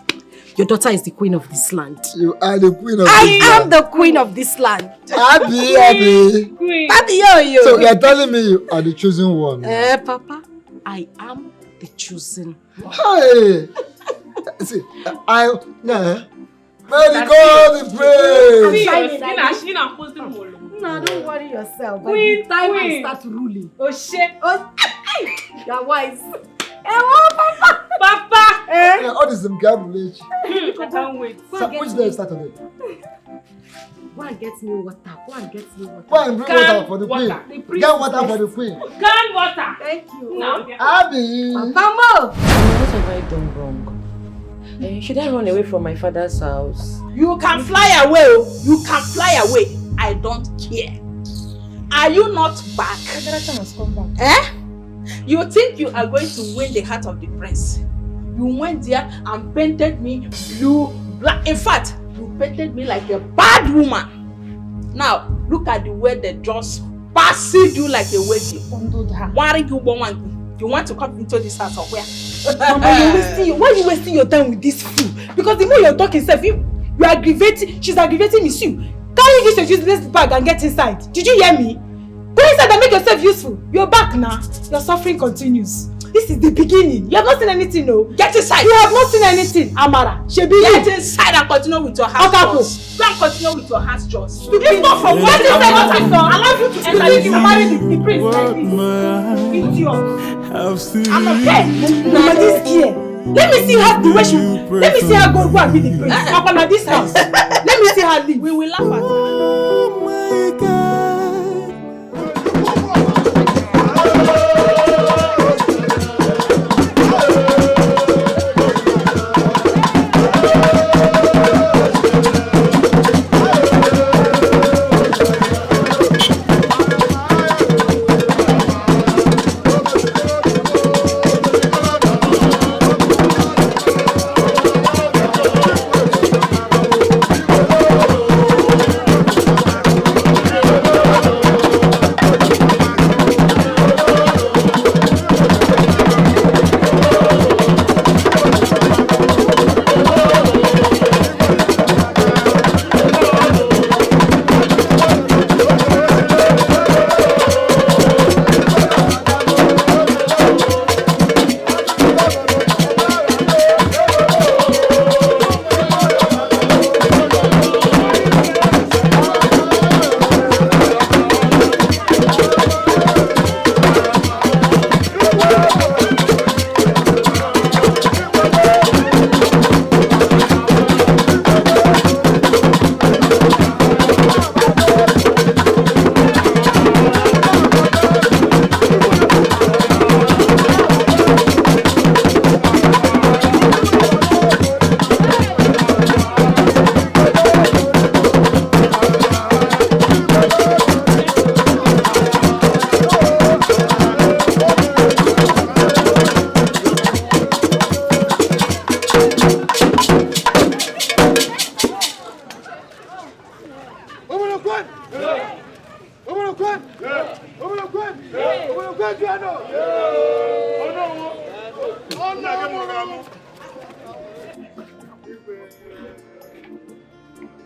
your daughter is the queen of this land. You are the queen of this land. I am the queen of this land. Abby. Abby, yo. So you are telling me you are the chosen one? Papa, I am the chosen one. Hey! See, May God be praised. No, don't worry yourself. Queen, time queen. I start ruling. Oh shit. Oh, you're wise. Papa. Papa. Yeah, all this village. I can't wait. Which day start on it? Go and get me water. Go and get me water. Go and bring water for the queen. Get water for the queen. Can water. Thank you. No. Abby. Papa. What have I done wrong? Should I run away from my father's house? You can fly away. You can fly away. I don't care. Are you not back? Must come back. Eh? You think you are going to win the heart of the prince? You went there and painted me blue, black. In fact, you painted me like a bad woman. Now, look at the way they just passed you like a wedding. You want to come into this house or where? Mama, why are you wasting your time with this fool? Because the more you're talking, you are aggravating. She's aggravating me too. Carry this your useless bag and get inside. Did you hear me? Go inside and make yourself useful. You're back now. Your suffering continues. This is the beginning. You have not seen anything, no? Get inside. You have not seen anything, Amara. Shebi, get inside and continue with your house chores. Go and continue with your house chores. If not from what is allow you to enter you marry the prince like this. Idiot. I'm okay. Mama, this here. Let me see her the way she. Let me see her go and be the prince. Papa, now this house. Let me see her leave. We will laugh at her.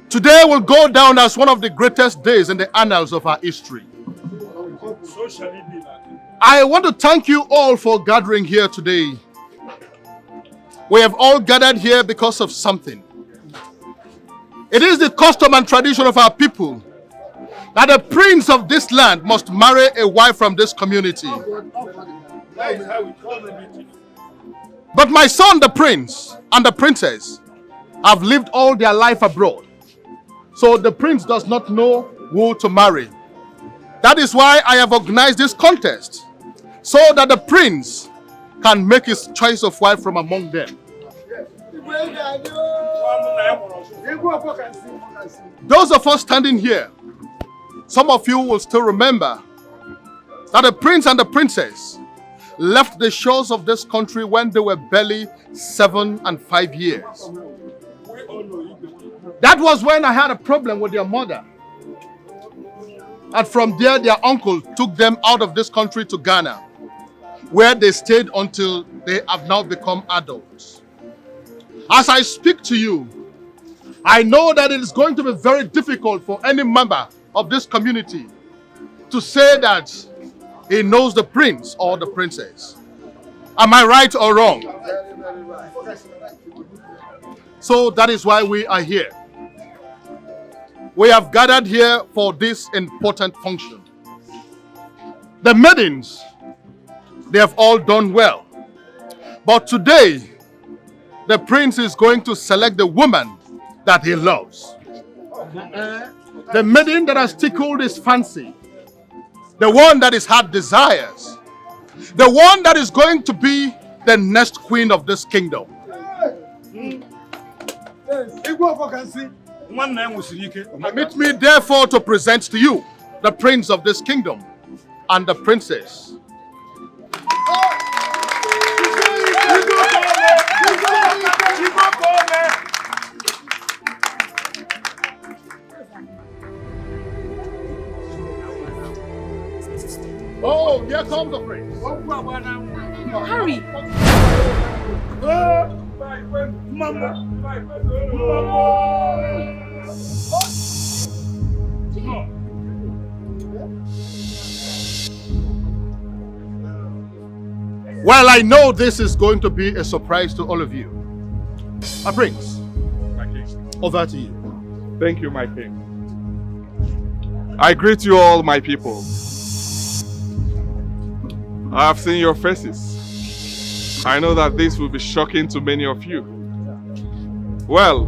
Today will go down as one of the greatest days in the annals of our history. So shall it be. I want to thank you all for gathering here today. We have all gathered here because of something. It is the custom and tradition of our people that the prince of this land must marry a wife from this community. But my son, the prince, and the princess have lived all their life abroad. So the prince does not know who to marry. That is why I have organized this contest, so that the prince can make his choice of wife from among them. Those of us standing here, some of you will still remember that the prince and the princess left the shores of this country when they were barely 7 and 5 years. That was when I had a problem with their mother. And from there, their uncle took them out of this country to Ghana, where they stayed until they have now become adults. As I speak to you, I know that it is going to be very difficult for any member of this community to say that he knows the prince or the princess. Am I right or wrong? So that is why we are here. We have gathered here for this important function. The maidens, they have all done well. But today, the prince is going to select the woman that he loves. The maiden that has tickled his fancy. The one that his heart desires. The one that is going to be the next queen of this kingdom. Permit me therefore to present to you the prince of this kingdom and the princess. Oh, here comes the prince. Hurry. Well, I know this is going to be a surprise to all of you. Prince, My king. over to you. Thank you, my king. I greet you all, my people. I have seen your faces. I know that this will be shocking to many of you. Well,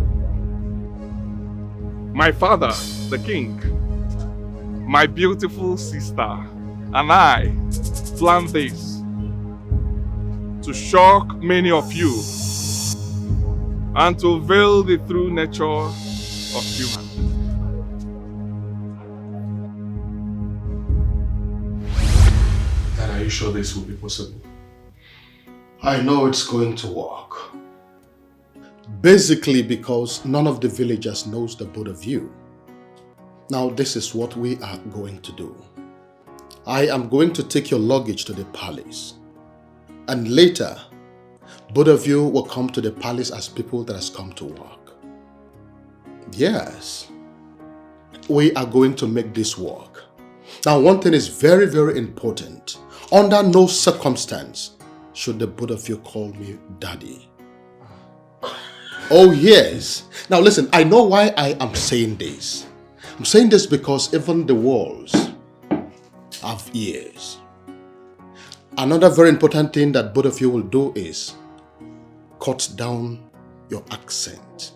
my father, the king, my beautiful sister, and I planned this to shock many of you and to veil the true nature of human. Dad, are you sure this will be possible? I know it's going to work. Basically because none of the villagers knows the both of you. Now this is what we are going to do. I am going to take your luggage to the palace. And later, both of you will come to the palace as people that has come to work. Yes. We are going to make this work. Now one thing is very, very important. Under no circumstance should the both of you call me daddy. Oh yes. Now listen, I know why I am saying this. I'm saying this because even the walls have ears. Another very important thing that both of you will do is cut down your accent.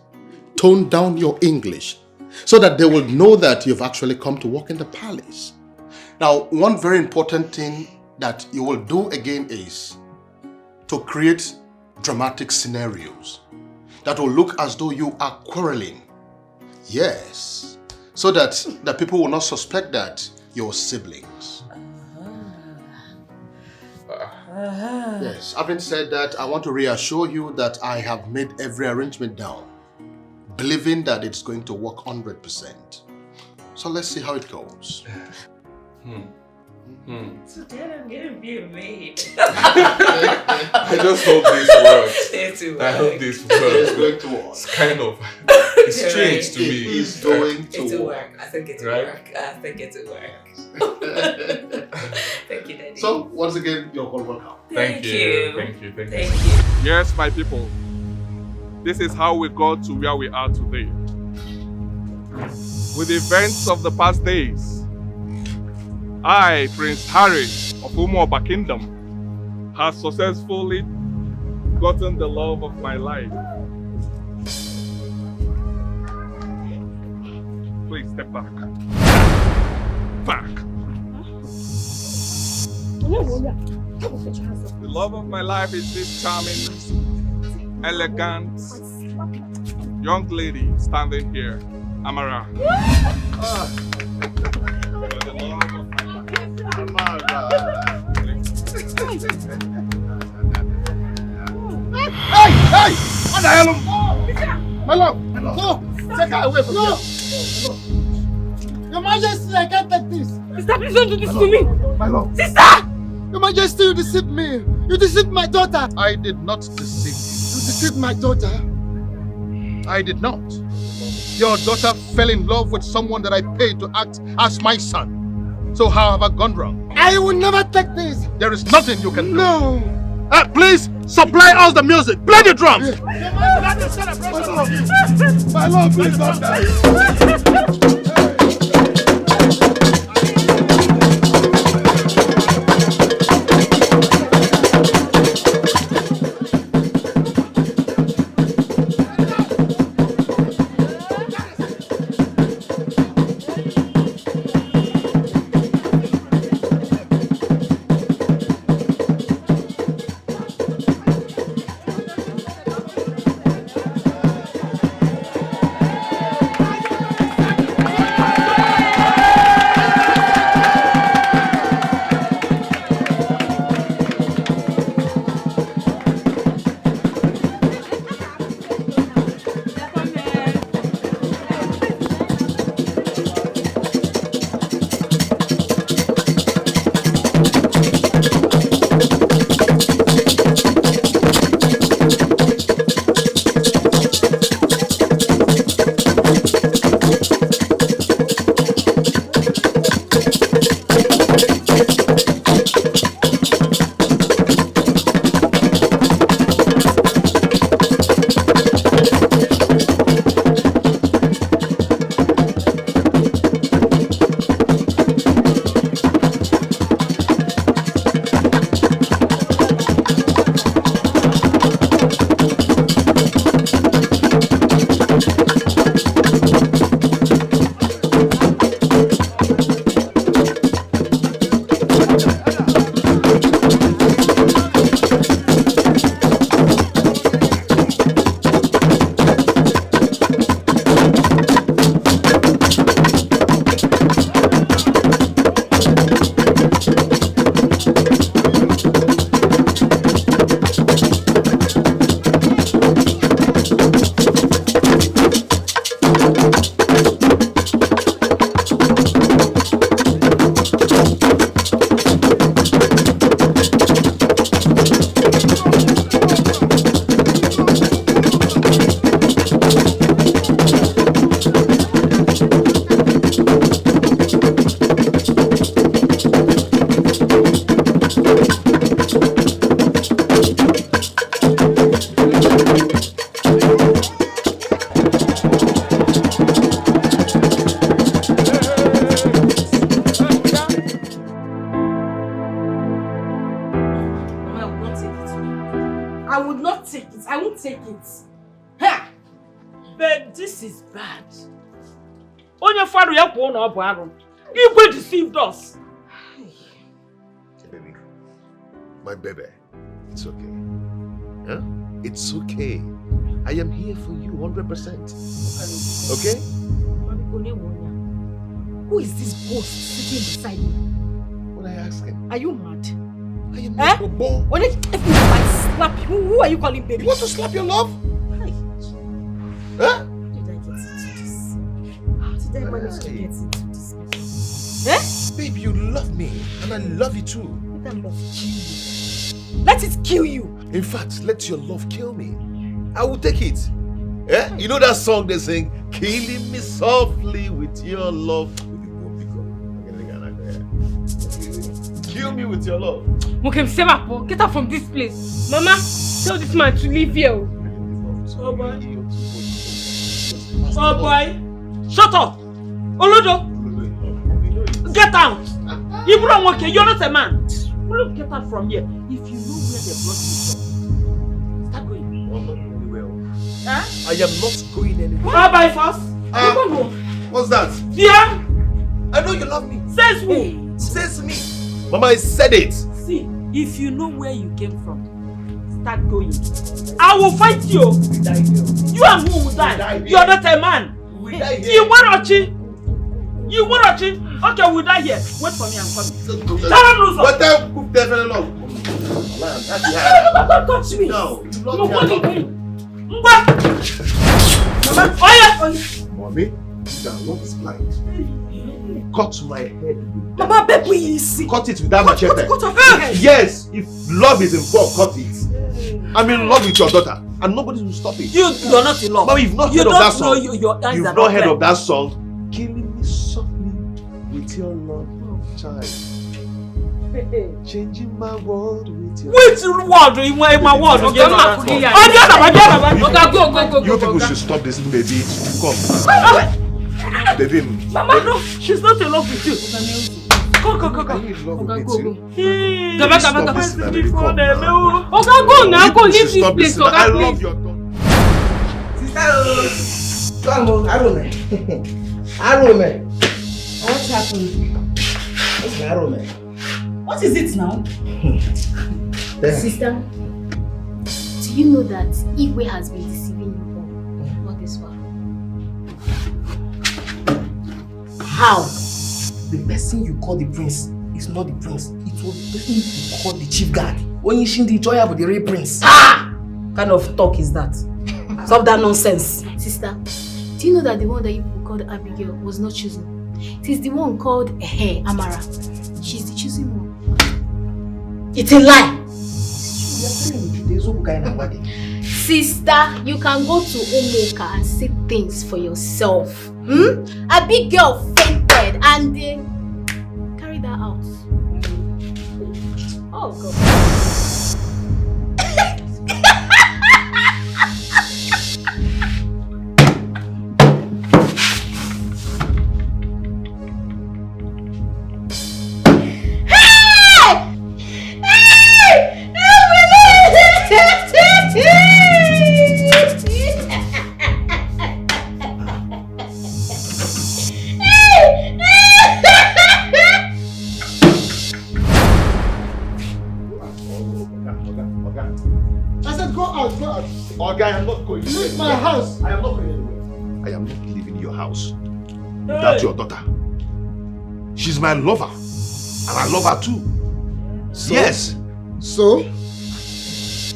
Tone down your English so that they will know that you've actually come to work in the palace. Now, one very important thing that you will do again is to create dramatic scenarios that will look as though you are quarreling. Yes, so that the people will not suspect that you're siblings. Yes, having said that, I want to reassure you that I have made every arrangement down, believing that it's going to work 100%. So let's see how it goes. So then I'm gonna be a maid. I just hope this works. I hope this works. It's going to work. It's kind of it's strange to me. It's going to work. I think it will work. I think it will work. Thank you, Daddy. So once again, you're all welcome. Thank you. Thank you. Yes, my people. This is how we got to where we are today. With the events of the past days, I, Prince Harry of Umuoba Kingdom, has successfully gotten the love of my life. Please step back. Back. The love of my life is this charming, elegant young lady standing here, Amara. Hey! What the hell? My love! No! Take her away from here! Your Majesty, I can't take this! Sister, please don't do this to me! My love! Sister! Your Majesty, you deceived me! You deceived my daughter! I did not deceive you. You deceived my daughter! I did not. Your daughter fell in love with someone that I paid to act as my son. So how have I gone wrong? I will never take this! There is nothing you can do. No! Please, supply us the music. Play the drums. My love, please don't die. take it. Ha! But this is bad. Onye faru ya kwa na obu aru. Igwe deceived us. Baby. My baby. It's okay. Huh? It's okay. I am here for you 100%. Okay? Who is this ghost sitting beside me? What are you asking? Are you mad? I am not a boy. When if I slap you, who are you calling baby? You want to slap your love? Hi. Huh? How did I get into this? How did I manage to get into this? Eh? Babe, you love me and I love you too. Let that love kill you. Let it kill you. In fact, let your love kill me. I will take it. Eh? You know that song they sing, killing me softly with your love. Kill me with your love. Okay, Semapo, get out from this place. Mama, tell this man to leave here. Oh boy. Oh boy. Shut up. Olodo. Get out. If you don't work here, you're not a man. Look, get out from here. If you know where they brought you from, start going. I'm not going anywhere. Huh? I am not going anywhere. Bye bye first. Come on. What's that? Yeah. I know you love me. Says who? Says me. Mama, I said it. See, if you know where you came from, start going. I will fight you. You and who will die? You're not a man. We die here. You want to You want to Okay, we'll die here. Wait for me, I'm coming. But then, cook definitely love. Don't touch me. No, you love me. Mommy, that love is blind. Cut my head. Mama, baby, see. Cut it with that machete. Cut off your head. Yes, if love is involved, cut it. I'm in love with your daughter, and nobody will stop it. You're not in love. Mama, you've not heard of that song. Your you've not heard of that song. Killing me softly with your love, child. Changing my world with your... Which world? In my world? You people should stop this, baby. Come. Baby. Mama, no, she's not in love with you. Go. Are you in love with me too? Go, leave this place. I love your daughter. Sister, Arome. What happened? Arome. What is it now? Sister, do you know that Igwe has been deceiving you all this while? How? The person you call the prince is not the prince. It was the person you call the chief guard. When you sing the joy of the real prince. Ah! Kind of talk is that? Stop that nonsense. Sister, do you know that the one that you called Abigail was not chosen? It is the one called Amara. She's the chosen one. It's a lie. Sister, you can go to Omoka and see things for yourself. Abigail fainted and they carried her out. Oh God. I am not going. Leave my house. I am not going anywhere. I am not leaving your house without your daughter. She's my lover, and I love her too. So, yes. So,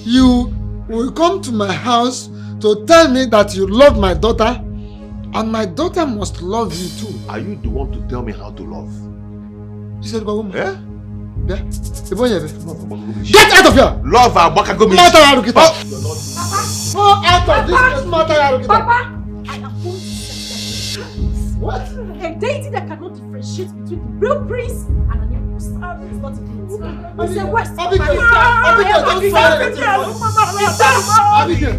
you will come to my house to tell me that you love my daughter, and my daughter must love you too. Are you the one to tell me how to love? You said, Baguma. Eh? Get out of here! Love her, Bakagomi. Go out of this matter, Papa, I am going to set that. What? A deity that cannot differentiate between the real prince and an imposter is not a deity. It's a West. Abigail, don't say anything. Abigail,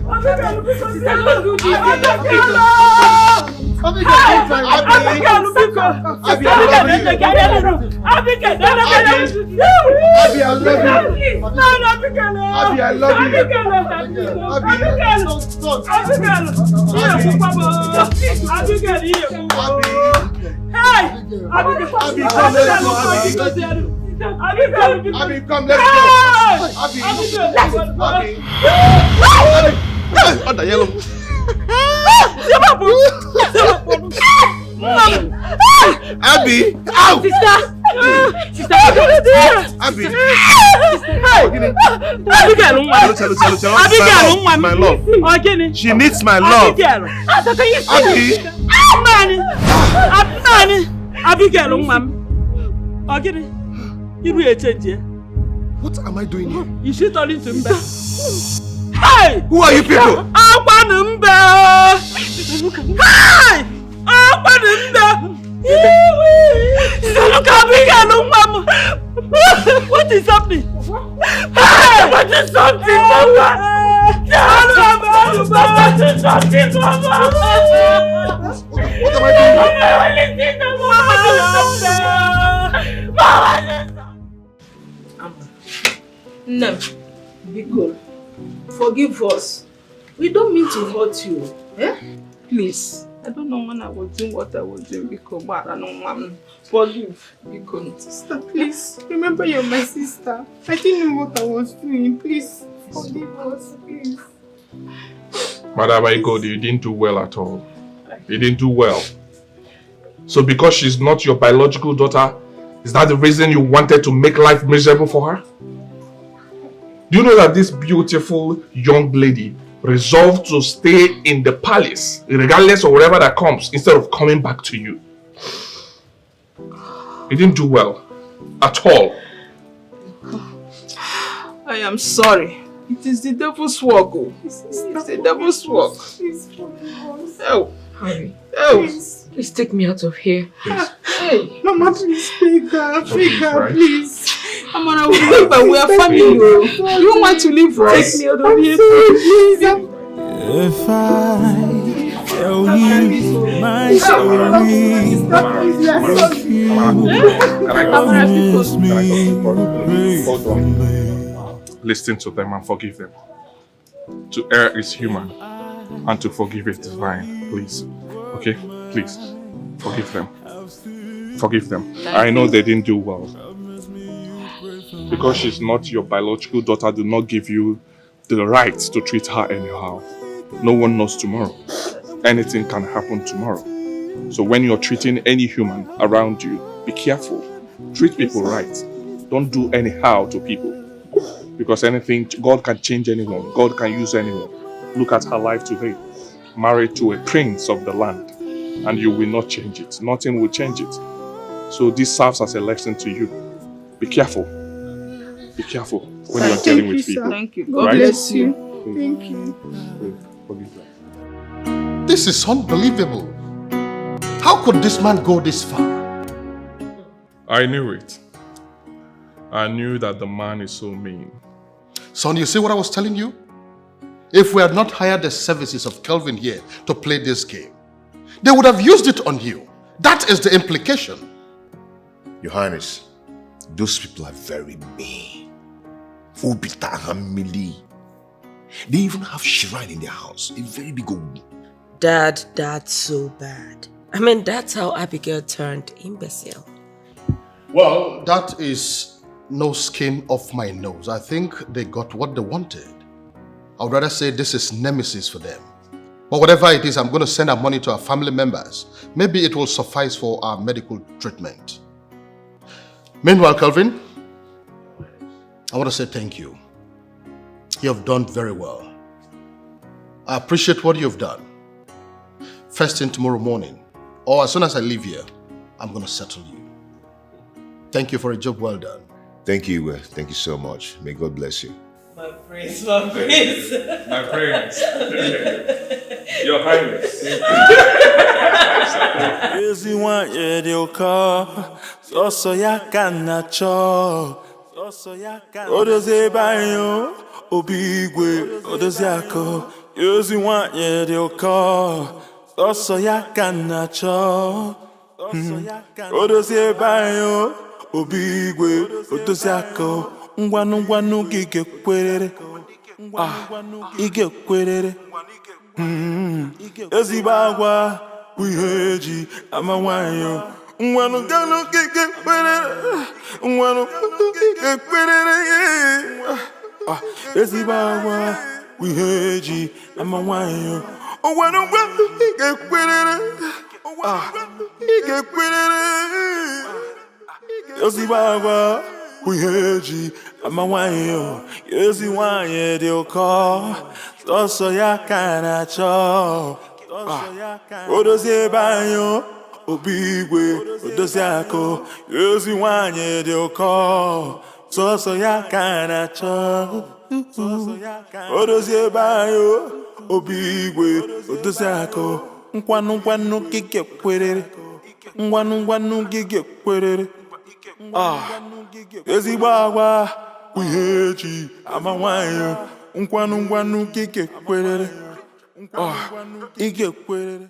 Abi, come, let's go. Abi, on the yellow. Abi, ow! Sister, Abi, my love. She needs my love. Abi, what am I doing here? You should turn into Mbe. Hey! Who are you people? Hey! What is happening? Hey! What is something, Mama? What is something, Mama? What am I doing? No, Biko, forgive us. We don't mean to hurt you. Eh? Please. I don't know when I was doing what I was doing, Biko, but I don't want forgive, Biko. Sister, please. Remember you're my sister. I didn't know what I was doing. Please, forgive us, please. Madam Biko, you didn't do well at all. You didn't do well. So because she's not your biological daughter, is that the reason you wanted to make life miserable for her? Do you know that this beautiful young lady resolved to stay in the palace, regardless of whatever that comes, instead of coming back to you? You didn't do well. At all. I am sorry. It is the devil's work. It's the devil's work. Oh, Harry. Oh. Please take me out of here. Hey, Mama, please pick her, please. Amara, we live, but we are family. You want to live with us? Take me, If I tell you my story, listen to them and forgive them. To err is human, and to forgive is divine. Please, okay? Please, forgive them. Forgive them. I know they didn't do well. Because she's not your biological daughter, do not give you the right to treat her anyhow. No one knows tomorrow. Anything can happen tomorrow. So when you're treating any human around you, be careful. Treat people right. Don't do anyhow to people. Because anything, God can change anyone. God can use anyone. Look at her life today. Married to a prince of the land. And you will not change it. Nothing will change it. So this serves as a lesson to you. Be careful. Be careful when you're dealing with people. Thank you. God bless you. Thank you. Forgive them. This is unbelievable. How could this man go this far? I knew it. I knew that the man is so mean. Son, you see what I was telling you? If we had not hired the services of Kelvin here to play this game, they would have used it on you. That is the implication. Your Highness, those people are very mean. They even have shrine in their house. A very big old. Dad, that's so bad. I mean, that's how Abigail turned imbecile. Well, that is no skin off my nose. I think they got what they wanted. I would rather say this is nemesis for them. But whatever it is, I'm going to send our money to our family members. Maybe it will suffice for our medical treatment. Meanwhile, Kelvin, I want to say thank you. You have done very well. I appreciate what you've done. First thing tomorrow morning, or as soon as I leave here, I'm going to settle you. Thank you for a job well done. Thank you. Thank you so much. May God bless you. My prince, my prince. My prince. Your Highness. Odoze banyo, obigwe, odoze ako. Yozi wanye de oka, oso ya kanacho. Odoze banyo, obigwe, odoze ako. Ngwanu gige kwerere. Ige kwerere. Yozi bagwa, wiheji, ama wanyo. Ngwanu gige kwerere. Ngwanu gige kwerere. Ezibawa, wiheji, ama wanyo. Ngwanu gige kwerere. Ige kwerere. Ezibawa, wiheji, ama wanyo. Yezi wanye de oka. Soso ya kanacho. Odoze banyo. Obigwe, odoze ako, yozi wanye de oko, soso ya kanacho. Odoze bayo, obigwe, odoze ako, ngwanu gige kwerere, ngwanu gige kwerere. Yozi bagwa, wiheji, ama wanyo, ngwanu gige kwerere, ige kwerere.